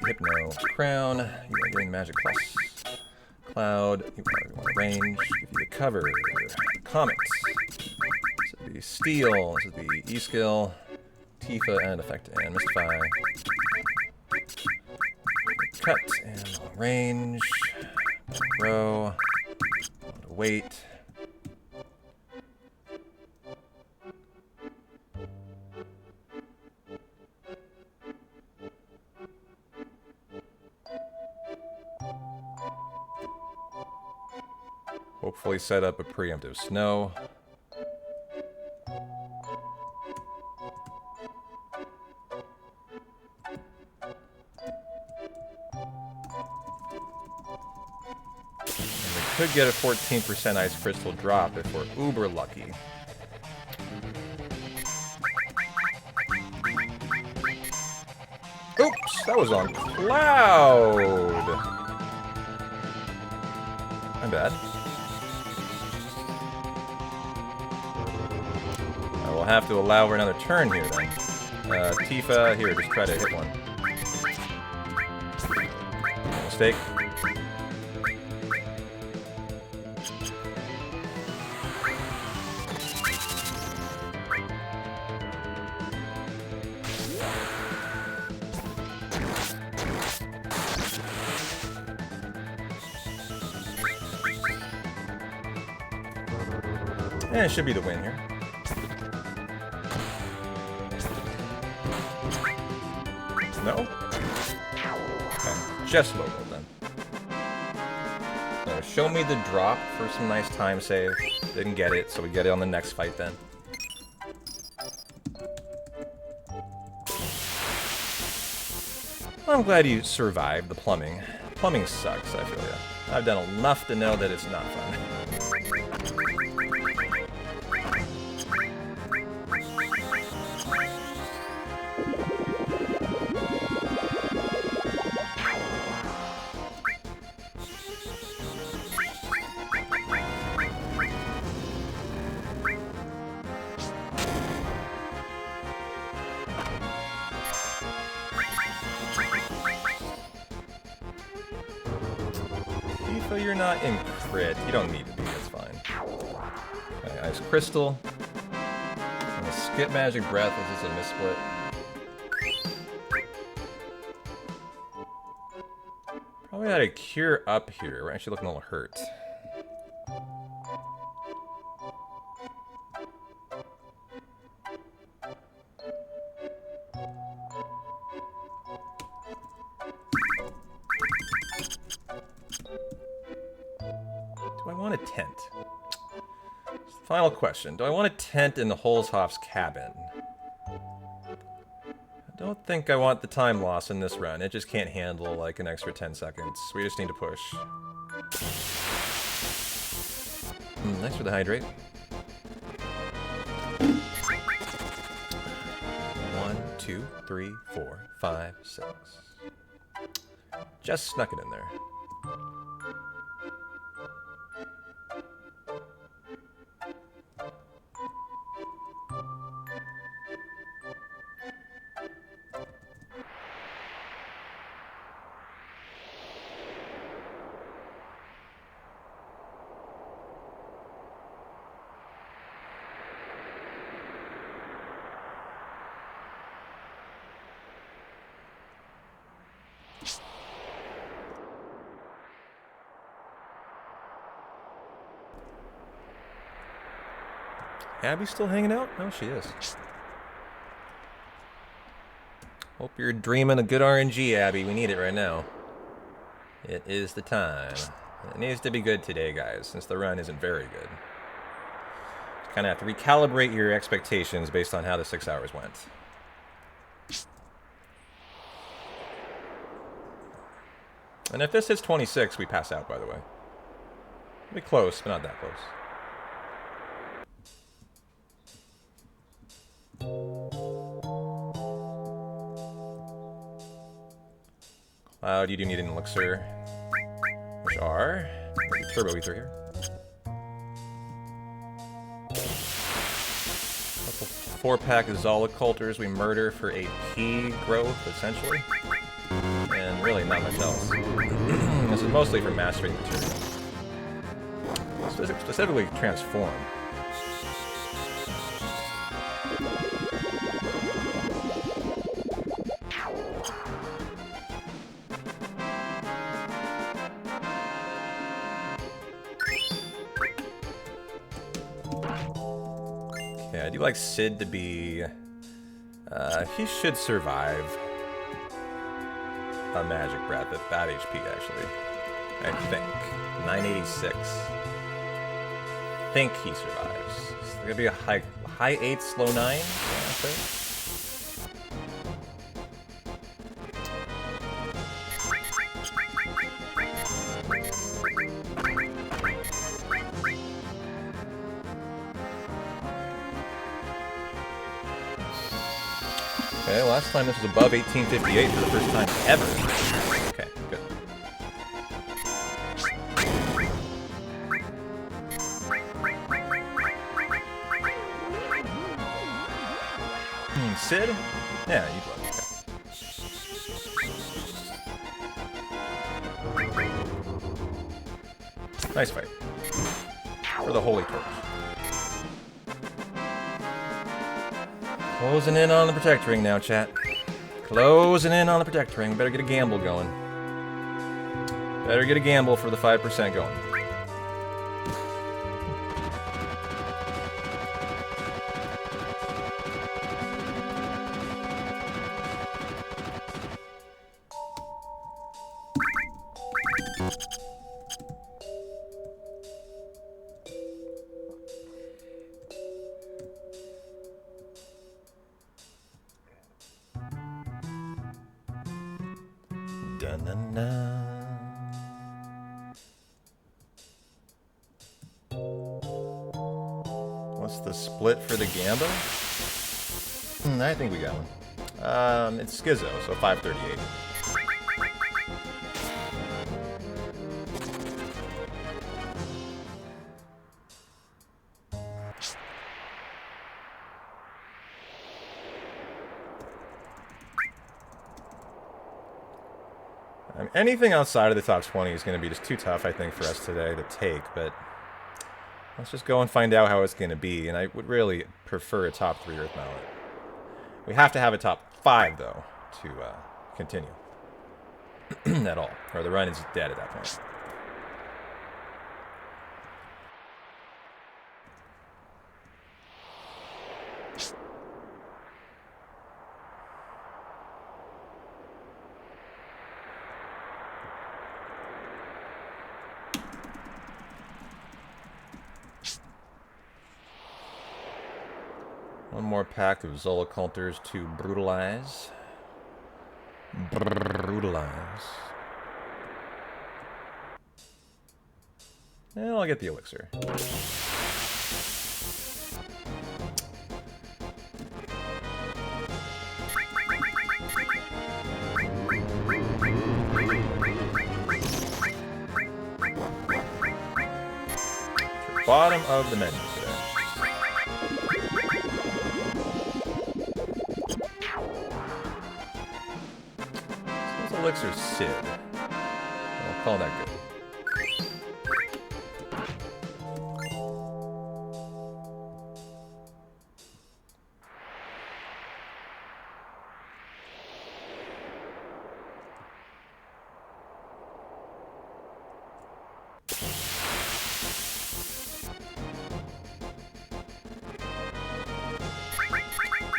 Speaker 2: Hypno Crown, you are getting Magic Plus. Cloud, you want range, give you the cover. Comet. This is the Steel, this is the E-Skill. Tifa and Effect and Mystify. Cut and long range. Row. Wait. Hopefully set up a preemptive snow. And we could get a 14% ice crystal drop if we're uber lucky. Oops, that was on Cloud. My bad. have to allow for another turn here then. Tifa, here, just try to hit one. Mistake. And it should be the win here. No? Okay, just local then. So show me the drop for some nice time save. Didn't get it, so we get it on the next fight then. Well, I'm glad you survived the plumbing. Plumbing sucks, I feel ya. I've done enough to know that it's not fun. So you're not in crit. You don't need to be. That's fine. Okay, Ice Crystal. I'm gonna skip Magic Breath if it's a missplit. Probably had a cure up here. We're actually looking a little hurt. Do I want a tent? Final question. Do I want a tent in the Holzhoff's cabin? I don't think I want the time loss in this run. It just can't handle like an extra 10 seconds. We just need to push. Thanks for the hydrate. 1, 2, 3, 4, 5, 6. Just snuck it in there. Abby's still hanging out? No, she is. Hope you're dreaming of good RNG, Abby. We need it right now. It is the time. It needs to be good today, guys, since the run isn't very good. You kind of have to recalibrate your expectations based on how the 6 hours went. And if this hits 26, we pass out, by the way. It'll be close, but not that close. Cloud, you do need an elixir, which are maybe Turbo Ether here. Couple 4-pack Zolaculters we murder for AP growth, essentially, and really not much else. This is mostly for mastering material, specifically transform. I do like Sid to be... he should survive a Magic Breath at that HP, actually. I think. 986. I think he survives. It's gonna be a high 8, slow 9. That's it. Okay, last time this was above 1858 for the first time ever. Okay, good. Sid? Yeah, you'd love it. Nice fight. For the Holy Torch. Closing in on the Protect Ring now, chat. Closing in on the Protect Ring. Better get a gamble going. Better get a gamble for the 5% going. What's the split for the Gamba? I think we got one. It's Schizo, so 538. Anything outside of the top 20 is going to be just too tough, I think, for us today to take, but let's just go and find out how it's going to be, and I would really prefer a top 3 Earth Mallet. We have to have a top 5, though, to continue. At all. Or the run is dead at that point. One more pack of Zolaculters to brutalize. Brutalize. And I'll get the elixir. Bottom of the menu today. Elixir Sid. I'll call that good.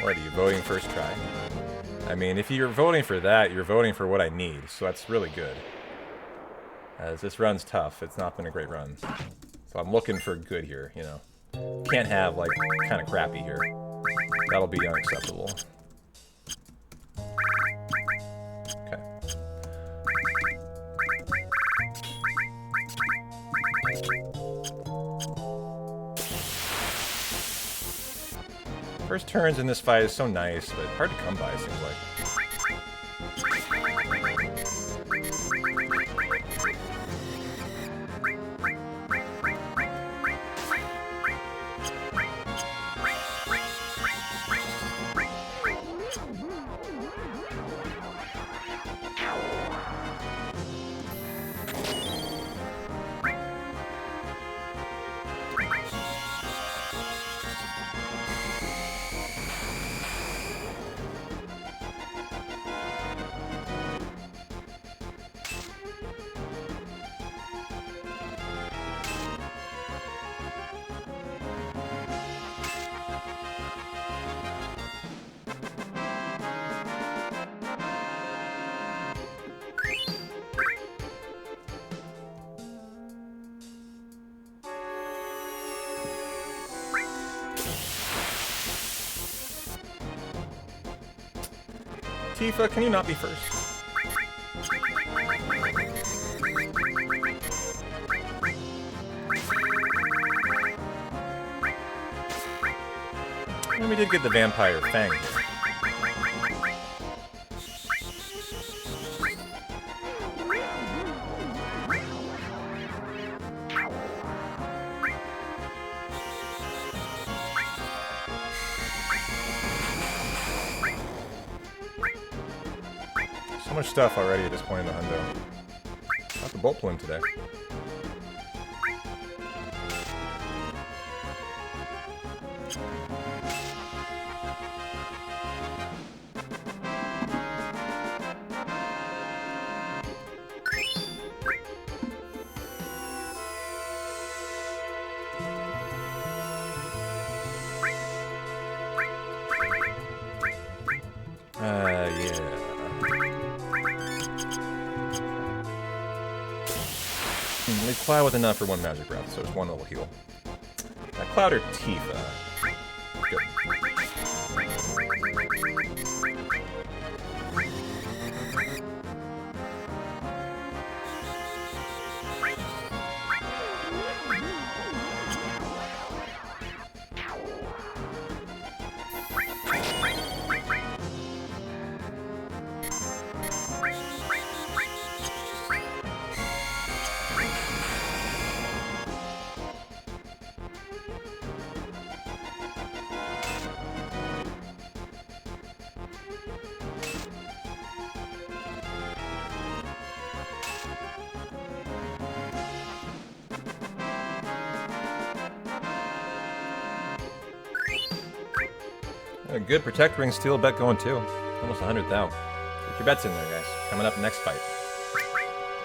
Speaker 2: What, are you voting first try? I mean, if you're voting for that, you're voting for what I need, so that's really good. As this run's tough, it's not been a great run. So I'm looking for good here, you know. Can't have, like, kind of crappy here. That'll be unacceptable. Okay. First turns in this fight is so nice, but hard to come by, it seems like. Tifa, can you not be first? And we did get the Vampire Fang here.
Speaker 3: much stuff already at this point in the hundo. Got the bolt plume today. Yeah. Leave Cloud with enough for one magic breath, so it's one little heal. Cloud or Tifa? Good. A good Protect Ring Steel bet going too. Almost 100,000. Get your bets in there, guys. Coming up next fight.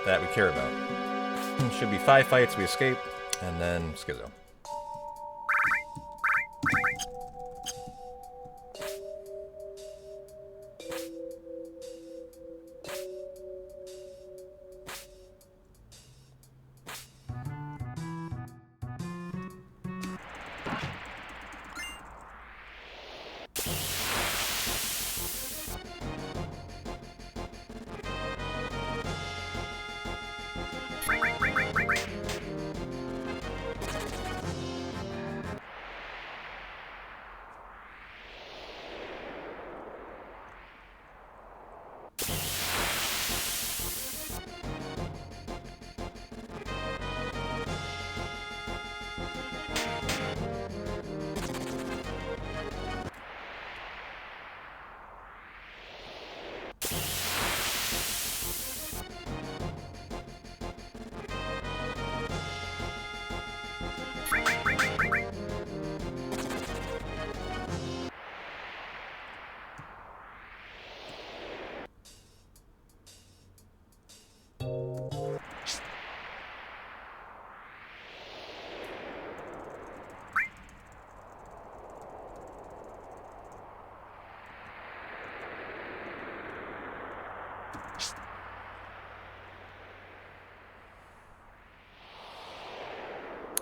Speaker 3: That we care about. Should be 5 fights, we escape, and then Schizo.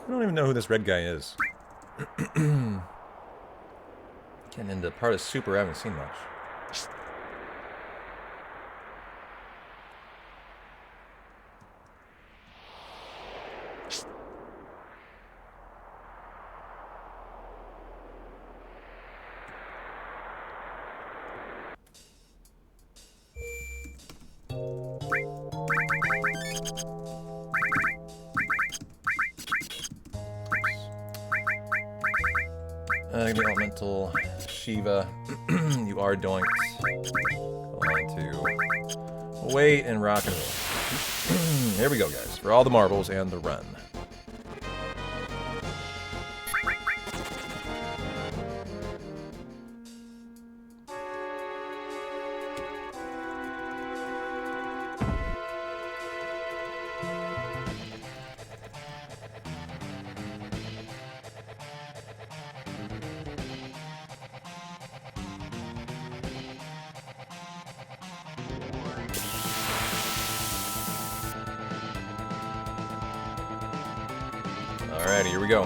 Speaker 3: I don't even know who this red guy is. Getting into part of Super I haven't seen much. The elemental Shiva, you are doinked. Going to wait and rock and roll. Here we go, guys, for all the marbles and the run. Alrighty, here we go.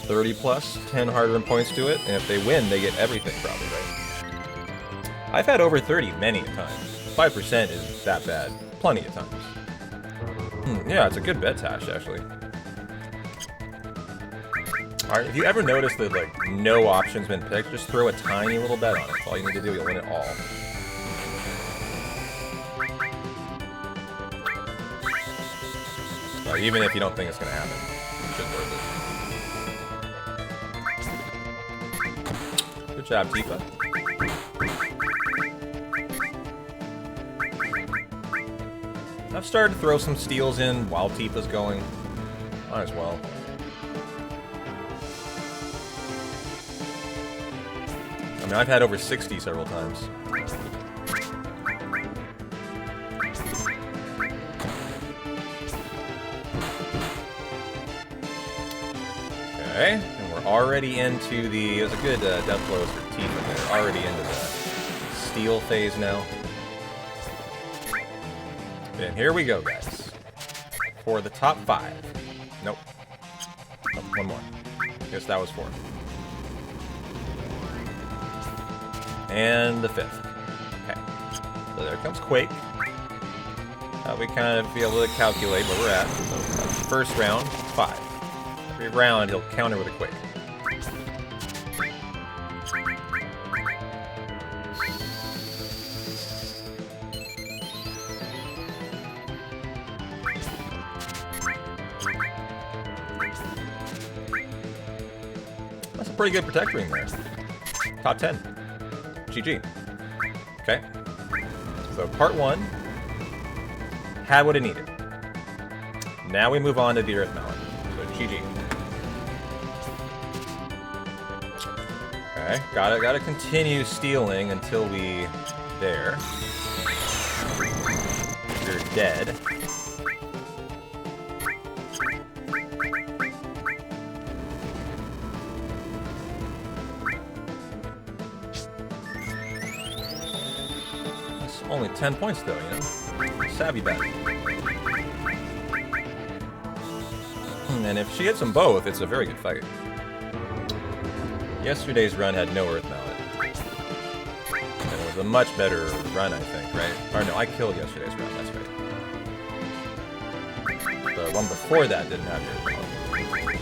Speaker 3: $30+, 10 hard-earned points to it, and if they win, they get everything probably, right? I've had over 30 many times. 5% is that bad. Plenty of times. Yeah, it's a good bet, Tash, actually. Alright, if you ever notice that, like, no option's been picked, just throw a tiny little bet on it. That's all you need to do, you'll win it all.
Speaker 2: So even if you don't think it's going to happen, it should worth it. Good job, Tifa. I've started to throw some steals in while Tifa's going. Might as well. I mean, I've had over 60 several times. Okay, and we're already into the... It was a good death blows for Tifa there. Already into the steal phase now. And here we go, guys. For the top 5. Nope. Oh, one more. Guess that was 4. And the 5th. Okay. So there comes Quake. We kind of be able to calculate where we're at. So first round, 5. Every round, he'll counter with a Quake. That's a pretty good protector in there. Top 10. GG. Okay. So part 1 had what it needed. Now we move on to the Earth Mallet. So GG. Okay, gotta continue stealing until we there. You're dead. That's only 10 points though, you know? Savvy bet. And if she hits them both, it's a very good fight. Yesterday's run had no Earth Mallet. And it was a much better run, I think, right? Or no, I killed yesterday's run, that's right. The one before that didn't have Earth Mallet.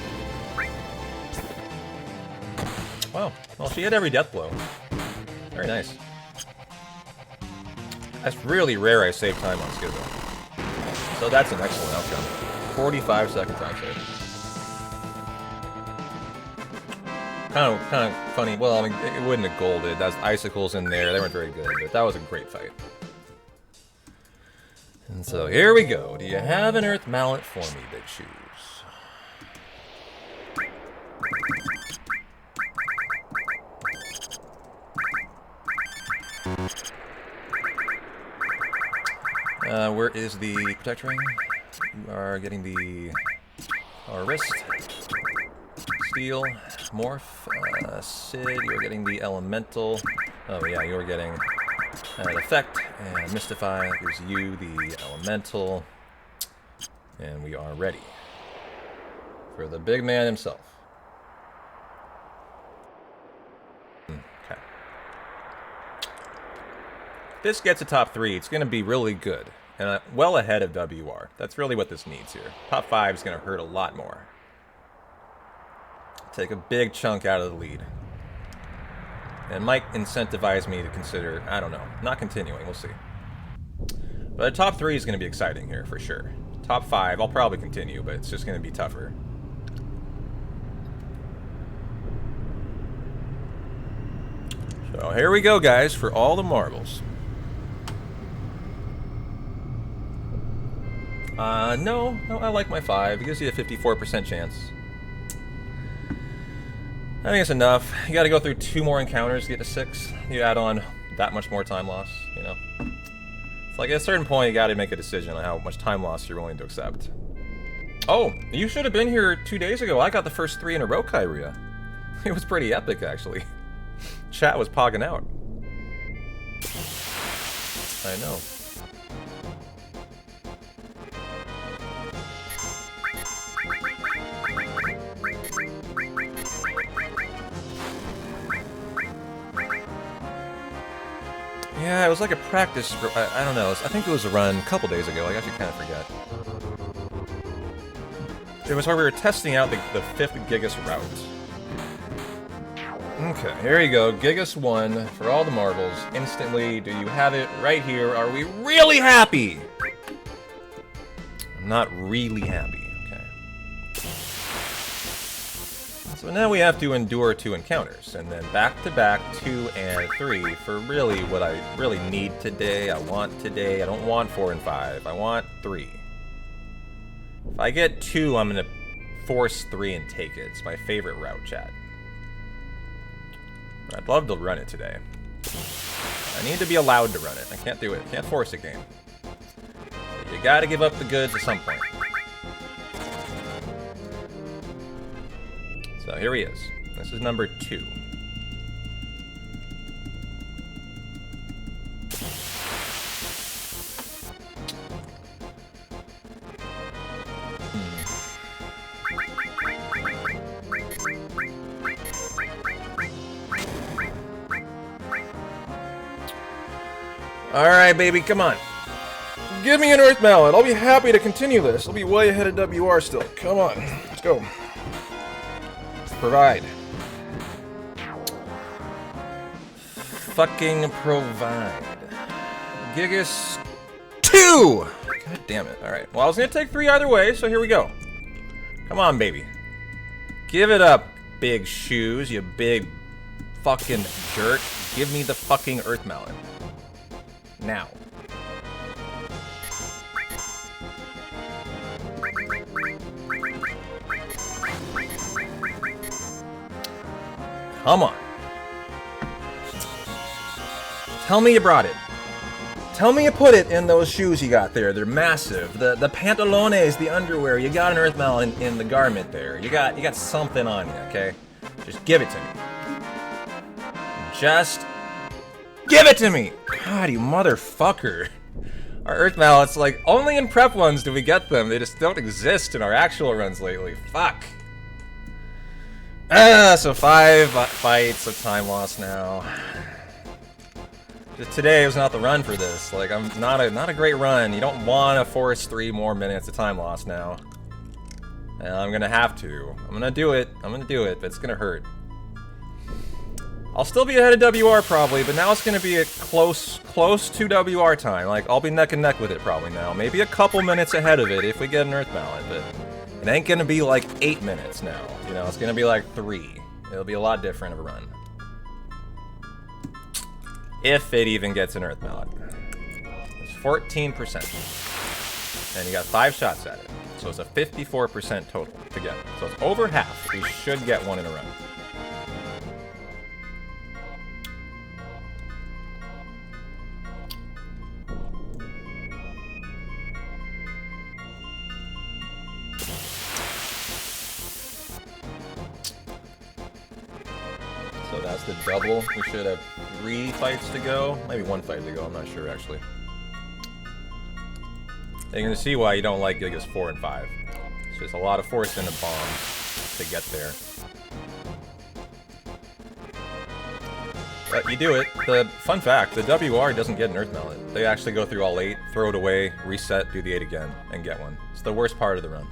Speaker 2: Wow. Well, she hit every death blow. Very nice. That's really rare I save time on Skizzo. So that's an excellent outcome. 45 seconds I saved. Kind of funny. Well, I mean, it wouldn't have golded. That's icicles in there. They weren't very good, but that was a great fight. And so here we go. Do you have an Earth Mallet for me, Big Shoes? Where is the protect ring? You are getting the wrist. Steel. Morph. Sid, you're getting the elemental. Oh yeah, you're getting an effect. And Mystify gives you the elemental. And we are ready for the big man himself. Okay. If this gets a top 3, it's going to be really good. And well ahead of WR. That's really what this needs here. Top 5 is going to hurt a lot more. Take a big chunk out of the lead. And might incentivize me to consider, I don't know, not continuing. We'll see. But top 3 is going to be exciting here, for sure. Top 5, I'll probably continue, but it's just going to be tougher. So here we go, guys, for all the marbles. No, I like my 5. It gives you a 54% chance. I think it's enough. You gotta go through 2 more encounters to get to 6. You add on that much more time loss, you know? It's like at a certain point you gotta make a decision on how much time loss you're willing to accept. Oh, you should have been here 2 days ago. I got the first 3 in a row, Kyria. It was pretty epic, actually. Chat was pogging out. I know. Yeah, it was like a practice. I don't know. I think it was a run a couple days ago. I actually kind of forget. It was where we were testing out the 5th Gigas route. Okay, here you go. Gigas 1 for all the marbles. Instantly, do you have it right here? Are we really happy? I'm not really happy, okay? So now we have to endure 2 encounters, and then back-to-back 2 and 3 for really what I really need today, I want today. I don't want 4 and 5, I want 3. If I get 2, I'm gonna force 3 and take it. It's my favorite route, chat. I'd love to run it today. I need to be allowed to run it. I can't do it. I can't force a game. So you gotta give up the goods at some point. So here he is. This is number 2. Alright, baby, come on. Give me an Earth Mallet. I'll be happy to continue this. I'll be way ahead of WR still. Come on. Let's go. Provide. Fucking provide. Gigas 2! God damn it. Alright. Well, I was gonna take 3 either way, so here we go. Come on, baby. Give it up, big shoes, you big fucking jerk. Give me the fucking Earth Mallet. Now. Come on. Tell me you brought it. Tell me you put it in those shoes you got there. They're massive. The pantalones, the underwear. You got an Earth Mallet in the garment there. You got something on you, okay? Just give it to me. Just give it to me! God, you motherfucker. Our Earth Mallets, like, only in prep ones do we get them. They just don't exist in our actual runs lately. Fuck. So 5 fights, a time loss now. Just today was not the run for this. Like, I'm not a great run. You don't want to force 3 more minutes of time loss now. And I'm gonna have to. I'm gonna do it, but it's gonna hurt. I'll still be ahead of WR probably, but now it's gonna be a close to WR time. Like, I'll be neck and neck with it probably now. Maybe a couple minutes ahead of it if we get an Earth Mallet, but it ain't gonna be like 8 minutes now. You know, it's gonna be like 3. It'll be a lot different of a run. If it even gets an Earth Mallet. It's 14%. And you got 5 shots at it. So it's a 54% total to get. So it's over half. We should get 1 in a run. So that's the double. We should have 3 fights to go. Maybe 1 fight to go, I'm not sure actually. And you're gonna see why you don't like Gigas 4 and 5. It's just a lot of force into bombs to get there. But you do it. The fun fact, the WR doesn't get an Earth Mallet. They actually go through all 8, throw it away, reset, do the 8 again, and get one. It's the worst part of the run.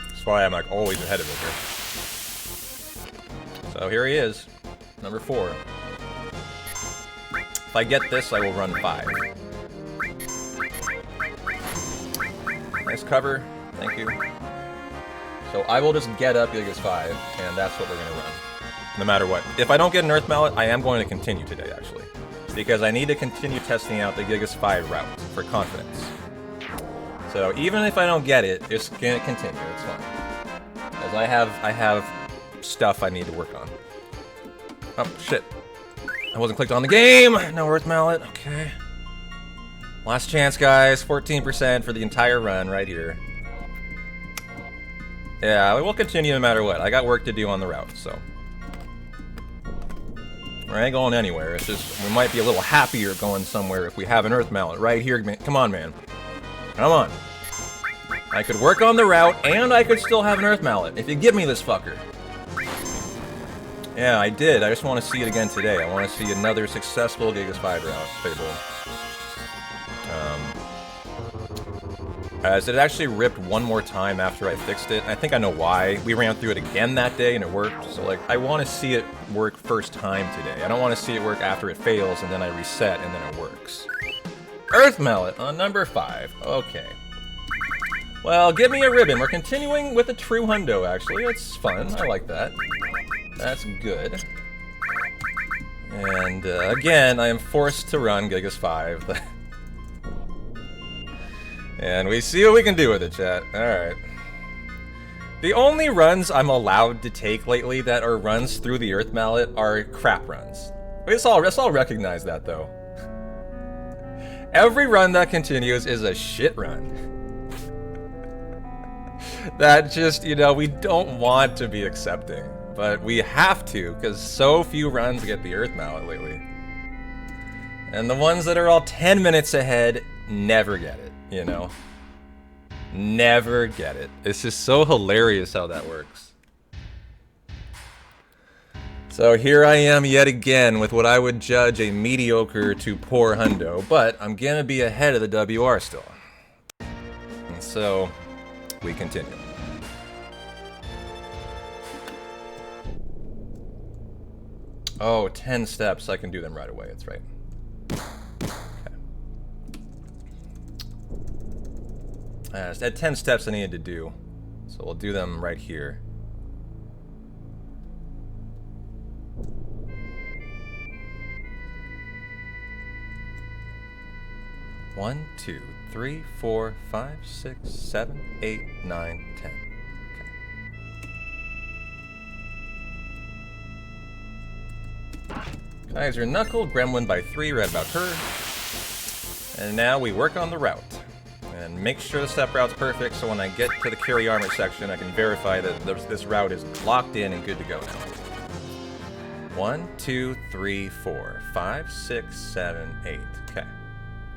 Speaker 2: That's why I'm like always ahead of it here. So here he is, number 4. If I get this, I will run 5. Nice cover, thank you. So I will just get up Gigas 5, and that's what we're gonna run. No matter what. If I don't get an Earth Mallet, I am going to continue today, actually. Because I need to continue testing out the Gigas 5 route for confidence. So even if I don't get it, it's gonna continue, it's fine. Because I have stuff I need to work on. Oh, shit. I wasn't clicked on the game! No Earth Mallet, okay. Last chance, guys. 14% for the entire run right here. Yeah, we'll continue no matter what. I got work to do on the route, so. We ain't going anywhere. It's just, we might be a little happier going somewhere if we have an Earth Mallet right here. Come on, man. Come on. I could work on the route, and I could still have an Earth Mallet, if you give me this fucker. Yeah, I did. I just want to see it again today. I want to see another successful Gigas 5 route, Fable. As it actually ripped one more time after I fixed it. I think I know why. We ran through it again that day and it worked. So like, I want to see it work first time today. I don't want to see it work after it fails and then I reset and then it works. Earth Mallet on number 5. Okay. Well, give me a ribbon. We're continuing with a true hundo, actually. That's fun. I like that. That's good. And again, I am forced to run Gigas 5. And we see what we can do with it, chat. Alright. The only runs I'm allowed to take lately that are runs through the Earth Mallet are crap runs. Let's all recognize that, though. Every run that continues is a shit run. That just, you know, we don't want to be accepting. But we have to, because so few runs get the Earth Mallet lately. And the ones that are all 10 minutes ahead never get it, you know? Never get it. It's just so hilarious how that works. So here I am yet again with what I would judge a mediocre to poor hundo, but I'm gonna be ahead of the WR still. And so, we continue. Oh, 10 steps. I can do them right away. That's right. Okay. I had 10 steps I needed to do, so we'll do them right here. One, 2, 3, 4, 5, 6, 7, 8, 9, 10. Kaiser Knuckle, Gremlin by 3, read about her. And now we work on the route. And make sure the step route's perfect so when I get to the carry armor section I can verify that this route is locked in and good to go now. 1, 2, 3, 4, 5, 6, 7, 8. Okay.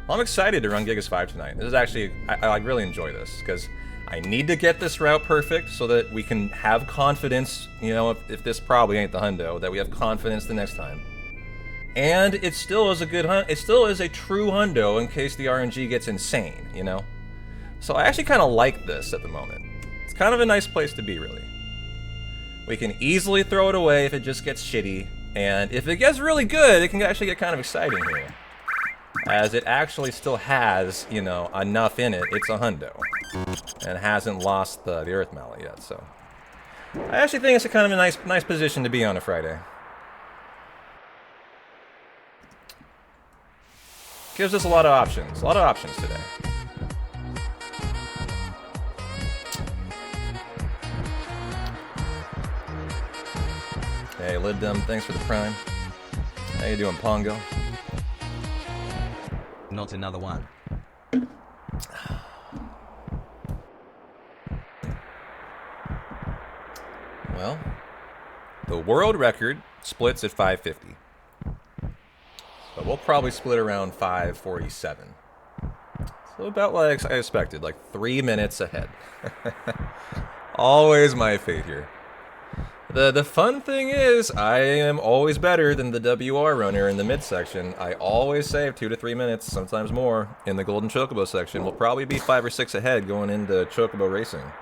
Speaker 2: Well, I'm excited to run Gigas 5 tonight. This is actually, I really enjoy this because I need to get this route perfect so that we can have confidence, you know, if this probably ain't the hundo, that we have confidence the next time. And it still is a good hunt. It still is a true hundo in case the RNG gets insane, you know? So I actually kind of like this at the moment. It's kind of a nice place to be, really. We can easily throw it away if it just gets shitty. And if it gets really good, it can actually get kind of exciting here. As it actually still has, you know, enough in it. It's a hundo. And hasn't lost the Earth Mallet yet, so. I actually think it's a kind of a nice position to be on a Friday. Gives us a lot of options today. Hey, Liddum, thanks for the prime. How you doing, Pongo?
Speaker 1: Not another one.
Speaker 2: Well, the world record splits at 550. But we'll probably split around 547. So about like I expected, like 3 minutes ahead. Always my fate here. The fun thing is, I am always better than the WR runner in the midsection. I always save 2 to 3 minutes, sometimes more, in the Golden Chocobo section. We'll probably be 5 or 6 ahead going into Chocobo Racing,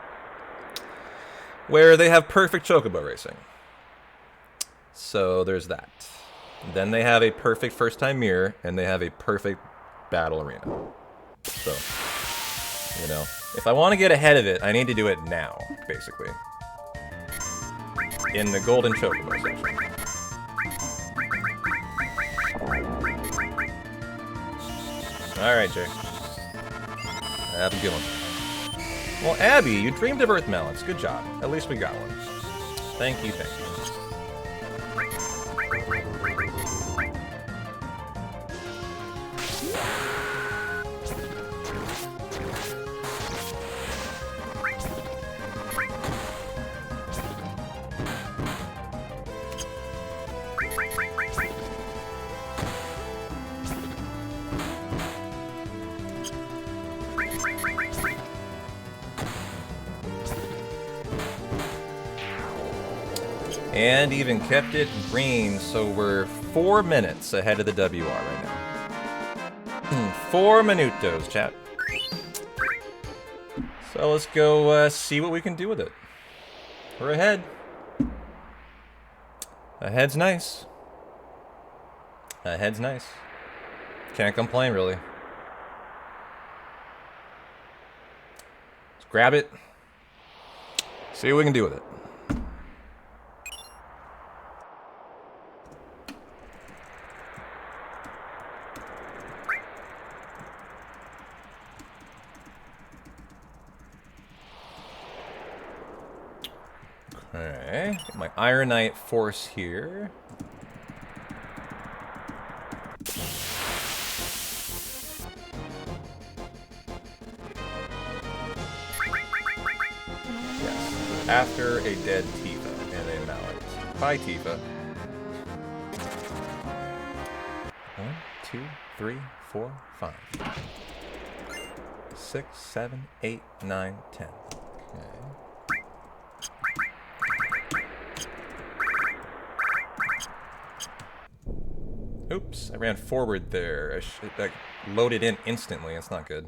Speaker 2: where they have perfect Chocobo Racing. So there's that. Then they have a perfect first-time mirror, and they have a perfect battle arena. So, you know, if I want to get ahead of it, I need to do it now, basically. In the Golden Chocobo section. Alright, Jay. Have a good one. Well, Abby, you dreamed of Earth Mallets. Good job. At least we got one. Thank you, thank you. And even kept it green, so we're 4 minutes ahead of the WR right now. 4 minutos, chat. So let's go see what we can do with it. We're ahead. Ahead's nice. Ahead's nice. Can't complain, really. grab it. See what we can do with it. Okay, get my Ironite Force here. Yes, after a dead Tifa and a Mallet. Bye, Tifa. 1, 2, 3, 4, 5. 6, 7, 8, 9, 10. Okay. Oops, I ran forward there. That loaded in instantly. That's not good.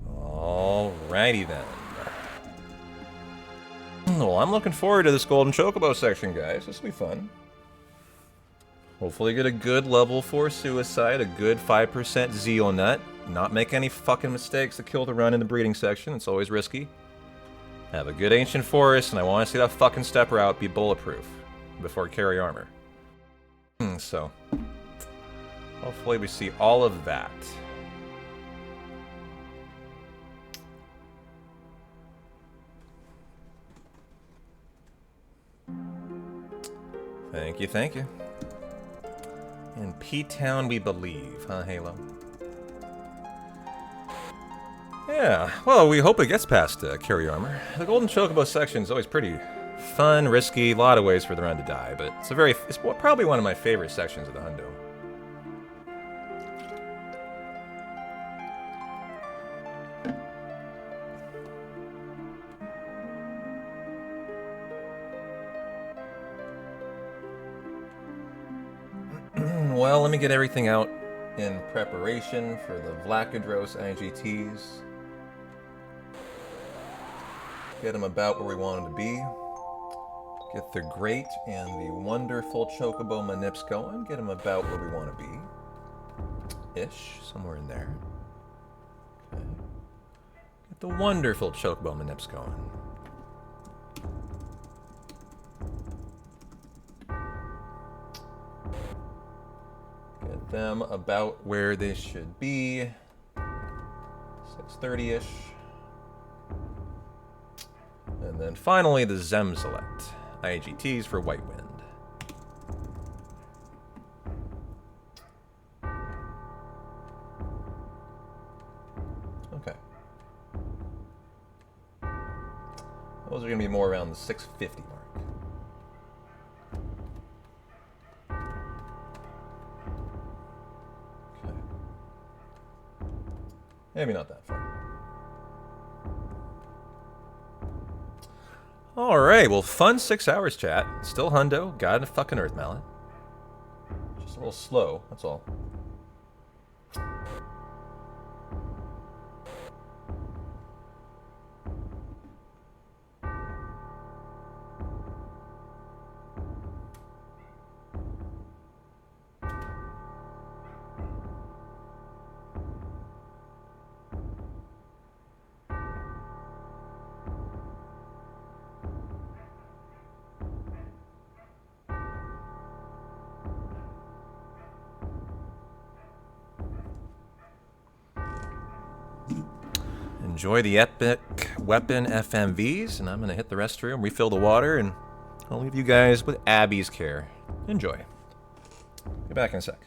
Speaker 2: Alrighty then. Well, I'm looking forward to this Golden Chocobo section, guys. This will be fun. Hopefully get a good level 4 Suicide, a good 5% Zeonut. Not make any fucking mistakes to kill the run in the breeding section. It's always risky. Have a good Ancient Forest, and I want to see that fucking Step Route be bulletproof before carry armor. So, hopefully we see all of that. Thank you, thank you. In P-Town we believe, huh, Halo? Yeah, well, we hope it gets past carry armor. The Golden Chocobo section is always pretty fun, risky, a lot of ways for the run to die, but it's probably one of my favorite sections of the Hundo. Well, let me get everything out in preparation for the Vlakadros IGTs. Get them about where we want them to be. Get the great and the wonderful Chocobo Manips going. Get them about where we want to be. Ish, somewhere in there. Okay. Get the wonderful Chocobo Manips going. Get them about where they should be. 6:30-ish. And then finally the Zemselect. IGTs for White Wind. Okay. Those are going to be more around the 650 mark. Okay. Maybe not that far. Alright, well, fun 6 hours, chat. Still Hundo, got a fucking Earth Mallet. Just a little slow, that's all. Enjoy the epic weapon FMVs, and I'm going to hit the restroom, refill the water, and I'll leave you guys with Abby's care. Enjoy. Be back in a sec.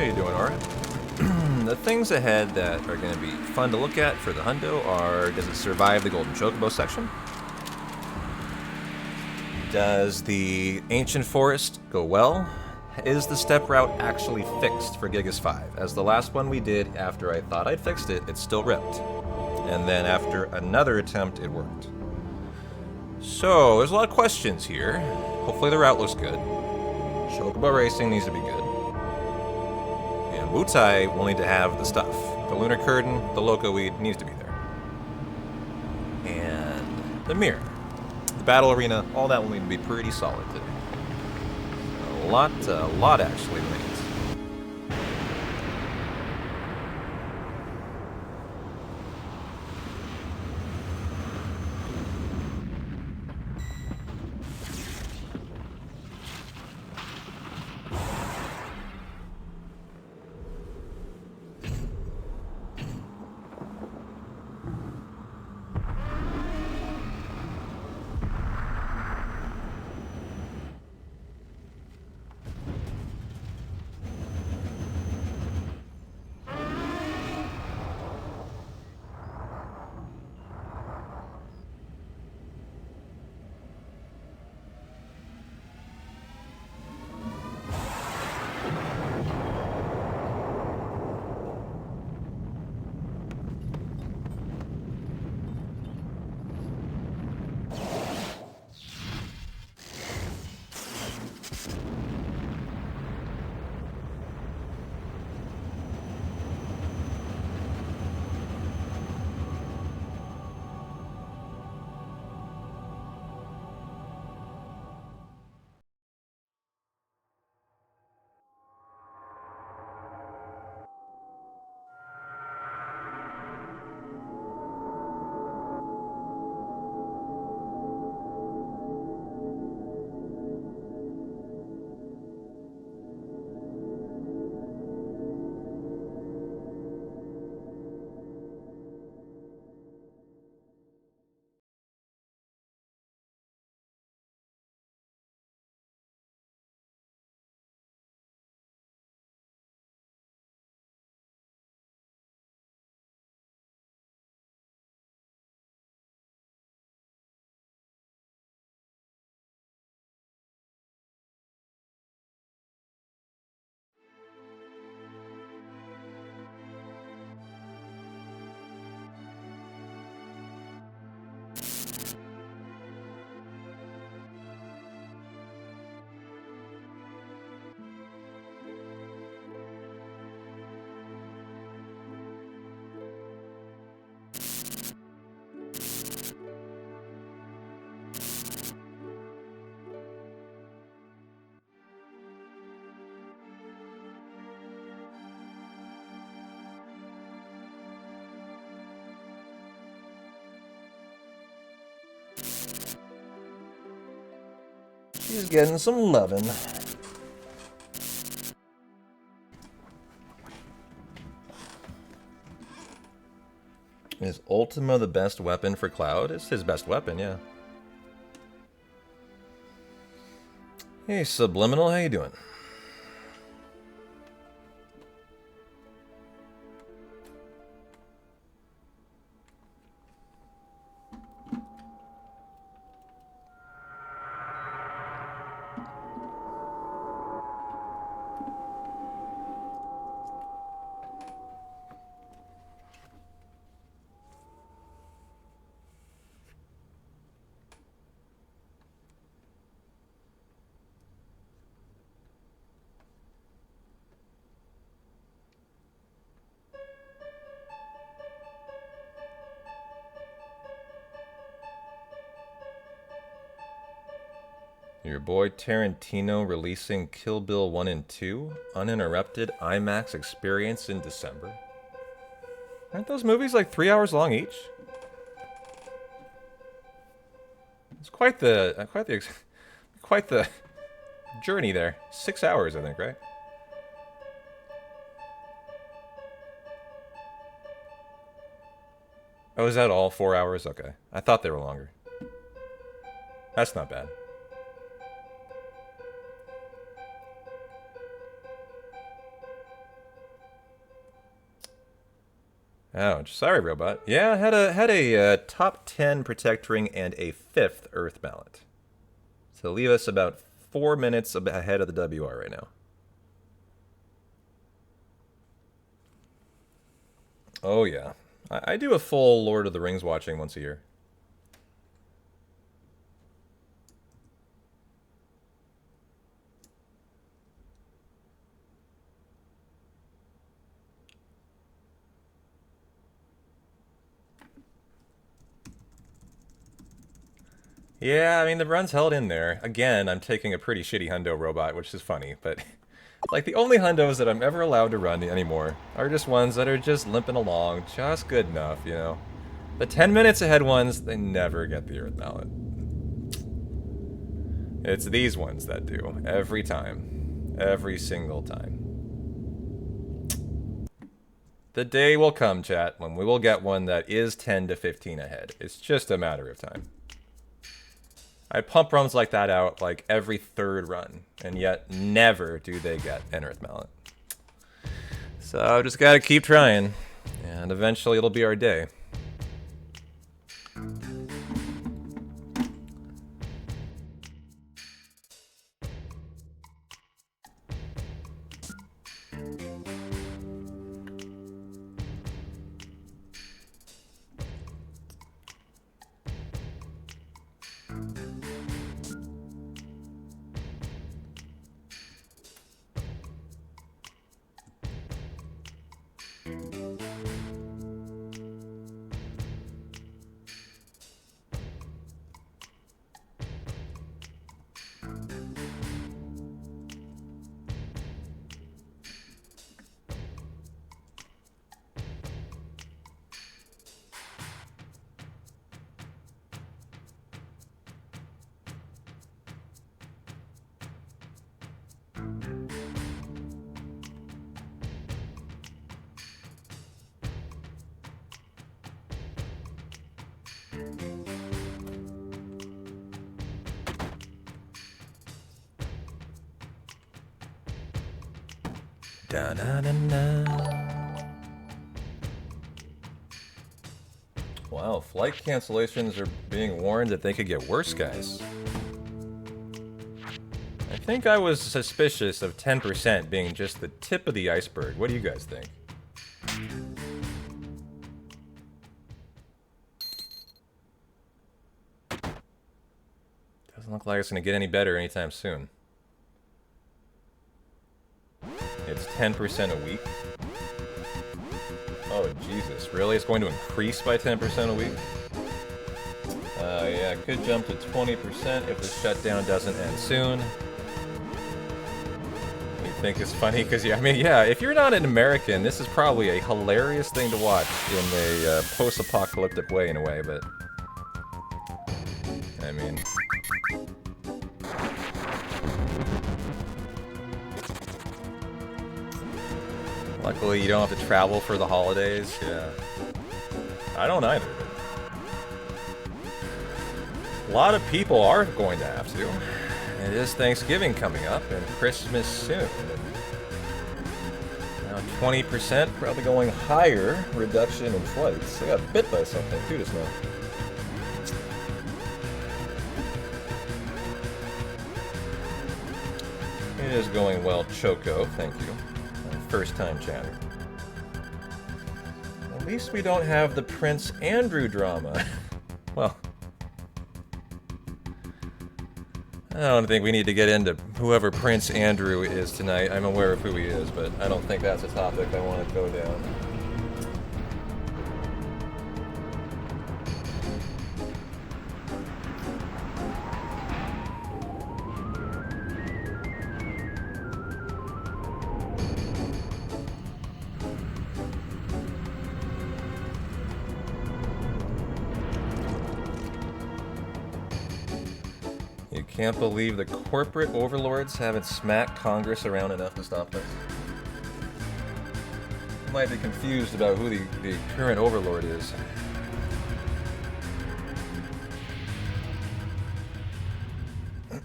Speaker 3: you doing, alright? The things ahead that are going to be fun to look at for the hundo are, does it survive the Golden Chocobo section? Does the Ancient Forest go well? Is the step route actually fixed for Gigas 5? As the last one we did, after I thought I'd fixed it, it still ripped. And then after another attempt, it worked. So, there's a lot of questions here. Hopefully the route looks good. Chocobo racing needs to be good. And Wutai will need to have the stuff. The Lunar Curtain, the Loco Weed needs to be there. And the mirror. The battle arena, all that will need to be pretty solid today. A lot actually remains. She's getting some lovin'. Is Ultima the best weapon for Cloud? It's his best weapon, yeah. Hey, Subliminal, how you doing? Your boy Tarantino releasing Kill Bill 1 and 2, uninterrupted IMAX experience in December. Aren't those movies like 3 hours long each? It's quite the journey there. 6 hours, I think, right? Oh, is that all 4 hours? Okay. I thought they were longer. That's not bad.
Speaker 2: Ouch. Sorry, robot. Yeah, had a top 10 protect ring and a 5th earth mallet. So leave us about 4 minutes ahead of the WR right now. Oh yeah. I do a full Lord of the Rings watching once a year. Yeah, I mean, the run's held in there. Again, I'm taking a pretty shitty hundo robot, which is funny, but like the only hundos that I'm ever allowed to run anymore are just ones that are just limping along, just good enough, you know. The 10 minutes ahead ones, they never get the earth mallet. It's these ones that do, every time. Every single time. The day will come, chat, when we will get one that is 10 to 15 ahead. It's just a matter of time. I pump runs like that out like every third run, and yet never do they get an earth mallet. So just gotta keep trying, and eventually it'll be our day. Wow, flight cancellations are being warned that they could get worse, guys. I think I was suspicious of 10% being just the tip of the iceberg. What do you guys think? Doesn't look like it's going to get any better anytime soon. It's 10% a week. Oh, Jesus. Really? It's going to increase by 10% a week? Yeah, it could jump to 20% if the shutdown doesn't end soon. You think it's funny? Because, yeah, I mean, yeah, if you're not an American, this is probably a hilarious thing to watch in a post-apocalyptic way, in a way, but... I mean... Luckily, you don't have to travel for the holidays. Yeah. I don't either. A lot of people are going to have to. It is Thanksgiving coming up and Christmas soon. Now 20%, probably going higher reduction in flights. I got bit by something too just now. It is going well, Choco. Thank you. First time chatter. At least we don't have the Prince Andrew drama. Well, I don't think we need to get into whoever Prince Andrew is tonight. I'm aware of who he is, but I don't think that's a topic I want to go down. Can't believe the corporate overlords haven't smacked Congress around enough to stop this. You might be confused about who the current overlord is.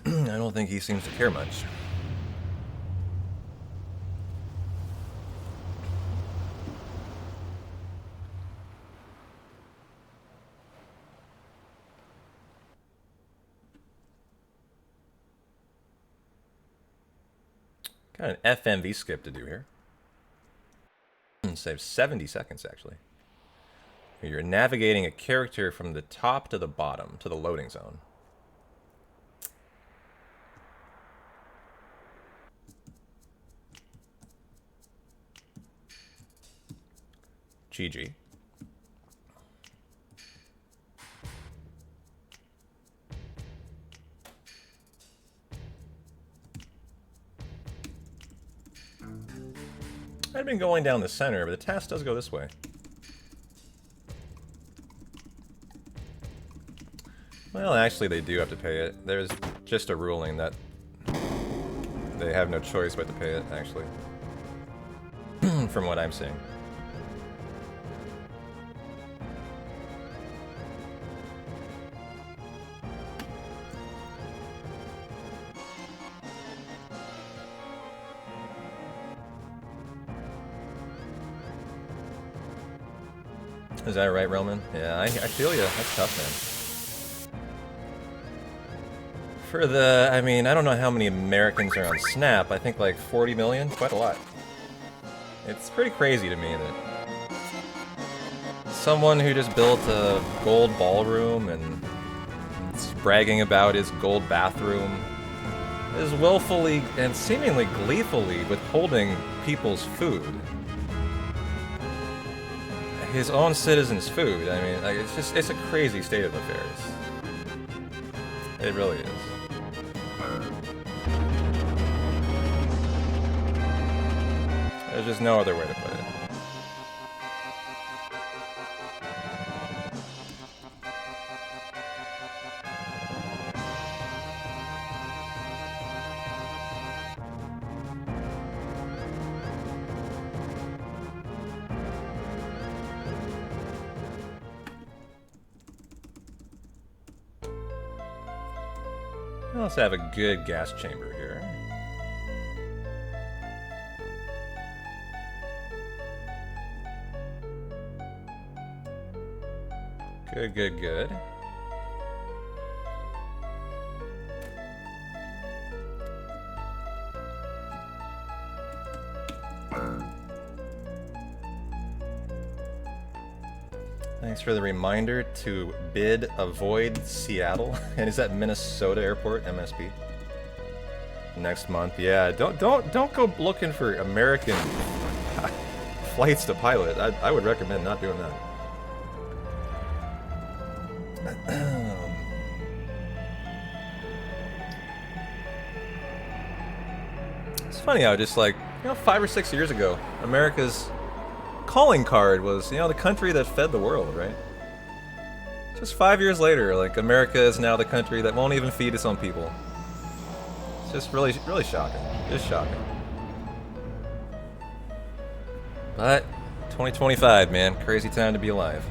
Speaker 2: I don't think he seems to care much. Got an FMV skip to do here. Save 70 seconds, actually. You're navigating a character from the top to the bottom, to the loading zone. GG. I'd been going down the center, but the task does go this way. Well, actually, they do have to pay it. There's just a ruling that they have no choice but to pay it, actually. From what I'm seeing. Is that right, Roman? Yeah, I feel you. That's tough, man. For the, I mean, I don't know how many Americans are on Snap. I think like 40 million? Quite a lot. It's pretty crazy to me that someone who just built a gold ballroom and is bragging about his gold bathroom is willfully and seemingly gleefully withholding people's food. His own citizens' food. I mean, like, it's a crazy state of affairs. It really is. There's just no other way to put it. Let's have a good gas chamber here. Good, good, good. Thanks for the reminder to bid avoid Seattle. And is that Minnesota Airport, MSP? Next month, yeah. Don't go looking for American flights to pilot. I would recommend not doing that. It's funny how just like, 5 or 6 years ago, America's calling card was, the country that fed the world, right? Just 5 years later, like, America is now the country that won't even feed its own people. It's just really, really shocking. Just shocking. But 2025, man, crazy time to be alive.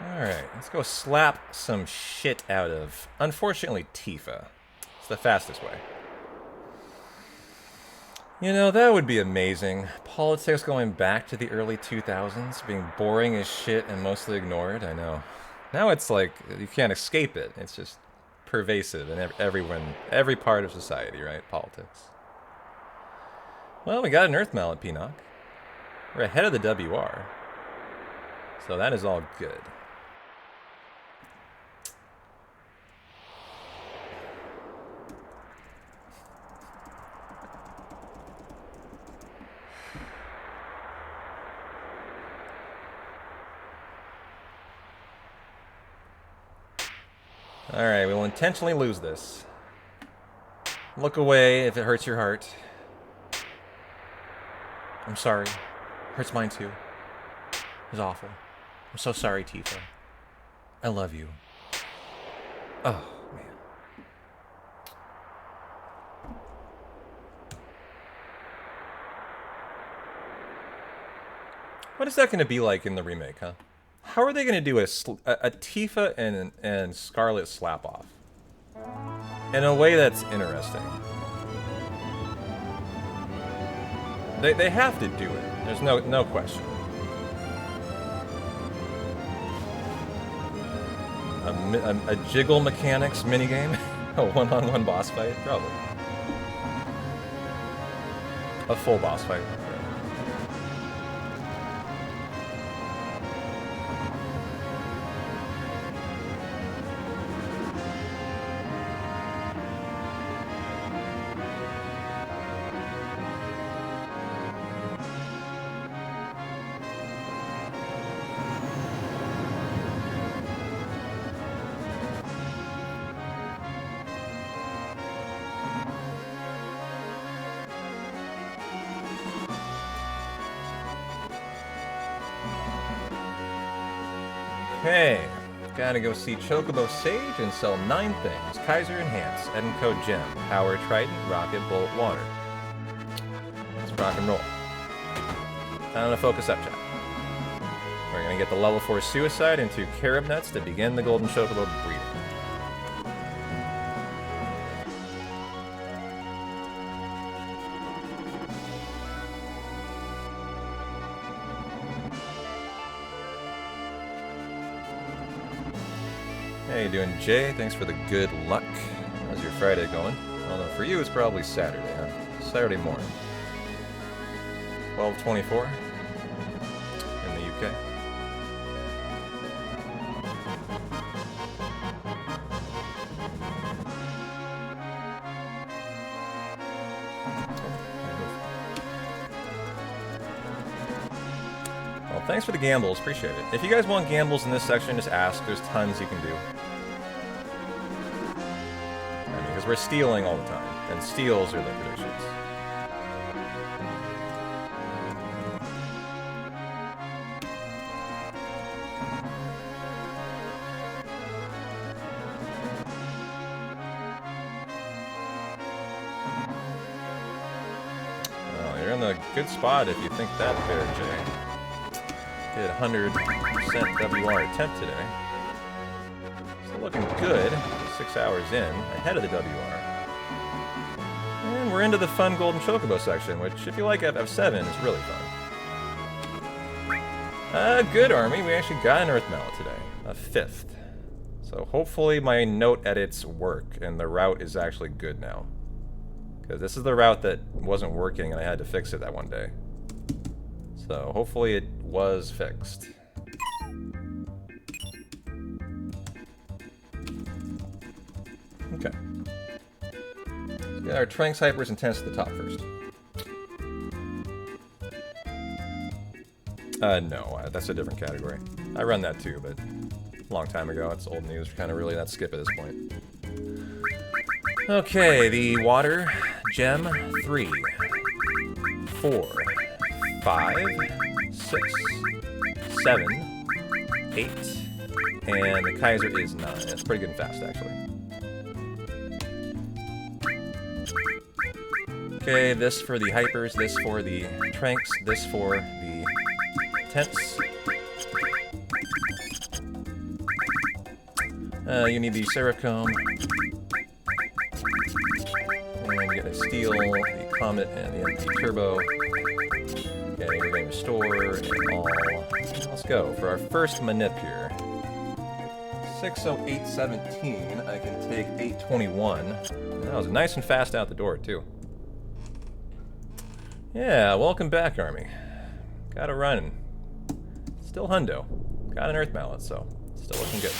Speaker 2: Alright, let's go slap some shit out of, unfortunately, Tifa. It's the fastest way. That would be amazing. Politics going back to the early 2000s, being boring as shit and mostly ignored, I know. Now it's like, you can't escape it. It's just pervasive in every part of society, right? Politics. Well, we got an Earth Mallet, Peanock. We're ahead of the WR. So that is all good. Alright, we will intentionally lose this. Look away if it hurts your heart.
Speaker 3: I'm sorry. Hurts mine too. It was awful. I'm so sorry, Tifa. I love you. Oh, man. What is that going to be like in the remake, huh? How are they going to do a Tifa and Scarlet slap off? In a way that's interesting. They have to do it. There's no question. A jiggle mechanics minigame? A one-on-one boss fight? Probably. A full boss fight. Okay, gotta go see Chocobo Sage and sell 9 things. Kaiser Enhance, Edenco Gem, Power Trident, Rocket, Bullet, Water. Let's rock and roll. Time to focus up, chat. We're gonna get the level 4 Suicide into Carob Nuts to begin the Golden Chocobo breeding. How you doing, Jay? Thanks for the good luck. How's your Friday going? Although for you, it's probably Saturday, huh? Saturday morning. 12:24 in the UK. Well, thanks for the gambles. Appreciate it. If you guys want gambles in this section, just ask. There's tons you can do. We're stealing all the time, and steals are the predictions. Well, you're in a good spot if you think that, Bear J. Did 100% WR attempt today. Still looking good. 6 hours in, ahead of the WR. And we're into the fun Golden Chocobo section, which, if you like FF7, is really fun. Good, Army. We actually got an Earth Mallet today. A 5th. So hopefully my note edits work, and the route is actually good now. Because this is the route that wasn't working, and I had to fix it that one day. So hopefully it was fixed. Okay. Let's get our Tranks, Hypers, and Tense at the top first. No, that's a different category. I run that too, but a long time ago. It's old news. We're kind of really not skip at this point. Okay, the Water Gem 3, 4, 5, 6, 7, 8, and the Kaiser is 9. That's pretty good and fast, actually. Okay, this for the Hypers, this for the Tranks, this for the Tense. You need the Seraph-Comb. And you get a Steel, the Comet, and the MP Turbo. Okay, we're going to restore and all. Let's go for our first Manip here. 60817. I can take 821. That was nice and fast out the door, too. Yeah, welcome back, Army. Got a run. Still hundo. Got an Earth Mallet, so still looking good.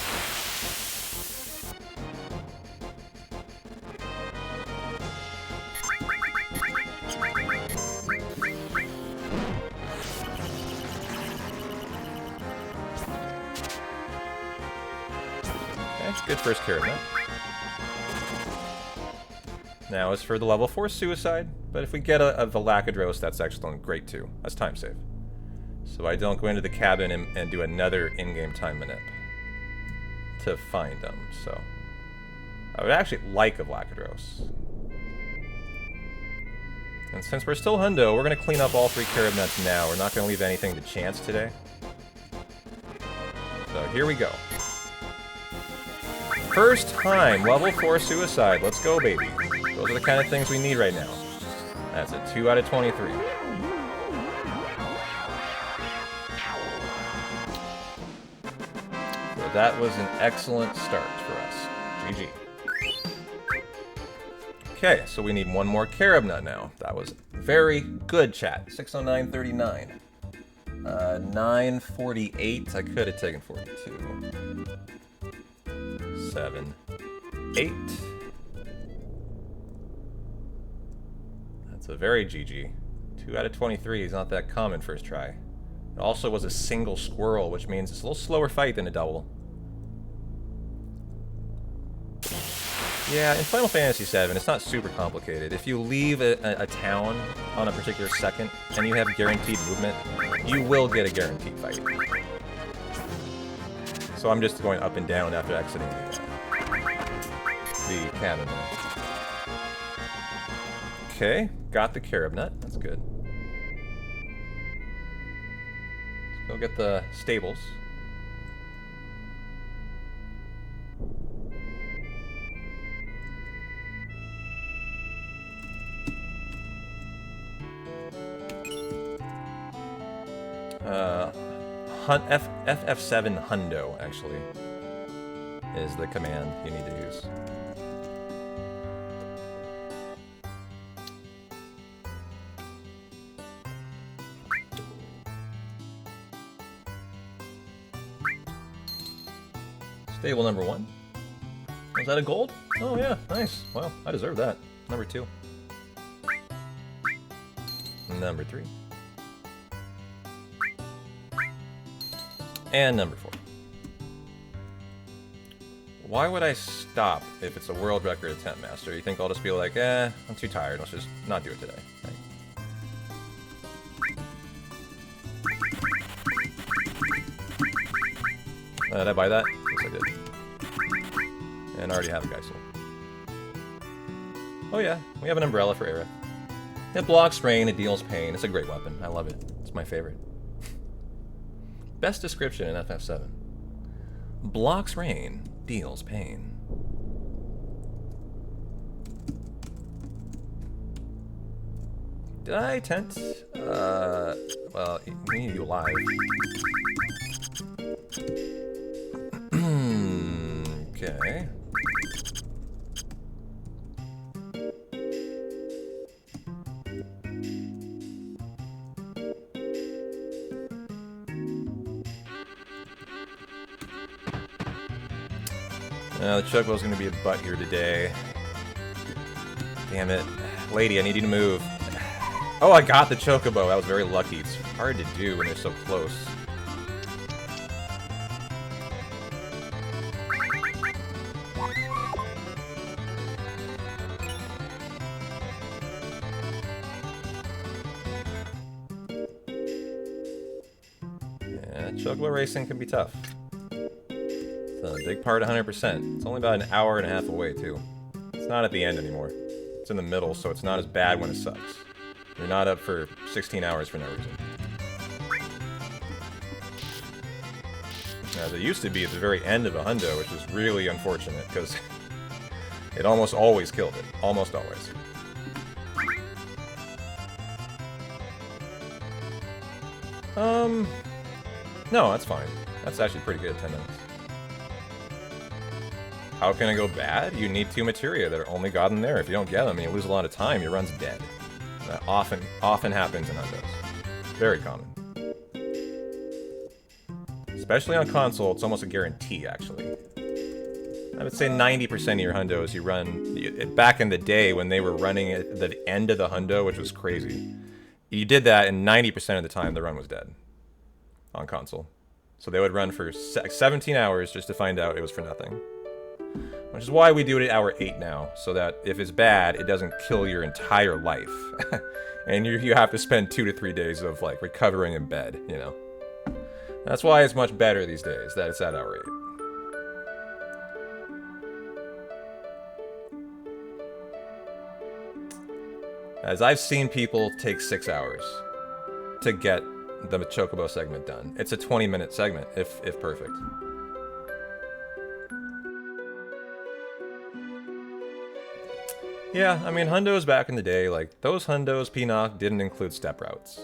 Speaker 3: Okay, good first carrot nut.
Speaker 2: now is for the level 4 suicide, but if we get a Velacadros, that's actually great too. That's time save. So I don't go into the cabin and do another in-game time manip to find them, so... I would actually like a Velacadros. And since we're still hundo, we're going to clean up all 3 carob nuts now. We're not going to leave anything to chance today. So here we go. First time, level 4 suicide. Let's go, baby. Those are the kind of things we need right now. That's a 2 out of 23. So that was an excellent start for us. GG. Okay, so we need one more carob nut now. That was very good, chat. 609.39. 948. I could have taken 42. 7, 8. That's a very GG. 2 out of 23 is not that common first try. It also was a single squirrel, which means it's a little slower fight than a double. Yeah, in Final Fantasy VII, it's not super complicated. If you leave a town on a particular second, and you have guaranteed movement, you will get a guaranteed fight. So I'm just going up and down after exiting the cabin. Okay, got the carob nut. That's good. Let's go get the stables. FF7 hundo, actually, is the command you need to use. Stable number 1. Was that a gold? Oh yeah, nice. Well, I deserve that. Number 2. Number 3. And number 4. Why would I stop if it's a world record attempt master? You think I'll just be like, I'm too tired, let's just not do it today. Right. Did I buy that? Yes, I did. And I already have a Geisel. Oh yeah, we have an umbrella for Aerith. It blocks rain, it deals pain. It's a great weapon. I love it. It's my favorite. Best description in FF7. Blocks rain, deals pain. Did I tent? Well, we need you live. Okay. The Chocobo's gonna be a butt here today. Damn it. Lady, I need you to move. Oh, I got the Chocobo. That was very lucky. It's hard to do when they're so close. Yeah, Chocobo racing can be tough. A big part, 100%. It's only about an hour and a half away, too. It's not at the end anymore. It's in the middle, so it's not as bad when it sucks. You're not up for 16 hours for no reason. As it used to be at the very end of a hundo, which was really unfortunate, because it almost always killed it. Almost always. No, that's fine. That's actually pretty good attendance. How can it go bad? You need 2 materia that are only gotten there. If you don't get them and you lose a lot of time, your run's dead. That often happens in hundos. Very common. Especially on console, it's almost a guarantee, actually. I would say 90% of your hundos you run... Back in the day when they were running at the end of the hundo, which was crazy, you did that and 90% of the time the run was dead. On console. So they would run for 17 hours just to find out it was for nothing.
Speaker 3: Which is why we do it at hour 8 now, so that if it's bad, it doesn't kill your entire life. And you have to spend 2 to 3 days of, like, recovering in bed, you know? That's why it's much better these days, that it's at hour 8. As I've seen people take 6 hours to get the Chocobo segment done. It's a 20-minute segment, if perfect. Yeah, I mean, hundos back in the day, like, those hundos, Pinocch, didn't include step routes.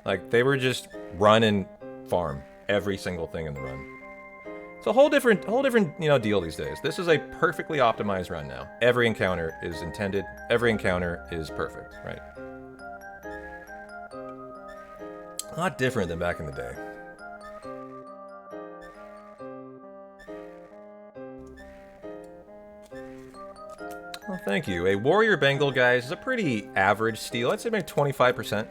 Speaker 3: Like, they were just run and farm every single thing in the run. It's a whole different, you know, deal these days. This is a perfectly optimized run now. Every encounter is intended. Every encounter is perfect, right? A lot different than back in the day. Well, thank you. A Warrior Bengal, guys, is a pretty average steal. I'd say maybe 25%.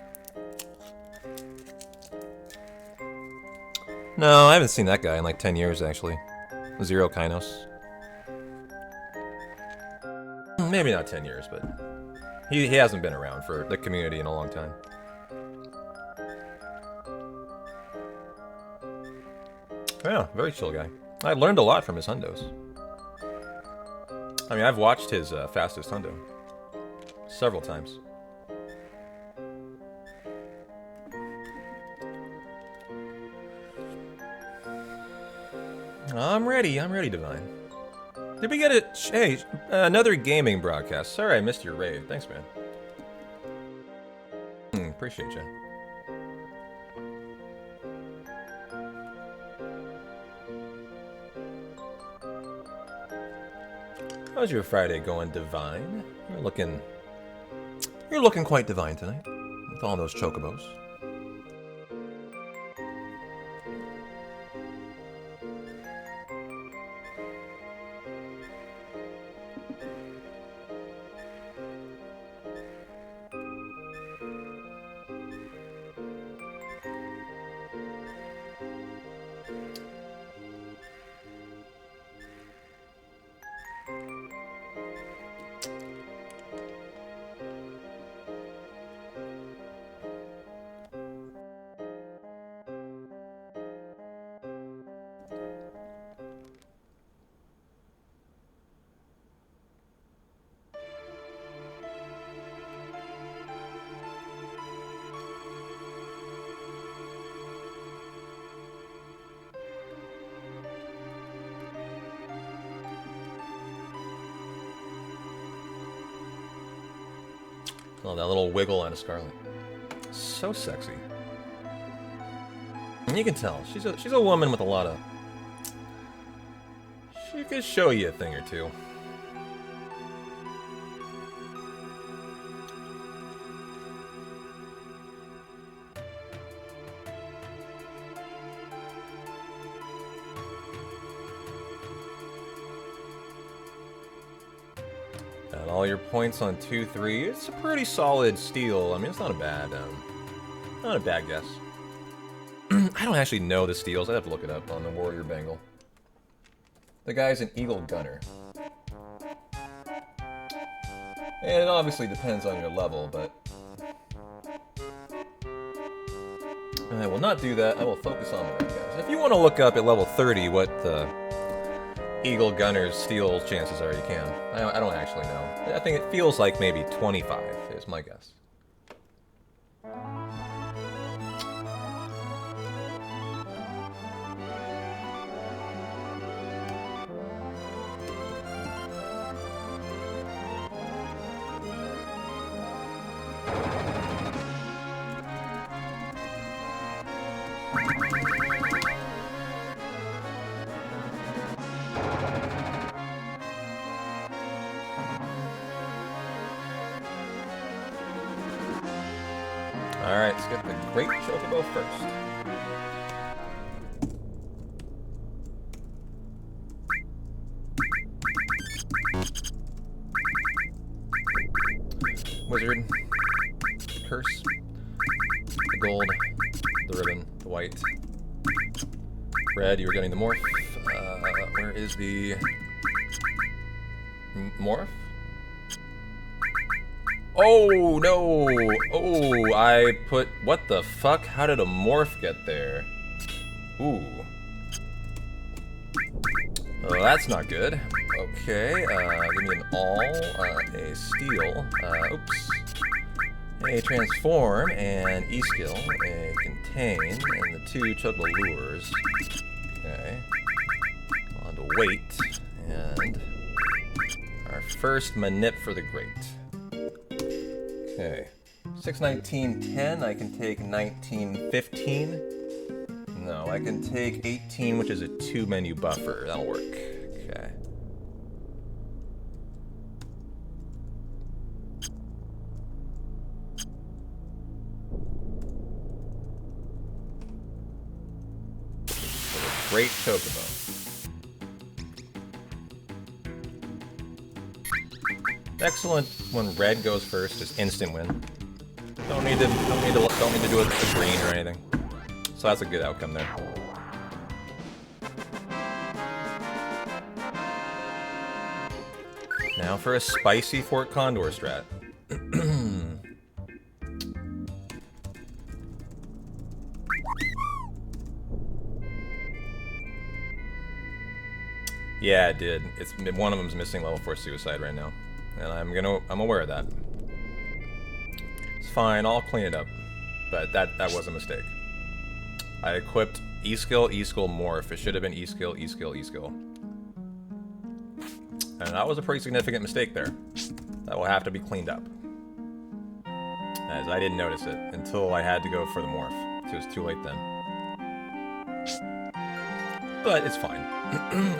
Speaker 3: No, I haven't seen that guy in like 10 years, actually. Zero Kainos. Maybe not 10 years, but he hasn't been around for the community in a long time. Yeah, very chill guy. I learned a lot from his hundos. I mean, I've watched his fastest hundo several times. I'm ready, Divine. Did we get it? Hey, another gaming broadcast. Sorry I missed your rave. Thanks, man. Appreciate you. How's your Friday going, Divine? You're looking quite divine tonight, with all those chocobos. Oh, that little wiggle on a Scarlet. So sexy. And you can tell, she's a woman with a lot of... She could show you a thing or two. And all your points on 2-3. It's a pretty solid steal. I mean, it's not a bad guess. I don't actually know the steals. I'd have to look it up on the Warrior Bengal. The guy's an Eagle Gunner. And it obviously depends on your level, but... I will not do that. I will focus on the right guys. If you want to look up at level 30 what the Eagle Gunner's steal chances are, you can. I don't actually know. I think it feels like maybe 25 is my guess. Alright, let's get the Great Chocobo first. Wizard. Curse. The gold. The ribbon. The white. Red, you were getting the morph. Where is the...
Speaker 2: Morph? Oh, no! Oh, I put... What the fuck? How did a morph get there? Ooh. Oh, that's not good. Okay, give me an all, a steal, oops. A transform, and E-skill, a contain, and the 2 chocobo lures. Okay. On to wait, and our first manip for the great. Okay. 6/19/10, I can take 19/15. No, I can take 18, which is a 2-menu buffer. That'll work. Okay. So the great chocobo. Excellent when red goes first, just instant win. Don't need to do it with green or anything. So that's a good outcome there. Now for a spicy Fort Condor strat. Yeah, it did. One of them's missing level 4 suicide right now. And I'm aware of that. It's fine, I'll clean it up. But that was a mistake. I equipped E-skill, E-skill, morph. It should have been E-skill, E-skill, E-skill. And that was a pretty significant mistake there. That will have to be cleaned up. As I didn't notice it until I had to go for the morph. So it was too late then. But it's fine.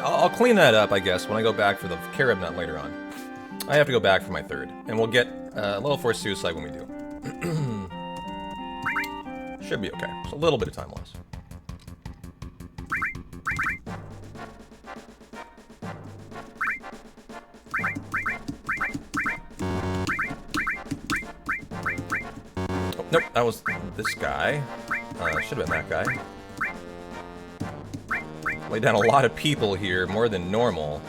Speaker 2: I'll clean that up, I guess, when I go back for the Carib Nut later on. I have to go back for my third. And we'll get level 4 suicide when we do. Should be okay. Just a little bit of time loss. Oh, nope, that was this guy. Should have been that guy. Laid down a lot of people here, more than normal.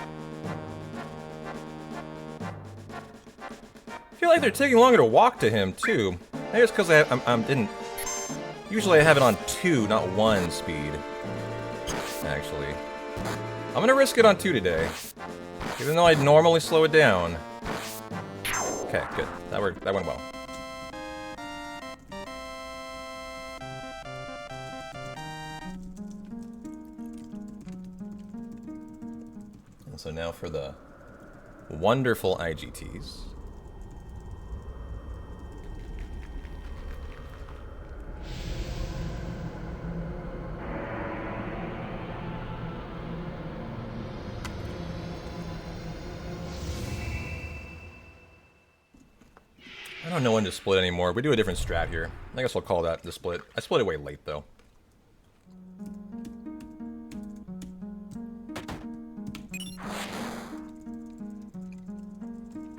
Speaker 2: I feel like they're taking longer to walk to him, too. Maybe it's because I didn't... Usually I have it on 2, not 1 speed. Actually. I'm gonna risk it on 2 today. Even though I'd normally slow it down. Okay, good. That went well. And so now for the wonderful IGTs. I don't know when to split anymore. We do a different strat here. I guess I'll call that the split. I split it way late, though.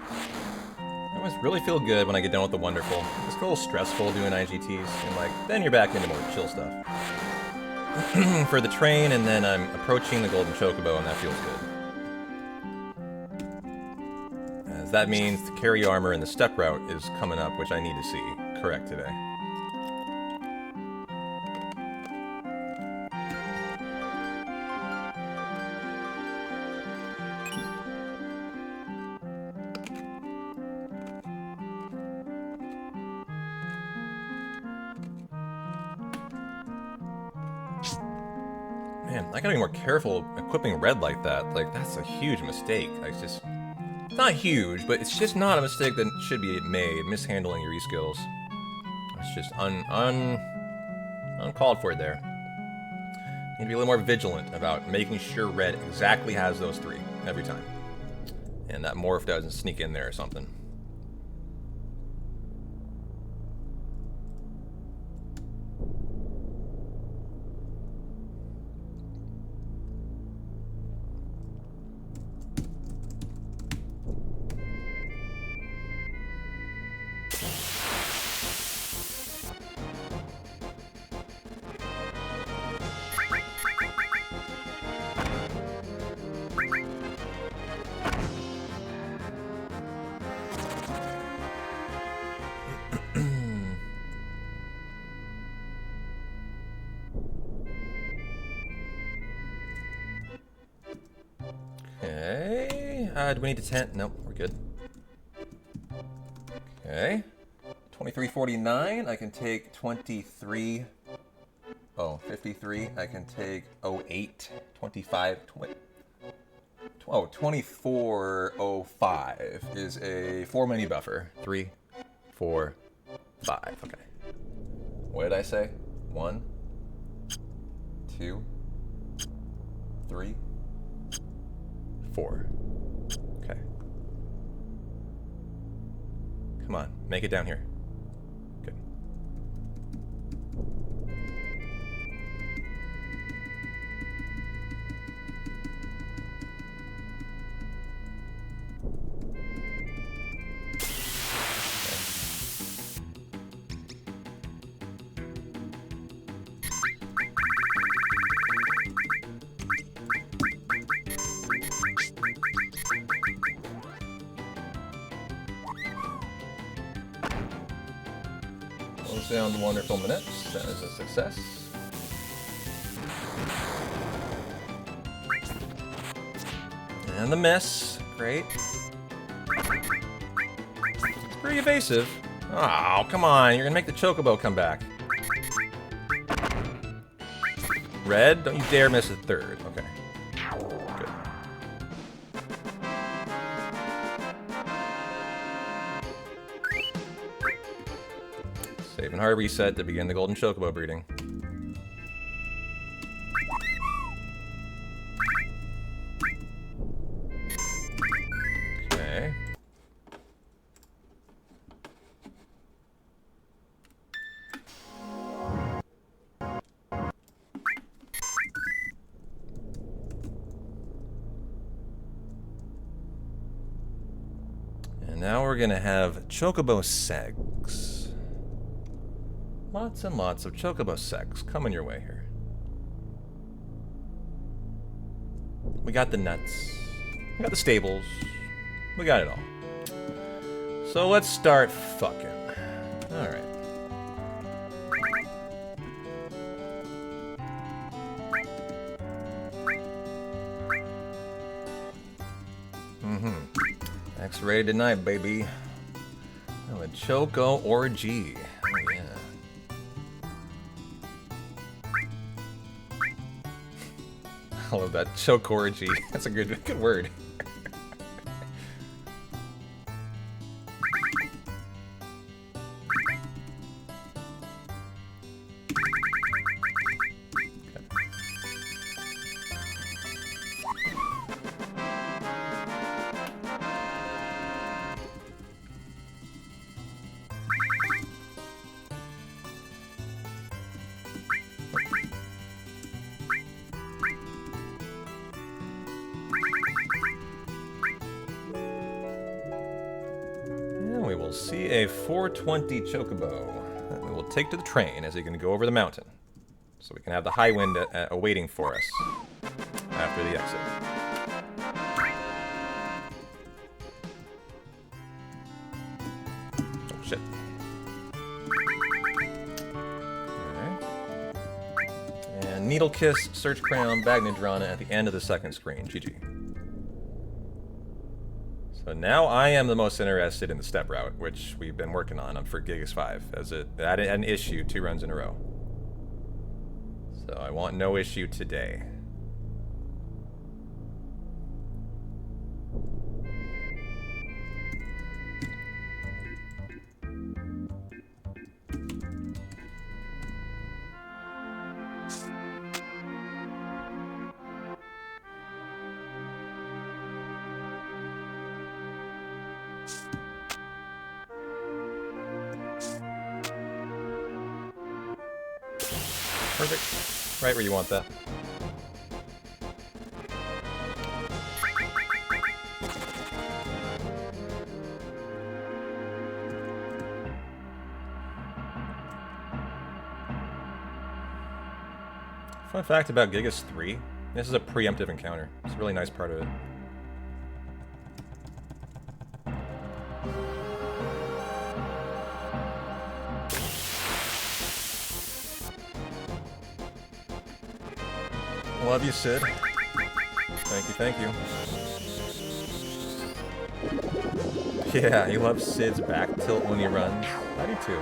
Speaker 2: I always really feel good when I get done with the wonderful. It's a little stressful doing IGTs, and like, then you're back into more chill stuff. For the train, and then I'm approaching the Golden Chocobo, and that feels good. That means the carry armor and the step route is coming up, which I need to see correct today. Man, I gotta be more careful equipping red like that. Like, that's a huge mistake. It's just... not huge, but it's just not a mistake that should be made, mishandling your E-skills. It's just uncalled for there. You need to be a little more vigilant about making sure red exactly has those 3 every time. And that morph doesn't sneak in there or something. Do we need to 10? Nope, we're good. Okay. 2349, I can take 23. Oh, 53, I can take 08, 25, 20. Oh, 2405 is a 4 mini buffer. 3, 4, 5. Okay. What did I say? 1, 2, 3, 4. Okay. Come on, make it down here. Good. Sound wonderful minutes. That is a success. And the miss. Great. It's pretty evasive. Oh, come on. You're going to make the Chocobo come back. Red, don't you dare miss a third. Okay. Good. Save and hard reset to begin the Golden Chocobo breeding. Okay. And now we're gonna have Chocobo Segs. Lots and lots of Chocobo Segs coming your way here. We got the nuts. We got the stables. We got it all. So let's start fucking. Alright. X-rated tonight, baby. Oh, a Choco Orgy. Oh, yeah. I love that. Chocorgy. That's a good word. We will see a 420 Chocobo that we will take to the train as we can go over the mountain. So we can have the high wind awaiting for us after the exit. Oh, shit. Okay. And Needle Kiss, Search Crown, Bagnadrana at the end of the second screen. GG. So now I am the most interested in the step route, which we've been working on for Gigas 5, as it had an issue 2 runs in a row. So I want no issue today. Perfect. Right where you want that. Fun fact about Gigas 3, this is a preemptive encounter. It's a really nice part of it. Love you, Sid. Thank you, thank you. Yeah, you love Sid's back tilt when he runs. I do too.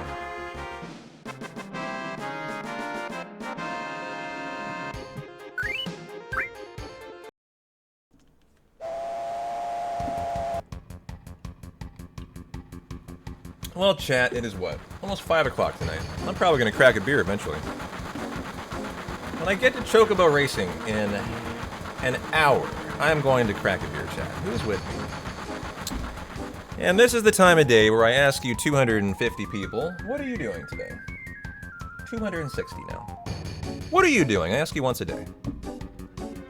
Speaker 2: Well, chat, it is what? Almost 5 o'clock tonight. I'm probably going to crack a beer eventually. When I get to Chocobo Racing in an hour, I'm going to crack a beer, chat. Who's with me? And this is the time of day where I ask you 250 people, what are you doing today? 260 now. What are you doing? I ask you once a day.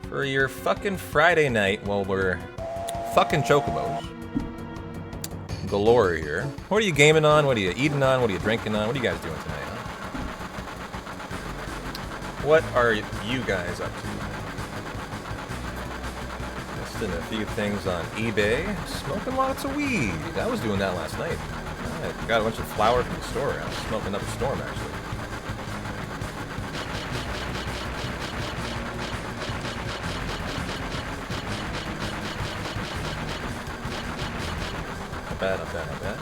Speaker 2: For your fucking Friday night while we're fucking Chocobos galore here. What are you gaming on? What are you eating on? What are you drinking on? What are you guys doing tonight, huh? What are you guys up to? Listing a few things on eBay. Smoking lots of weed. I was doing that last night. I got a bunch of flour from the store. I was smoking up a storm, actually. Not bad, not bad, not bad.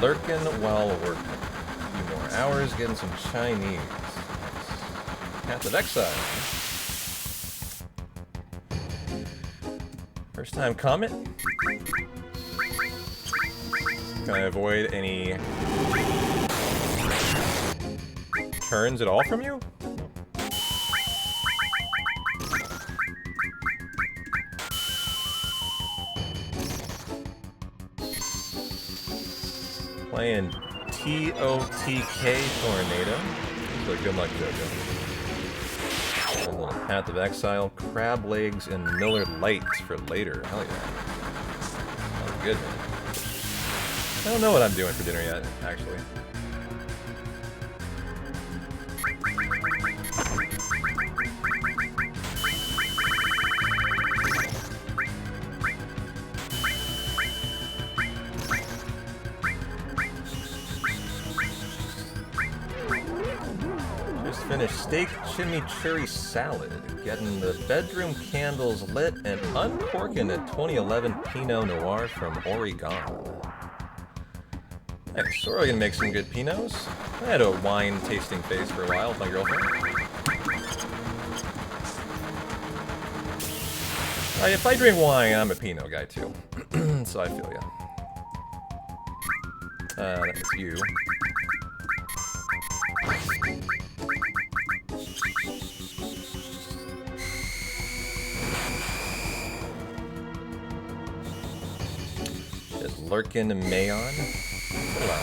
Speaker 2: Lurking while working. A few more hours, getting some Chinese. Path of Exile. First time comment. Can I avoid any turns at all from you? Playing TOTK Tornado. So good luck, Jojo. A little Path of Exile, Crab Legs, and Miller Lite for later. Hell yeah. Sounds good, man. I don't know what I'm doing for dinner yet, actually. Finished steak chimichurri salad, getting the bedroom candles lit and uncorking a 2011 Pinot Noir from Oregon. Nice, so we're gonna make some good Pinots. I had a wine tasting phase for a while with my girlfriend. If I drink wine, I'm a Pinot guy too. So I feel ya. That's you. Lurkin Mayon. Hello.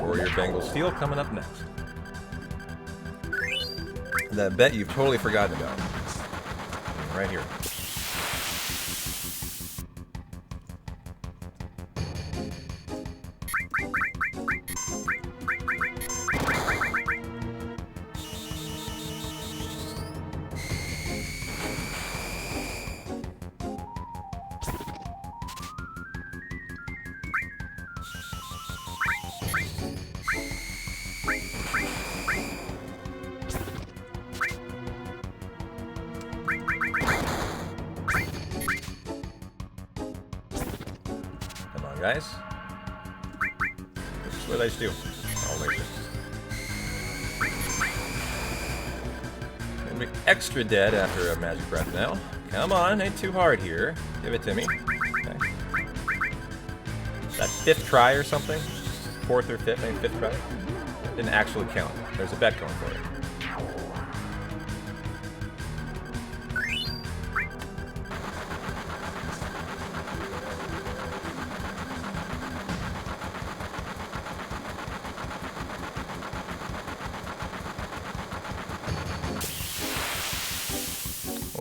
Speaker 2: Warrior Bengal Steel coming up next. That bet you've totally forgotten about. Right here. Guys, this is what I do. All later. Gonna be extra dead after a magic breath now. Come on, ain't too hard here. Give it to me. Okay. That 5th try or something? 4th or 5th? Maybe 5th try? Didn't actually count. There's a bet going for it.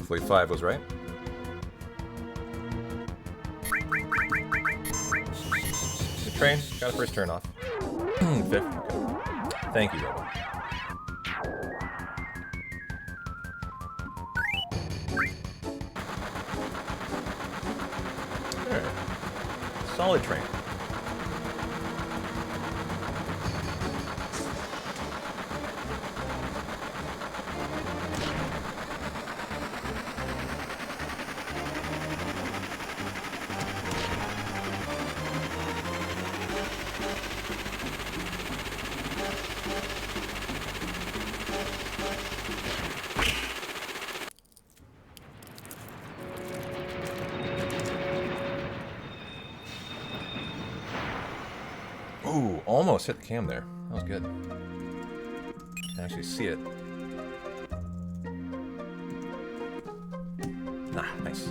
Speaker 2: Hopefully 5 was right. Good train. Got a first turn off. 5th. Okay. Thank you, Robo.
Speaker 3: Alright. Solid train. Ooh, almost hit the cam there. That was good. Can actually see it. Ah, nice.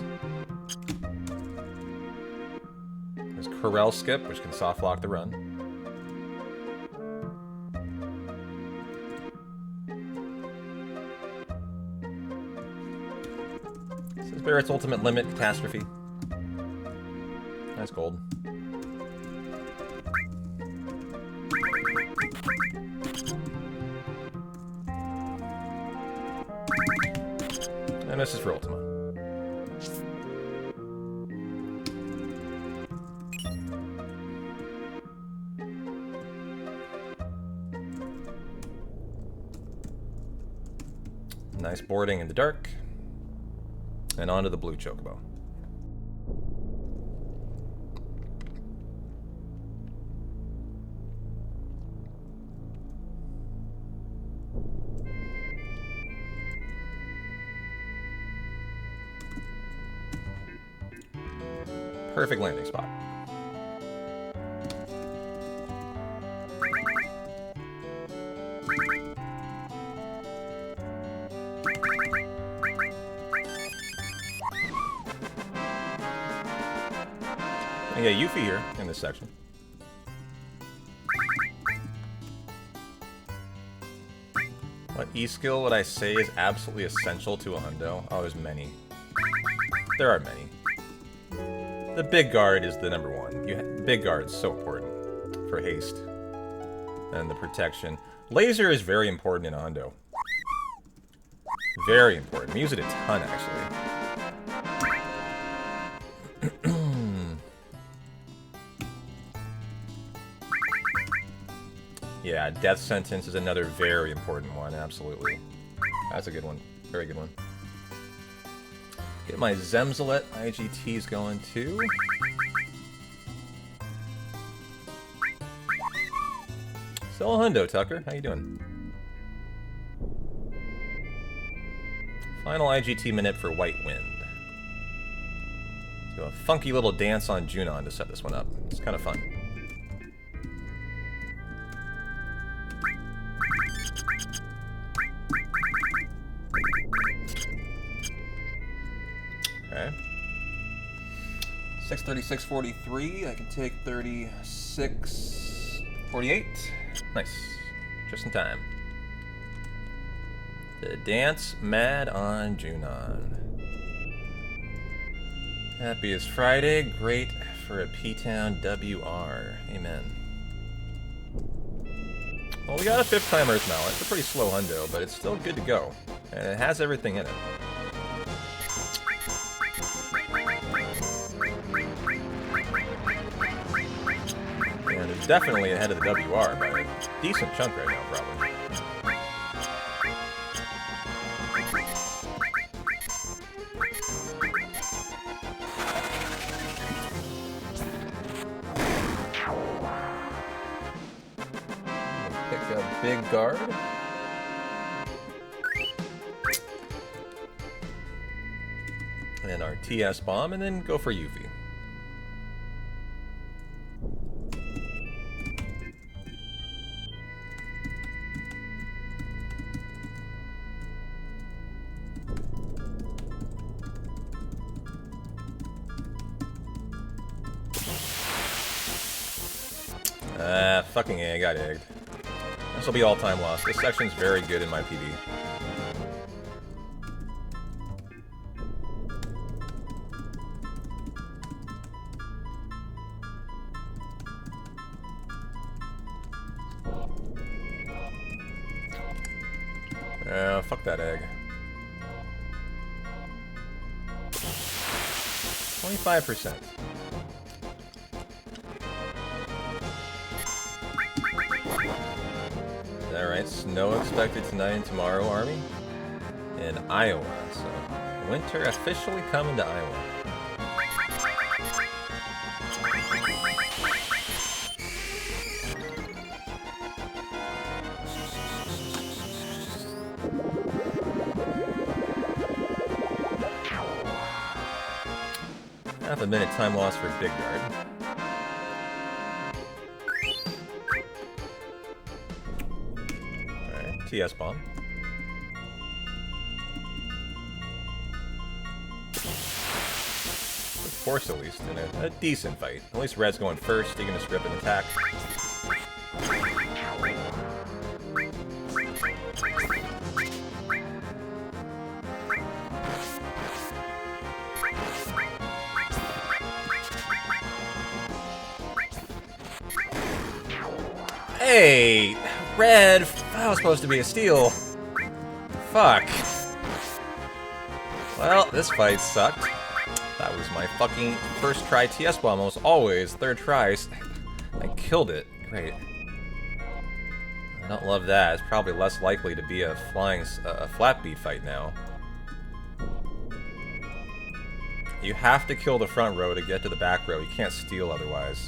Speaker 3: There's Corral Skip, which can soft lock the run. This is Barrett's Ultimate Limit Catastrophe. Nice gold. And this is for Ultima. Nice boarding in the dark. And onto the blue chocobo. Perfect landing spot. And yeah, Yuffie here in this section. What E-skill would I say is absolutely essential to a hundo? Oh, there's many. There are many. The big guard is the number one. Big guard is so important for haste and the protection. Laser is very important in a hundo. Very important. We use it a ton, actually. Yeah, Death Sentence is another very important one, absolutely. That's a good one. Very good one. Get my Zemzalet IGTs going, too. Sell a hundo, Tucker. How you doing? Final IGT minute for White Wind. Do a funky little dance on Junon to set this one up. It's kind of fun. Okay. 636.43. I can take 36.48. Nice. Just in time. The dance mad on Junon. Happy is Friday. Great for a P-Town WR. Amen. Well, we got a 5th time Earth Mallet. It's a pretty slow hundo, but it's still good to go. And it has everything in it. And it's definitely ahead of the WR by a decent chunk right now, probably. Pick a big guard. And our TS bomb, and then go for Yuffie. Fucking A, I got egged. This will be all-time loss. This section's very good in my PB. Fuck that egg.
Speaker 2: 25%. Alright, snow expected tonight and tomorrow, Army. In Iowa, so winter officially coming to Iowa. Half a minute time loss for Big Guard. Alright, TS bomb. Force at least in a decent fight. At least Red's going first, he can just rip an attack. Hey! Red! That was supposed to be a steal. Fuck. Well, this fight sucked. That was my fucking first try TS bomb, almost always. Third try. I killed it. Great. I don't love that. It's probably less likely to be a flying, flat beat fight now. You have to kill the front row to get to the back row. You can't steal otherwise.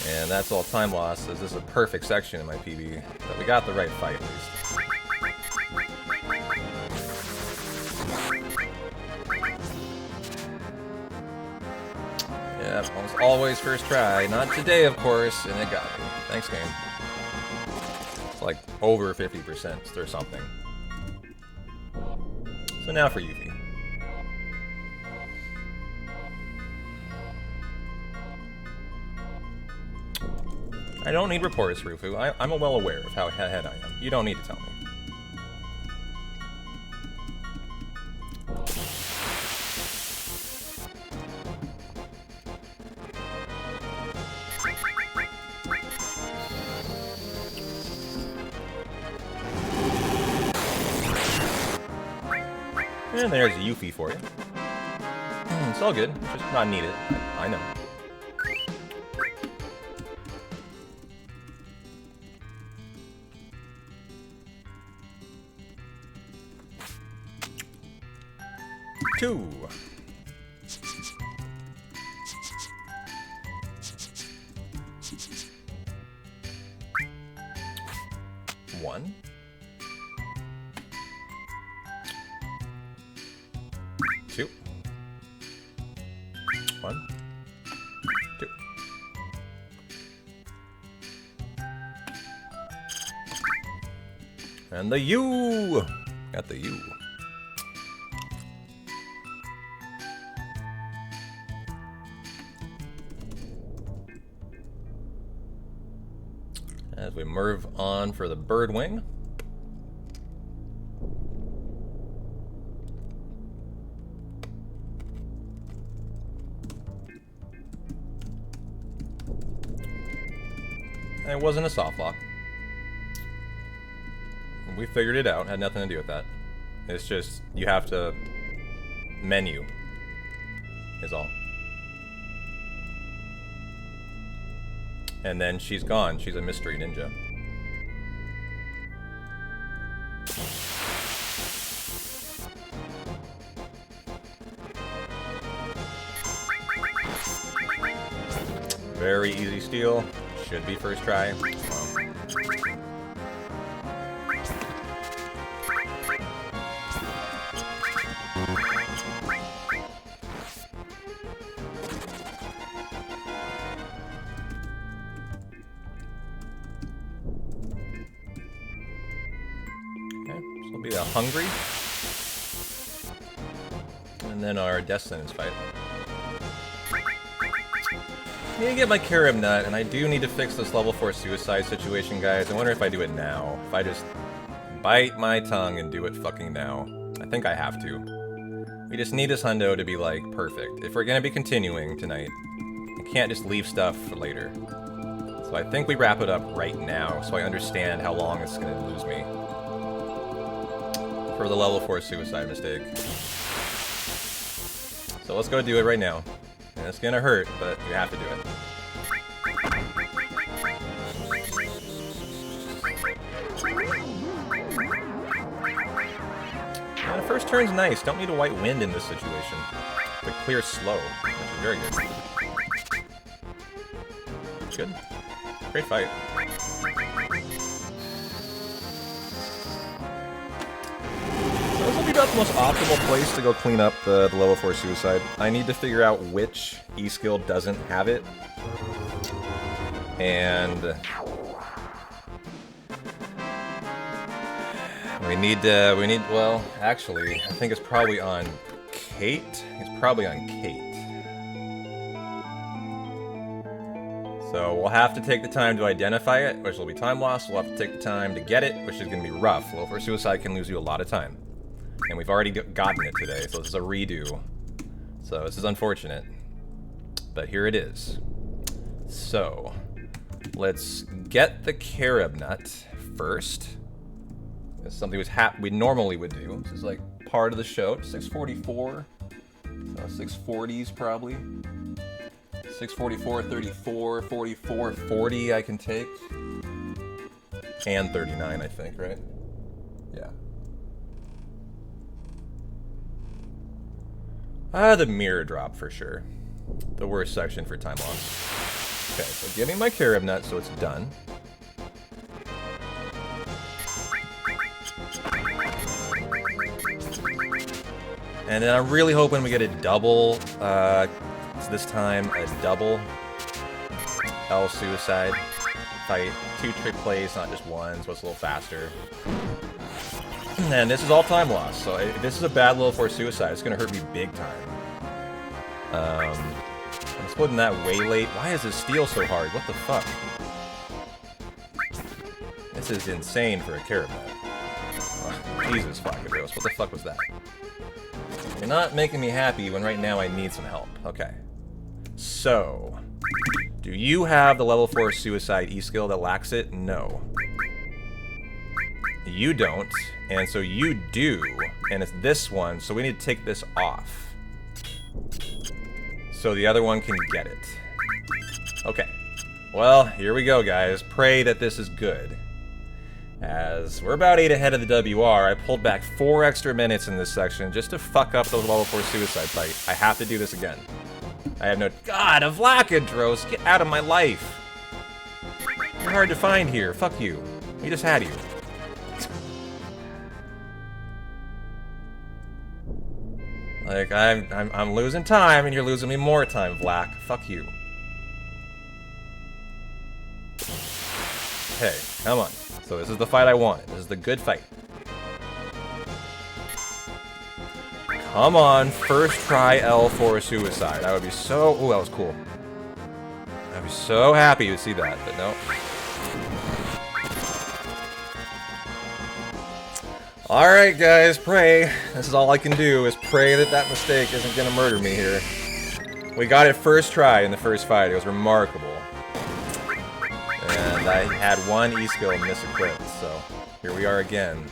Speaker 2: And that's all time loss, as this is a perfect section in my PB. But we got the right fight, at least. Yeah, almost always first try. Not today, of course, and it got me. Thanks, game. It's like over 50% or something. So now for Yuffie. I don't need reports, Rufu. I'm well aware of how ahead I am. You don't need to tell me. And there's Yuffie for you. It's all good. It's just not needed. I know. Two. One. Two. One. Two. And the U. Got the U. As we move on for the bird wing. And it wasn't a soft lock. We figured it out, had nothing to do with that. It's just, you have to menu, is all. And then she's gone. She's a mystery ninja. Very easy steal. Should be first try. Be a hungry, and then our Destinance fight. I need to get my Carob Nut, and I do need to fix this level 4 suicide situation, guys. I wonder if I do it now. If I just bite my tongue and do it fucking now. I think I have to. We just need this hundo to be, like, perfect. If we're gonna be continuing tonight, we can't just leave stuff for later. So I think we wrap it up right now, so I understand how long it's gonna lose me. For the level 4 suicide mistake. So let's go do it right now. And it's gonna hurt, but we have to do it. And the first turn's nice. Don't need a white wind in this situation. The clear slow, which is very good. Good. Great fight. So this will be about the most optimal place to go clean up the level 4 suicide. I need to figure out which E-skill doesn't have it. And we need, well, actually, I think it's probably on Kate. It's probably on Kate. So we'll have to take the time to identify it, which will be time loss. We'll have to take the time to get it, which is going to be rough. Level 4 suicide can lose you a lot of time. And we've already gotten it today, so this is a redo. So this is unfortunate. But here it is. So let's get the carob nut first. It's something we normally would do. This is like part of the show. 644. 640s probably. 644, 34, 44, 40 I can take. And 39, I think, right? Yeah. The mirror drop for sure. The worst section for time loss. Okay, so give me my carob nut so it's done. And then I'm really hoping we get a double, this time a double L suicide fight. 2 trick plays, not just one, so it's a little faster. And this is all time loss, so if this is a bad level 4 suicide, it's gonna hurt me big time. I'm splitting that way late. Why is this steel so hard? What the fuck? This is insane for a carob nut. Oh, Jesus fucking Rose, what the fuck was that? You're not making me happy when right now I need some help. Okay. So, do you have the level 4 suicide E-skill that lacks it? No. You don't, and so you do, and it's this one, so we need to take this off. So the other one can get it. Okay. Well, here we go, guys. Pray that this is good. As we're about 8 ahead of the WR, I pulled back 4 extra minutes in this section just to fuck up the level 4 suicide fight. I have to do this again. I have no... God, a Vlakadros! Get out of my life! You're hard to find here. Fuck you. We just had you. Like, I'm losing time, and you're losing me more time, Vlak. Fuck you. Hey, come on. So this is the fight I wanted. This is the good fight. Come on, first try L for a suicide. I would be so... Ooh, that was cool. I'd be so happy to see that, but no. Alright, guys, pray. This is all I can do, is pray that that mistake isn't gonna murder me here. We got it first try in the first fight. It was remarkable. And I had one E-skill misequipped, so here we are again.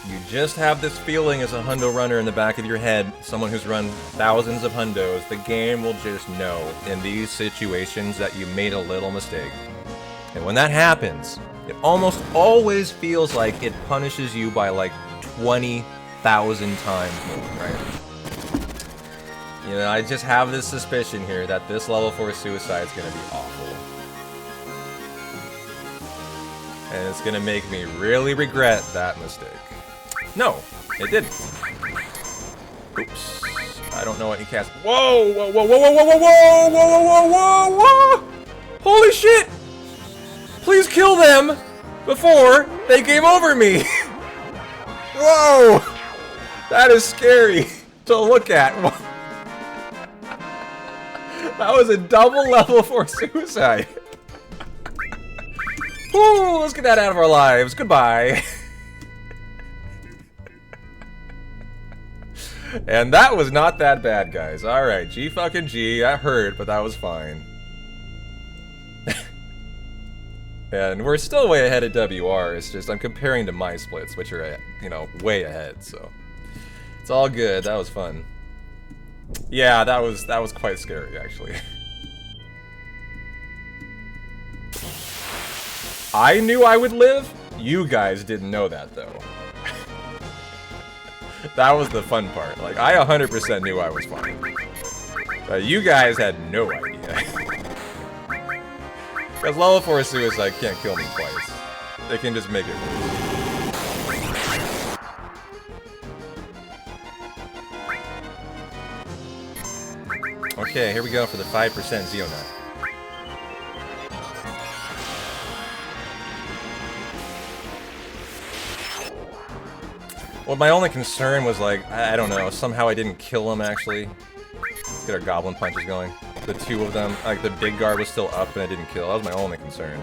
Speaker 2: You just have this feeling as a hundo runner in the back of your head, someone who's run thousands of hundos, the game will just know in these situations that you made a little mistake. And when that happens, it almost always feels like it punishes you by like 20,000 times more, right? You know, I just have this suspicion here that this level 4 suicide is going to be awful. And it's going to make me really regret that mistake. No, it didn't. Oops. I don't know what he cast. Whoa! Whoa, whoa, whoa, whoa, whoa, whoa, whoa, whoa, whoa, whoa, whoa! Holy shit! Please kill them before they game over me! Whoa! That is scary to look at. That was a double level 4 suicide. Ooh, let's get that out of our lives. Goodbye. And that was not that bad, guys. Alright, G fucking G. That hurt, but that was fine. And we're still way ahead of WR. It's just I'm comparing to my splits, which are, you know, way ahead. So it's all good. That was fun. Yeah, that was quite scary, actually. I knew I would live. You guys didn't know that, though. That was the fun part. Like, I 100% knew I was fine. But you guys had no idea. Because level 4 suicide can't kill me twice. They can just make it worse. Okay, here we go for the 5% Zeonut. Well, my only concern was, like, I don't know, somehow I didn't kill him, actually. Let's get our goblin punches going. The two of them, like, the big guard was still up and I didn't kill. That was my only concern.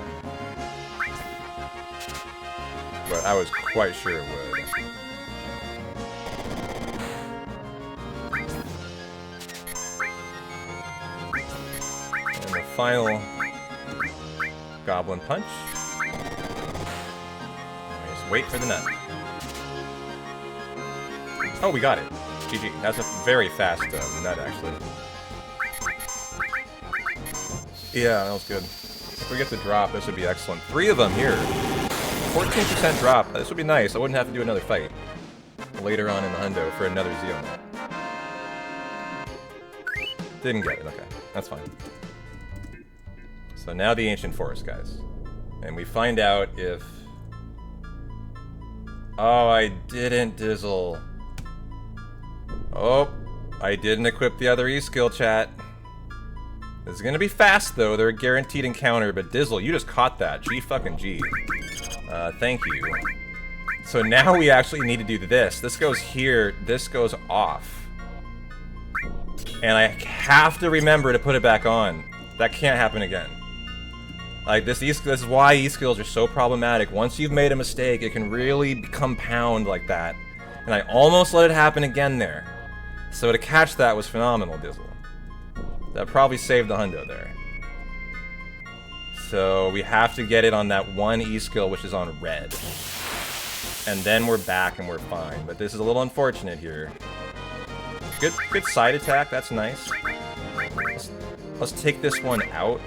Speaker 2: But I was quite sure it would. And the final goblin punch. Just wait for the nut. Oh, we got it. GG. That's a very fast nut, actually. Yeah, that was good. If we get the drop, this would be excellent. 3 of them here. 14% drop. This would be nice. I wouldn't have to do another fight later on in the hundo for another Zeonut. Didn't get it. Okay. That's fine. So now the Ancient Forest, guys. And we find out if... Oh, I didn't Dizzle. Oh, I didn't equip the other E-skill, chat. This is gonna be fast, though. They're a guaranteed encounter, but Dizzle, you just caught that. G fucking G. Thank you. So now we actually need to do this. This goes here, this goes off. And I have to remember to put it back on. That can't happen again. Like, this is why E-skills are so problematic. Once you've made a mistake, it can really compound like that. And I almost let it happen again there. So to catch that was phenomenal, Dizzle. That probably saved the hundo there. So we have to get it on that one E-skill, which is on red. And then we're back and we're fine. But this is a little unfortunate here. Good side attack, that's nice. Let's take this one out.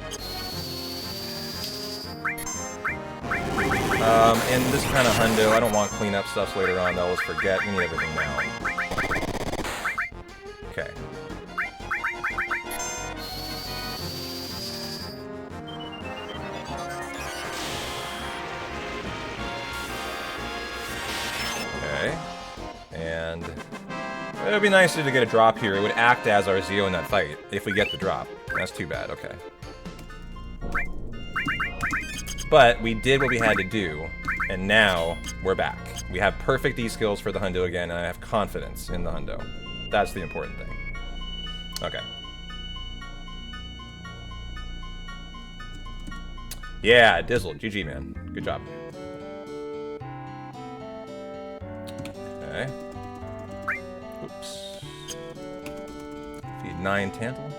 Speaker 2: In this kind of hundo, I don't want cleanup stuffs later on, they'll just forget. We need everything now. Okay. Okay. And it would be nicer to get a drop here. It would act as our Zeonut fight if we get the drop. That's too bad, okay. But we did what we had to do, and now we're back. We have perfect E-skills for the hundo again, and I have confidence in the hundo. That's the important thing. Okay. Yeah, Dizzle. GG, man. Good job. Okay. Oops. Feed 9 Tantal.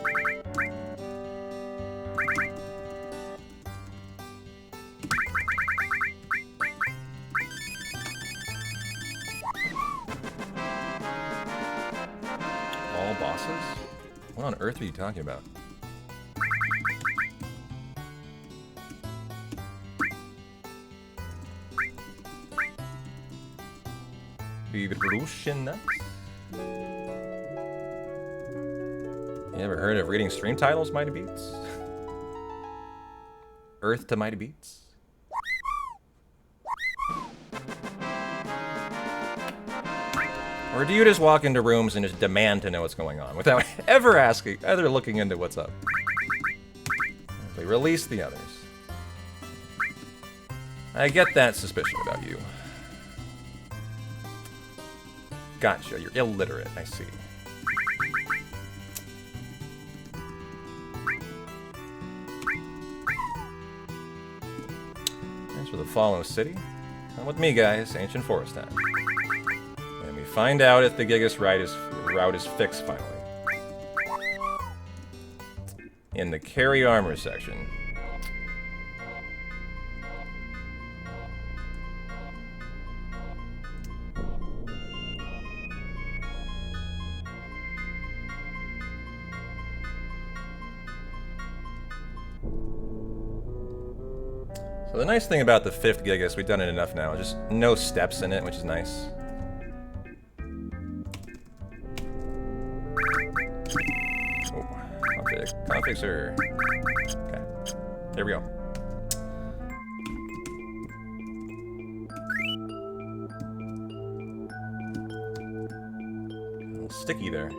Speaker 2: What on earth are you talking about? Evolution nuts? You ever heard of reading stream titles, Mighty Beats? Earth to Mighty Beats? Or do you just walk into rooms and just demand to know what's going on without ever asking, either looking into what's up? We release the others. I get that suspicion about you. Gotcha, you're illiterate, I see. Thanks for the follow, city. Come with me, guys, Ancient Forest time. Find out if the Gigas route is fixed finally. In the carry armor section. So the nice thing about the 5th gig is we've done it enough now. Just no steps in it, which is nice. Oh, config sir. Okay, there we go. A little sticky there.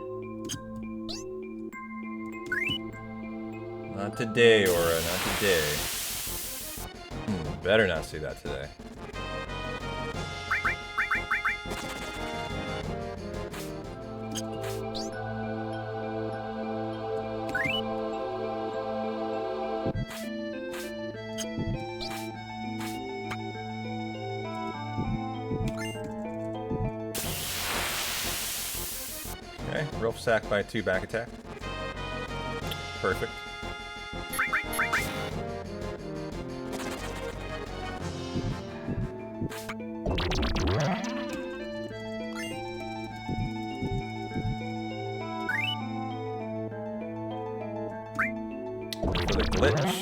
Speaker 2: Not today, Aura, not today. Better not see that today. Okay, rope sack by 2 back attack. Perfect. For the glitch.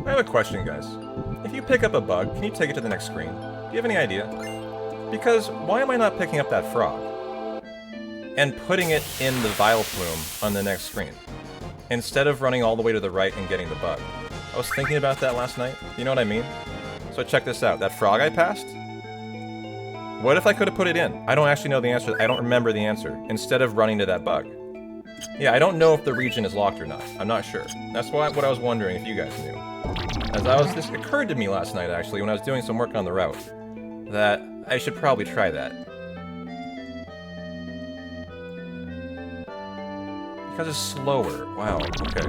Speaker 2: I have a question, guys. If you pick up a bug, can you take it to the next screen? Do you have any idea? Because why am I not picking up that frog and putting it in the Vileplume on the next screen instead of running all the way to the right and getting the bug? I was thinking about that last night. You know what I mean? So check this out. That frog I passed? What if I could have put it in? I don't actually know the answer. I don't remember the answer. Instead of running to that bug. Yeah, I don't know if the region is locked or not. I'm not sure. That's what I was wondering if you guys knew. This occurred to me last night, actually, when I was doing some work on the route, that I should probably try that. Because it's slower. Wow, okay.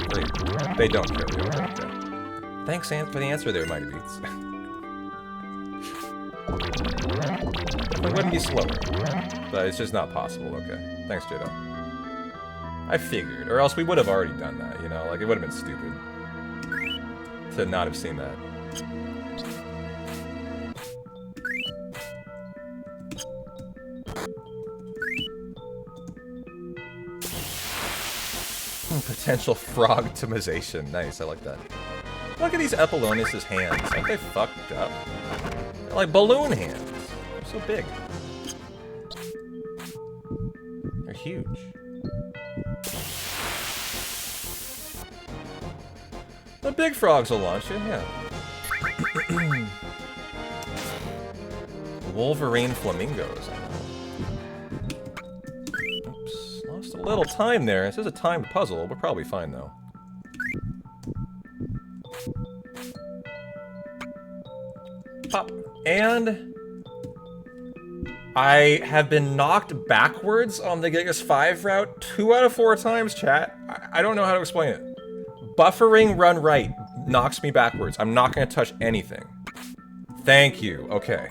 Speaker 2: Great. They don't carry over, okay. Thanks for the answer there, Mighty Beats. It wouldn't be slower, but it's just not possible, okay. Thanks, Jado. I figured, or else we would have already done that, you know? Like, it would have been stupid to not have seen that. Potential frog optimization. Nice, I like that. Look at these Apollonius' hands. Aren't they fucked up? They're like balloon hands. They're so big. They're huge. The big frogs will launch you, yeah. Wolverine flamingos, I know. Oops, lost a little time there. This is a timed puzzle. We're probably fine, though. Pop. And I have been knocked backwards on the Gigas 5 route 2 out of 4 times, chat. I don't know how to explain it. Buffering run right knocks me backwards. I'm not going to touch anything. Thank you. Okay.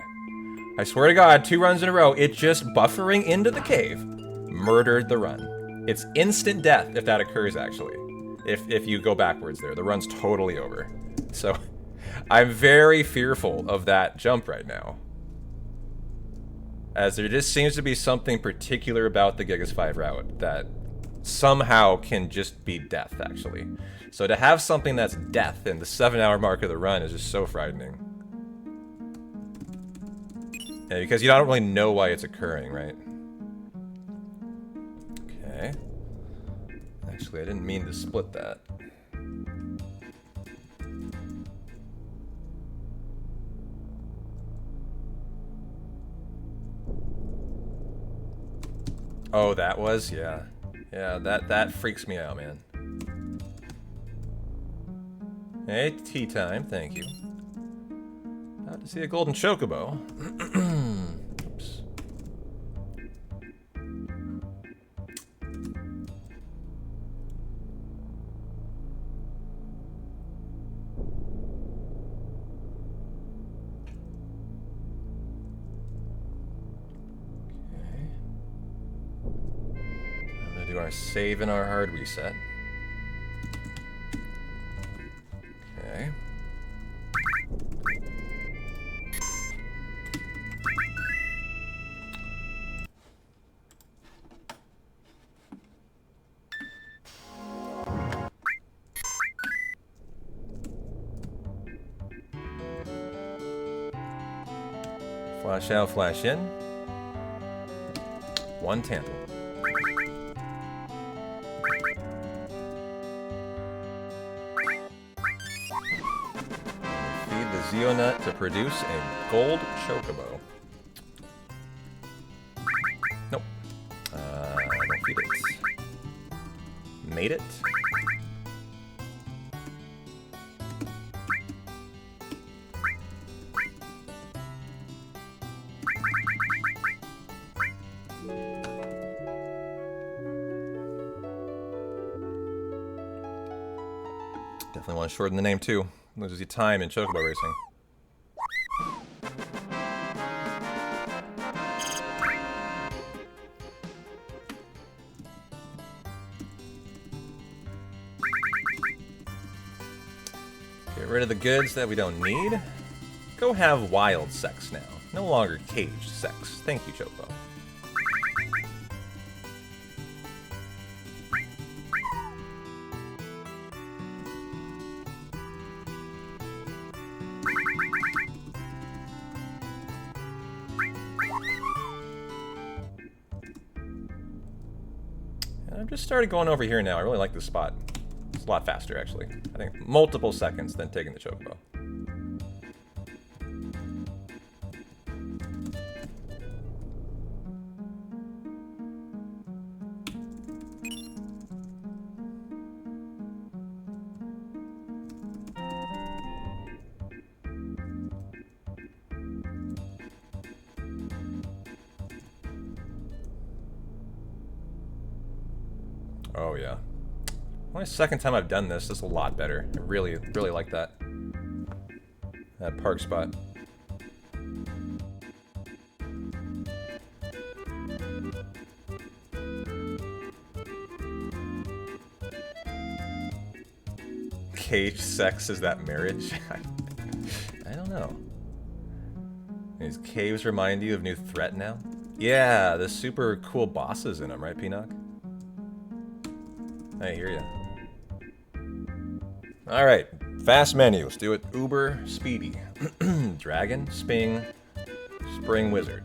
Speaker 2: I swear to God, 2 runs in a row, it just buffering into the cave murdered the run. It's instant death if that occurs, actually. If you go backwards there. The run's totally over. So, I'm very fearful of that jump right now. As there just seems to be something particular about the Gigas 5 route that somehow can just be death, actually. So to have something that's death in the 7-hour mark of the run is just so frightening. Yeah, because you don't really know why it's occurring, right? Okay. Actually, I didn't mean to split that. Oh, that was? Yeah. Yeah, that freaks me out, man. Hey, tea time, thank you. About to see a golden chocobo. Oops. Do our save and our hard reset. Okay. Flash out, flash in. 1 Tantal. Feed the Zeonut to produce a gold chocobo. Nope. Don't feed it. Made it. Definitely want to shorten the name too. Loses you time in chocobo racing. Get rid of the goods that we don't need. Go have wild sex now. No longer caged sex. Thank you, Chocobo. I've just started going over here now. I really like this spot. It's a lot faster, actually. I think multiple seconds than taking the Chocobo. Oh yeah. Only second time I've done this. This is a lot better. I really like that. That park spot. Cage sex, is that marriage? I don't know. These caves remind you of new threat now? Yeah, the super cool bosses in them, right, Peanut? I hear ya. Alright, fast menu. Let's do it uber speedy. Dragon, Sping, Spring Wizard.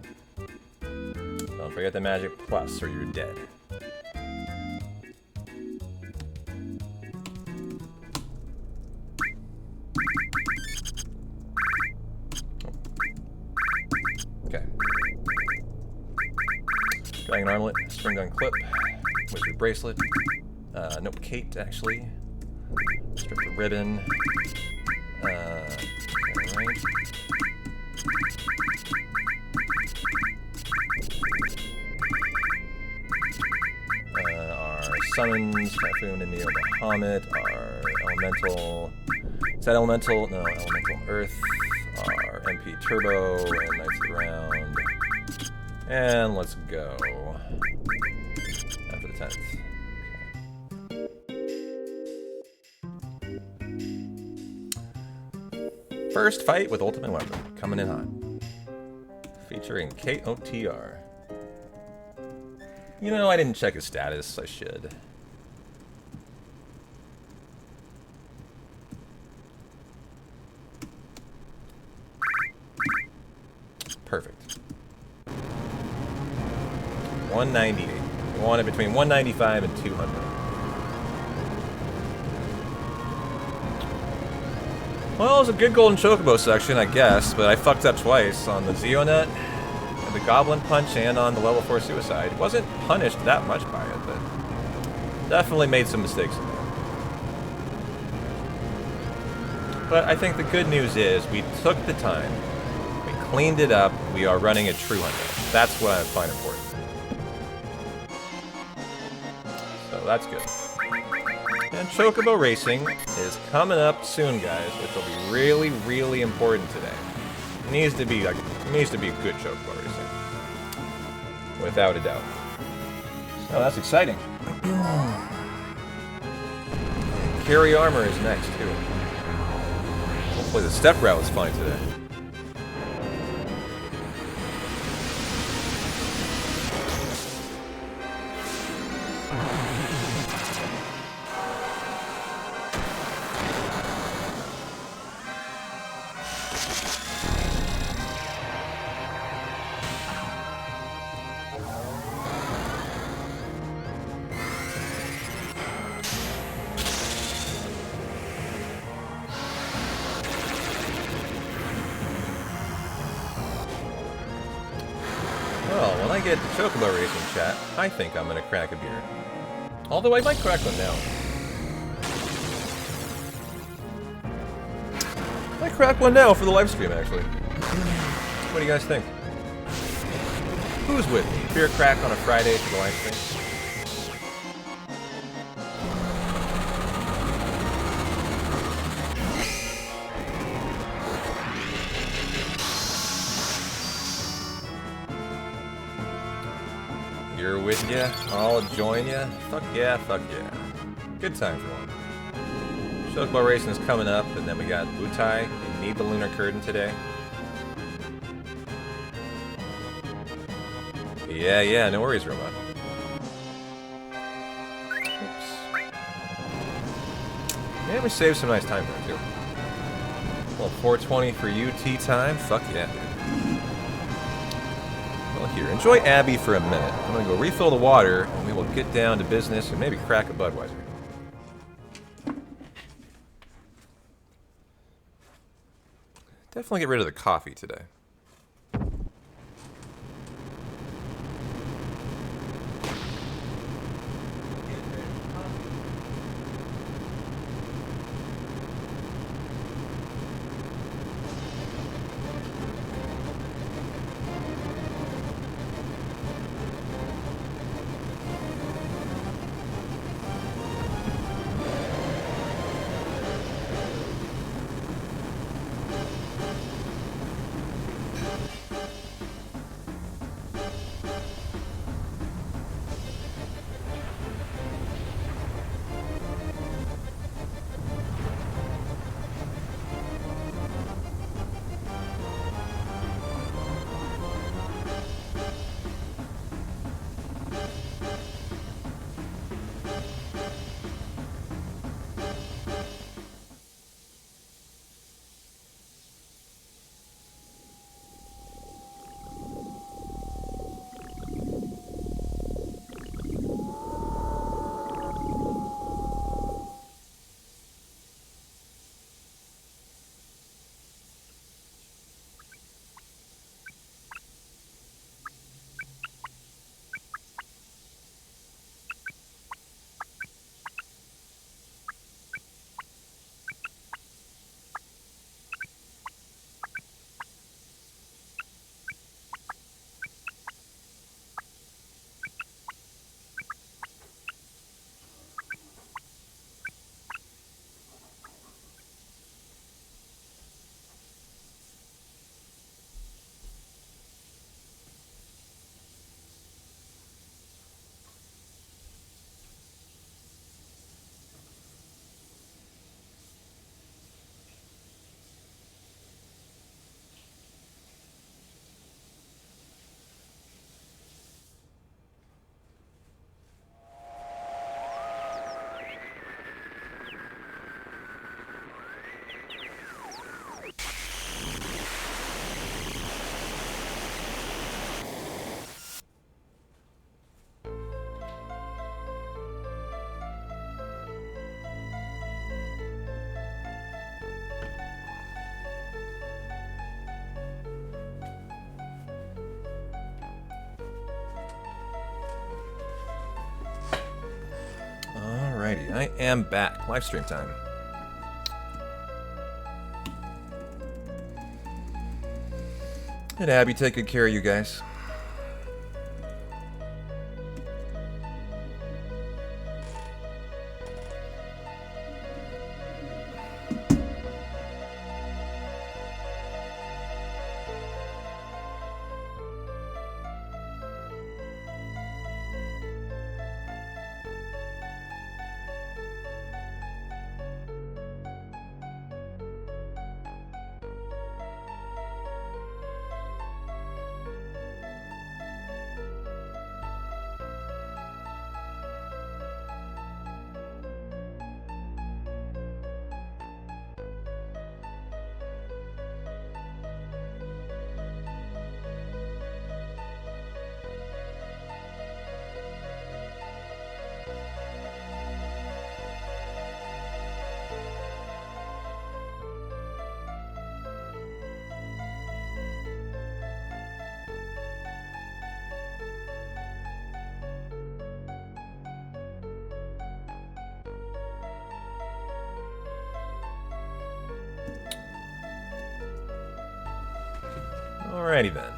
Speaker 2: Don't forget the Magic Plus or you're dead. Okay. Dragon Armlet, Spring Gun Clip, Wizard Bracelet. Nope, Kate, actually. Strip the ribbon. Right. Our summons, Typhoon and Neo Bahamut. Our elemental. Is that elemental? No, elemental Earth. Our MP Turbo and Knights of the Round. And let's go. After the 10th. First fight with Ultimate Weapon, coming in hot. Featuring KOTR. You know, I didn't check his status, I should. Perfect. 198. We want it between 195 and 200. Well, it was a good golden chocobo section, I guess, but I fucked up twice on the Zeonut, and the Goblin Punch, and on the level 4 Suicide. Wasn't punished that much by it, but definitely made some mistakes in there. But I think the good news is we took the time, we cleaned it up, we are running a true hunter. That's what I find important. So that's good. And Chocobo Racing is coming up soon, guys, which will be really, really important today. It needs to be a good Chocobo Racing, without a doubt. Oh, that's exciting. Carry Armor is next too. Hopefully the step route was fine today. I get Chocobo Racing chat, I think I'm going to crack a beer. Although I might crack one now. I might crack one now for the live stream, actually. What do you guys think? Who's with me? Beer crack on a Friday for the live stream? You're with ya? I'll join ya? Fuck yeah, fuck yeah. Good time for one. Chocobo Racing is coming up, and then we got Butai. You need the Lunar Curtain today. Yeah, no worries, Robot. Oops. Yeah, we saved some nice time there, too. Well, 420 for you, tea time? Fuck yeah, dude. Well, here, enjoy Abby for a minute. I'm gonna go refill the water, and we will get down to business and maybe crack a Budweiser. Definitely get rid of the coffee today. Alrighty, I am back. Live stream time. And Abby, take good care of you guys. Alrighty then.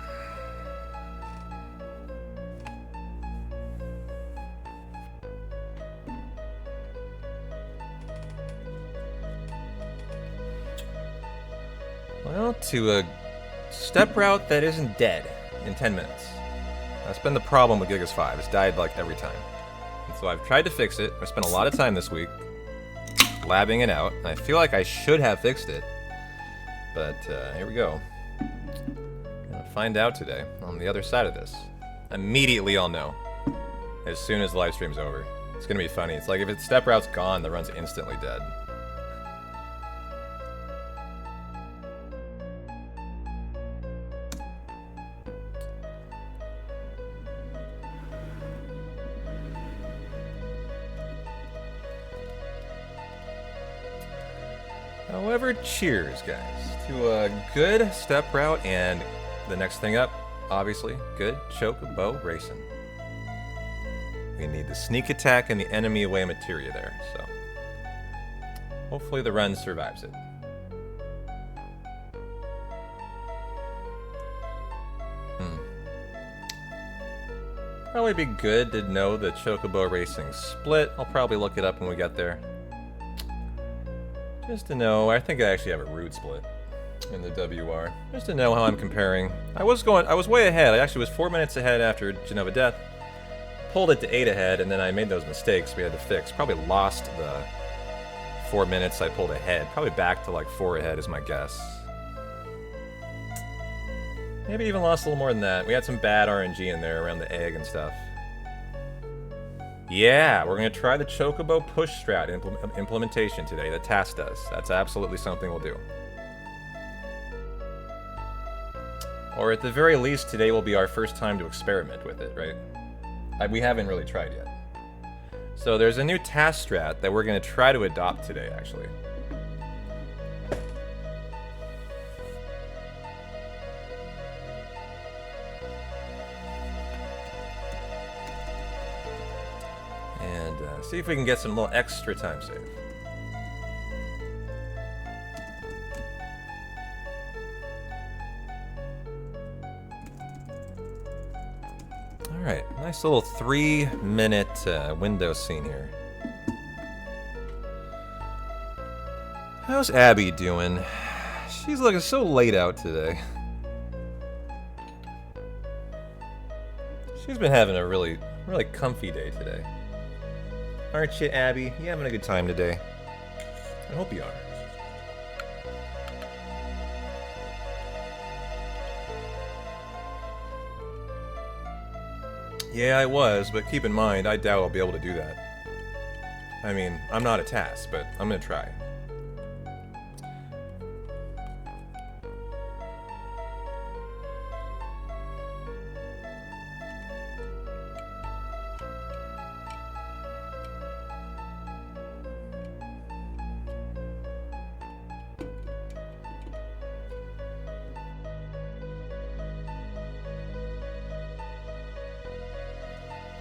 Speaker 2: Well, to a step route that isn't dead in 10 minutes. That's been the problem with Gigas 5. It's died like every time. And so I've tried to fix it. I spent a lot of time this week labbing it out. And I feel like I should have fixed it. But here we go. Gonna find out today on the other side of this. Immediately I'll know. As soon as the live stream's over. It's gonna be funny. It's like if its step route's gone, the run's instantly dead. However, cheers, guys, to a good step route and the next thing up, obviously, good Chocobo racing. We need the sneak attack and the enemy away materia there, so hopefully the run survives it. Probably be good to know the Chocobo racing split. I'll probably look it up when we get there. Just to know, I think I actually have a route split in the WR. Just to know how I'm comparing. I was way ahead. I actually was 4 minutes ahead after Genova Death. Pulled it to 8 ahead, and then I made those mistakes we had to fix. Probably lost the 4 minutes I pulled ahead. Probably back to like 4 ahead is my guess. Maybe even lost a little more than that. We had some bad RNG in there around the egg and stuff. Yeah, we're going to try the Chocobo push strat implementation today that TAS does. That's absolutely something we'll do. Or at the very least, today will be our first time to experiment with it, right? We haven't really tried yet. So there's a new TAS strat that we're going to try to adopt today, actually. See if we can get some little extra time save. Alright, nice little 3-minute window scene here. How's Abby doing? She's looking so laid out today. She's been having a really comfy day today. Aren't you, Abby? You having a good time today? I hope you are. Yeah, I was, but keep in mind, I doubt I'll be able to do that. I mean, I'm not a TAS, but I'm gonna try.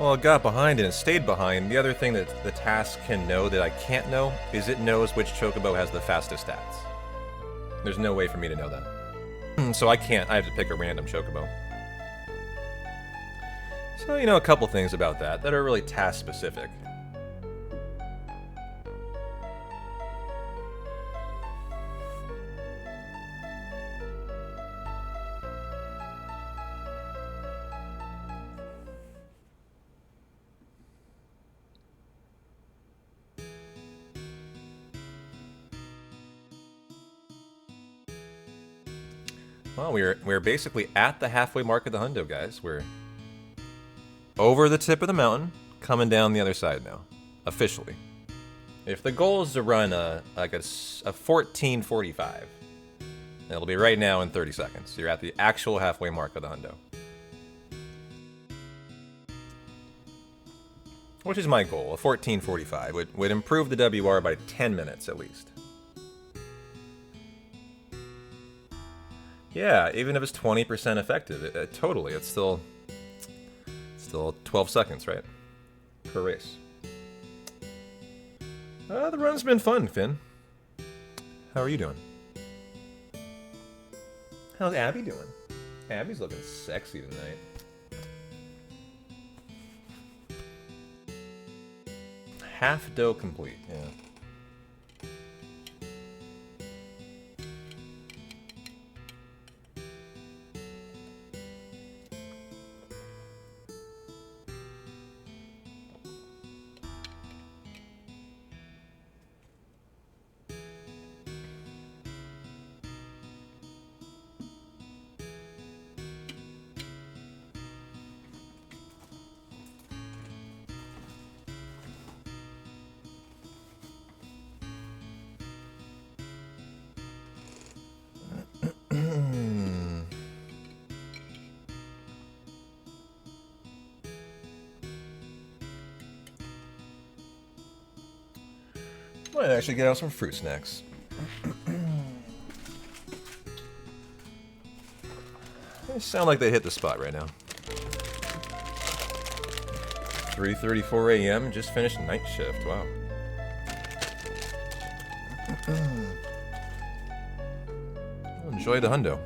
Speaker 2: Well, it got behind and it stayed behind. The other thing that the task can know that I can't know is it knows which Chocobo has the fastest stats. There's no way for me to know that. So I can't. I have to pick a random Chocobo. So, you know, a couple things about that are really task specific. Well, we're basically at the halfway mark of the hundo, guys. We're over the tip of the mountain, coming down the other side now, officially. If the goal is to run a 14:45, it'll be right now in 30 seconds. You're at the actual halfway mark of the hundo. Which is my goal. A 14:45 would improve the WR by 10 minutes at least. Yeah, even if it's 20% effective, totally, it's still 12 seconds, right? Per race. The run's been fun, Finn. How are you doing? How's Abby doing? Abby's looking sexy tonight. Half dough complete, yeah. Might actually get out some fruit snacks. They sound like they hit the spot right now. 3:34 a.m. Just finished night shift. Wow. Enjoy the hundo.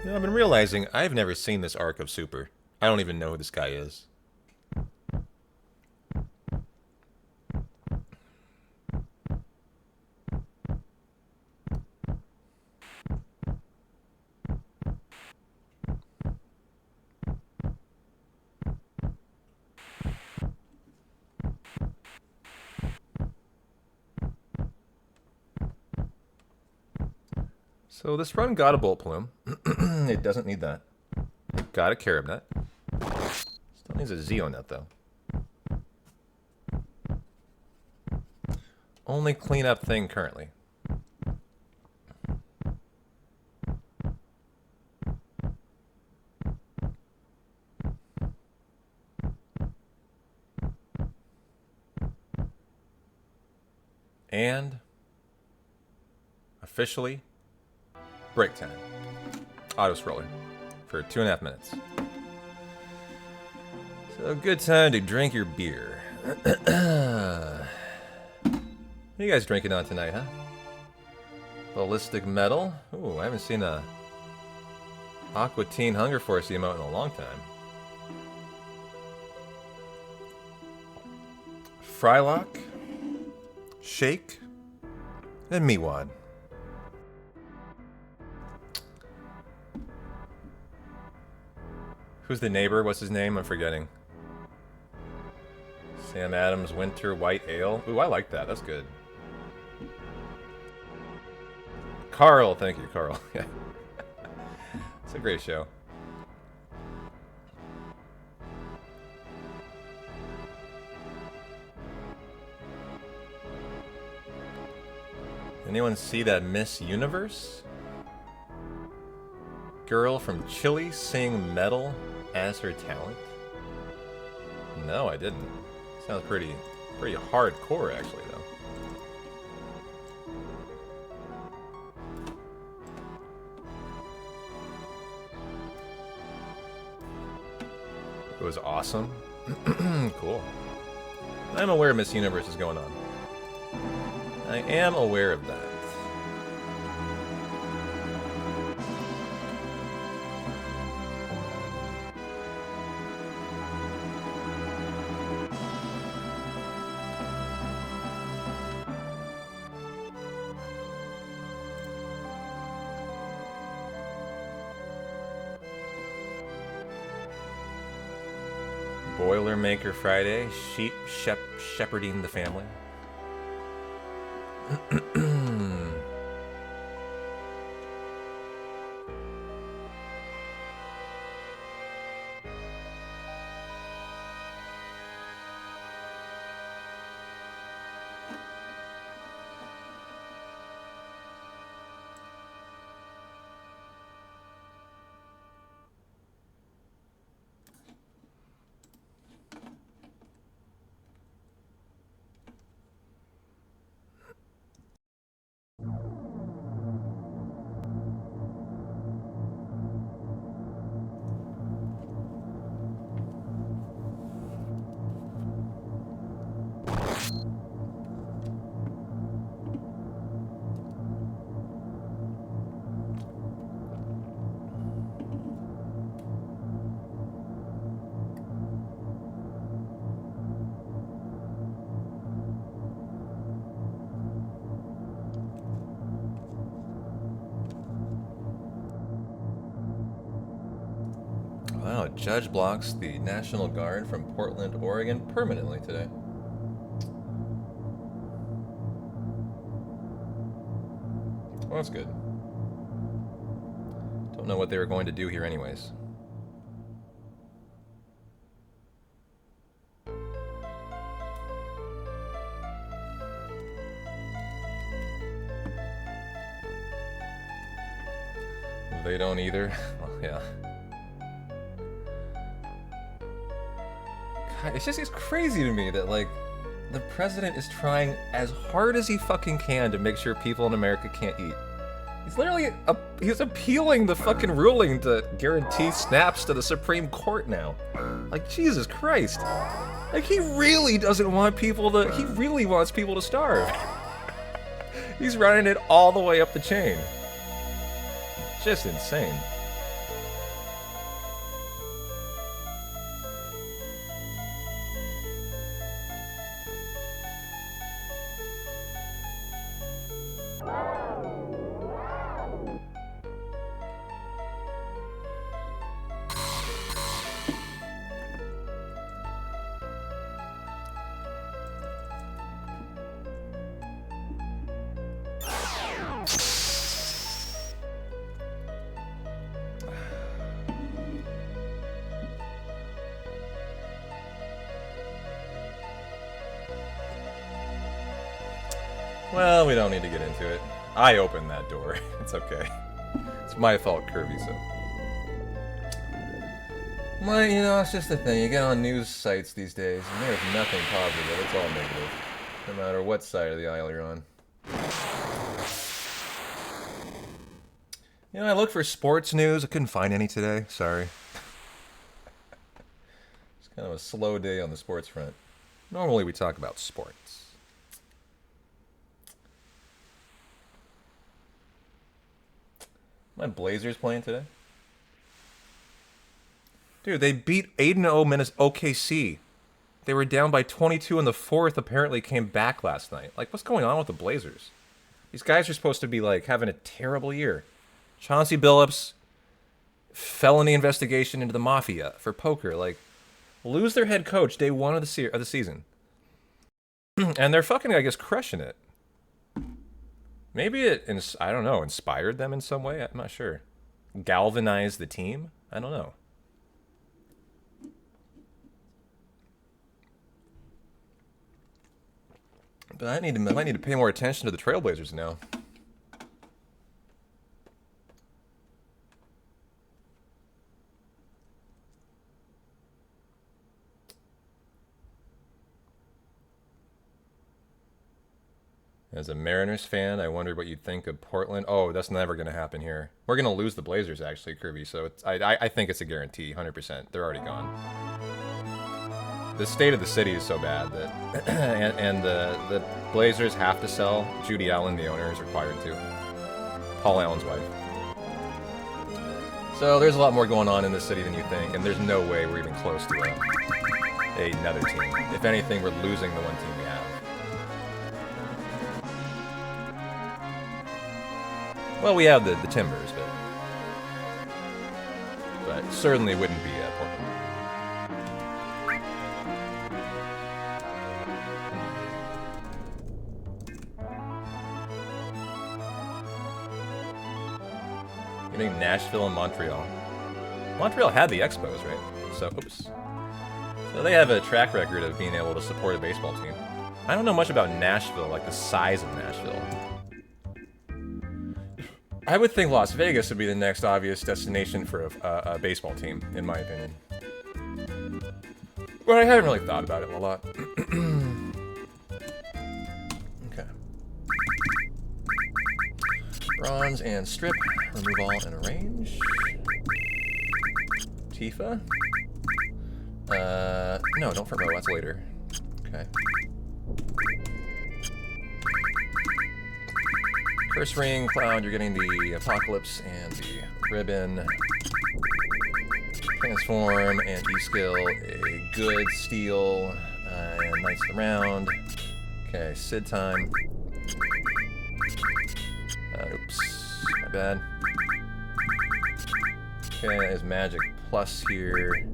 Speaker 2: You know, I've been realizing I've never seen this arc of Super. I don't even know who this guy is. So this run got a Bolt Plume. It doesn't need that. It got a Carob Nut. Still needs a Zeo Nut though. Only cleanup thing currently. And officially break time. Auto scroller for 2.5 minutes. So good time to drink your beer. What are you guys drinking on tonight, huh? Ballistic Metal. Ooh, I haven't seen a Aqua Teen Hunger Force emote in a long time. Frylock, Shake, and Meatwad. Who's the neighbor? What's his name? I'm forgetting. Sam Adams Winter White Ale. Ooh, I like that. That's good. Carl. Thank you, Carl. Yeah. It's a great show. Anyone see that Miss Universe? Girl from Chile sing metal as her talent? No, I didn't. Sounds pretty hardcore, actually, though. It was awesome. Cool. I'm aware Miss Universe is going on. I am aware of that. Boilermaker Friday. Sheep shepherding the family. Wow, a judge blocks the National Guard from Portland, Oregon permanently today. Well, that's good. Don't know what they were going to do here anyways. They don't either. Well, yeah. God, it's crazy to me that, like, the president is trying as hard as he fucking can to make sure people in America can't eat. He's literally, he's appealing the fucking ruling to guarantee snaps to the Supreme Court now. Like, Jesus Christ. Like, he really doesn't want people to, he really wants people to starve. He's running it all the way up the chain. Just insane. Well, we don't need to get into it. I opened that door. It's okay. It's my fault, Kirby, so. Well, you know, it's just the thing. You get on news sites these days, and there's nothing positive. It's all negative. No matter what side of the aisle you're on. You know, I looked for sports news. I couldn't find any today. Sorry. It's kind of a slow day on the sports front. Normally we talk about sports. My Blazers playing today? Dude, they beat 8-0 OKC. They were down by 22 in the fourth, apparently came back last night. Like, what's going on with the Blazers? These guys are supposed to be, like, having a terrible year. Chauncey Billups, felony investigation into the mafia for poker. Like, lose their head coach day one of the season. And they're fucking, I guess, crushing it. Maybe it, I don't know, inspired them in some way? I'm not sure. Galvanized the team? I don't know. But I might need to pay more attention to the Trailblazers now. As a Mariners fan, I wondered what you'd think of Portland. Oh, that's never going to happen here. We're going to lose the Blazers, actually, Kirby. So it's, I think it's a guarantee, 100%. They're already gone. The state of the city is so bad that, and the Blazers have to sell. Judy Allen, the owner, is required to. Paul Allen's wife. So there's a lot more going on in this city than you think, and there's no way we're even close to another team. If anything, we're losing the one team we have. Well, we have the Timbers, but certainly wouldn't be Portland. between Nashville and Montreal. Montreal had the Expos, right? So, oops. So they have a track record of being able to support a baseball team. I don't know much about Nashville, like the size of Nashville. I would think Las Vegas would be the next obvious destination for a baseball team, in my opinion. But I haven't really thought about it a lot. Okay. Bronze and strip. Remove all and arrange. Tifa. No, don't promote. That's later. Okay. Curse Ring, Cloud, you're getting the Apocalypse and the Ribbon. Transform and E-Skill, a good steal, and Knights of the Round. Okay, Sid time. Oops, my bad. Okay, that is Magic Plus here.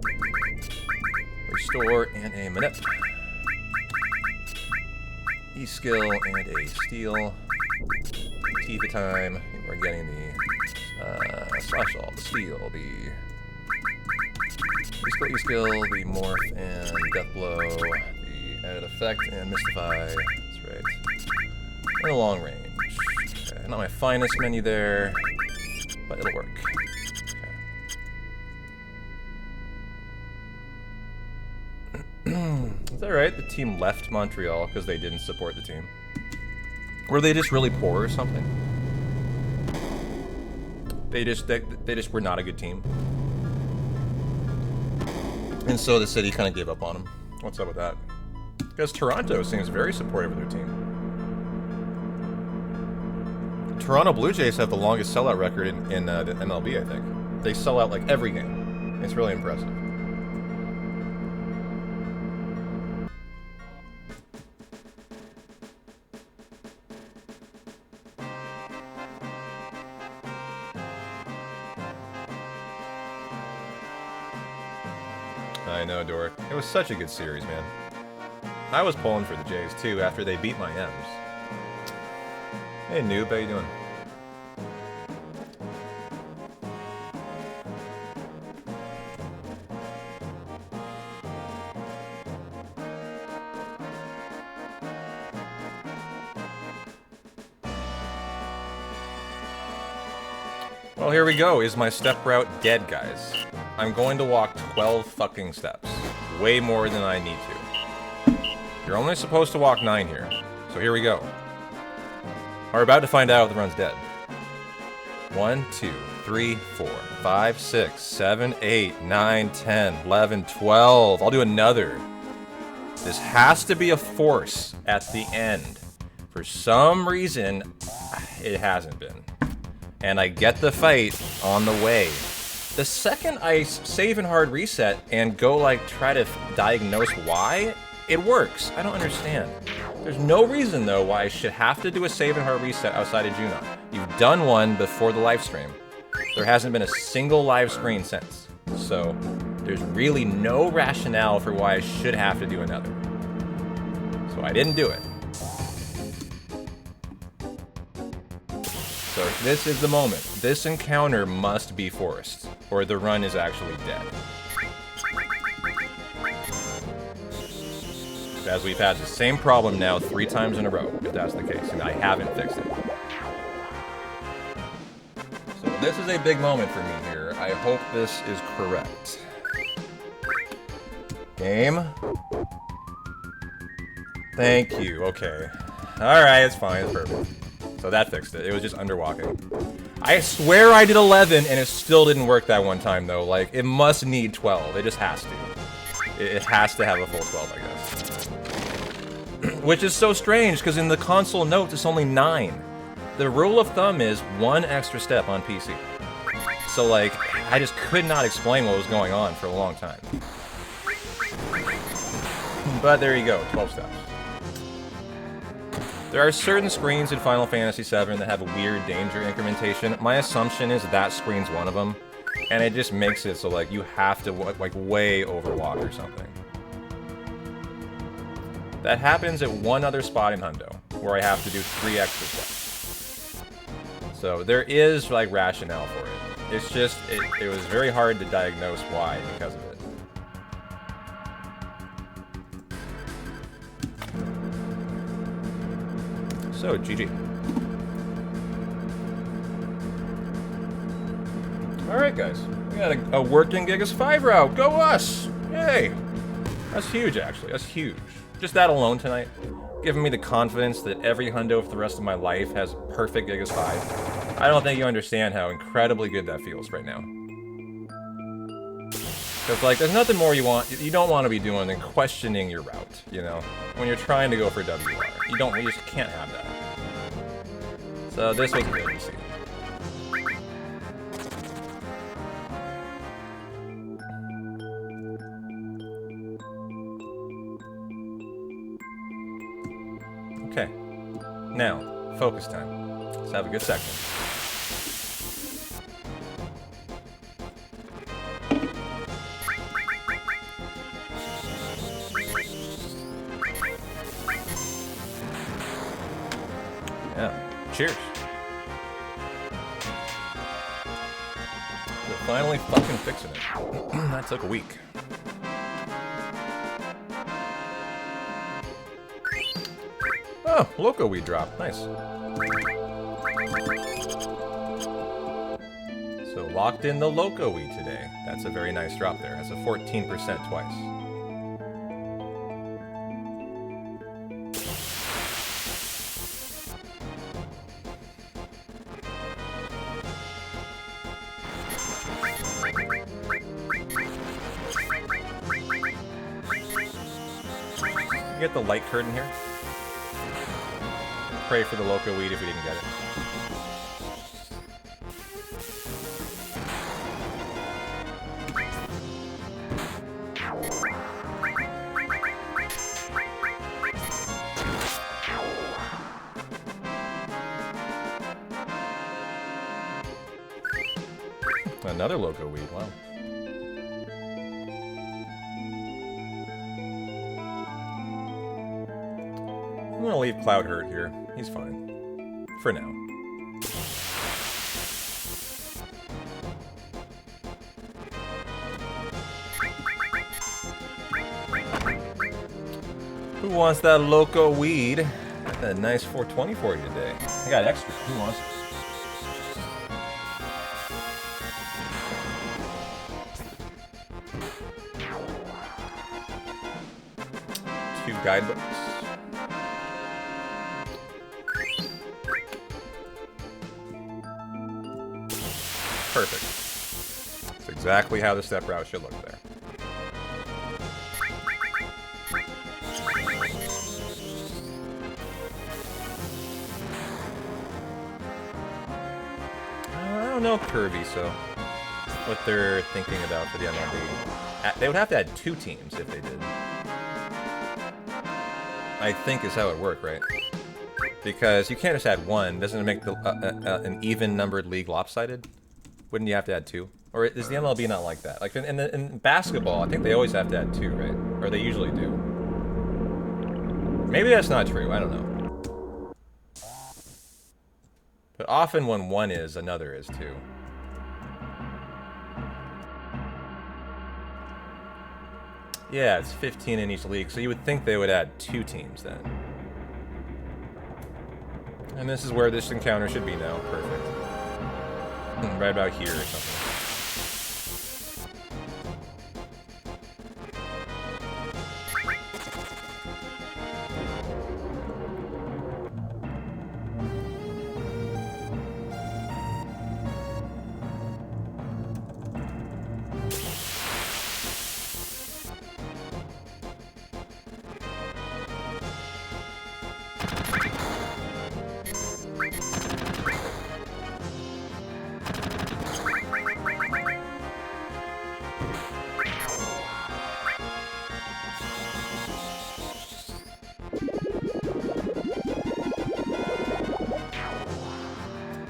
Speaker 2: Restore and a Manip. E-Skill and a Steal. Tifa time. We're getting the Slash All, the Steal, the E-Skill, the Morph and Death Blow, the Added Effect and Mystify. That's right. And a Long Range. Okay, not my finest menu there, but it'll work. Okay. Is that right? The team left Montreal because they didn't support the team. Were they just really poor or something? They just were not a good team. And so the city kind of gave up on them. What's up with that? Because Toronto seems very supportive of their team. Toronto Blue Jays have the longest sellout record in the MLB, I think. They sell out like every game. It's really impressive. I know, Dork. It was such a good series, man. I was pulling for the Jays, too, after they beat my M's. Hey, noob, how you doing? Well, here we go. Is my step route dead, guys? I'm going to walk 12 fucking steps. Way more than I need to. You're only supposed to walk 9 here. So here we go. We're about to find out if the run's dead. 1, 2, 3, 4, 5, 6, 7, 8, 9, 10, 11, 12. I'll do another. This has to be a force at the end. For some reason, it hasn't been. And I get the fight on the way. The second I save and hard reset and go like try to diagnose why, it works. I don't understand. There's no reason though why I should have to do a save and hard reset outside of Junon. You've done one before the live stream. There hasn't been a single live screen since. So there's really no rationale for why I should have to do another. So I didn't do it. So this is the moment. This encounter must be forced, or the run is actually dead. As we've had the same problem now 3 times in a row, if that's the case, and I haven't fixed it. So this is a big moment for me here. I hope this is correct. Game. Thank you, okay. Alright, it's fine, it's perfect. So that fixed it. It was just underwalking. I swear I did 11 and it still didn't work that one time though. Like, it must need 12. It just has to. It has to have a full 12, I guess. Which is so strange, because in the console notes it's only 9. The rule of thumb is 1 extra step on PC. So like, I just could not explain what was going on for a long time. But there you go, 12 steps. There are certain screens in Final Fantasy VII that have a weird danger incrementation. My assumption is that screen's one of them, and it just makes it so like you have to like way overwalk or something. That happens at one other spot in Hundo, where I have to do 3 extra steps. So there is like rationale for it. It's just, it was very hard to diagnose why because of it. So, GG. Alright, guys. We got a working Gigas 5 route. Go us! Yay! That's huge, actually. That's huge. Just that alone tonight, giving me the confidence that every hundo for the rest of my life has perfect Gigas 5. I don't think you understand how incredibly good that feels right now. Because, like, there's nothing more you don't want to be doing than questioning your route, you know? When you're trying to go for WR. You just can't have that. So this was good to see. Okay. Now, focus time. Let's have a good second. Yeah. Cheers. We're finally fucking fixing it. That took a week. Oh, Loco Weed drop. Nice. So locked in the Loco Weed today. That's a very nice drop there. That's a 14% twice. Get the light curtain here. Pray for the Loco Weed if we didn't get it. Another Loco Weed, wow. I'm gonna leave Cloud Hurt here. He's fine. For now. Who wants that Loco Weed? Got that nice 420 for you today. I got extra. Who wants it? Two guidebooks. Perfect. That's exactly how the step route should look there. I don't know Kirby, so what they're thinking about for the MLB. They would have to add 2 teams if they did. I think is how it worked, right? Because you can't just add 1. Doesn't it make the, an even-numbered league lopsided? Wouldn't you have to add 2? Or is the MLB not like that? Like in basketball, I think they always have to add 2, right? Or they usually do. Maybe that's not true. I don't know. But often when one is, another is too. Yeah, it's 15 in each league, so you would think they would add 2 teams then. And this is where this encounter should be now. Perfect. Right about here or something.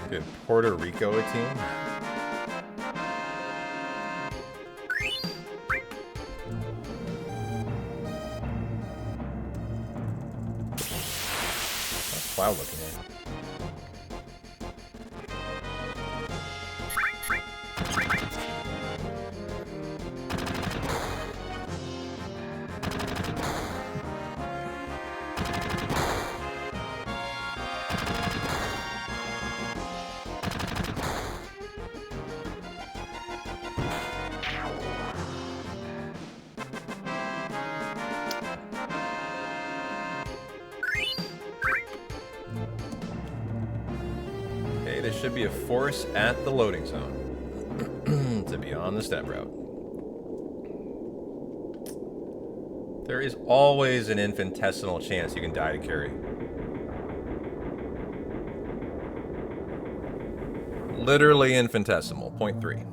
Speaker 2: Did Puerto Rico a team? How's Cloud looking here? should be a force at the loading zone to be on the step route. There is always an infinitesimal chance you can die to carry. Literally infinitesimal, 0.3.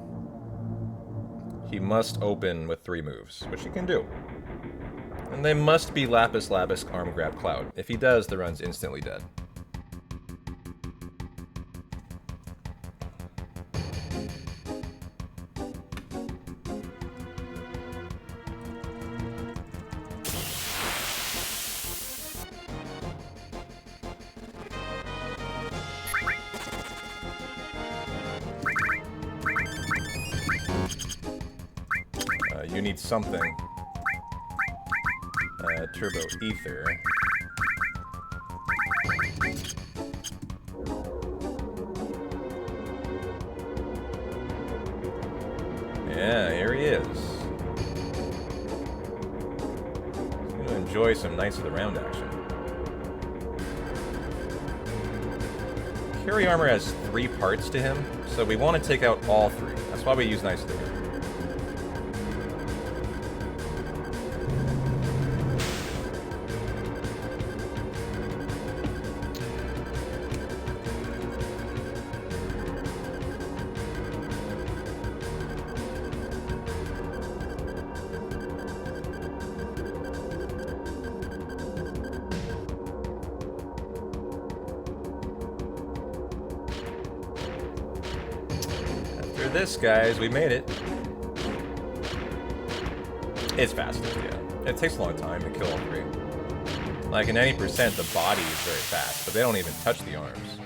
Speaker 2: He must open with 3 moves, which he can do. And they must be Lapis arm grab Cloud. If he does, the run's instantly dead. You need something. Turbo Ether. Yeah, here he is. He's gonna enjoy some Knights of the Round action. Carry armor has 3 parts to him, so we want to take out all 3. That's why we use Knights of the Round. This, guys, we made it. It's fast, yeah. It takes a long time to kill all 3. Like in 90%, the body is very fast, but they don't even touch the arms.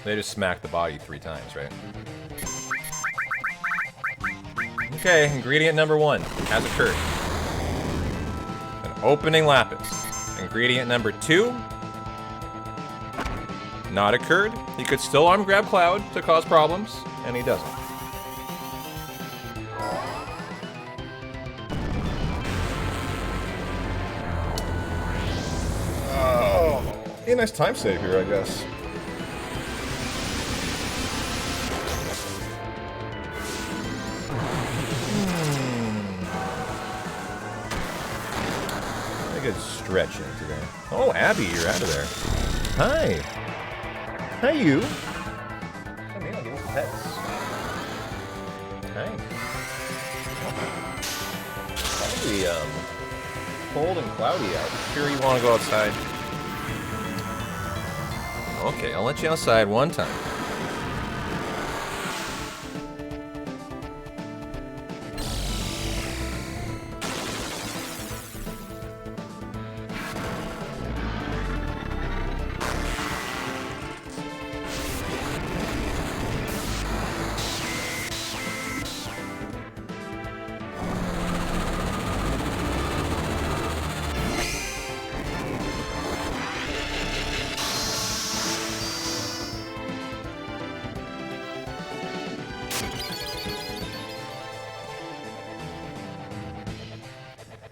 Speaker 2: They just smack the body 3 times, right? Okay, ingredient number 1 has occurred. An opening Lapis. Ingredient number 2 not occurred. He could still arm grab Cloud to cause problems, and he doesn't.
Speaker 3: A nice time save here, I guess. A good stretch in today. Oh, Abby, you're out of there. Hi. Hi, you. Come in, I'll give you some pets. Hi. Probably, cold and cloudy out. Sure you want to go outside? Okay, I'll let you outside one time.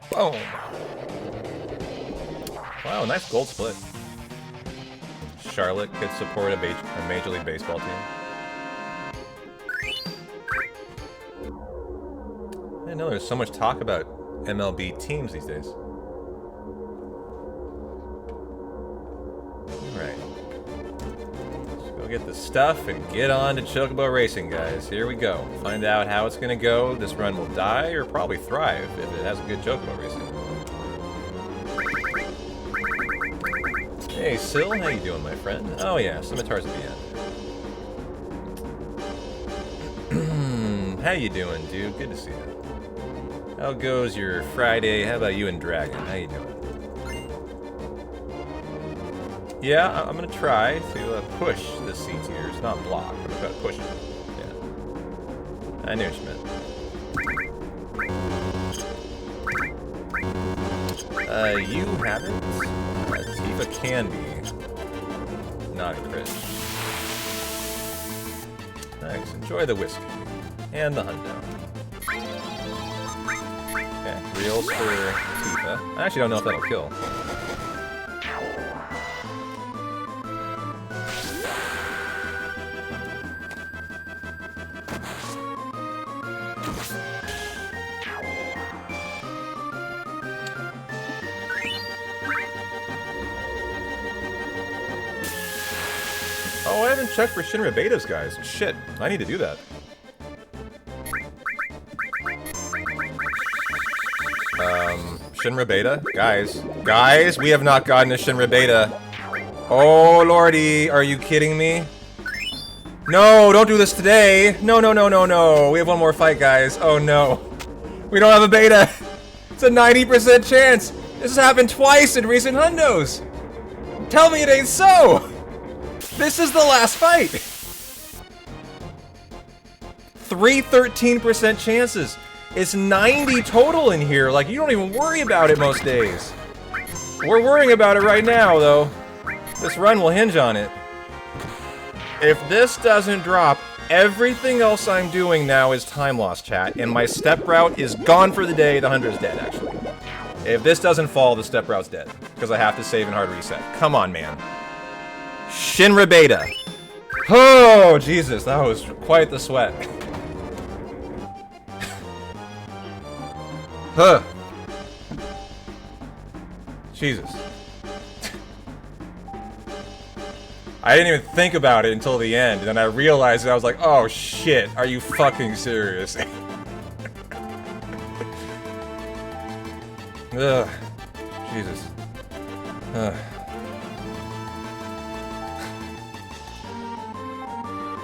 Speaker 3: Boom! Wow, nice gold split. Charlotte could support a Major League Baseball team. I didn't know there's so much talk about MLB teams these days. Alright. Let's go get the stuff and get on to Chocobo Racing, guys. Here we go. Find out how it's gonna go. This run will die or probably thrive if it has a good Chocobo Racing. Hey, Syl, how you doing, my friend? Oh yeah, Scimitar's at the end. How you doing, dude? Good to see you. How goes your Friday? How about you and Dragon? How you doing? Yeah, I'm gonna try to push the C tiers, not block. I'm gonna try to push it. Yeah. I knew what you meant. You haven't? Tifa can be. Not a crit. Nice. Enjoy the whiskey. And the hundo. Okay, reels for Tifa. I actually don't know if that'll kill. Oh, I haven't checked for Shinra betas, guys. Shit, I need to do that. Shinra beta? Guys, we have not gotten a Shinra beta. Oh, lordy, are you kidding me? No, don't do this today. No. We have one more fight, guys. Oh, no. We don't have a beta. It's a 90% chance. This has happened twice in recent hundos. Tell me it ain't so. This is the last fight. 3 13% chances. It's 90 total in here. Like, you don't even worry about it most days. We're worrying about it right now, though. This run will hinge on it. If this doesn't drop, everything else I'm doing now is time loss, chat, and my step route is gone for the day. The 100's dead, actually. If this doesn't fall, the step route's dead, because I have to save and hard reset. Come on, man. Shinra beta. Oh, Jesus, that was quite the sweat. Huh. Jesus. I didn't even think about it until the end, and then I realized it. I was like, oh shit, are you fucking serious? Ugh. Jesus. Ugh.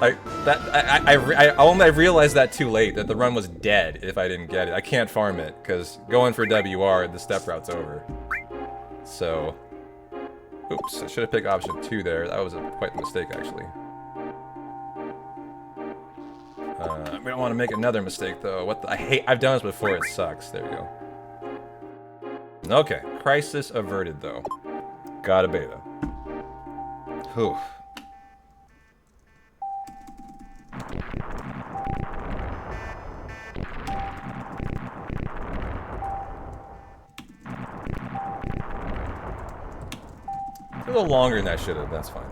Speaker 3: I realized that too late, that the run was dead if I didn't get it. I can't farm it, because going for WR, the step route's over. So... Oops, I should have picked option 2 there. That was quite the mistake, actually. We don't want to make another mistake, though. I've done this before, it sucks. There we go. Okay, crisis averted, though. Got a beta. Whew. A little longer than that should have, that's fine.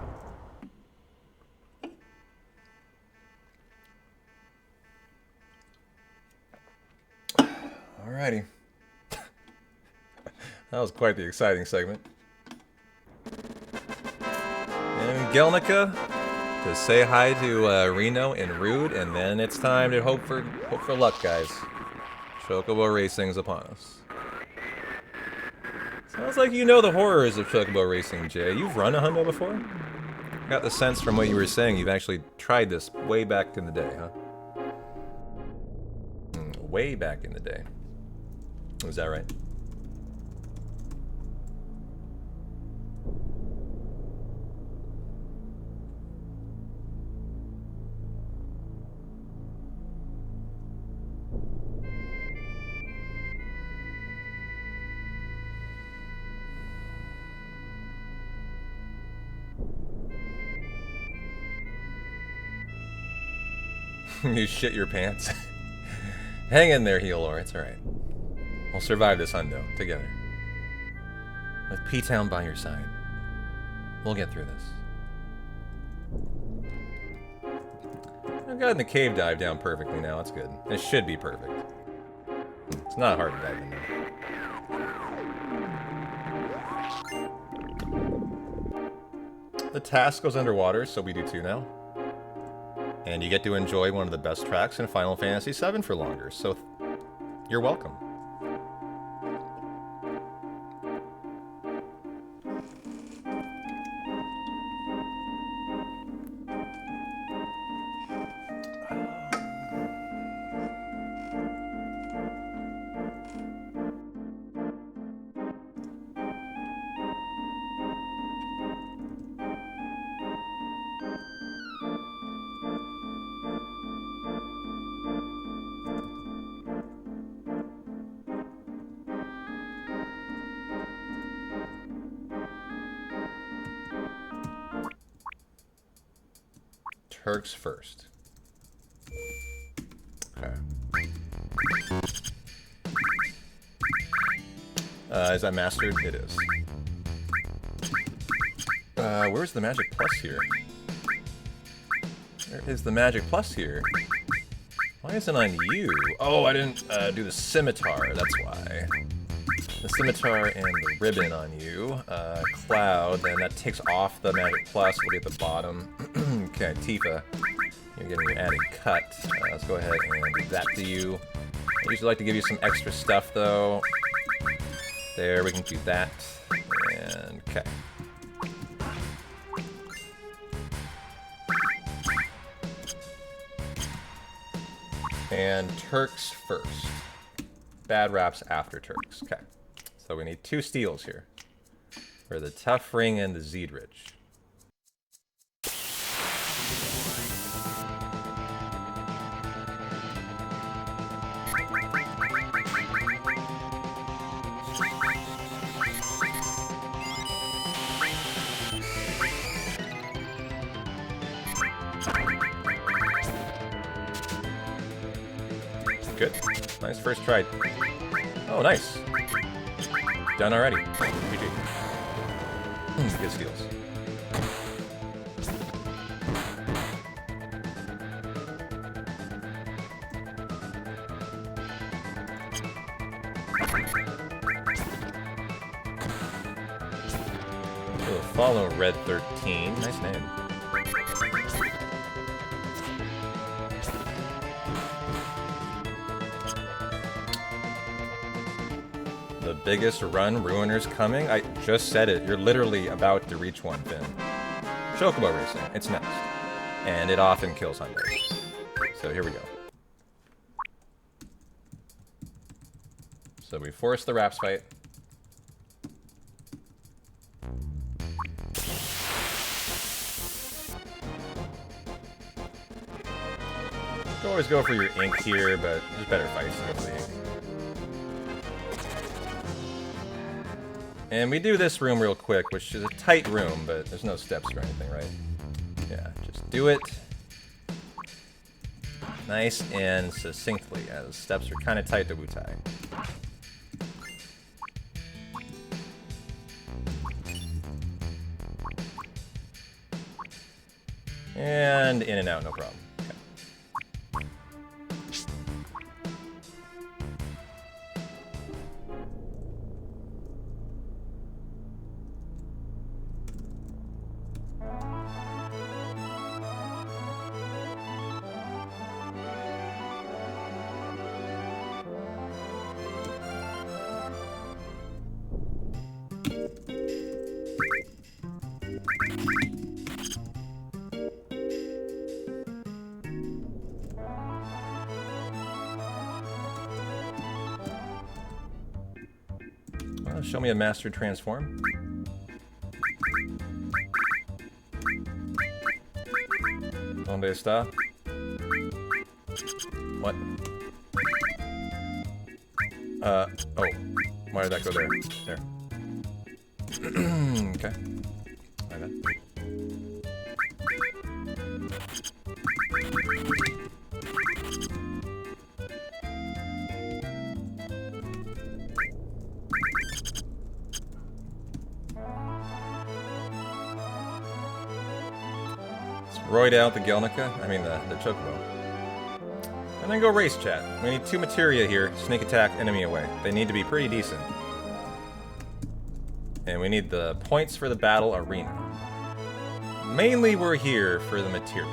Speaker 3: Alrighty. That was quite the exciting segment. And Gelnica to say hi to Reno and Rude, and then it's time to hope for luck, guys. Chocobo Racing's upon us. Sounds like you know the horrors of Chocobo Racing, Jay. You've run a hundo before? Got the sense from what you were saying you've actually tried this way back in the day, huh? Way back in the day. Is that right? You shit your pants. Hang in there, Healor. It's alright. We'll survive this hundo together. With P-Town by your side. We'll get through this. I've gotten the cave dive down perfectly now. That's good. It should be perfect. It's not hard to dive in there. The task goes underwater, so we do too now. And you get to enjoy one of the best tracks in Final Fantasy VII for longer, so you're welcome. Turks first. Okay. Is that mastered? It is. Where's the magic plus here? Where is the magic plus here? Why isn't on you? Oh, I didn't do the scimitar, that's why. The
Speaker 2: Scimitar and the ribbon on you. Cloud, then that takes off the magic plus. It'll be at the bottom. Okay, Tifa, you're getting your added cut. Let's go ahead and do that to you. I usually like to give you some extra stuff, though. There, we can do that. And, okay. And Turks first. Bad raps after Turks. Okay. So we need 2 steals here. For the Tough Ring and the Zeedrich. Good. Nice first try. Oh, nice. Done already. GG. Good steals. We'll follow Red 13. Nice name. The biggest run ruiner's coming? I just said it. You're literally about to reach one, Finn. Chocobo racing. It's next. And it often kills hunters. So here we go. So we force the Raps fight. You always go for your ink here, but there's better fights in the league. And we do this room real quick, which is a tight room, but there's no steps or anything, right? Yeah, just do it. Nice and succinctly, as steps are kind of tight to Wutai. And in and out, no problem. Show me a master transform. ¿Dónde está? What? Oh. Why did that go there? There. Okay. My bad. Roid out the Gelnica, I mean the Chocobo. And then go race chat. We need 2 materia here, sneak attack enemy away. They need to be pretty decent. And we need the points for the battle arena. Mainly we're here for the materia.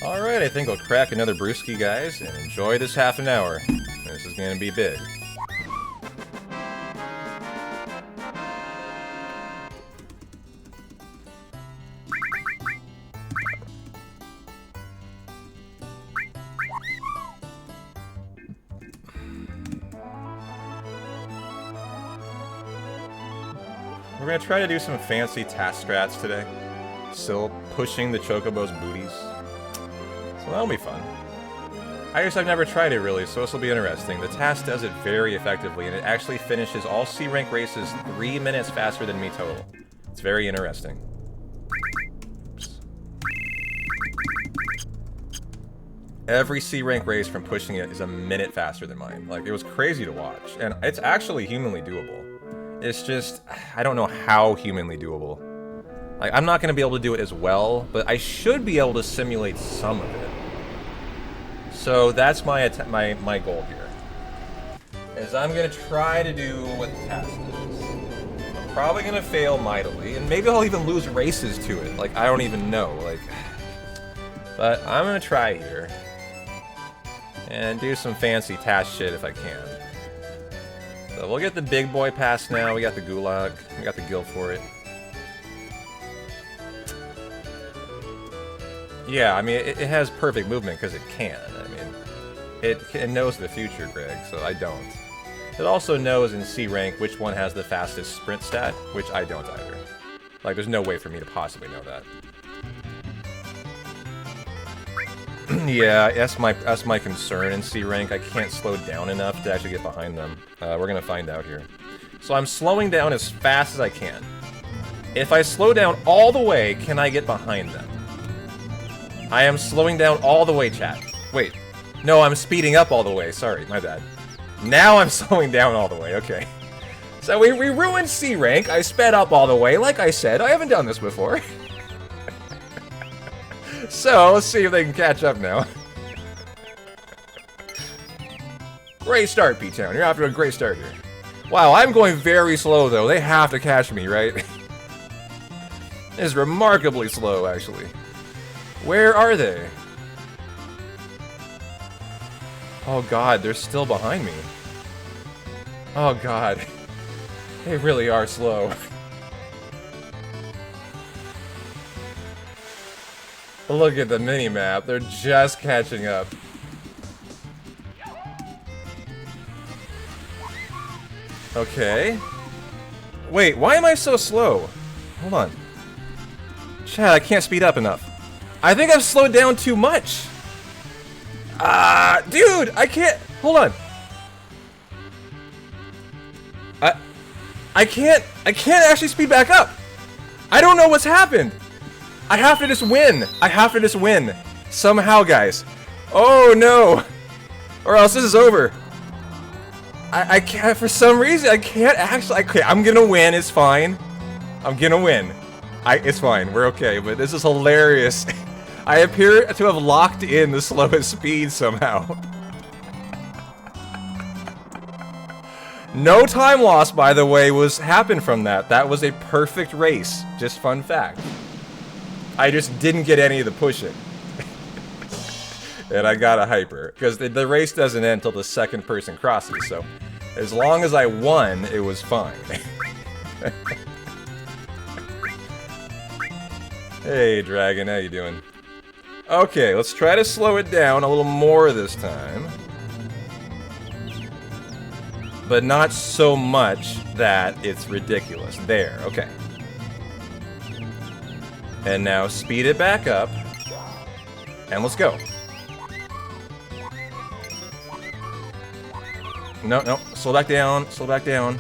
Speaker 2: Alright, I think I'll crack another brewski, guys, and enjoy this half an hour. This is gonna be big. We're gonna try to do some fancy task strats today. Still pushing the Chocobo's booties. So that'll be fun. I guess I've never tried it really, so this will be interesting. The task does it very effectively, and it actually finishes all C rank races 3 minutes faster than me total. It's very interesting. Every C rank race from pushing it is a minute faster than mine. Like, it was crazy to watch. And it's actually humanly doable. It's just, I don't know how humanly doable. Like, I'm not going to be able to do it as well, but I should be able to simulate some of it. So that's my goal here. Is I'm going to try to do what the task is. I'm probably going to fail mightily, and maybe I'll even lose races to it. Like, I don't even know. Like, but I'm going to try here. And do some fancy task shit if I can. So we'll get the big boy pass now. We got the gulag. We got the guild for it. Yeah, I mean, it has perfect movement because it can. I mean, it knows the future, Greg, so I don't. It also knows in C rank which one has the fastest sprint stat, which I don't either. Like, there's no way for me to possibly know that. Yeah, that's my concern in C rank. I can't slow down enough to actually get behind them. We're gonna find out here. So I'm slowing down as fast as I can. If I slow down all the way, can I get behind them? I am slowing down all the way, chat. Wait. No, I'm speeding up all the way. Sorry, my bad. Now I'm slowing down all the way. Okay. So we ruined C rank. I sped up all the way. Like I said, I haven't done this before. So, let's see if they can catch up now. Great start, P-Town. You're off to a great start here. Wow, I'm going very slow, though. They have to catch me, right? This is remarkably slow, actually. Where are they? Oh, God, they're still behind me. Oh, God. They really are slow. Look at the mini-map. They're just catching up. Okay. Wait, why am I so slow? Hold on. Chad, I can't speed up enough. I think I've slowed down too much. Dude, I can't. Hold on. I can't actually speed back up. I don't know what's happened. I have to just win. I have to just win. Somehow, guys. Oh, no. Or else this is over. I can't, for some reason, I can't actually. Okay, I'm gonna win. It's fine. I'm gonna win. It's fine. We're okay. But this is hilarious. I appear to have locked in the slowest speed somehow. No time loss, by the way, happened from that. That was a perfect race. Just fun fact. I just didn't get any of the pushing. And I got a hyper. Because the race doesn't end until the second person crosses, so as long as I won, it was fine. Hey, Dragon, how you doing? Okay, let's try to slow it down a little more this time. But not so much that it's ridiculous. There, okay. And now speed it back up. And let's go. No, slow back down, slow back down.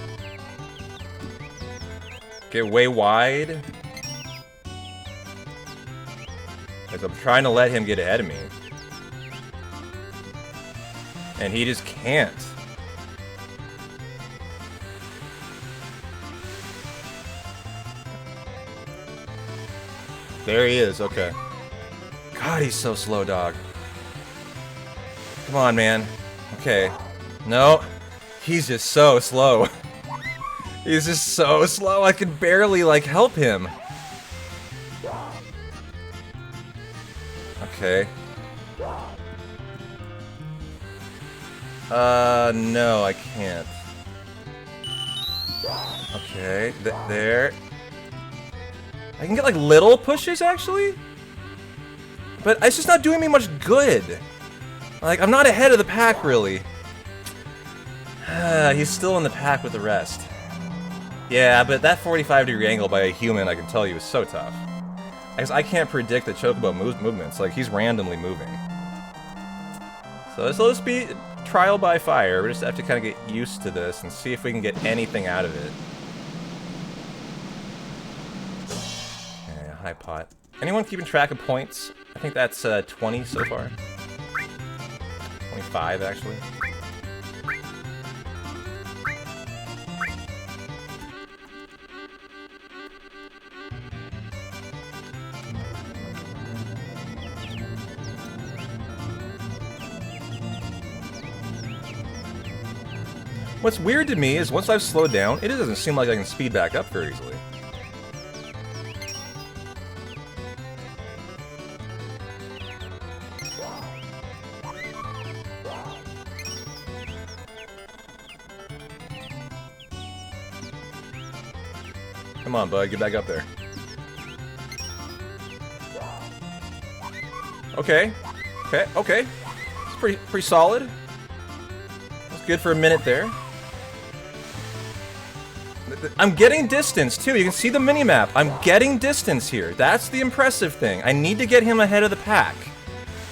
Speaker 2: Get way wide. As I'm trying to let him get ahead of me. And he just can't. There he is, okay. God, he's so slow, dog. Come on, man. Okay. No. He's just so slow. He's just so slow, I can barely, like, help him. Okay. No, I can't. Okay, there. I can get, like, little pushes, actually? But it's just not doing me much good. Like, I'm not ahead of the pack, really. He's still in the pack with the rest. Yeah, but that 45-degree angle by a human, I can tell you, is so tough. I can't predict the Chocobo movements. Like, he's randomly moving. So this will just be trial by fire. We just have to kind of get used to this and see if we can get anything out of it. high pot. Anyone keeping track of points? I think that's 20 so far. 25, actually. What's weird to me is once I've slowed down, it doesn't seem like I can speed back up very easily. Come on, bud, get back up there. Okay. Okay, okay. It's pretty solid. That's good for a minute there. I'm getting distance, too. You can see the minimap. I'm getting distance here. That's the impressive thing. I need to get him ahead of the pack.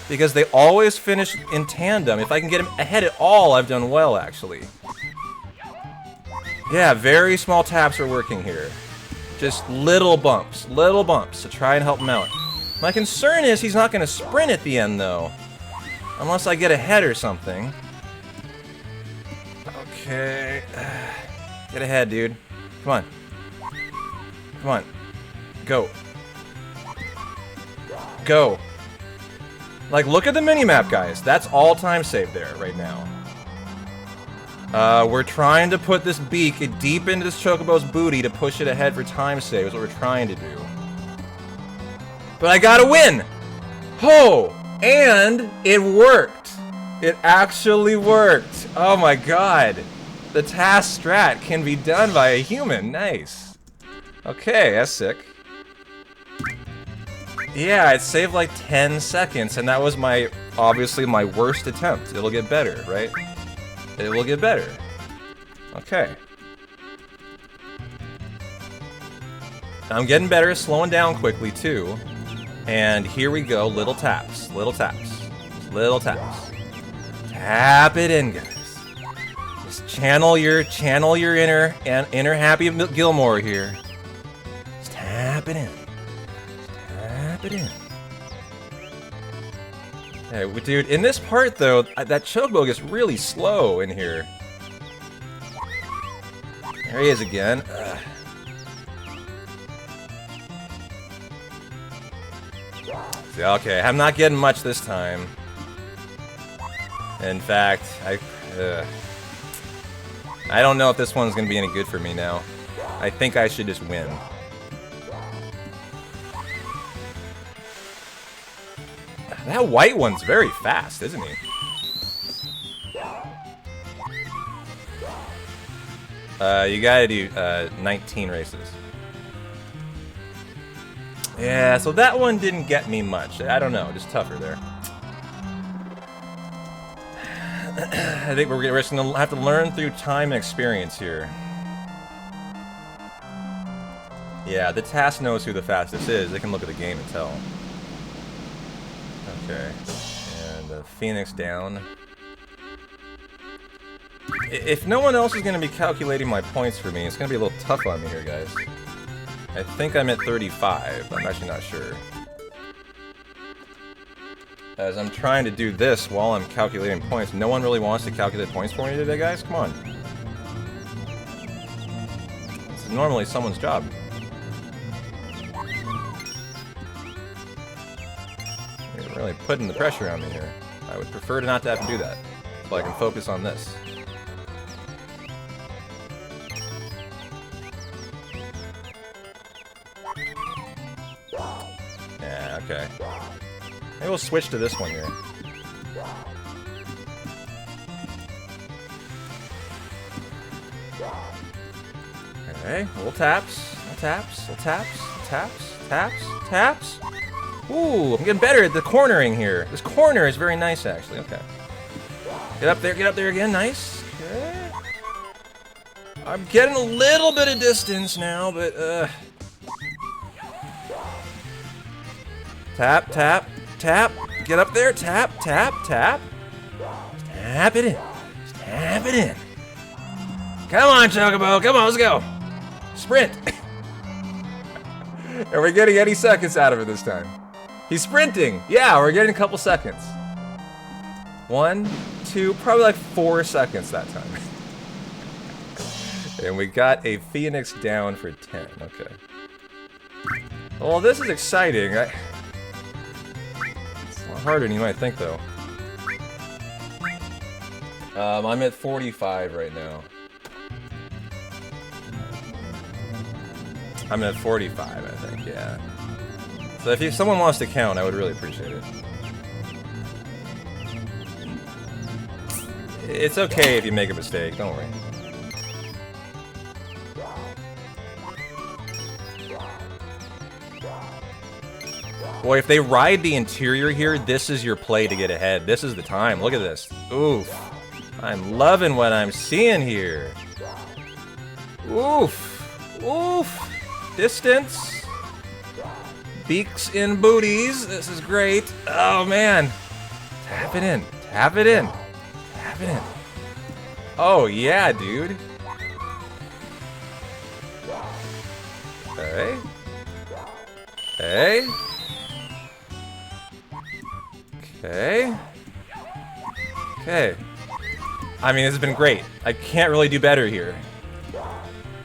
Speaker 2: Because they always finish in tandem. If I can get him ahead at all, I've done well, actually. Yeah, very small taps are working here. Just little bumps to try and help him out. My concern is he's not going to sprint at the end, though. Unless I get ahead or something. Okay. Get ahead, dude. Come on. Come on. Go. Go. Like, look at the minimap, guys. That's all time save there right now. We're trying to put this beak deep into this Chocobo's booty to push it ahead for time save is what we're trying to do. But I gotta win! Oh! And it worked! It actually worked! Oh my god! The task strat can be done by a human. Nice. Okay, that's sick. Yeah, it saved like 10 seconds, and that was obviously my worst attempt. It'll get better, right? It will get better. Okay. I'm getting better, slowing down quickly, too. And here we go, little taps, little taps, little taps. Tap it in, guys. Just channel your inner Happy Gilmore here. Just tap it in. Just tap it in. Hey, dude, in this part, though, that Chocobo gets really slow in here. There he is again. Okay, I'm not getting much this time. In fact, I don't know if this one's gonna be any good for me now. I think I should just win. That white one's very fast, isn't he? You gotta do 19 races. Yeah, so that one didn't get me much. I don't know, just tougher there. I think we're just gonna have to learn through time and experience here. Yeah, the task knows who the fastest is. They can look at the game and tell. Okay, and Phoenix down. If no one else is going to be calculating my points for me, it's going to be a little tough on me here, guys. I think I'm at 35, but I'm actually not sure. As I'm trying to do this while I'm calculating points, no one really wants to calculate points for me today, guys? Come on. This is normally someone's job. You're really putting the pressure on me here. I would prefer to not to have to do that, so I can focus on this. Yeah, okay. Maybe we'll switch to this one here. Okay, little taps, little taps, little taps, taps, taps, taps. Ooh, I'm getting better at the cornering here. This corner is very nice, actually. Okay. Get up there again. Nice. Okay. I'm getting a little bit of distance now, but, Tap, tap, tap. Get up there. Tap, tap, tap. Tap it in. Just tap it in. Come on, Chocobo. Come on, let's go. Sprint. Are we getting any seconds out of it this time? He's sprinting. Yeah, we're getting a couple seconds. 1, 2, probably like 4 seconds that time. And we got a Phoenix down for 10. Okay. Well, this is exciting. It's a lot harder than you might think, though. I'm at 45 right now. I'm at 45, I think, yeah. So if someone wants to count, I would really appreciate it. It's okay if you make a mistake, don't worry. Boy, if they ride the interior here, this is your play to get ahead. This is the time. Look at this. Oof. I'm loving what I'm seeing here. Oof. Oof. Distance. Beaks in booties. This is great. Oh, man. Tap it in. Tap it in. Tap it in. Oh, yeah, dude. Okay. Okay. Okay. Okay. I mean, this has been great. I can't really do better here,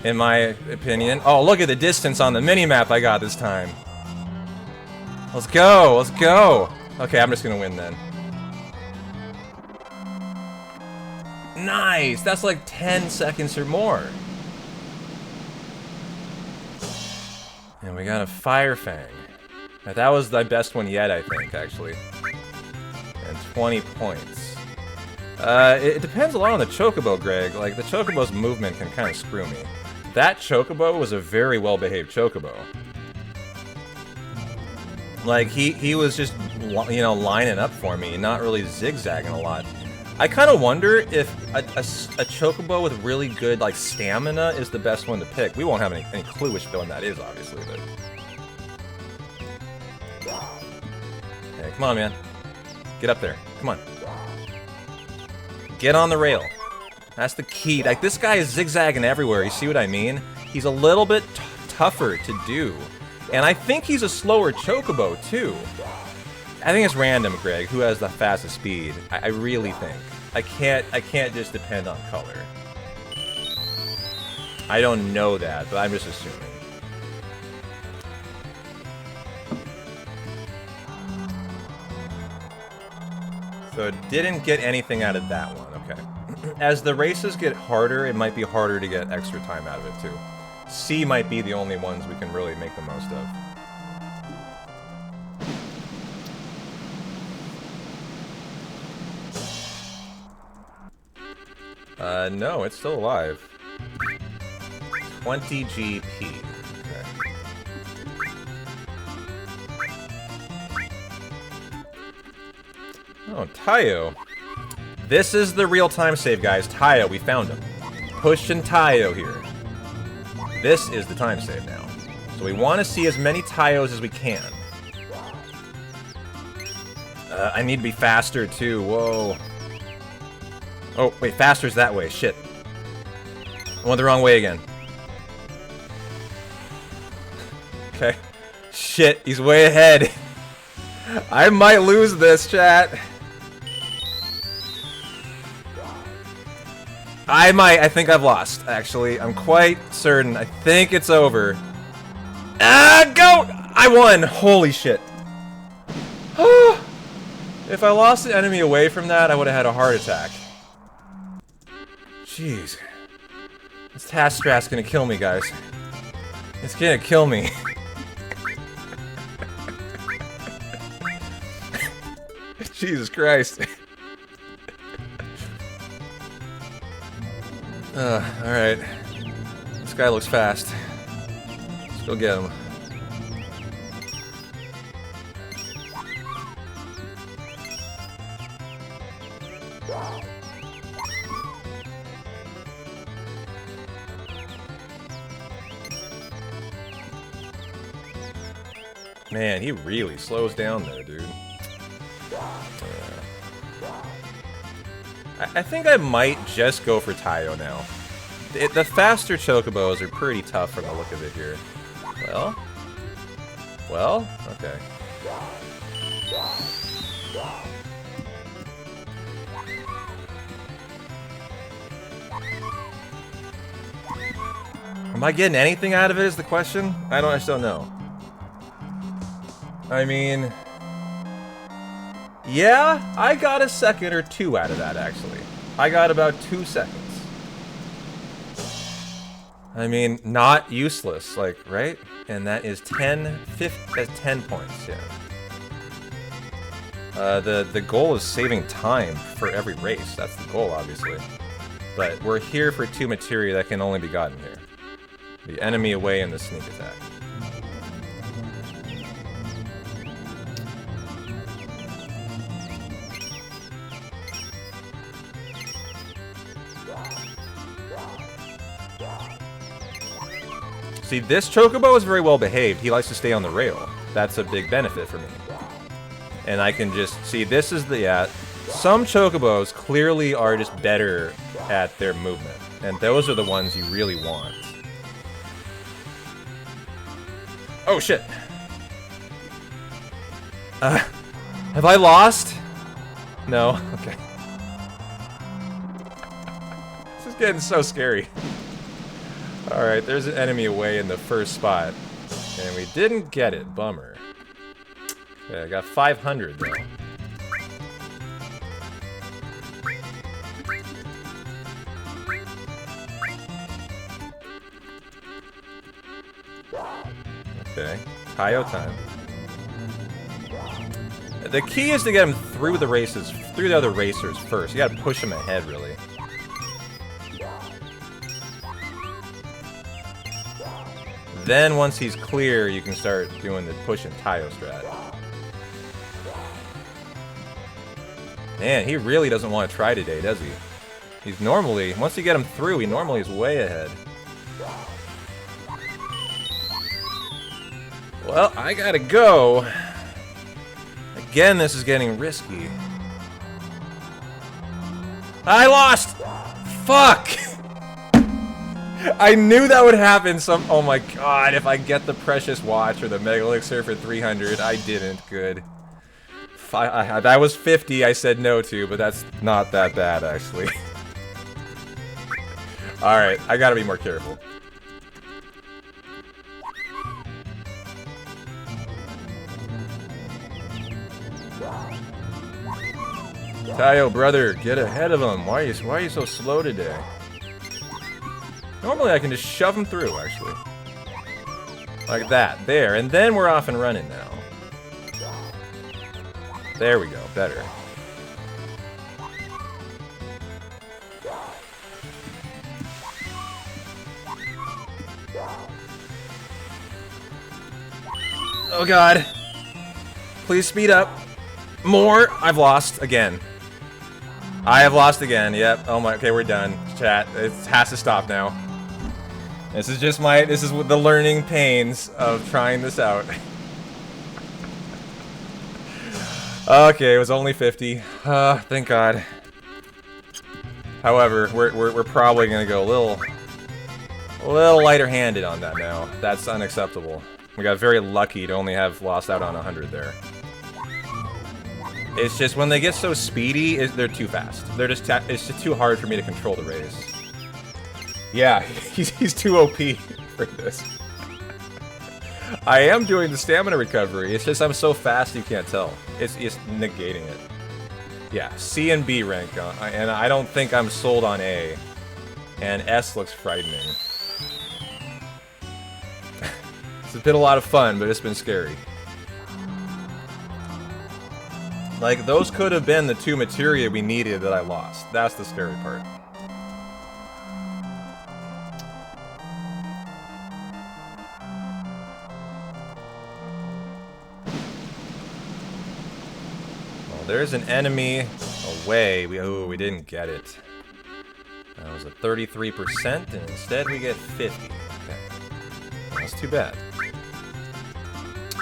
Speaker 2: in my opinion. Oh, look at the distance on the mini-map I got this time. Let's go, let's go. Okay, I'm just gonna win then. Nice, that's like 10 seconds or more. And we got a Fire Fang. Now, that was my best one yet, I think, actually. And 20 points. It depends a lot on the Chocobo, Greg. Like, the Chocobo's movement can kind of screw me. That Chocobo was a very well-behaved Chocobo. Like, he was just, you know, lining up for me, not really zigzagging a lot. I kind of wonder if a Chocobo with really good, like, stamina is the best one to pick. We won't have any clue which one that is, obviously, but... Hey, come on, man. Get up there. Come on. Get on the rail. That's the key. Like, this guy is zigzagging everywhere. You see what I mean? He's a little bit tougher to do. And I think he's a slower Chocobo, too. I think it's random, Greg, who has the fastest speed. I really think. I can't just depend on color. I don't know that, but I'm just assuming. So it didn't get anything out of that one, okay. As the races get harder, it might be harder to get extra time out of it, too. C might be the only ones we can really make the most of. No, it's still alive. 20 GP. Okay. Oh, Tayo. This is the real-time save, guys. Tayo, we found him. Pushing Tayo here. This is the time save now. So we want to see as many Tayos as we can. I need to be faster, too. Whoa. Oh, wait, faster's that way. Shit. I went the wrong way again. Okay. Shit, he's way ahead. I might lose this, chat. I think I've lost, actually. I'm quite certain. I think it's over. Ah, go! I won! Holy shit. If I lost the enemy away from that, I would have had a heart attack. Jeez. This task strat's gonna kill me, guys. It's gonna kill me. Jesus Christ. Alright. This guy looks fast. Let's go get him. Man, he really slows down there, dude. I think I might just go for Tayo now. The faster Chocobos are pretty tough from the look of it here. Well, Well, okay. Am I getting anything out of it is the question? I just don't know. I mean... Yeah, I got a second or two out of that, actually. I got about 2 seconds. I mean, not useless, like, right? And that is 10 points, yeah. The goal is saving time for every race. That's the goal, obviously. But we're here for 2 materia that can only be gotten here. The enemy away and the sneak attack. See, this Chocobo is very well behaved. He likes to stay on the rail. That's a big benefit for me. And I can just see, this is the, yeah, some Chocobos clearly are just better at their movement. And those are the ones you really want. Oh, shit. Have I lost? No? Okay. This is getting so scary. Alright, there's an enemy away in the first spot. And we didn't get it. Bummer. Okay, I got 500 though. Okay, Tayo time. The key is to get him through the races, through the other racers first. You gotta push him ahead, really. Then once he's clear, you can start doing the push and Tayo strat. Man, he really doesn't want to try today, does he? He's normally, once you get him through, he normally is way ahead. Well, I gotta go. Again, this is getting risky. I lost! Fuck! I knew that would happen oh my god, if I get the Precious Watch or the Mega Elixir for 300, I didn't. Good. That was 50 I said no to, but that's not that bad, actually. Alright, I gotta be more careful. Tayo, brother, get ahead of him. Why are you so slow today? Normally I can just shove him through, actually. Like that. There. And then we're off and running now. There we go. Better. Oh god. Please speed up. More. I've lost again. I have lost again. Yep. Oh my. Okay, we're done. Chat. It has to stop now. This is just this is the learning pains of trying this out. Okay, it was only 50. Thank God. However, we're probably gonna go a little lighter-handed on that now. That's unacceptable. We got very lucky to only have lost out on 100 there. It's just when they get so speedy, they're too fast. It's just too hard for me to control the race. Yeah, he's too OP for this. I am doing the stamina recovery. It's just I'm so fast you can't tell. It's negating it. Yeah, C and B rank, and I don't think I'm sold on A. And S looks frightening. It's been a lot of fun, but it's been scary. Like, those could have been the 2 materia we needed that I lost. That's the scary part. There's an enemy away. We didn't get it. That was a 33%, and instead we get 50. Okay. That's too bad.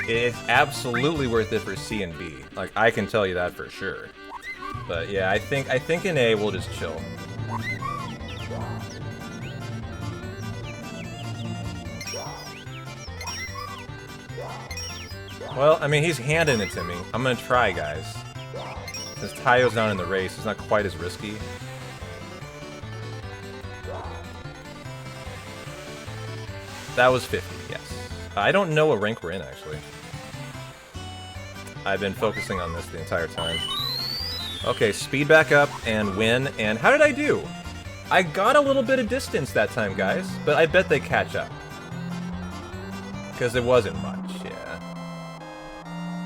Speaker 2: It's absolutely worth it for C and B. Like, I can tell you that for sure. But yeah, I think in A we'll just chill. Well, I mean, he's handing it to me. I'm gonna try, guys. Since Tayo's not in the race, it's not quite as risky. That was 50, yes. I don't know what rank we're in, actually. I've been focusing on this the entire time. Okay, speed back up and win. And how did I do? I got a little bit of distance that time, guys, but I bet they catch up. Because it wasn't much, yeah.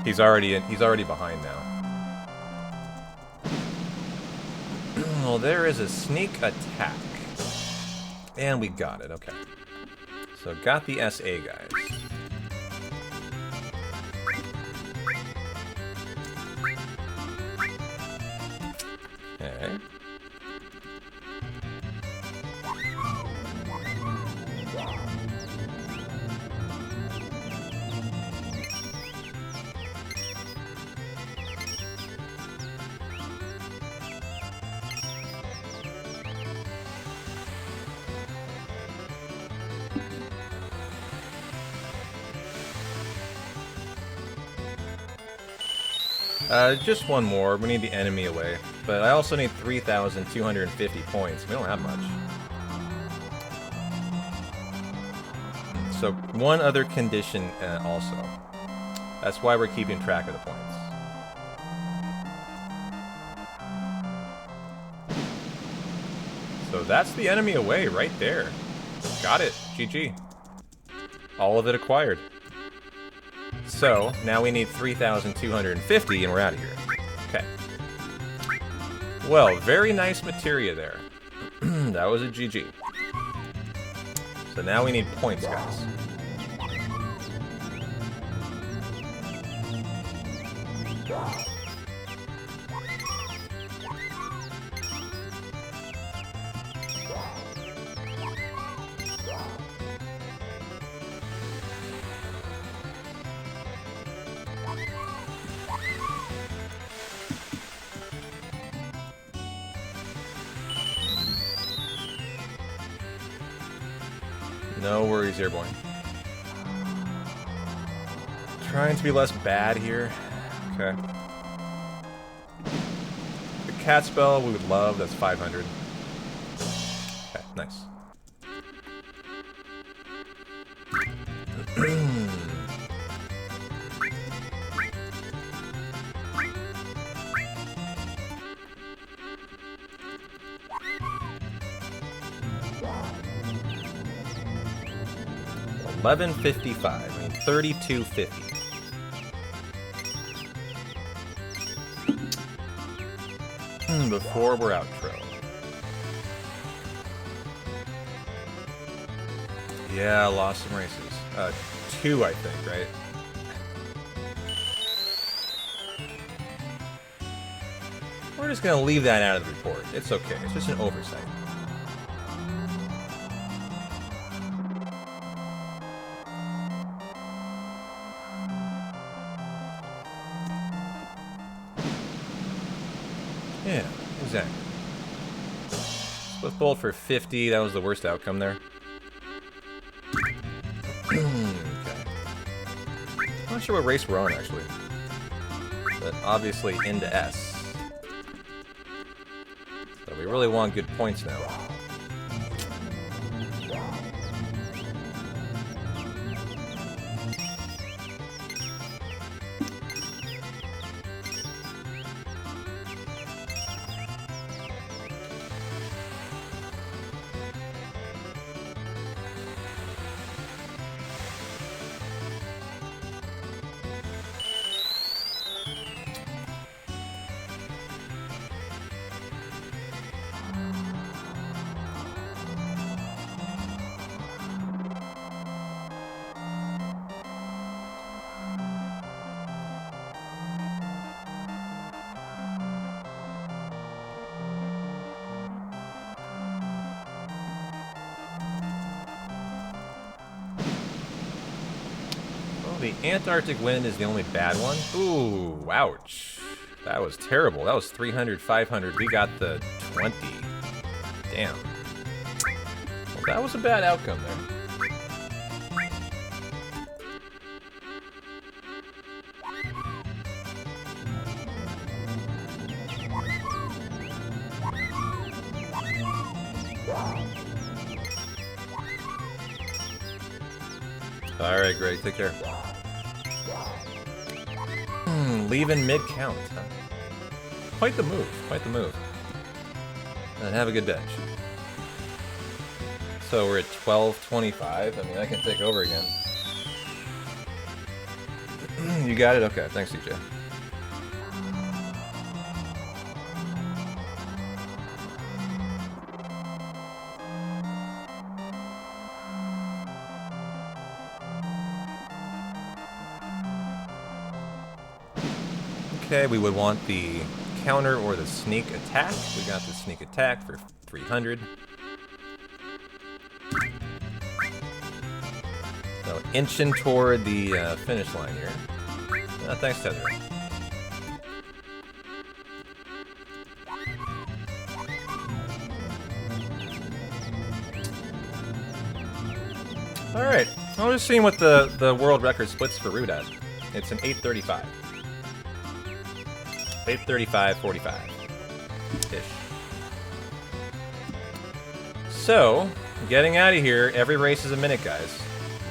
Speaker 2: He's already behind now. Well, there is a sneak attack. And we got it, okay. So got the SA, guys. Okay. Just one more. We need the enemy away. But I also need 3,250 points. We don't have much. So, one other condition also. That's why we're keeping track of the points. So that's the enemy away right there. Got it. GG. All of it acquired. So, now we need 3,250 and we're out of here. Okay. Well, very nice materia there. That was a GG. So now we need points, guys. No worries, Airborne. Trying to be less bad here. Okay. The cat spell we would love, that's 500. Okay, nice. $11.55. I mean, $32.50. Before we're outro. Yeah, I lost some races. 2, I think, right? We're just gonna leave that out of the report. It's okay. It's just an oversight. Yeah, exactly. Split bolt for 50. That was the worst outcome there. Okay. I'm not sure what race we're on, actually. But obviously into S. So we really want good points now. The Antarctic wind is the only bad one. Ooh, ouch. That was terrible. That was 300, 500. We got the 20. Damn. Well, that was a bad outcome there. Alright, Greg, take care. Leaving mid-count, huh? Quite the move, quite the move. And have a good bench. So we're at 12:25. I mean, I can take over again. You got it? Okay, thanks, CJ. Okay, we would want the counter or the sneak attack. We got the sneak attack for 300. So inching toward the finish line here. Thanks, Tether. Alright, I'm just seeing what the world record splits for root at. It's an 835. 835.45-ish. So, getting out of here, every race is a minute, guys.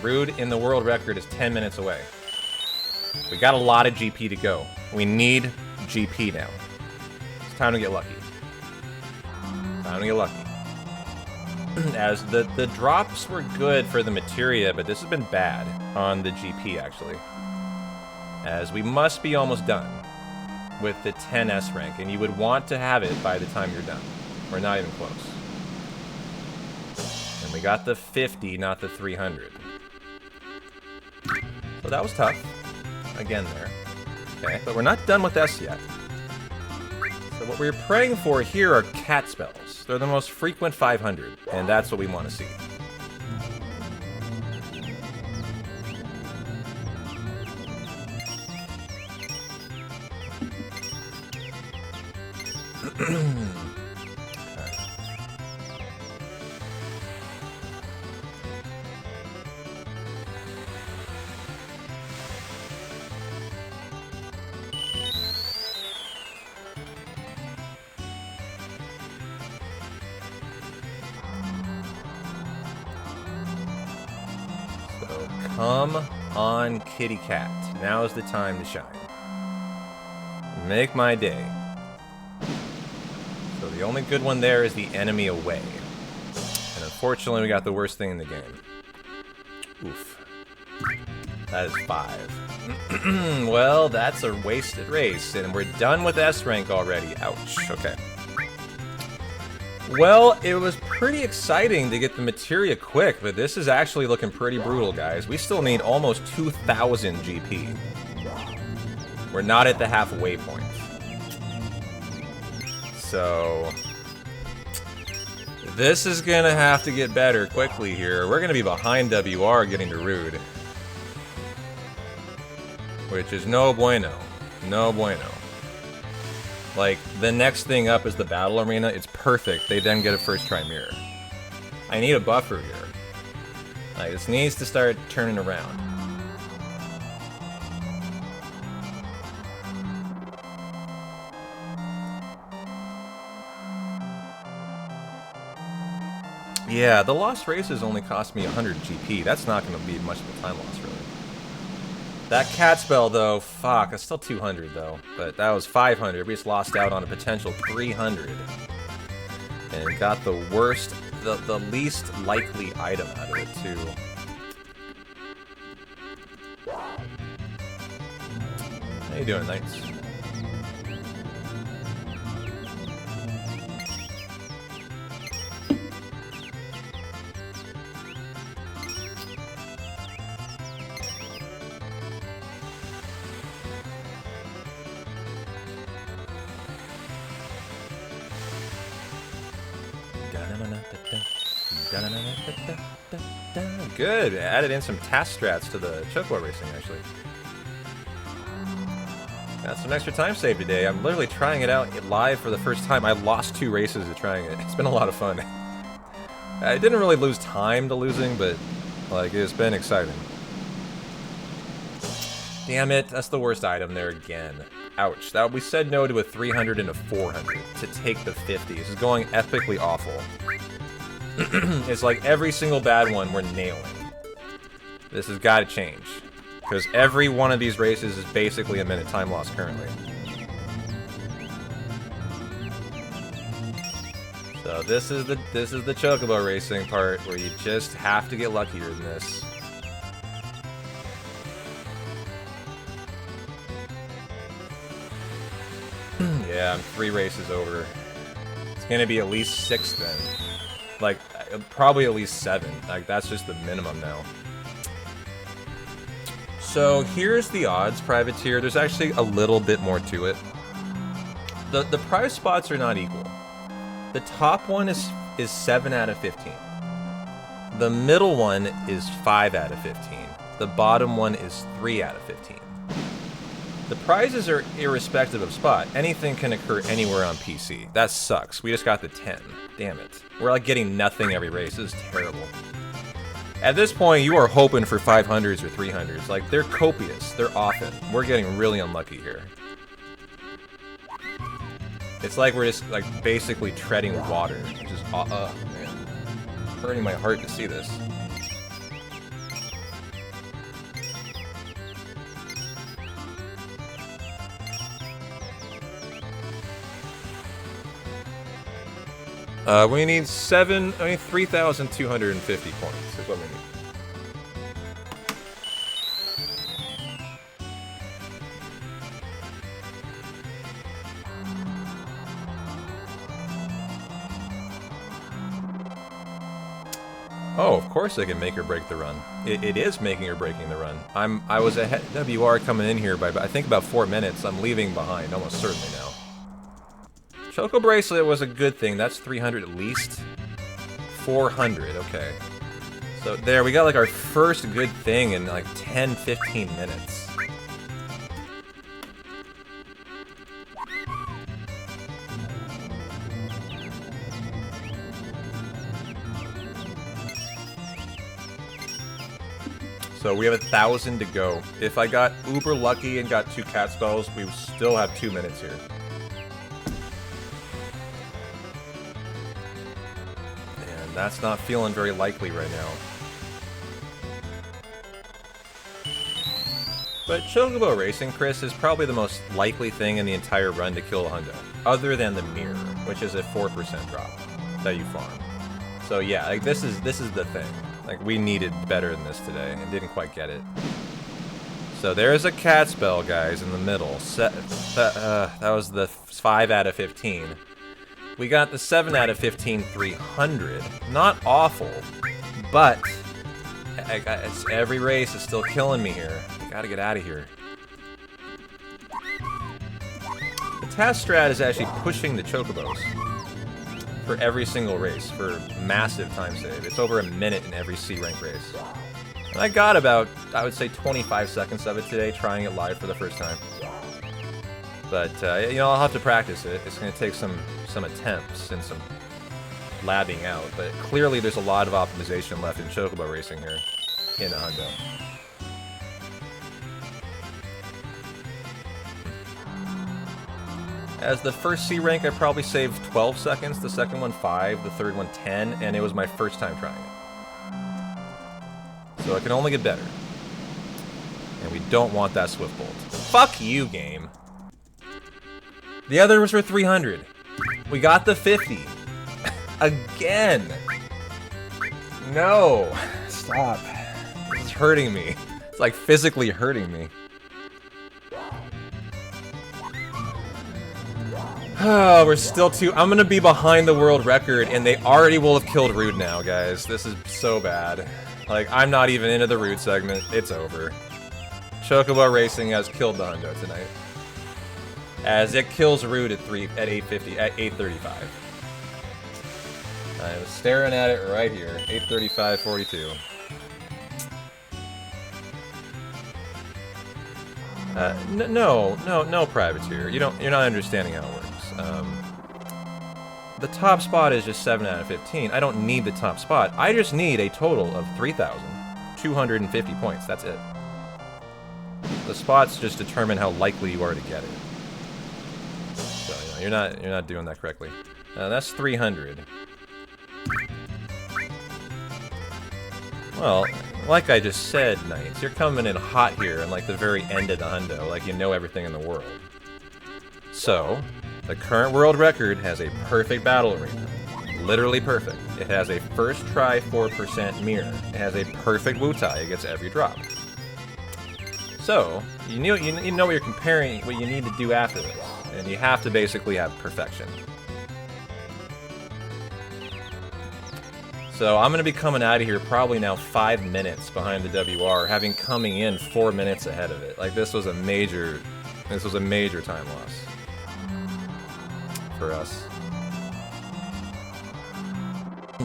Speaker 2: Rude in the world record is 10 minutes away. We got a lot of GP to go. We need GP now. It's time to get lucky. Time to get lucky. As the drops were good for the materia, but this has been bad on the GP, actually. As we must be almost done with the 10S rank, and you would want to have it by the time you're done. We're not even close. And we got the 50, not the 300. So that was tough. Again there. Okay, but we're not done with S yet. So what we're praying for here are cat spells. They're the most frequent 500, and that's what we want to see. Come on, kitty cat. Now is the time to shine. Make my day. So the only good one there is the enemy away. And unfortunately, we got the worst thing in the game. Oof. That is 5. Well, that's a wasted race, and we're done with S rank already. Ouch. Okay. Well, it was pretty exciting to get the materia quick, but this is actually looking pretty brutal, guys. We still need almost 2,000 GP. We're not at the halfway point. So this is gonna have to get better quickly here. We're gonna be behind WR getting to Rude, which is no bueno. No bueno. Like, the next thing up is the battle arena. It's perfect. They then get a first try mirror. I need a buffer here. Like, this needs to start turning around. Yeah, the lost races only cost me 100 GP. That's not going to be much of a time loss, really. That cat spell, though, fuck, it's still 200, though. But that was 500. We just lost out on a potential 300. And got the worst, the least likely item out of it, too. How you doing, Knights? Good. Added in some task strats to the chocobo racing, actually. Got some extra time saved today. I'm literally trying it out live for the first time. I lost 2 races at trying it. It's been a lot of fun. I didn't really lose time to losing, but like it's been exciting. Damn it, that's the worst item there again. Ouch. That we said no to a 300 and a 400 to take the 50. This is going epically awful. It's like every single bad one we're nailing. This has got to change. Because every one of these races is basically a minute time loss currently. So this is the chocobo racing part where you just have to get luckier than this. Yeah, I'm 3 races over. It's gonna be at least 6 then. Like, probably at least 7. Like, that's just the minimum now. So here's the odds, Privateer. There's actually a little bit more to it. The prize spots are not equal. The top one is 7 out of 15. The middle one is 5 out of 15. The bottom one is 3 out of 15. The prizes are irrespective of spot. Anything can occur anywhere on PC. That sucks. We just got the 10. Damn it. We're like getting nothing every race. This is terrible. At this point, you are hoping for 500s or 300s. Like, they're copious. They're often. We're getting really unlucky here. It's like we're just, like, basically treading water. Which is, man. Hurting my heart to see this. We need 3,250 points is what we need. Oh, of course I can make or break the run. It is making or breaking the run. I was ahead WR coming in here by I think about 4 minutes. I'm leaving behind almost certainly now. Choco Bracelet was a good thing. That's 300 at least. 400, okay. So there, we got like our first good thing in like 10, 15 minutes. So we have 1,000 to go. If I got uber lucky and got 2 cat spells, we still have 2 minutes here. That's not feeling very likely right now. But Chocobo Racing, Chris, is probably the most likely thing in the entire run to kill a hundo, other than the mirror, which is a 4% drop that you farm. So yeah, like this is the thing. Like, we needed better than this today and didn't quite get it. So there's a cat spell, guys, in the middle. That was the 5 out of 15. We got the 7 out of 15 300. Not awful, but every race is still killing me here. I gotta get out of here. The task strat is actually pushing the chocobos for every single race for massive time save. It's over a minute in every C rank race. And I got about, I would say, 25 seconds of it today, trying it live for the first time. But, you know, I'll have to practice it. It's going to take some attempts and some labbing out. But clearly there's a lot of optimization left in Chocobo Racing here in a hundo. As the first C rank, I probably saved 12 seconds. The second one, 5. The third one, 10. And it was my first time trying it. So it can only get better. And we don't want that Swift Bolt. Fuck you, game. The others were 300. We got the 50. Again. No. Stop. It's hurting me. It's like physically hurting me. Oh, we're still I'm gonna be behind the world record, and they already will have killed Rude now, guys. This is so bad. Like, I'm not even into the Rude segment. It's over. Chocobo Racing has killed the hundo tonight. As it kills Rude at 8:35. I'm staring at it right here. 8:35:42. No, Privateer. You're not understanding how it works. The top spot is just 7 out of 15. I don't need the top spot. I just need a total of 3,250 points. That's it. The spots just determine how likely you are to get it. So, you know, you're not doing that correctly. That's 300. Well, Like I just said, Knights, you're coming in hot here and like the very end of the hundo, like you know everything in the world. So, the current world record has a perfect battle arena. Literally perfect. It has a first try 4% mirror. It has a perfect Wutai. It gets every drop. So, you know what you're comparing, what you need to do after this. And you have to basically have perfection. So I'm going to be coming out of here probably now 5 minutes behind the WR, having coming in 4 minutes ahead of it. Like this was a major time loss for us.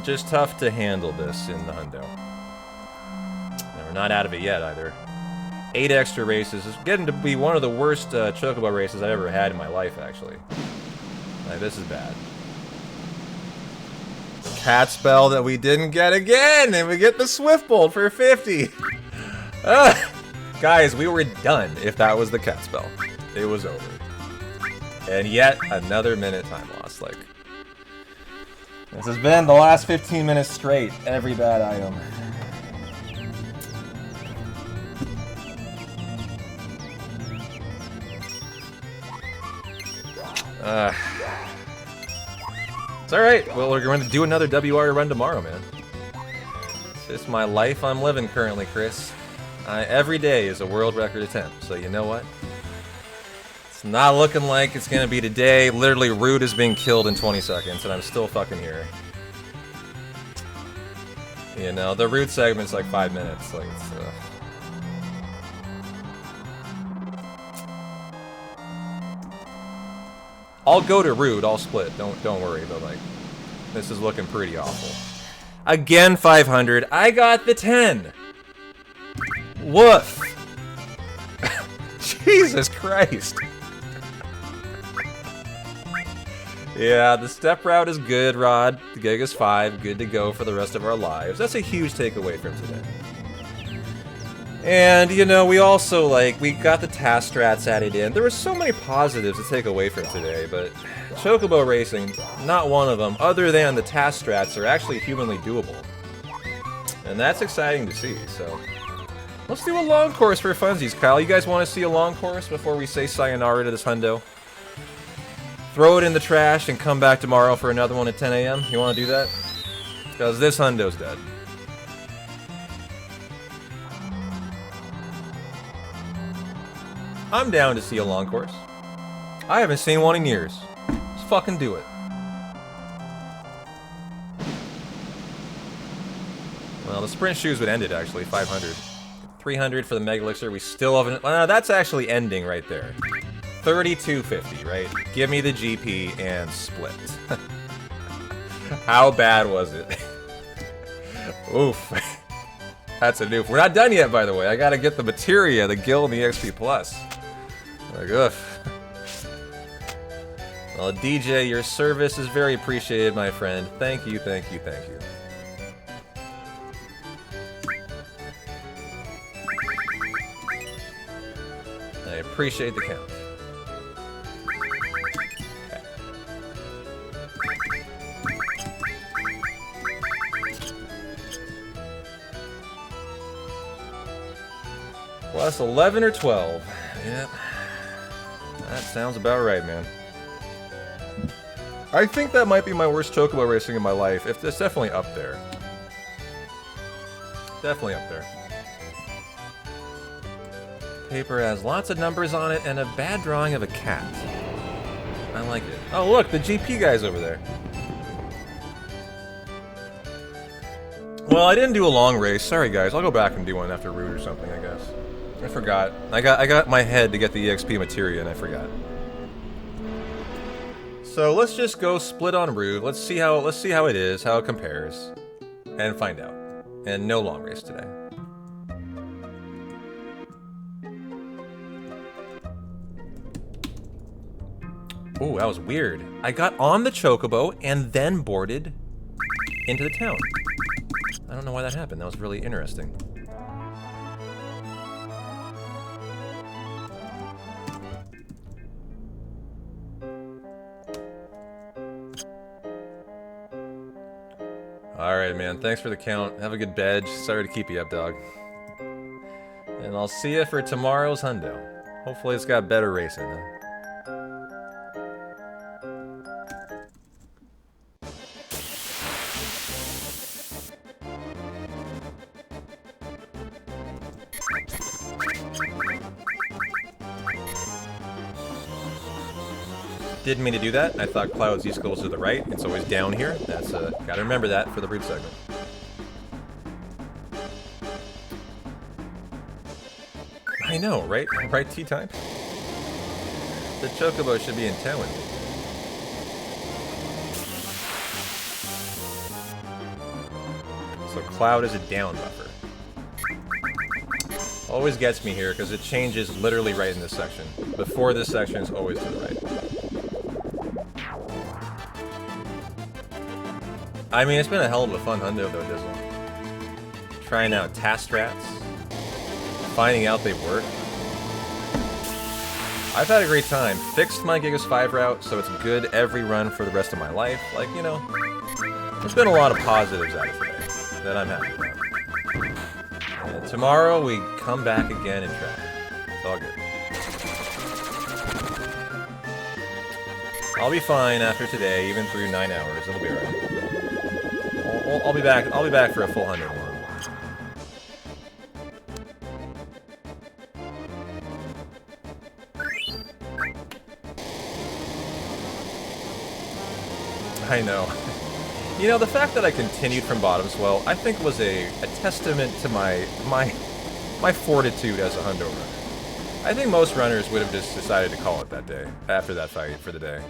Speaker 2: Just tough to handle this in the hundo. And we're not out of it yet either. 8 extra races is getting to be one of the worst chocobo races I've ever had in my life, actually. Like this is bad. Cat spell that we didn't get again, and we get the Swift Bolt for 50. Guys, we were done if that was the cat spell. It was over. And yet another minute time loss. Like this has been the last 15 minutes straight. Every bad item. It's alright. Well, we're going to do another WR run tomorrow, man. It's just my life I'm living currently, Chris. Every day is a world record attempt, so you know what? It's not looking like it's going to be today. Literally, Rude is being killed in 20 seconds, and I'm still fucking here. You know, the Rude segment's like 5 minutes. Like, it's, I'll go to Rude, I'll split, don't worry, but like, this is looking pretty awful. Again, 500, I got the 10! Woof! Jesus Christ! Yeah, the step route is good, Rod. The gig is 5, good to go for the rest of our lives. That's a huge takeaway from today. And, you know, we also, like, we got the task strats added in. There were so many positives to take away from today, but chocobo racing, not one of them, other than the task strats, are actually humanly doable. And that's exciting to see, so... Let's do a long course for funsies, Kyle. You guys want to see a long course before we say sayonara to this hundo? Throw it in the trash and come back tomorrow for another one at 10 a.m.? You want to do that? Because this hundo's dead. I'm down to see a long course. I haven't seen one in years. Let's fucking do it. Well, the sprint shoes would end it, actually. 500. 300 for the Mega Elixir. We still haven't... that's actually ending right there. 3250, right? Give me the GP and split. How bad was it? Oof. That's a noof. We're not done yet, by the way. I gotta get the materia, the Gil, and the XP+. Like, oof. Well, DJ, your service is very appreciated, my friend. Thank you, thank you, thank you. I appreciate the count. Okay. Plus 11 or 12. Yep. That sounds about right, man. I think that might be my worst chocobo racing in my life. It's definitely up there. Definitely up there. Paper has lots of numbers on it and a bad drawing of a cat. I like it. Oh, look, the GP guy's over there. Well, I didn't do a long race. Sorry, guys. I'll go back and do one after Root or something, I guess. I forgot. I got my head to get the EXP materia and I forgot. So let's just go split on Root. Let's see how it is, how it compares, and find out. And no long race today. Ooh, that was weird. I got on the chocobo and then boarded into the town. I don't know why that happened. That was really interesting. Alright, man. Thanks for the count. Have a good bed. Sorry to keep you up, dog. And I'll see you for tomorrow's hundo. Hopefully it's got better racing, huh? Didn't mean to do that. I thought Cloud's East goes to the right. It's always down here. That's gotta remember that for the brute segment. I know, right? Right tea time? The Chocobo should be in town with me. So Cloud is a down buffer. Always gets me here because it changes literally right in this section. Before this section is always to the right. I mean, it's been a hell of a fun hundo though, Dizzle. Trying out task strats. Finding out they work. I've had a great time. Fixed my Gigas 5 route, so it's good every run for the rest of my life. Like, you know, there's been a lot of positives out of today that I'm happy about. And tomorrow we come back again and try. It's all good. I'll be fine after today, even through 9 hours. It'll be alright. I'll be back. I'll be back for a full 100 more. I know. You know, the fact that I continued from bottom swell, I think was a testament to my fortitude as a hundo runner. I think most runners would have just decided to call it that day, after that fight for the day.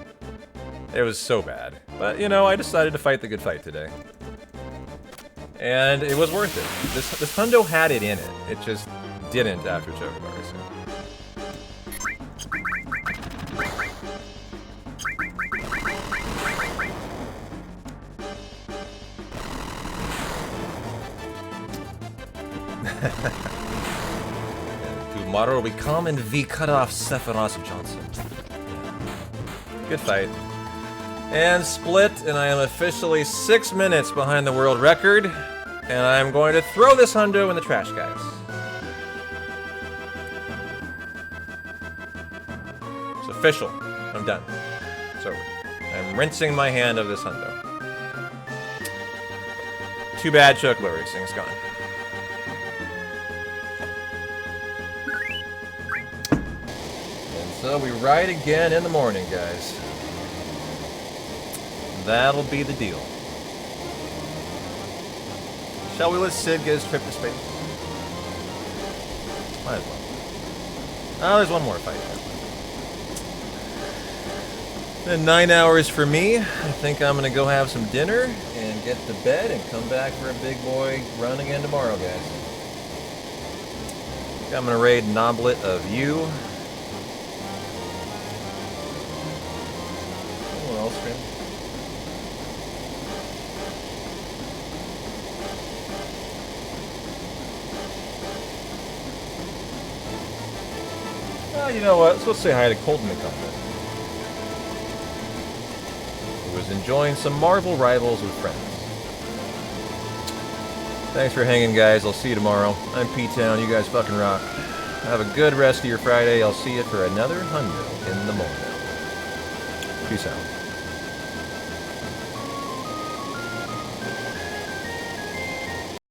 Speaker 2: It was so bad. But, you know, I decided to fight the good fight today. And it was worth it. This hundo had it in it. It just didn't after Chocobo Racing. Tomorrow we come and we cut off Sephiroth Johnson. Good fight. And split, and I am officially 6 minutes behind the world record. And I'm going to throw this hundo in the trash, guys. It's official. I'm done. It's over. I'm rinsing my hand of this hundo. Too bad Chocobo Racing is gone. And so we ride again in the morning, guys. That'll be the deal. Shall we let Sid get his trip to space? Might as well. Oh, there's one more fight. Then 9 hours for me. I think I'm gonna go have some dinner and get to bed and come back for a big boy run again tomorrow, guys. I'm gonna raid Noblet of you. Anyone else stream? You know what? Let's go say hi to Colton in comment. Who was enjoying some Marvel Rivals with friends. Thanks for hanging, guys. I'll see you tomorrow. I'm P-Town. You guys fucking rock. Have a good rest of your Friday. I'll see you for another hundo in the morning. Peace out.